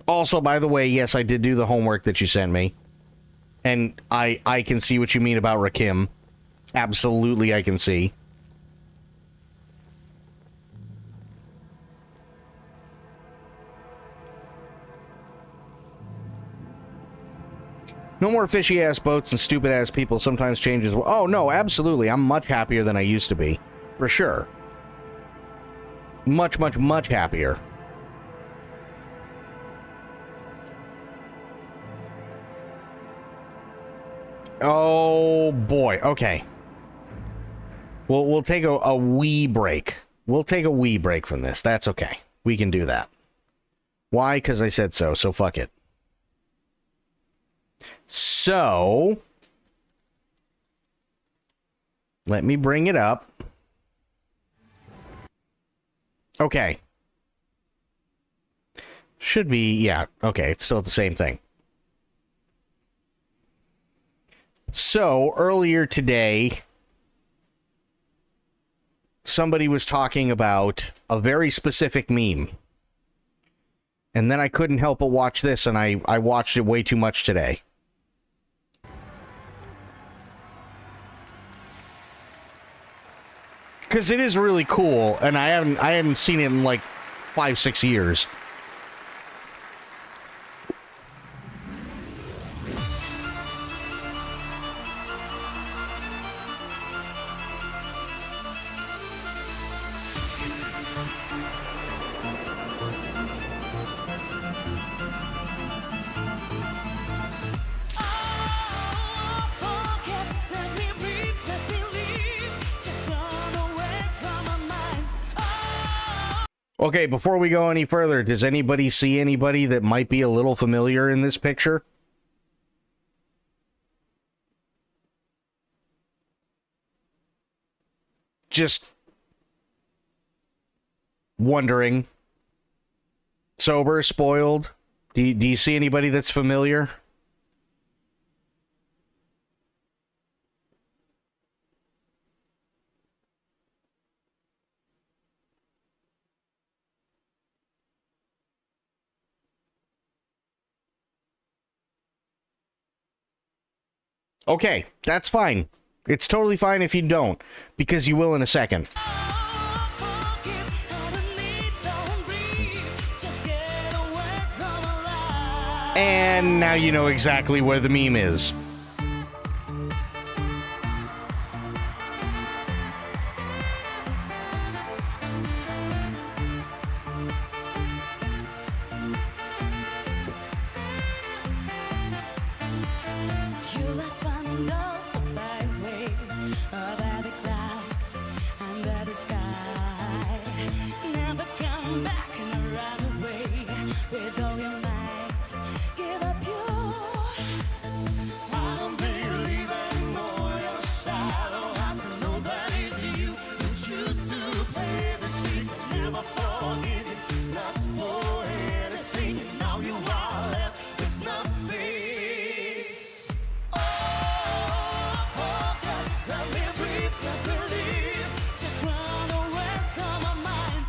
Also, by the way, yes, I did do the homework that you sent me. And I can see what you mean about Rakim. Absolutely, I can see. No more fishy-ass boats and stupid-ass people sometimes changes. Oh, no, absolutely. I'm much happier than I used to be. For sure. Much, much, much happier. Oh, boy. Okay. We'll take a wee break. We'll take a wee break from this. That's okay. We can do that. Why? Because I said so, so fuck it. So, let me bring it up. Okay. Should be, yeah, okay, it's still the same thing. So, earlier today, somebody was talking about a very specific meme. And then I couldn't help but watch this, and I watched it way too much today. Because it is really cool, and I haven't seen it in like 5-6 years. Okay, before we go any further, does anybody see anybody that might be a little familiar in this picture? Just wondering. Sober, spoiled? Do you see anybody that's familiar? Okay, that's fine. It's totally fine if you don't, because you will in a second. And now you know exactly where the meme is.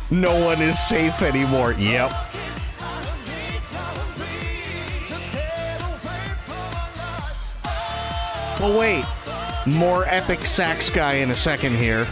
No one is safe anymore. Yep. Well, wait. More epic sax guy in a second here.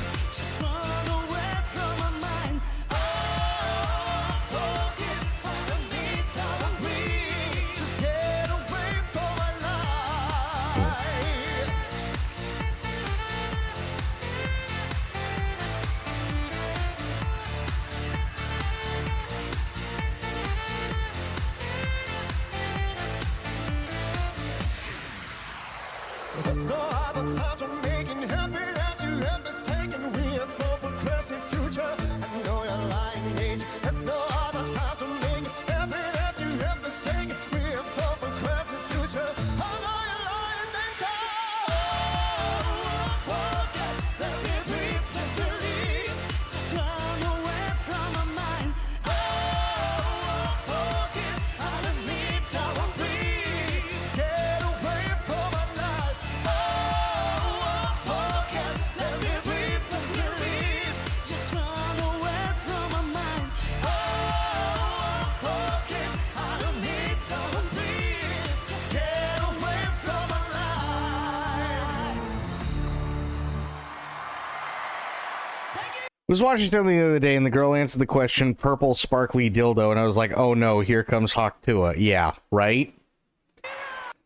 I was watching something the other day, and the girl answered the question, purple sparkly dildo, and I was like, oh no, here comes Hawk Tua. Yeah, right?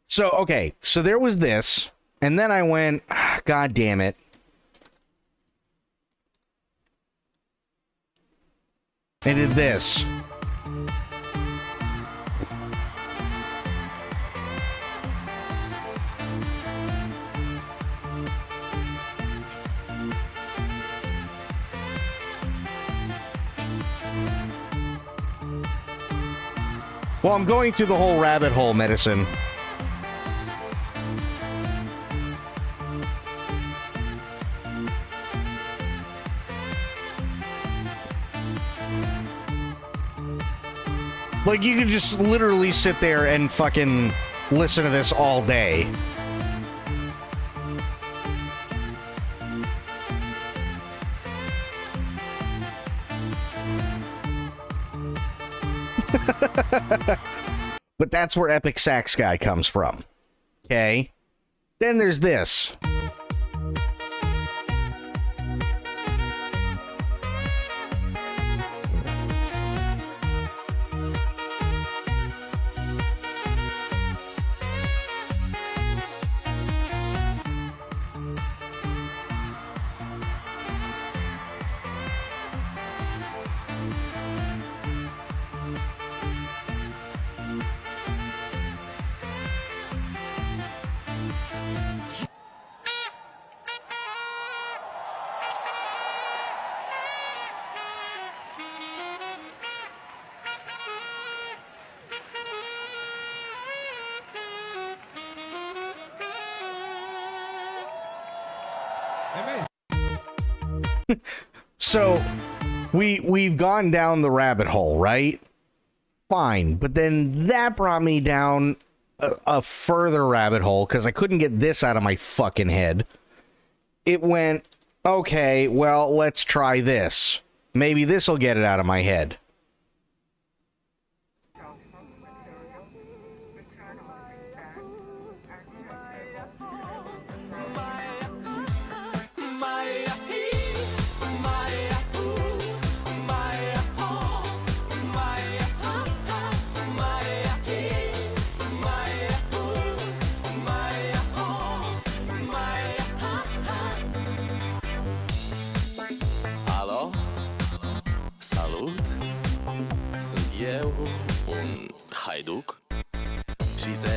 So, okay, so there was this, and then I went, God damn it. I did this. Well, I'm going through the whole rabbit hole medicine. Like, you could just literally sit there and fucking listen to this all day. But that's where Epic Sax Guy comes from. Okay? Then there's this. So, we've gone down the rabbit hole, right? Fine, but then that brought me down a further rabbit hole because I couldn't get this out of my fucking head. It went, okay, well, let's try this. Maybe this will get it out of my head.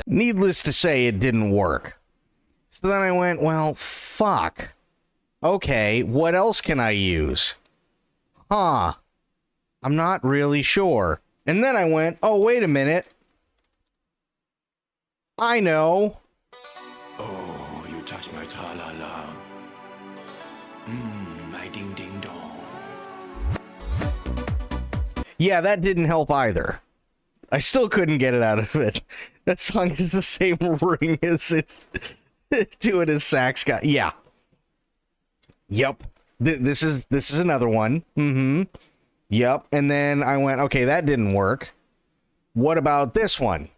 Needless to say, it didn't work. So then I went, well, fuck. Okay, what else can I use? Huh. I'm not really sure. And then I went, oh, wait a minute. I know. Oh, you touch my tra-la-la. My ding-ding-dong. Yeah, that didn't help either. I still couldn't get it out of it. That song is the same ring as it's doing his sax guy. Yeah. Yep. This is another one. Mm-hmm. Yep. And then I went, okay, that didn't work. What about this one?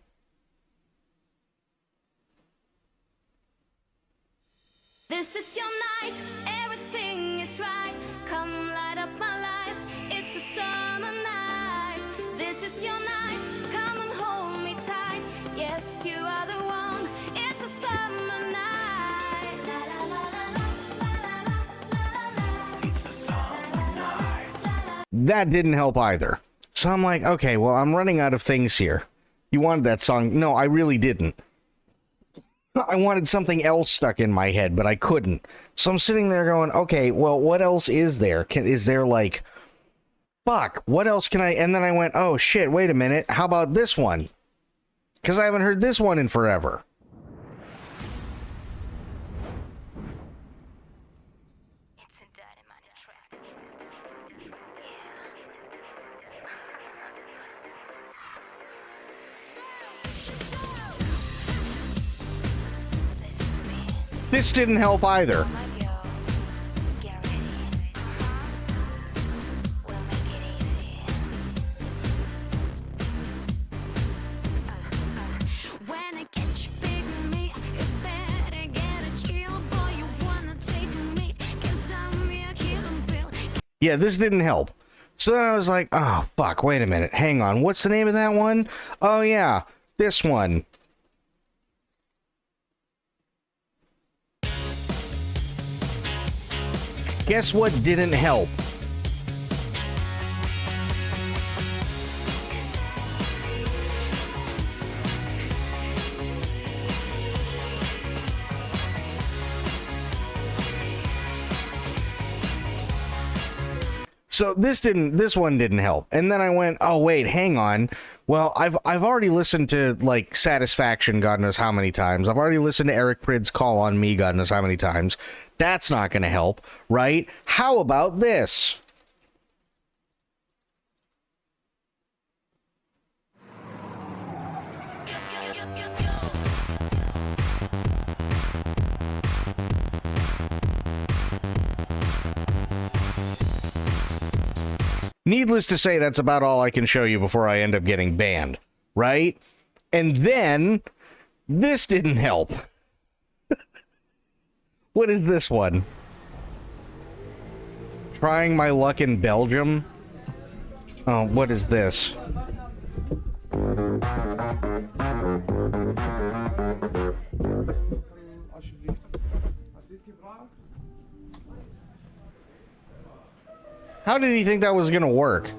This is your night, everything is right. Come light up my life, it's a summer night. This is your night, come and hold me tight. Yes, you are the one, it's a summer night. La, la, la, la, It's a summer night. That didn't help either. So I'm like, okay, well, I'm running out of things here. You wanted that song? No, I really didn't. I wanted something else stuck in my head, but I couldn't. So I'm sitting there going, okay, well, what else is there? Is there like, fuck, what else can I? And then I went, oh shit, wait a minute. How about this one? Because I haven't heard this one in forever. It's a dirty money track. Listen to me. This didn't help either. My girl, get ready. We'll make it easy. When I catch you big with me, you better get a chill, boy. You wanna take me, 'cause I'm your killing bill. Yeah, this didn't help. So then I was like, oh, fuck, wait a minute. Hang on. What's the name of that one? Oh, yeah, this one. Guess what didn't help? So this one didn't help. And then I went, oh wait, hang on. Well, I've already listened to like Satisfaction God knows how many times. I've already listened to Eric Prid's Call on Me God knows how many times. That's not going to help, right? How about this? Needless to say, that's about all I can show you before I end up getting banned, right? And then, this didn't help. What is this one? Trying my luck in Belgium? Oh, what is this? How did he think that was gonna work?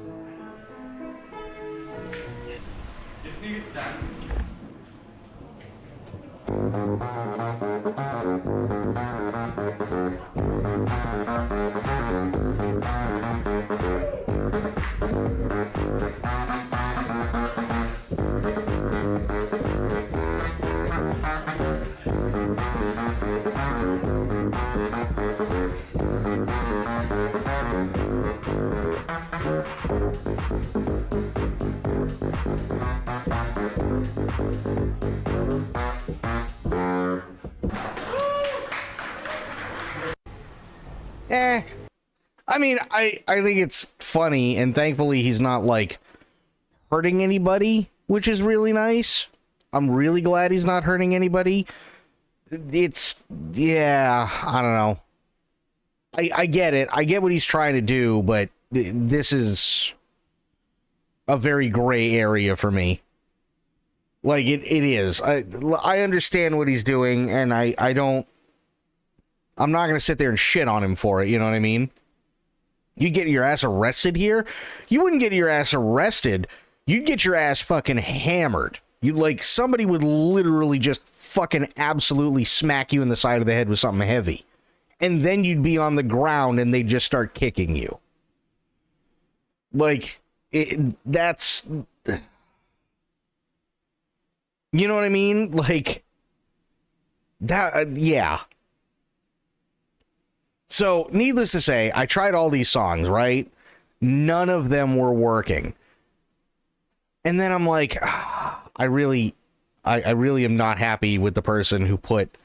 I mean, I think it's funny, and thankfully he's not, like, hurting anybody, which is really nice. I'm really glad he's not hurting anybody. Yeah, I don't know. I get it. I get what he's trying to do, but this is a very gray area for me. Like, it is. I understand what he's doing, and I'm not going to sit there and shit on him for it, you know what I mean? You get your ass arrested here? You wouldn't get your ass arrested you'd get your ass fucking hammered. You like somebody would literally just fucking absolutely smack you in the side of the head with something heavy. And then you'd be on the ground and they'd just start kicking you. Like, that's... You know what I mean? Like, that, yeah. So, needless to say, I tried all these songs, right? None of them were working. And then I'm like, I really am not happy with the person who put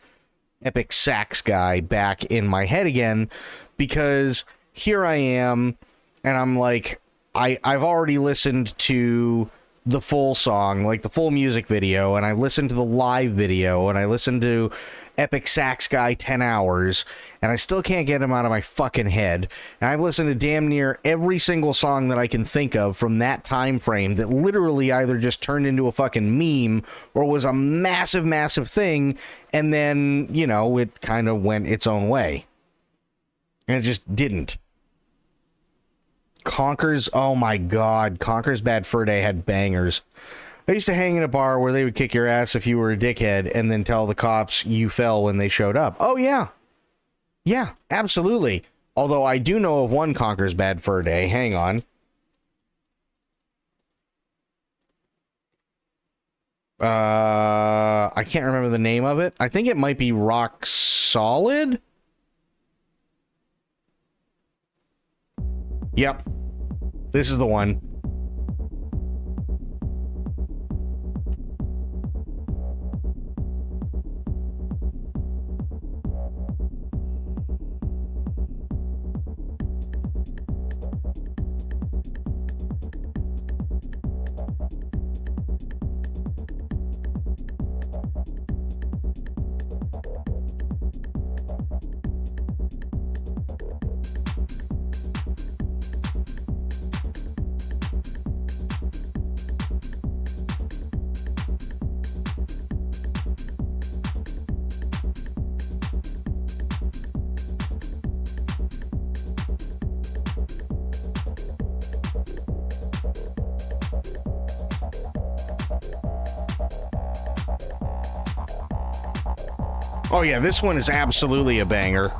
Epic Sax Guy back in my head again, because here I am, and I'm like, I've already listened to the full song, like the full music video, and I listened to the live video, and I listened to Epic Sax Guy 10 hours, and I still can't get him out of my fucking head. And I've listened to damn near every single song that I can think of from that time frame that literally either just turned into a fucking meme or was a massive, massive thing, and then, you know, it kind of went its own way. And it just didn't. Conker's, oh my god, Conker's Bad Fur Day had bangers. I used to hang in a bar where they would kick your ass if you were a dickhead and then tell the cops you fell when they showed up. Oh yeah. Yeah, absolutely. Although I do know of one Conker's Bad Fur Day. Hang on. I can't remember the name of it. I think it might be Rock Solid. Yep. This is the one. Oh yeah, this one is absolutely a banger.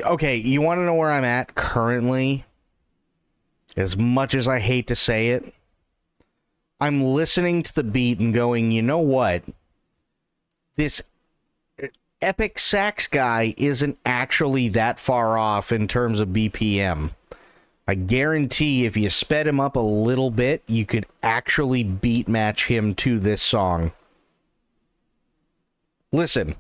Okay, you want to know where I'm at currently? As much as I hate to say it, I'm listening to the beat and going, you know what? This Epic Sax Guy isn't actually that far off in terms of BPM. I guarantee if you sped him up a little bit, you could actually beat match him to this song. Listen.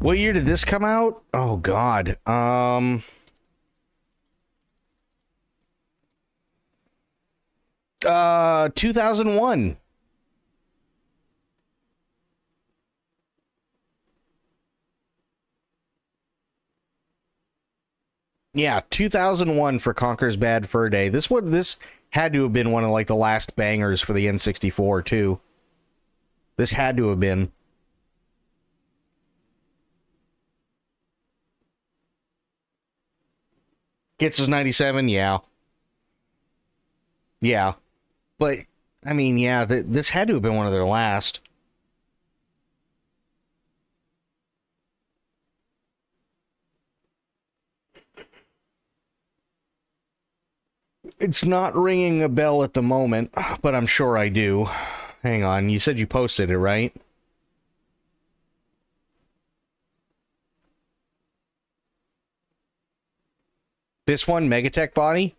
What year did this come out? Oh god. 2001. Yeah, 2001 for Conker's Bad Fur Day. This had to have been one of like the last bangers for the N64 too. This had to have been. Gets us 97, yeah. Yeah. But, I mean, yeah, this had to have been one of their last. It's not ringing a bell at the moment, but I'm sure I do. Hang on, you said you posted it, right? This one, Megatech body?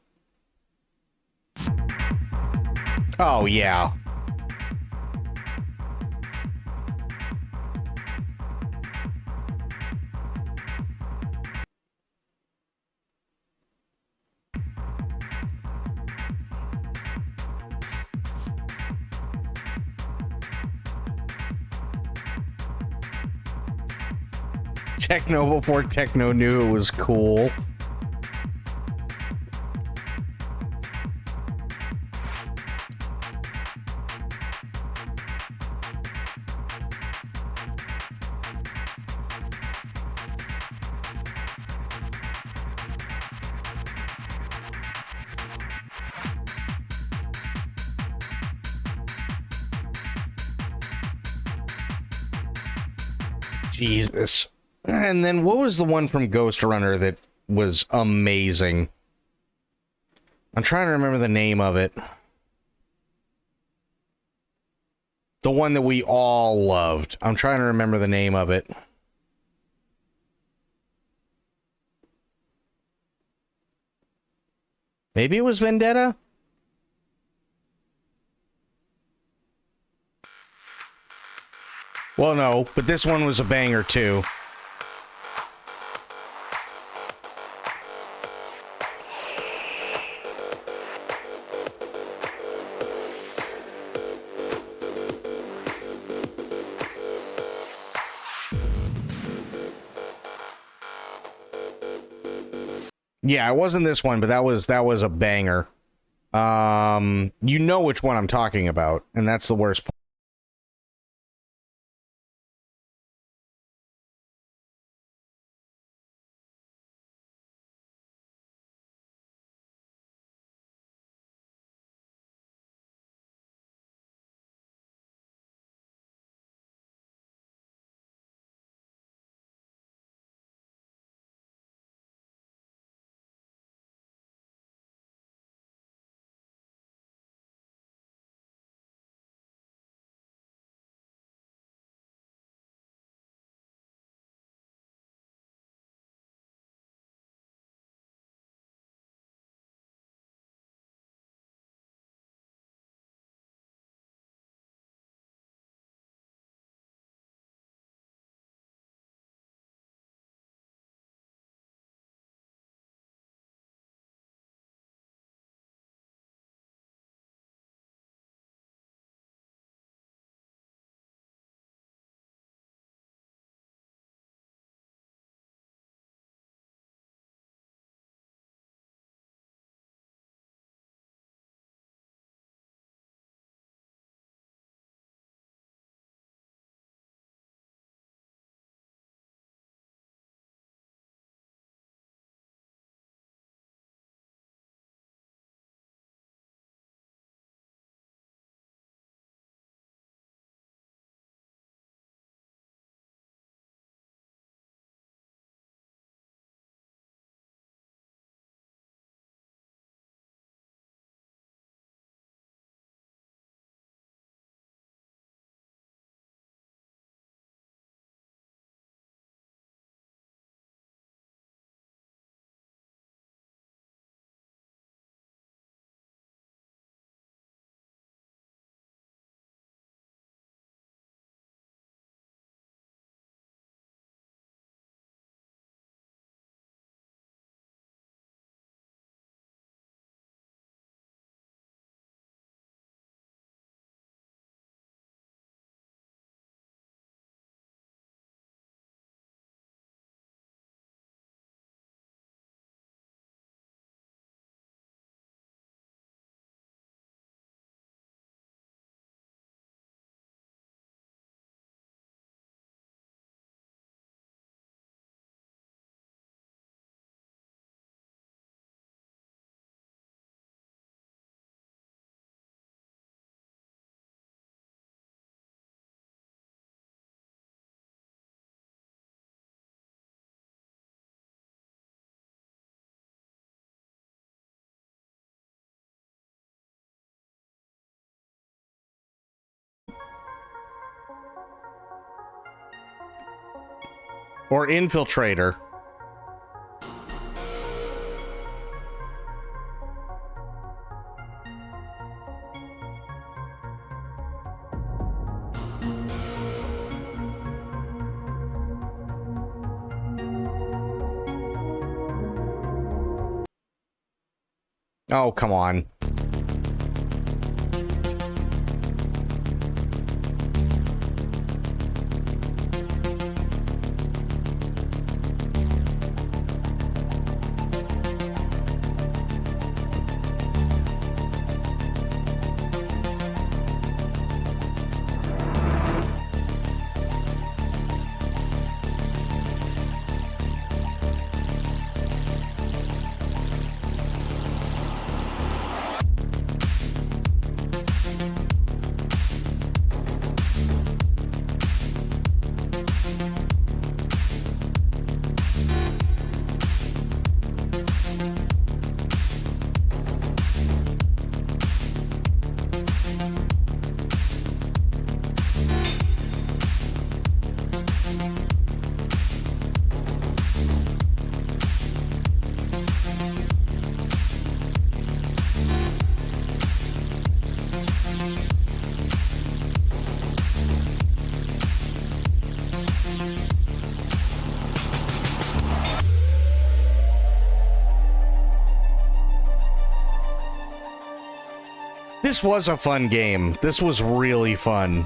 Oh, yeah. Techno before Techno knew it was cool. Jesus. And then what was the one from Ghost Runner that was amazing? I'm trying to remember the name of it. The one that we all loved. I'm trying to remember the name of it. Maybe it was Vendetta? Well, no, but this one was a banger too. Yeah, it wasn't this one, but that was a banger. You know which one I'm talking about, and that's the worst part. Or infiltrator. Oh, come on. This was a fun game. This was really fun.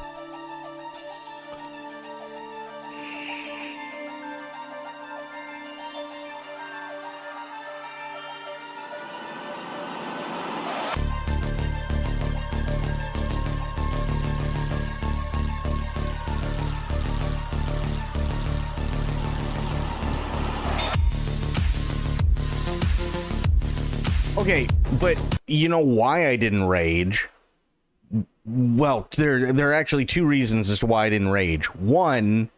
Okay, but you know why I didn't rage? Well, there are actually two reasons as to why I didn't rage. One,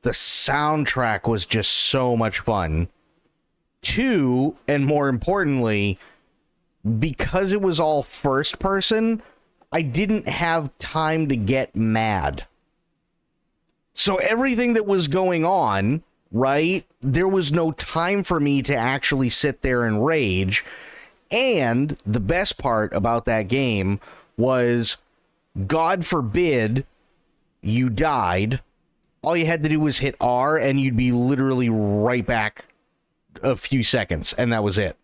the soundtrack was just so much fun. Two, and more importantly, because it was all first person, I didn't have time to get mad. So everything that was going on, right, there was no time for me to actually sit there and rage. And the best part about that game was, God forbid you died, all you had to do was hit R and you'd be literally right back a few seconds, and that was it.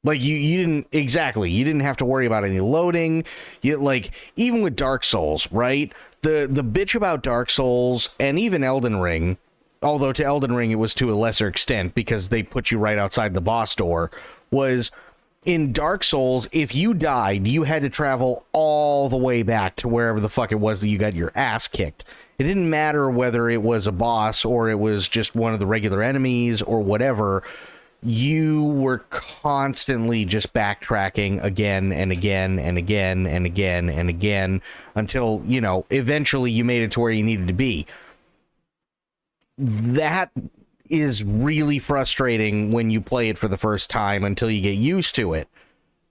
Like, you didn't, exactly, you didn't have to worry about any loading. Like, even with Dark Souls, right? The bitch about Dark Souls, and even Elden Ring, although to Elden Ring it was to a lesser extent because they put you right outside the boss door, was in Dark Souls, if you died, you had to travel all the way back to wherever the fuck it was that you got your ass kicked. It didn't matter whether it was a boss or it was just one of the regular enemies or whatever. You were constantly just backtracking again and again and again and again and again until, you know, eventually you made it to where you needed to be. That is really frustrating when you play it for the first time until you get used to it.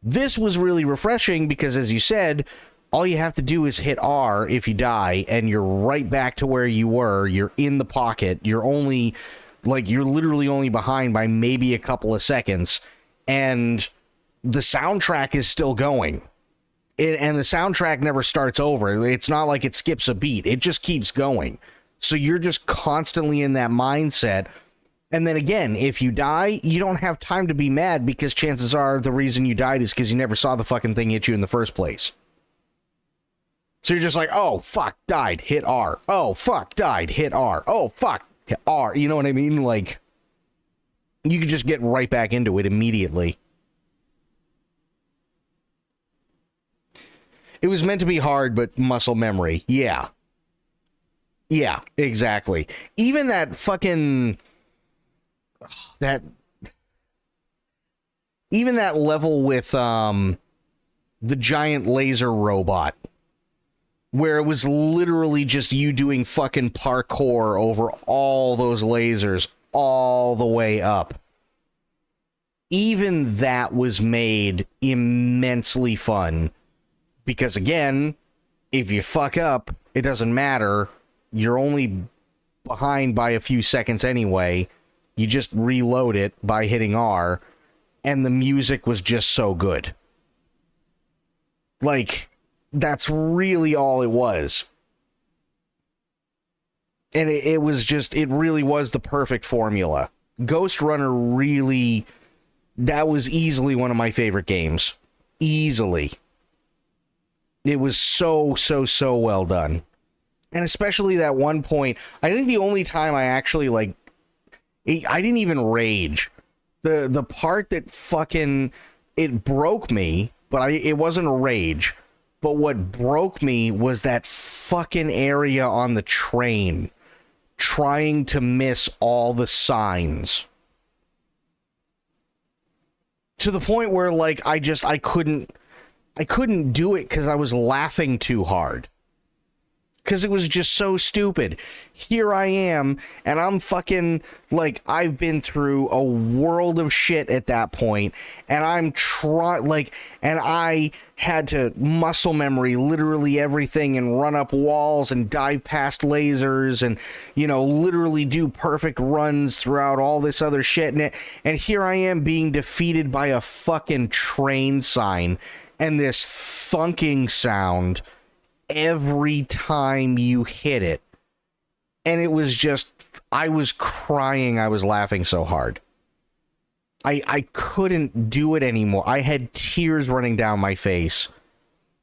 This was really refreshing because, as you said, all you have to do is hit R if you die and you're right back to where you were. You're in the pocket. You're only, like, you're literally only behind by maybe a couple of seconds, and the soundtrack is still going. And the soundtrack never starts over. It's not like it skips a beat. It just keeps going. So you're just constantly in that mindset. And then again, if you die, you don't have time to be mad because chances are the reason you died is because you never saw the fucking thing hit you in the first place. So you're just like, oh, fuck, died, hit R. Oh, fuck, died, hit R. Oh, fuck, hit R. You know what I mean? Like, you could just get right back into it immediately. It was meant to be hard, but muscle memory. Yeah. Yeah, exactly. Even that fucking... Even that level with the giant laser robot, where it was literally just you doing fucking parkour over all those lasers all the way up. Even that was made immensely fun. Because again, if you fuck up, it doesn't matter. you're only behind by a few seconds anyway. You just reload it by hitting R, and the music was just so good. Like, that's really all it was. And it was just, it really was the perfect formula. Ghost Runner really, that was easily one of my favorite games. Easily. It was so well done. And especially that one point, I think the only time I actually, like, I didn't even rage. The part that fucking, it broke me, but it wasn't a rage. But what broke me was that fucking area on the train, trying to miss all the signs. To the point where, like, I couldn't do it because I was laughing too hard. Because it was just so stupid. Here I am, and I'm fucking, like, I've been through a world of shit at that point, and I'm and I had to muscle memory literally everything and run up walls and dive past lasers and, you know, literally do perfect runs throughout all this other shit. And here I am being defeated by a fucking train sign and this thunking sound every time you hit it. And it was just, I was crying. I was laughing so hard. I couldn't do it anymore. I had tears running down my face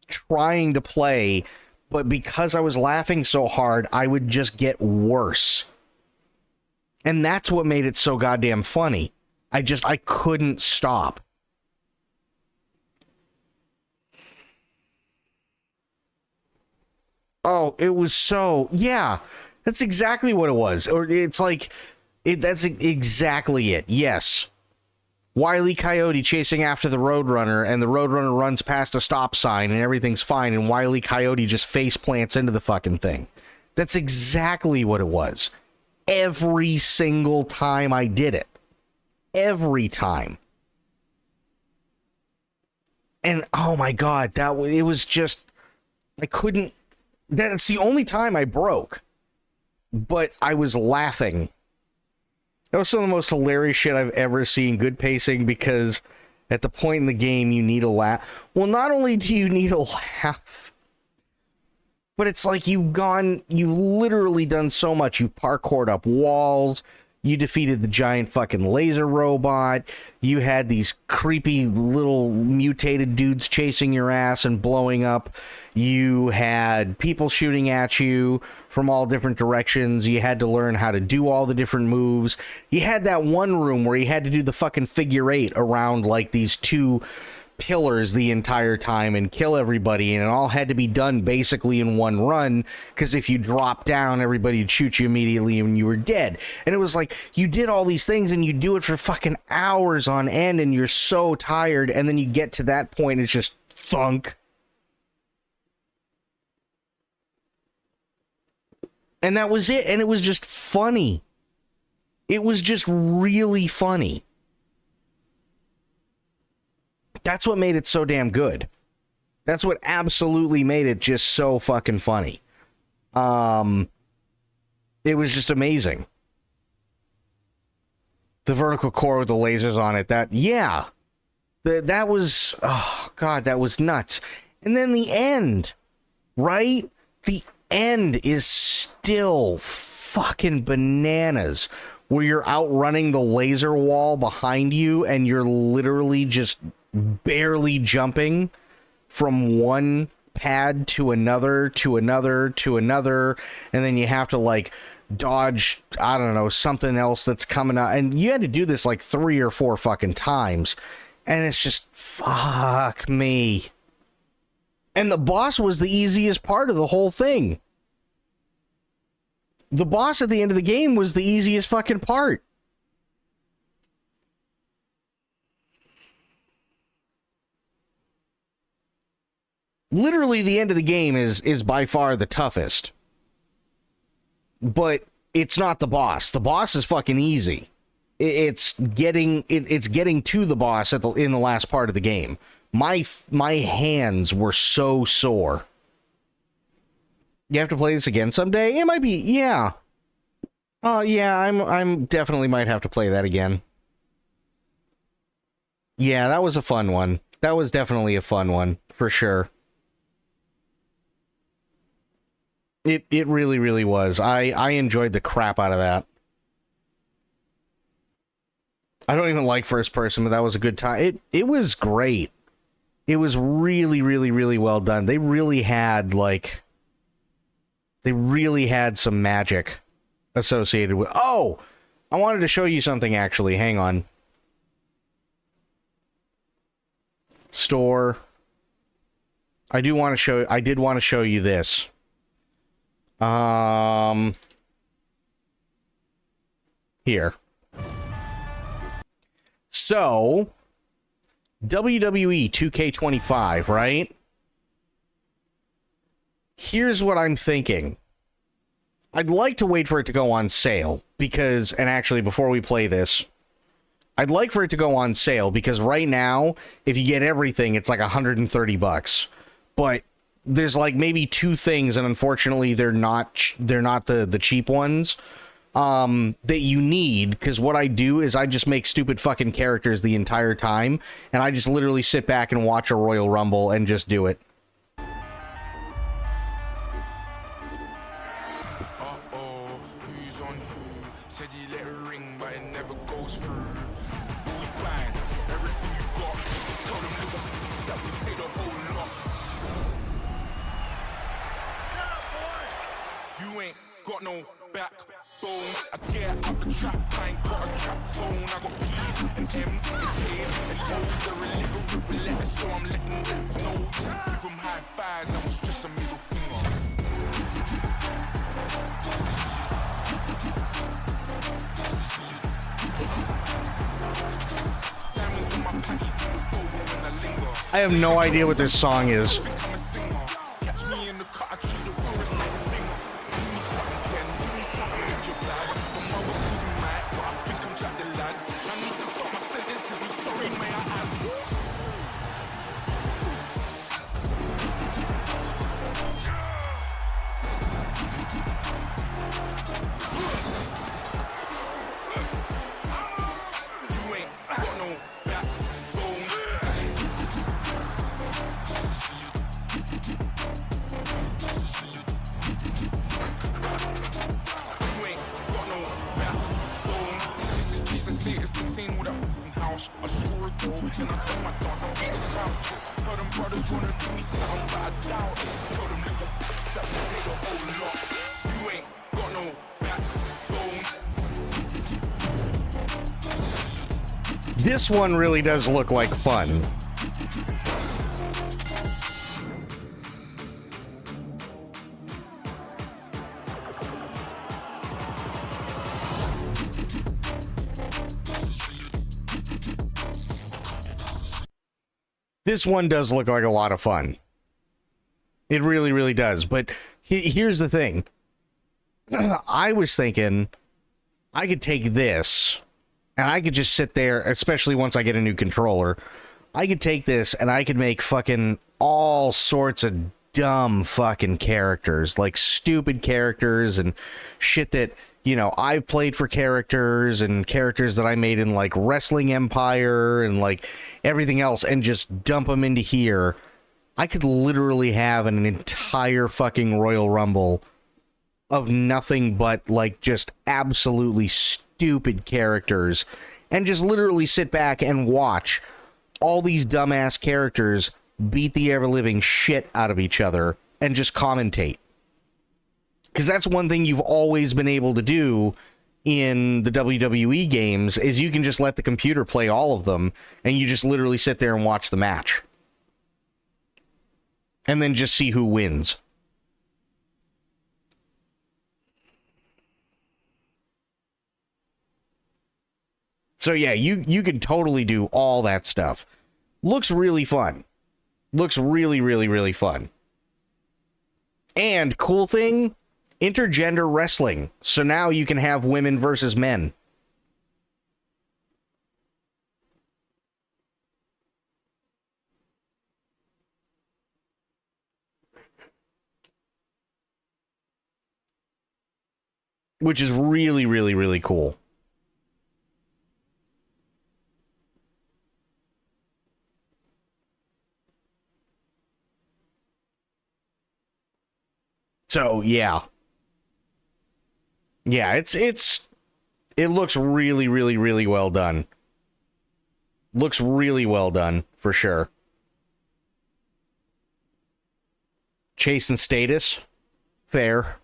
trying to play, but because I was laughing so hard, I would just get worse. And that's what made it so goddamn funny. I couldn't stop. Oh, it was so, yeah, that's exactly what it was. Or it's like, that's exactly it. Yes. Wile E. Coyote chasing after the Roadrunner, and the Roadrunner runs past a stop sign and everything's fine, and Wile E. Coyote just face plants into the fucking thing. That's exactly what it was. Every single time I did it. Every time. And oh my god, it was just, I couldn't, that's the only time I broke. But I was laughing. That was some of the most hilarious shit I've ever seen. Good pacing, because at the point in the game you need a laugh. Well, not only do you need a laugh, but it's like you've literally done so much. You parkoured up walls. You defeated the giant fucking laser robot. You had these creepy little mutated dudes chasing your ass and blowing up. You had people shooting at you from all different directions. You had to learn how to do all the different moves. You had that one room where you had to do the fucking figure eight around like these two pillars the entire time and kill everybody, and it all had to be done basically in one run, because if you dropped down, everybody would shoot you immediately and you were dead. And it was like, you did all these things and you do it for fucking hours on end, and you're so tired, and then you get to that point, it's just thunk. And that was it, and it was just funny. It was just really funny. That's what made it so damn good. That's what absolutely made it just so fucking funny. It was just amazing. The vertical core with the lasers on it, that was, oh god, that was nuts. And then the end, right? The end is still fucking bananas, where you're outrunning the laser wall behind you and you're literally just barely jumping from one pad to another, and then you have to like dodge, I don't know, something else that's coming out, and you had to do this like 3 or 4 fucking times, and it's just, fuck me. And the boss was the easiest part of the whole thing. The boss at the end of the game was the easiest fucking part. Literally, the end of the game is by far the toughest. But it's not the boss. The boss is fucking easy. It's getting to the boss in the last part of the game. My hands were so sore. You have to play this again someday? It might be, yeah. Yeah, I'm definitely might have to play that again. Yeah, that was a fun one. That was definitely a fun one, for sure. It really, really was. I enjoyed the crap out of that. I don't even like first person, but that was a good time. It was great. It was really, really, really well done. They really had, like... They really had some magic associated with... Oh! I wanted to show you something, actually. Hang on. Store. I did want to show you this. Here. So, WWE 2K25, right? Here's what I'm thinking. I'd like to wait for it to go on sale because, and actually before we play this, I'd like for it to go on sale because right now, if you get everything, it's like $130. But there's like maybe two things, and unfortunately they're not the cheap ones that you need, because what I do is I just make stupid fucking characters the entire time, and I just literally sit back and watch a Royal Rumble and just do it. Got no backbone. I get out the trap, I ain't got a trap phone. I got P's and M's and K's and O's. They're a little bit with letters, so I'm letting them know. Give them high fives, that was just a middle finger. Diamonds on my panty, the bowl when I linger. I have no idea what this song is. Catch me in the car, I treat the chorus like a thing. It's the scene with a house, a sword though, and I do my thoughts, I beat the crowd. Tell them brothers wanna do me something, but I doubt it. Tell them little bitch that we take a whole lot. You ain't got no backbone. This one really does look like fun. This one does look like a lot of fun. It really, really does. But here's the thing. I was thinking I could take this and I could just sit there, especially once I get a new controller. I could take this and I could make fucking all sorts of dumb fucking characters, like stupid characters and shit that, you know, I've played for characters and characters that I made in like Wrestling Empire and like everything else, and just dump them into here. I could literally have an entire fucking Royal Rumble of nothing but like just absolutely stupid characters, and just literally sit back and watch all these dumbass characters beat the ever-living shit out of each other and just commentate. Because that's one thing you've always been able to do in the WWE games, is you can just let the computer play all of them, and you just literally sit there and watch the match. And then just see who wins. So yeah, you could totally do all that stuff. Looks really fun. Looks really, really, really fun. And cool thing, intergender wrestling. So now you can have women versus men. which is really, really, really cool. So, yeah. Yeah, it looks really, really, really well done. Looks really well done, for sure. Chase and status. Fair.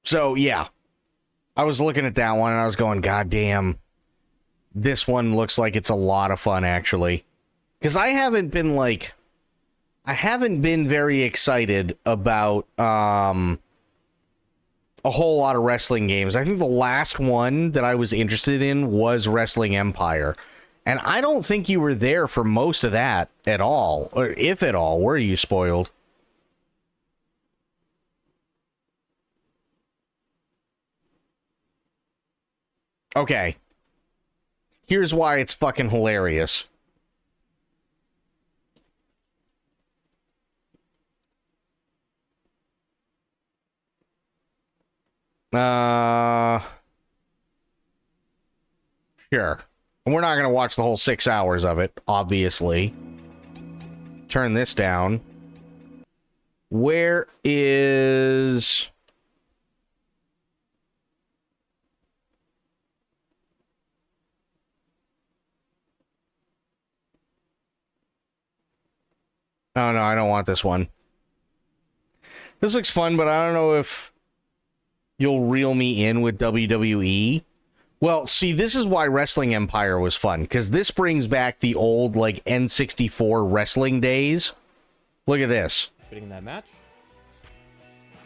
So, yeah. I was looking at that one and I was going, God damn. This one looks like it's a lot of fun, actually. Because I haven't been very excited about a whole lot of wrestling games. I think the last one that I was interested in was Wrestling Empire. And I don't think you were there for most of that at all. Or if at all, were you spoiled? Okay. Here's why it's fucking hilarious. Sure. And we're not going to watch the whole 6 hours of it, obviously. Turn this down. Where is... Oh, no, I don't want this one. This looks fun, but I don't know if you'll reel me in with WWE. Well, see, this is why Wrestling Empire was fun, because this brings back the old, like, N64 wrestling days. Look at this. Spitting in that match.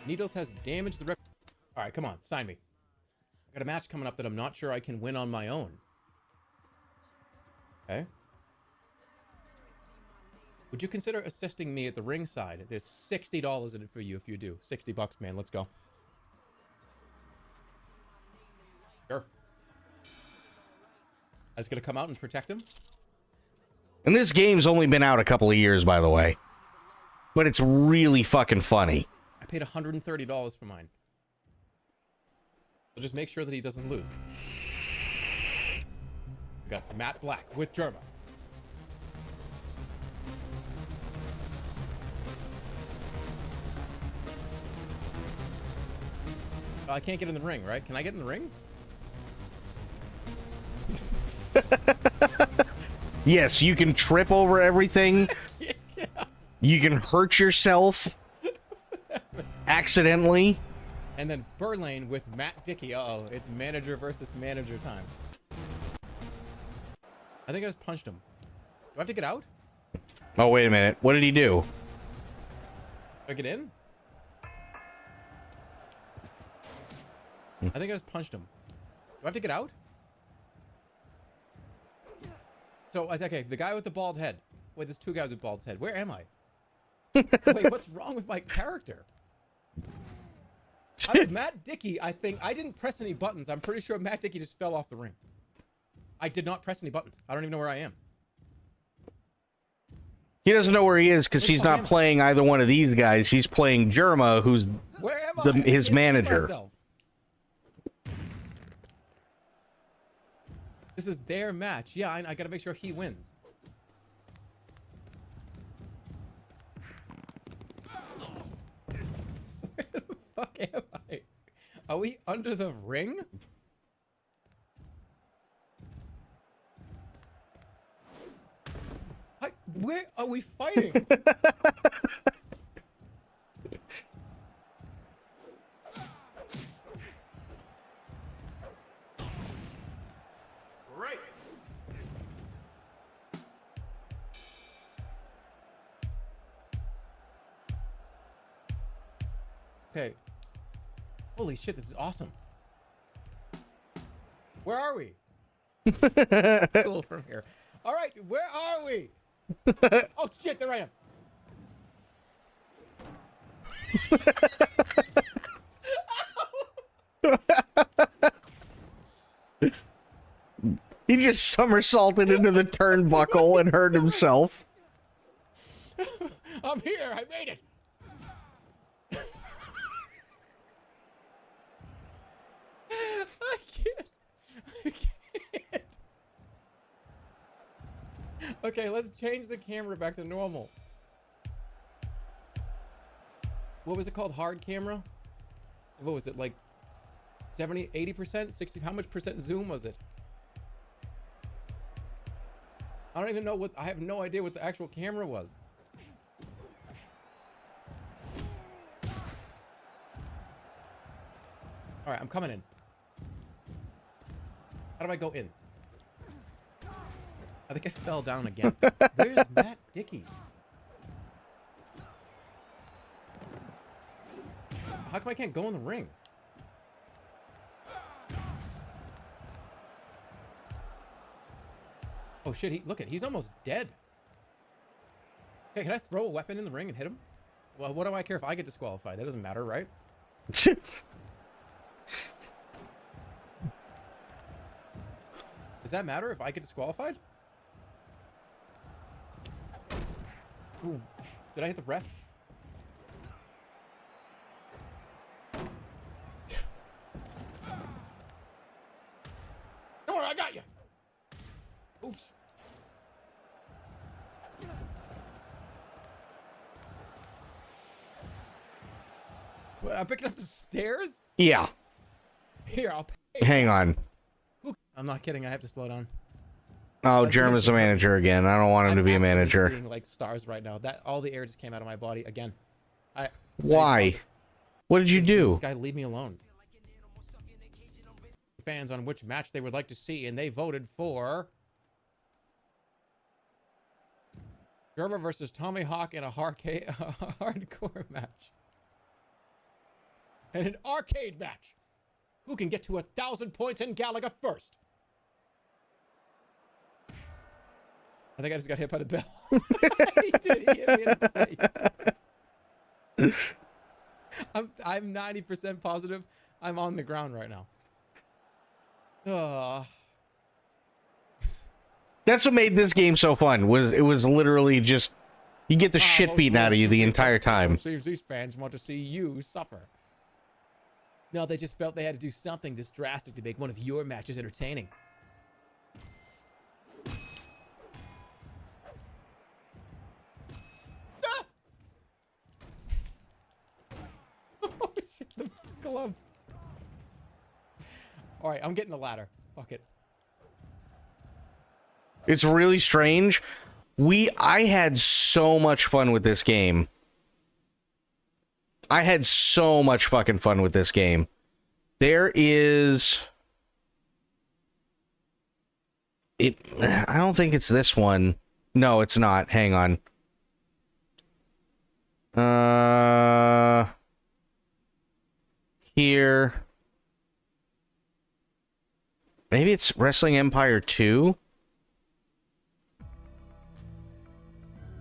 Needles has damaged the rep. All right, come on, sign me. I got a match coming up that I'm not sure I can win on my own. Okay. Would you consider assisting me at the ringside? There's $60 in it for you if you do. $60, man. Let's go. Sure. I was gonna come out and protect him. And this game's only been out a couple of years, by the way. But it's really fucking funny. I paid $130 for mine. So just make sure that he doesn't lose. We got Matt Black with Germa. I can't get in the ring, right? Can I get in the ring? Yes, you can trip over everything. Yeah. You can hurt yourself accidentally. And then Burlane with Matt Dickey. Uh-oh, it's manager versus manager time. I think I just punched him. Do I have to get out? Oh, wait a minute. What did he do? Do I get in? I think I just punched him. Do I have to get out? So, okay, the guy with the bald head. Wait, there's two guys with bald head. Where am I? Wait, what's wrong with my character? I'm Matt Dickey, I think. I didn't press any buttons. I'm pretty sure Matt Dickey just fell off the ring. I did not press any buttons. I don't even know where I am. He doesn't know where he is because he's not playing either one of these guys. He's playing Germa, who's his manager. This is their match. Yeah, I gotta make sure he wins. Where the fuck am I? Are we under the ring? Where are we fighting? Great. Okay. Holy shit, this is awesome. Where are we? Cool from here. All right, where are we? Oh shit, there I am. He just somersaulted into the turnbuckle and hurt himself. I'm here. I made it. I can't. I can't. Okay, let's change the camera back to normal. What was it called? Hard camera? What was it, like 70, 80%, 60? How much percent zoom was it? I don't even know what, I have no idea what the actual camera was. All right, I'm coming in. How do I go in? I think I fell down again. Where's Matt Dickey? How come I can't go in the ring? Oh shit, look at, he's almost dead. Hey, can I throw a weapon in the ring and hit him? Well, what do I care if I get disqualified? That doesn't matter, right? Does that matter if I get disqualified? Ooh, did I hit the ref? Don't worry, I got you. Oops. What, I'm picking up the stairs? Yeah. Here, I'll pay. Hang on. I'm not kidding. I have to slow down. Oh, Jerma's a manager again. I don't want him to be a manager. I'm seeing like stars right now. That all the air just came out of my body again. Why? What did you do? This guy, leave me alone. Fans on which match they would like to see, and they voted for Germa versus Tommy Hawk in a hardcore match. And an arcade match. Who can get to 1,000 points in Galaga first? I think I just got hit by the bell. He did. He hit me in the face. I'm 90% positive I'm on the ground right now. That's what made this game so fun. It was literally just you get the shit beaten out of you the entire time. Seems these fans want to see you suffer. No, they just felt they had to do something this drastic to make one of your matches entertaining. Ah! Oh shit, the glove. All right, I'm getting the ladder. Fuck it. It's really strange. I had so much fun with this game. I had so much fucking fun with this game. There is... I don't think it's this one. No, it's not. Hang on. Here. Maybe it's Wrestling Empire 2?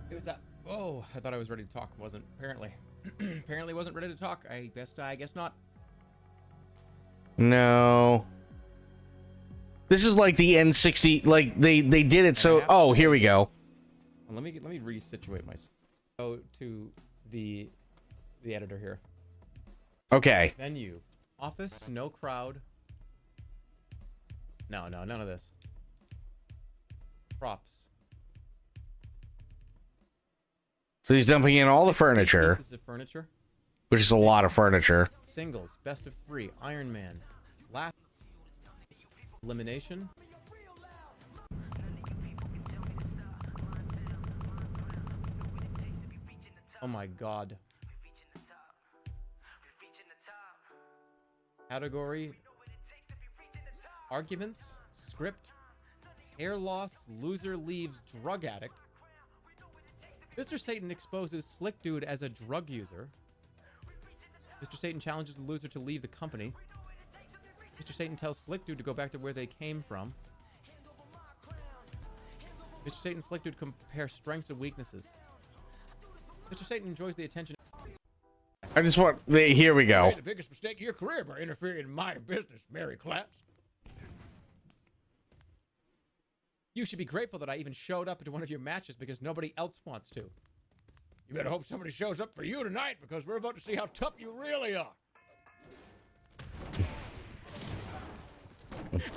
It was oh, I thought I was ready to talk. Wasn't, apparently. Apparently wasn't ready to talk. I guess not. No. This is like the N60, like they did it so. Oh, here we go. Let me resituate myself. Go to the editor here. Okay. Venue, office, no crowd. No, none of this. Props. So he's dumping in all the furniture. Pieces of furniture. Which is a lot of furniture. Singles, best of 3, Iron Man, last elimination. Oh my god. Category: arguments, script, hair loss, loser leaves drug addict. Mr. Satan exposes Slick Dude as a drug user. Mr. Satan challenges the loser to leave the company. Mr. Satan tells Slick Dude to go back to where they came from. Mr. Satan and Slick Dude compare strengths and weaknesses. Mr. Satan enjoys the attention. I just want... Here we You go. made the biggest mistake of your career by interfering in my business, Mary Claps. You should be grateful that I even showed up into one of your matches because nobody else wants to. You better hope somebody shows up for you tonight because we're about to see how tough you really are.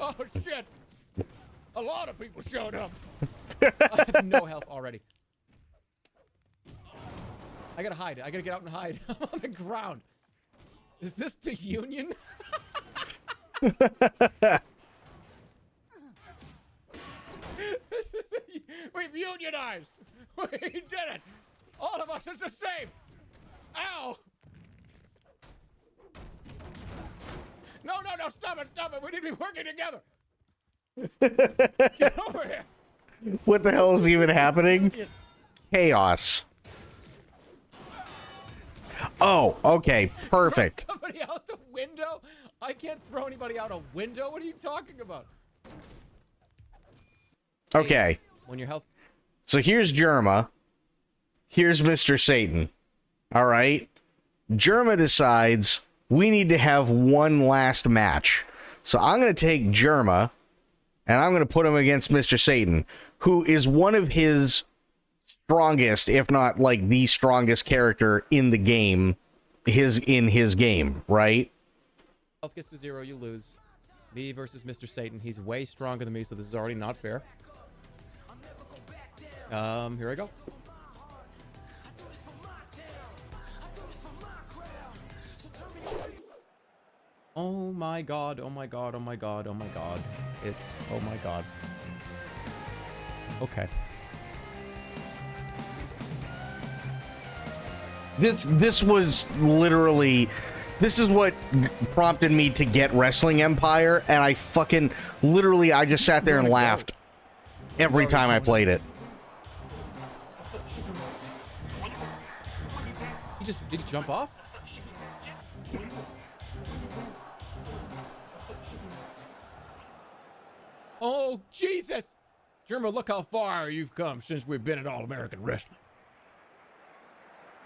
Oh, shit. A lot of people showed up. I have no health already. I gotta hide. I gotta get out and hide. I'm on the ground. Is this the Union? We've unionized. We did it. All of us is the same. Ow. No, stop it. We need to be working together. Get over here. What the hell is even happening? Chaos. Oh, okay. Perfect. Throw somebody out the window? I can't throw anybody out a window. What are you talking about? Okay. When your health... So here's Germa. Here's Mr. Satan. All right. Germa decides we need to have one last match. So I'm going to take Germa and I'm going to put him against Mr. Satan, who is one of his strongest, if not like the strongest character in the game, in his game, right? Health gets to 0, you lose. Me versus Mr. Satan. He's way stronger than me, so this is already not fair. Here I go. Oh my god, oh my god, oh my god, oh my god. It's, oh my god. Okay. This was literally... This is what prompted me to get Wrestling Empire, and I fucking... Literally, I just sat there and laughed every time I played it. Did he jump off? Oh, Jesus! Germa, look how far you've come since we've been at All-American Wrestling.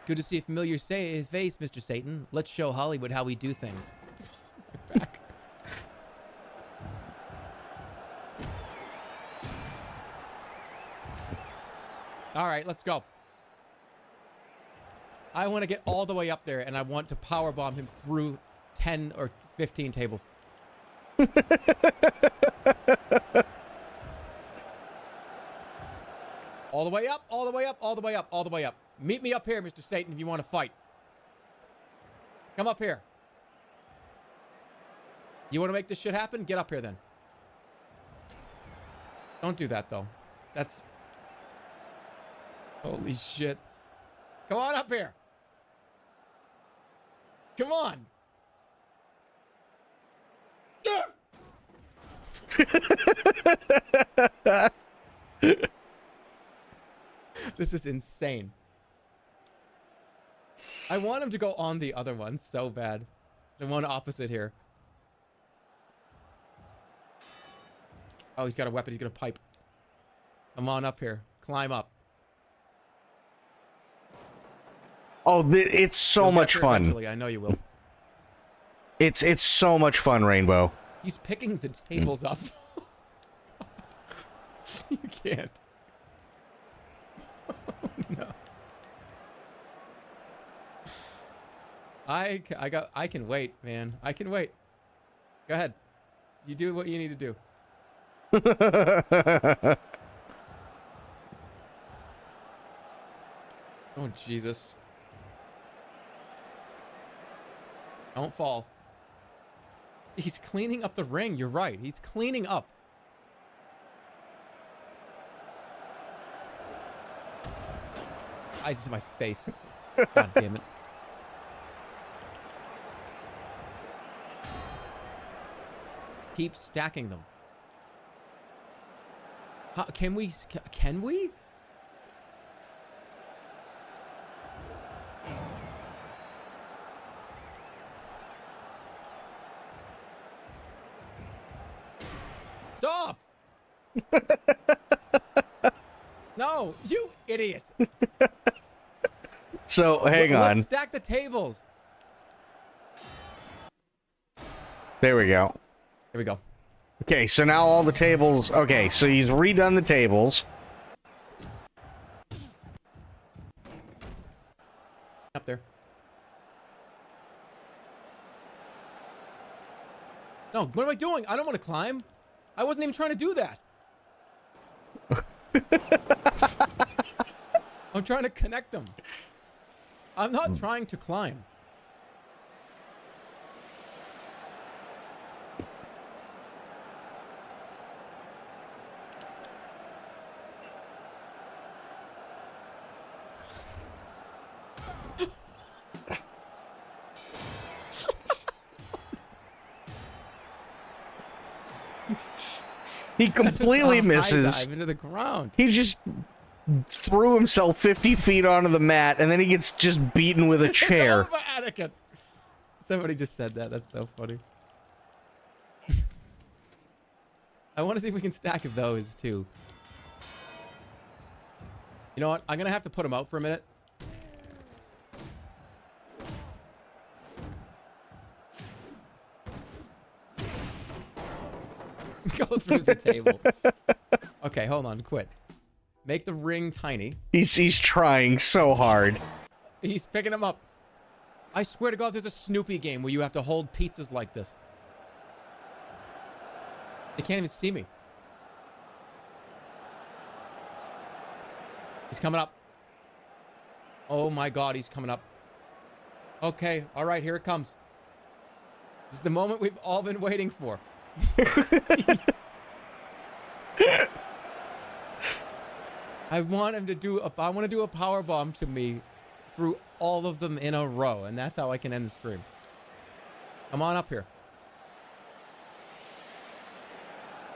Good to see a familiar face, Mr. Satan. Let's show Hollywood how we do things. Back. All right, let's go. I want to get all the way up there, and I want to powerbomb him through 10 or 15 tables. All the way up, all the way up, all the way up, all the way up. Meet me up here, Mr. Satan, if you want to fight. Come up here. You want to make this shit happen? Get up here, then. Don't do that, though. That's... Holy shit. Come on up here. Come on. This is insane. I want him to go on the other one so bad. The one opposite here. Oh, he's got a weapon. He's got a pipe. Come on up here. Climb up. Oh, it's so much fun. Eventually. I know you will. It's so much fun, Rainbow. He's picking the tables up. You can't. No. I can wait, man. I can wait. Go ahead. You do what you need to do. Oh, Jesus. Don't fall. He's cleaning up the ring. You're right. He's cleaning up. I just hit my face. God damn it. Keep stacking them. How, can we? Can we? Stop! No, you idiot! So, hang on. Let's stack the tables. There we go. There we go. Okay, so now all the tables... Okay, so he's redone the tables. Up there. No, what am I doing? I don't want to climb. I wasn't even trying to do that. I'm trying to connect them. I'm not trying to climb. He completely misses. Dive into the ground. He just threw himself 50 feet onto the mat, and then he gets just beaten with a chair. It's over, Anakin. Somebody just said that. That's so funny. I want to see if we can stack those too. You know what? I'm gonna have to put them out for a minute. Go through the table. Okay, hold on. Quit. Make the ring tiny. He's trying so hard. He's picking them up. I swear to God, there's a Snoopy game where you have to hold pizzas like this. They can't even see me. He's coming up. Oh my God, he's coming up. Okay, all right, here it comes. This is the moment we've all been waiting for. I want him to do I want to do a power bomb to me through all of them in a row, and that's how I can end the stream. Come on up here.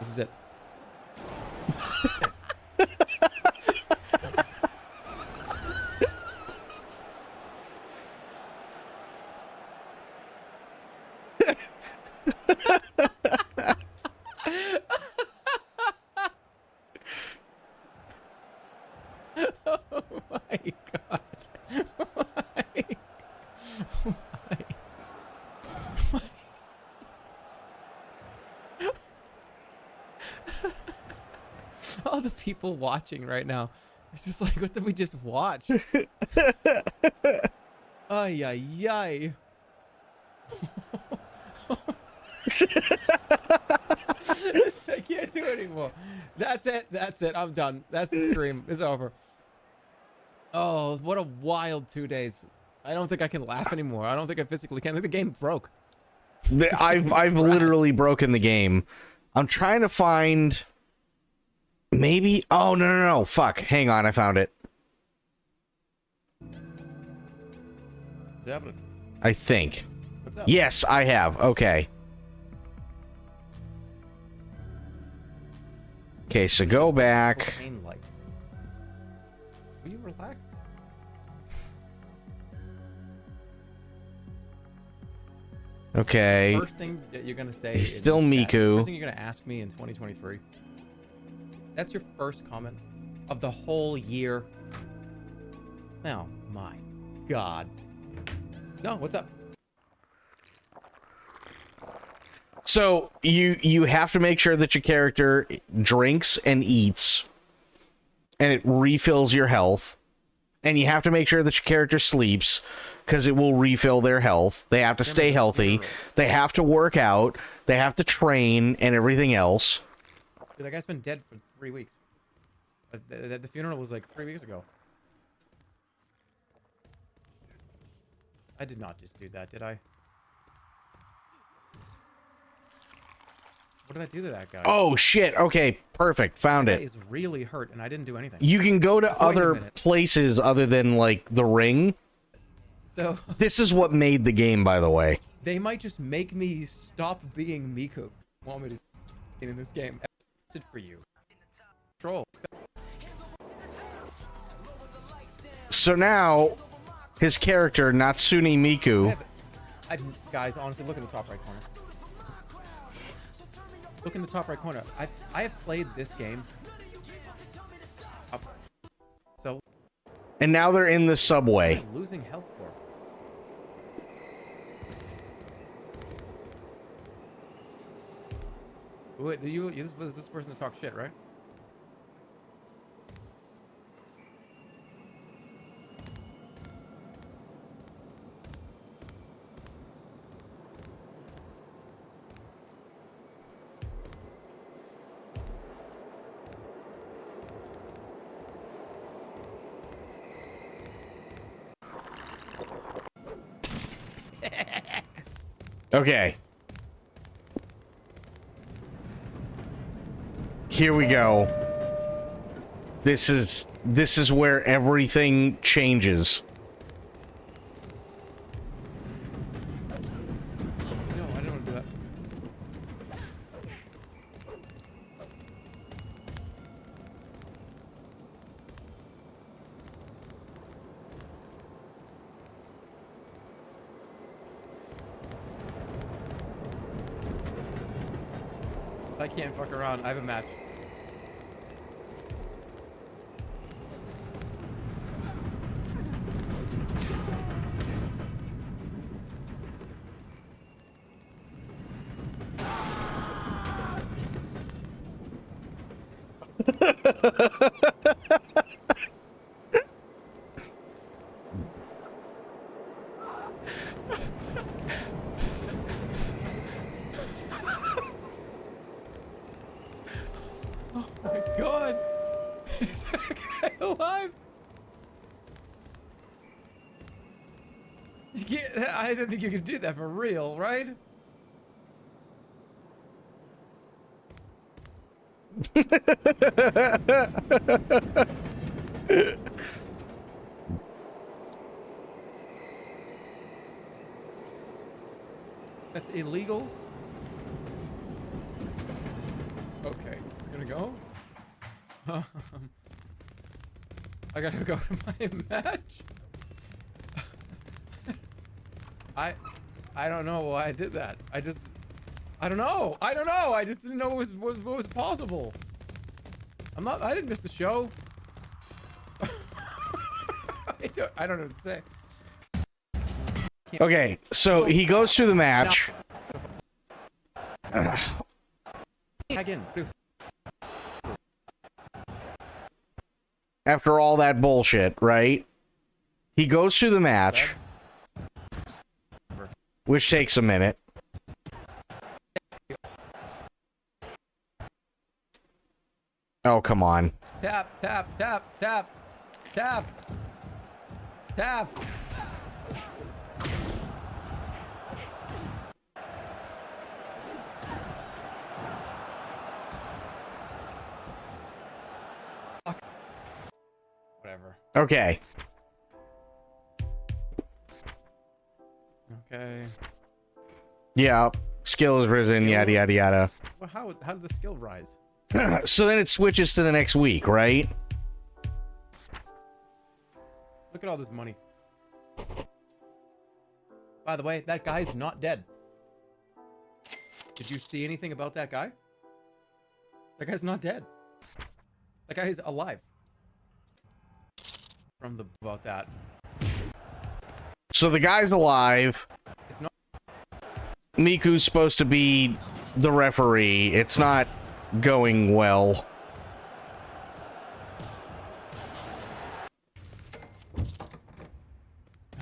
This is it. Oh my God. Why? Why? All the people watching right now, it's just like, what did we just watch? Ay, ay, ay. I can't do it anymore. That's it. That's it. I'm done. That's the stream. It's over. Oh, what a wild 2 days. I don't think I can laugh anymore. I don't think I physically can. I think the game broke. I've literally broken the game. I'm trying to find maybe. Oh no. Fuck. Hang on. I found it. What's happening? I think. What's up? Yes, I have. Okay. Okay, so go back. Cocaine-like. Will you relax? Okay. First thing that you're gonna say He's is still Miku. First thing you're gonna ask me in 2023. That's your first comment of the whole year. Oh my God. No, what's up? So you have to make sure that your character drinks and eats, and it refills your health, and you have to make sure that your character sleeps because it will refill their health. They have to stay healthy. They have to work out. They have to train and everything else. Dude, that guy's been dead for 3 weeks. The funeral was like 3 weeks ago. I did not just do that, did I? What did I do to that guy? Oh shit. Okay, perfect. Found That it. guy is really hurt, and I didn't do anything. You can go to Wait a other minute. places other than like the ring. So This is what made the game, by the way. they might just make me stop being Miku. Want me to in this game? It's for you. Troll. So now his character Natsune Miku. Guys, honestly, look in the top right corner. Look in the top right corner. I have played this game. So And now they're in the subway. I'm losing health for. Wait, this was this person to talk shit, right? Okay. Here we go. This is where everything changes. No, I didn't want to do that. I can't fuck around. I have a match. Oh my god! Is that guy alive? You can't, I don't think you could do that for real, right? That's illegal? Okay, gonna go? I gotta go to my match? I don't know why I did that. I don't know. I just didn't know what was possible. I didn't miss the show. I don't know what to say. Okay, so he goes through the match. Again. After all that bullshit, right? He goes through the match, which takes a minute. Oh, come on. Tap, tap, tap, tap, tap, tap. Whatever. Okay. Okay. Yeah, skill has risen, yada, yada, yada. Well, how did the skill rise? So then it switches to the next week, right? Look at all this money. By the way, that guy's not dead. Did you see anything about that guy? That guy's not dead. That guy is alive. From the about that. So the guy's alive. It's not. Miku's supposed to be the referee. It's not going well.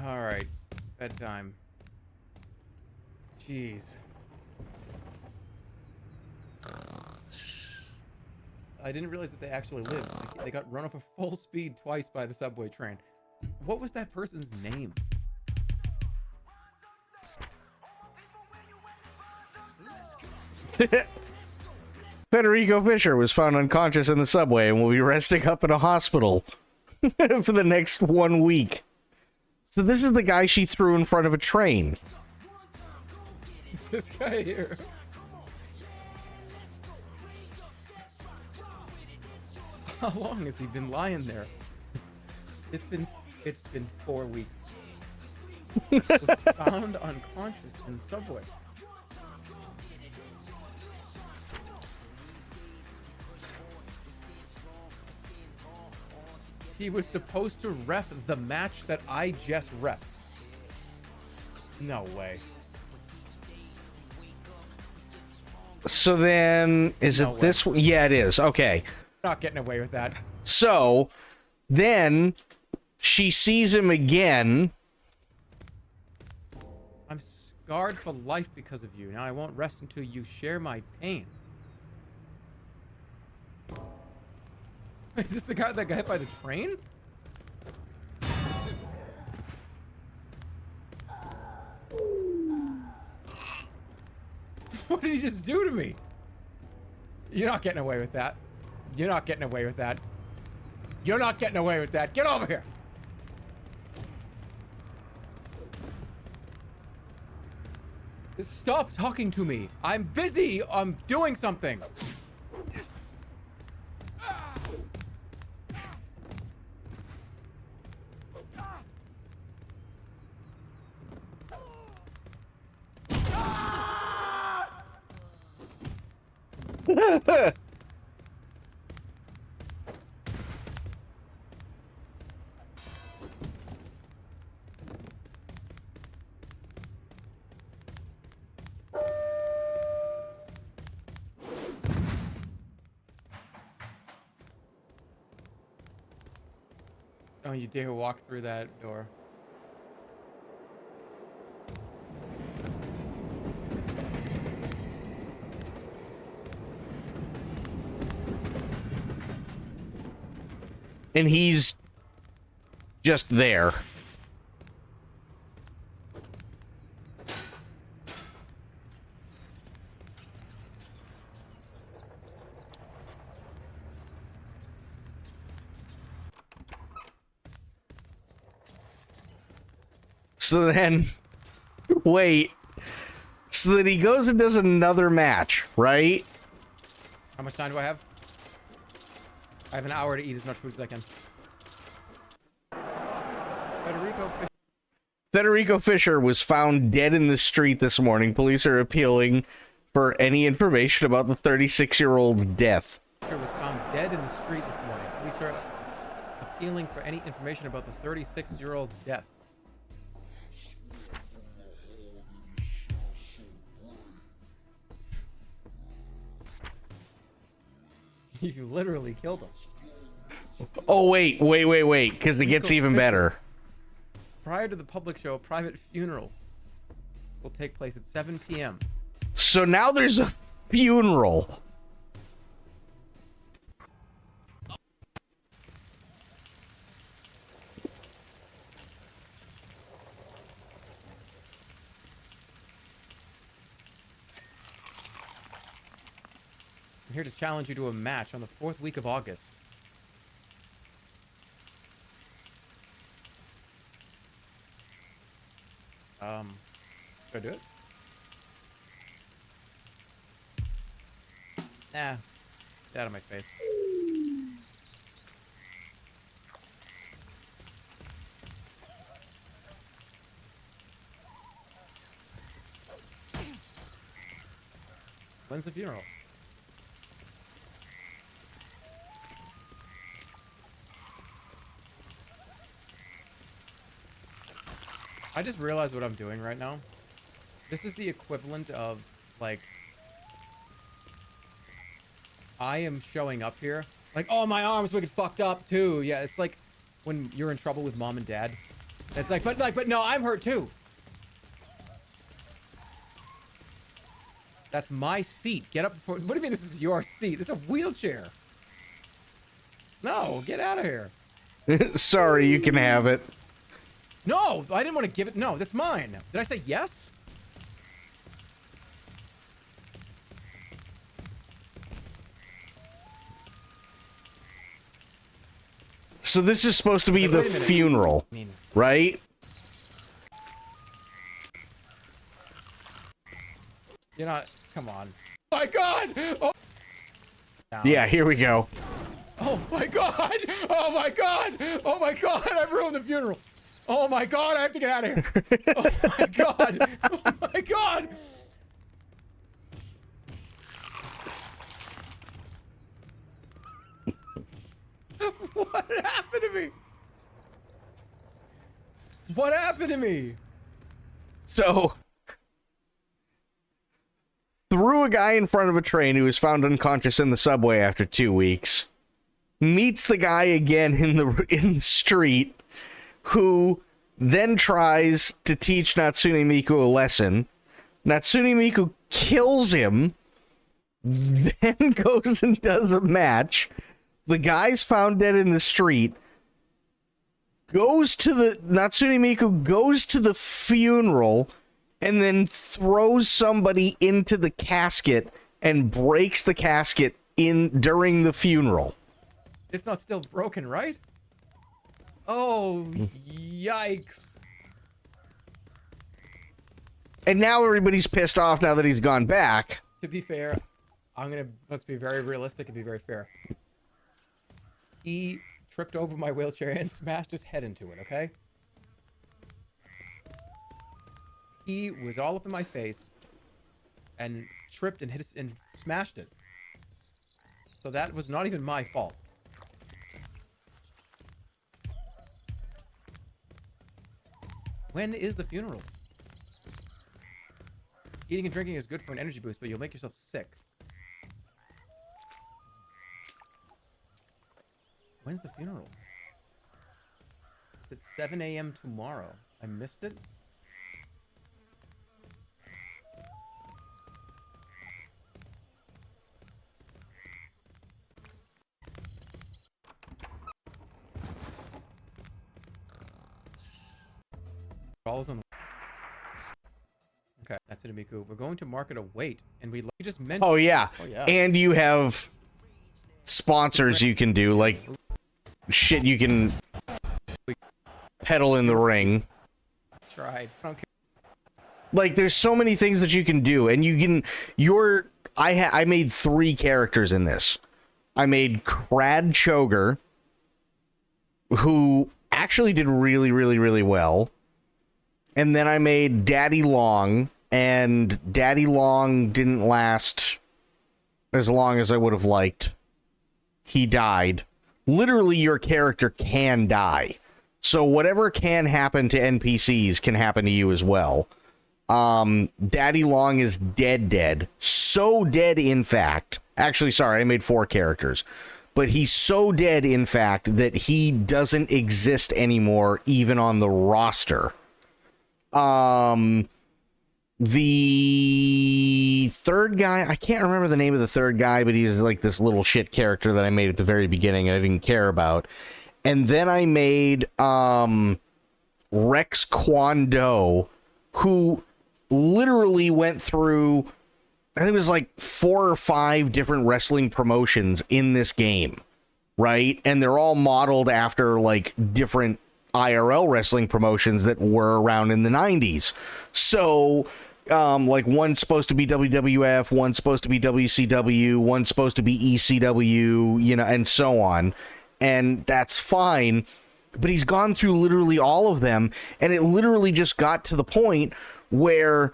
All right, bedtime. Jeez. I didn't realize that they actually lived. Like, they got run off of full speed twice by the subway train. What was that person's name? Federico Fisher was found unconscious in the subway and will be resting up in a hospital for the next 1 week. So this is the guy she threw in front of a train. It's this guy here. How long has he been lying there? It's been 4 weeks. Was found unconscious in the subway. He was supposed to ref the match that I just ref. No way. So then, is No it way. this one? Yeah, it is. Okay. Not getting away with that. So then she sees him again. I'm scarred for life because of you. Now I won't rest until you share my pain. Is this the guy that got hit by the train? What did he just do to me? You're not getting away with that. You're not getting away with that. You're not getting away with that. Get over here. Stop talking to me. I'm busy. I'm doing something. Don't you dare walk through that door. And he's just there. So then, wait. So then he goes and does another match, right? How much time do I have? I have an hour to eat as much food as I can. Federico Fisher was found dead in the street this morning. Police are appealing for any information about the 36-year-old's death. Fisher was found dead in the street this morning. Police are appealing for any information about the 36-year-old's death. You literally killed him. Oh, wait, because it gets even better. Prior to the public show, a private funeral will take place at 7 p.m. So now there's a funeral. I'm here to challenge you to a match on the 4th week of August. Should I do it? Nah. Get out of my face. When's the funeral? I just realized what I'm doing right now. This is the equivalent of, like, I am showing up here. Like, oh, my arm's wicked fucked up, too. Yeah, it's like when you're in trouble with mom and dad. It's like, but no, I'm hurt, too. That's my seat. Get up before... What do you mean this is your seat? This is a wheelchair. No, get out of here. Sorry, you can have it. No, I didn't want to give it. No, that's mine. Did I say yes? So this is supposed to be the funeral, right? You're not. Come on. Oh my God! Oh. Yeah, here we go. Oh my God! Oh my God! Oh my God! I've ruined the funeral. Oh my God! I have to get out of here. Oh my God! Oh my God! What happened to me? What happened to me? So, threw a guy in front of a train who was found unconscious in the subway after 2 weeks. Meets the guy again in the street, who then tries to teach Natsune Miku a lesson. Natsune Miku kills him, then goes and does a match. The guy's found dead in the street. Natsune Miku goes to the funeral, and then throws somebody into the casket and breaks the casket in during the funeral. It's not still broken, right? Oh, yikes. And now everybody's pissed off now that he's gone back. To be fair, let's be very realistic and be very fair. He tripped over my wheelchair and smashed his head into it, okay? He was all up in my face and tripped and and smashed it. So that was not even my fault. When is the funeral? Eating and drinking is good for an energy boost, but you'll make yourself sick. When's the funeral? It's at 7 a.m. tomorrow. I missed it? Follows on. Okay, that's it, Miku. We're going to market a weight, and we just mentioned. Oh yeah. Oh yeah. And you have sponsors you can do, like shit you can pedal in the ring. Tried. I don't care. Like there's so many things that you can do, and you can. I made 3 characters in this. I made Crad Choger, who actually did really, really, really well. And then I made Daddy Long, and Daddy Long didn't last as long as I would have liked. He died. Literally, your character can die. So whatever can happen to NPCs can happen to you as well. Daddy Long is dead. So dead, in fact. Actually, sorry, I made 4 characters. But he's so dead, in fact, that he doesn't exist anymore, even on the roster. The third guy, I can't remember the name of the third guy, but he's like this little shit character that I made at the very beginning and I didn't care about. And then I made Rex Kwon-Do, who literally went through, I think it was like 4 or 5 different wrestling promotions in this game, right? And they're all modeled after like different IRL wrestling promotions that were around in the 90s. So, like one's supposed to be WWF, one's supposed to be WCW, one's supposed to be ECW, you know, and so on. And that's fine. But he's gone through literally all of them, and it literally just got to the point where,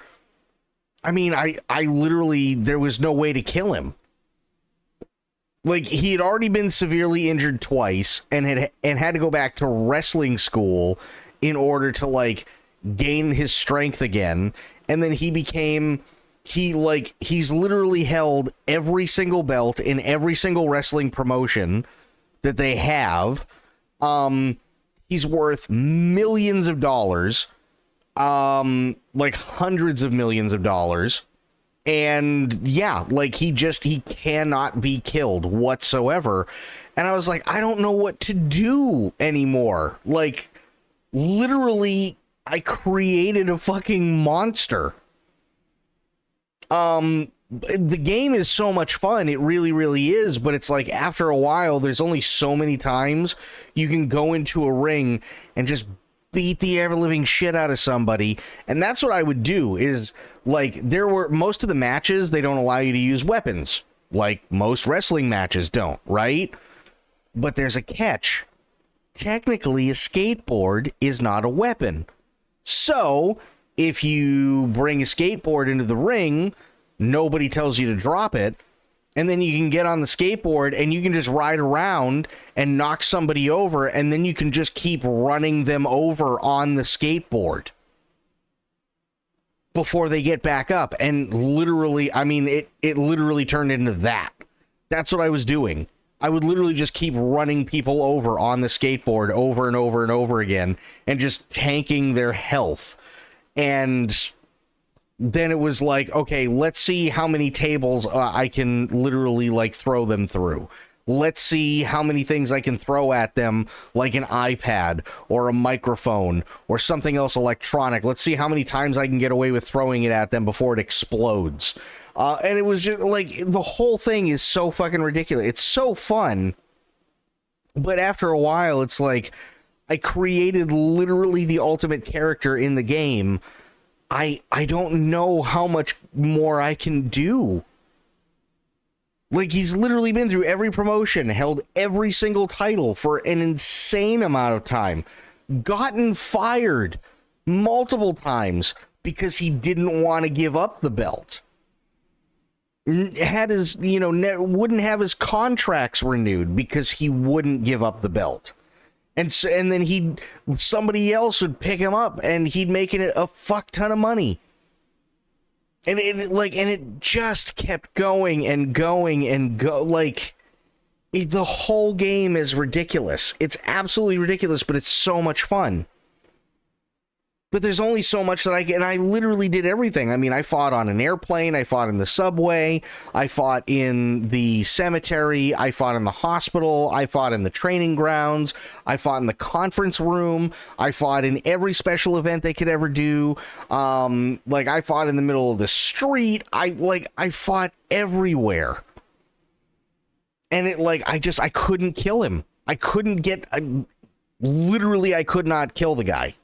I mean, I literally, there was no way to kill him. Like, he had already been severely injured twice and had to go back to wrestling school in order to, like, gain his strength again. And then he's literally held every single belt in every single wrestling promotion that they have. He's worth millions of dollars, like hundreds of millions of dollars. And yeah, like he cannot be killed whatsoever. And I was like, I don't know what to do anymore. Like, literally, I created a fucking monster. The game is so much fun. It really, really is. But it's like, after a while, there's only so many times you can go into a ring and just beat the ever-living shit out of somebody. And that's what I would do is, like, most of the matches, they don't allow you to use weapons. Like, most wrestling matches don't, right? But there's a catch. Technically, a skateboard is not a weapon. So, if you bring a skateboard into the ring, nobody tells you to drop it, and then you can get on the skateboard and you can just ride around and knock somebody over, and then you can just keep running them over on the skateboard before they get back up. And literally, I mean, it literally turned into that. That's what I was doing. I would literally just keep running people over on the skateboard over and over and over again and just tanking their health. And then it was like, okay, let's see how many tables I can literally, like, throw them through. Let's see how many things I can throw at them, like an iPad or a microphone or something else electronic. Let's see how many times I can get away with throwing it at them before it explodes. And it was just like, the whole thing is so fucking ridiculous. It's so fun. But after a while, it's like, I created literally the ultimate character in the game. I don't know how much more I can do. Like, he's literally been through every promotion, held every single title for an insane amount of time, gotten fired multiple times because he didn't want to give up the belt. Had his, wouldn't have his contracts renewed because he wouldn't give up the belt. And so, and then somebody else would pick him up and he'd make it a fuck ton of money. And it just kept going and going and the whole game is ridiculous. It's absolutely ridiculous, but it's so much fun. But there's only so much that I literally did everything. I mean, I fought on an airplane, I fought in the subway, I fought in the cemetery, I fought in the hospital, I fought in the training grounds, I fought in the conference room, I fought in every special event they could ever do. I fought in the middle of the street. I fought everywhere. And I couldn't kill him. I could not kill the guy.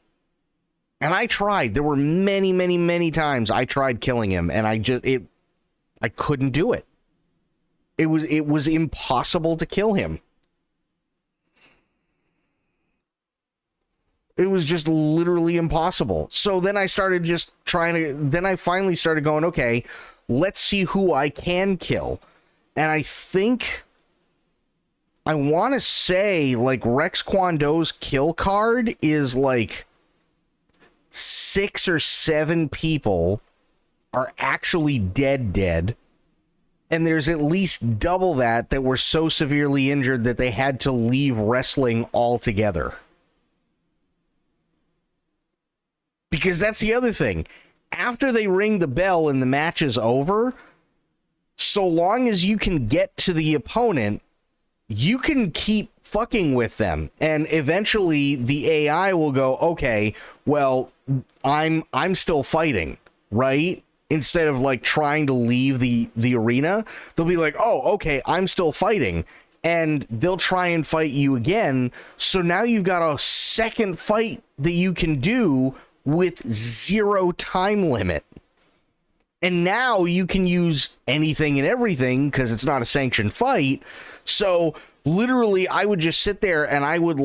And I tried. There were many, many, many times I tried killing him, and I couldn't do it. It was impossible to kill him. It was just literally impossible. So then I started then I finally started going, okay, let's see who I can kill. And I think, I want to say, Rex Kwon Do's kill card is 6 or 7 people are actually dead, and there's at least double that were so severely injured that they had to leave wrestling altogether. Because that's the other thing. After they ring the bell and the match is over, so long as you can get to the opponent, you can keep fucking with them, and eventually the AI will go, okay, well, I'm still fighting, right? Instead of trying to leave the arena, they'll be like, oh, okay, I'm still fighting, and they'll try and fight you again. So now you've got a second fight that you can do with 0 time limit. And now you can use anything and everything because it's not a sanctioned fight. So literally, I would just sit there and I would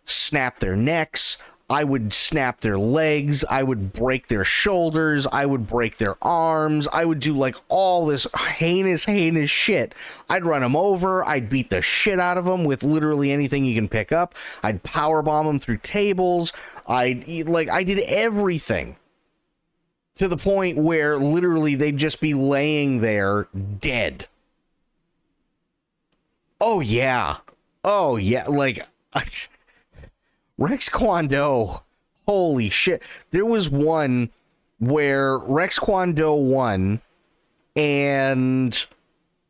snap their necks. I would snap their legs. I would break their shoulders. I would break their arms. I would do all this heinous shit. I'd run them over. I'd beat the shit out of them with literally anything you can pick up. I'd powerbomb them through tables. I did everything. To the point where literally they'd just be laying there dead. Oh, yeah. Rex Kwon Do. Holy shit. There was one where Rex Kwon Do won, and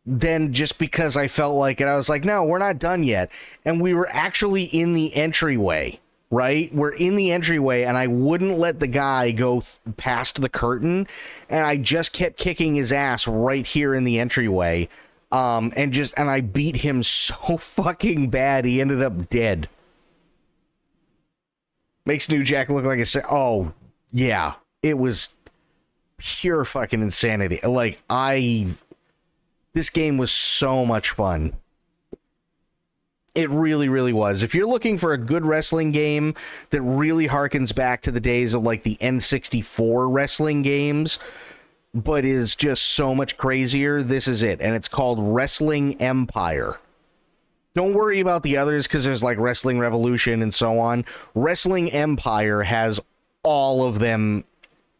then just because I felt like it, I was like, no, we're not done yet. And we were actually in the entryway. Right? We're in the entryway, and I wouldn't let the guy go past the curtain, and I just kept kicking his ass right here in the entryway, and I beat him so fucking bad, he ended up dead. Makes New Jack look like oh, yeah, it was pure fucking insanity. This game was so much fun. It really, really was. If you're looking for a good wrestling game that really harkens back to the days of the N64 wrestling games, but is just so much crazier, this is it. And it's called Wrestling Empire. Don't worry about the others because there's Wrestling Revolution and so on. Wrestling Empire has all of them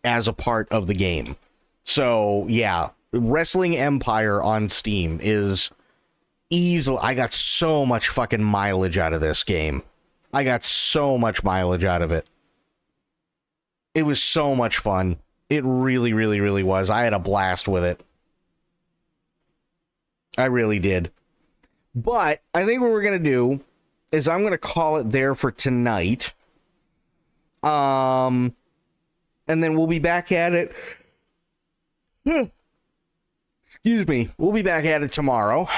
as a part of the game. So, yeah, Wrestling Empire on Steam is easily, I got so much fucking mileage out of this game. I got so much mileage out of it. It was so much fun. It really, really, really was. I had a blast with it. I really did. But I think what we're going to do is I'm going to call it there for tonight. And then we'll be back at it. Excuse me. We'll be back at it tomorrow.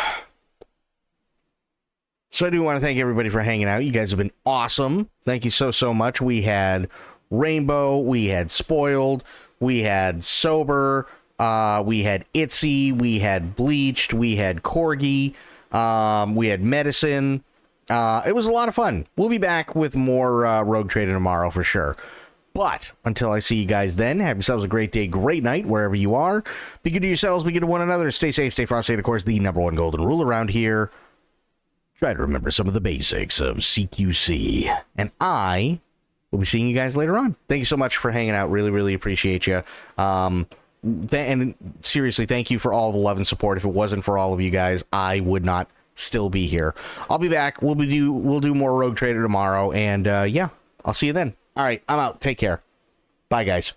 So I do want to thank everybody for hanging out. You guys have been awesome. Thank you so much. We had Rainbow. We had Spoiled. We had Sober. We had Itzy. We had Bleached. We had Corgi. We had Medicine. It was a lot of fun. We'll be back with more Rogue Trader tomorrow for sure. But until I see you guys then, have yourselves a great day, great night, wherever you are. Be good to yourselves, be good to one another. Stay safe, stay frosty, and of course, the number one golden rule around here. Try to remember some of the basics of CQC. And I will be seeing you guys later on. Thank you so much for hanging out. Really, really appreciate you. And seriously, thank you for all the love and support. If it wasn't for all of you guys, I would not still be here. I'll be back. We'll do more Rogue Trader tomorrow. And yeah, I'll see you then. All right, I'm out. Take care. Bye, guys.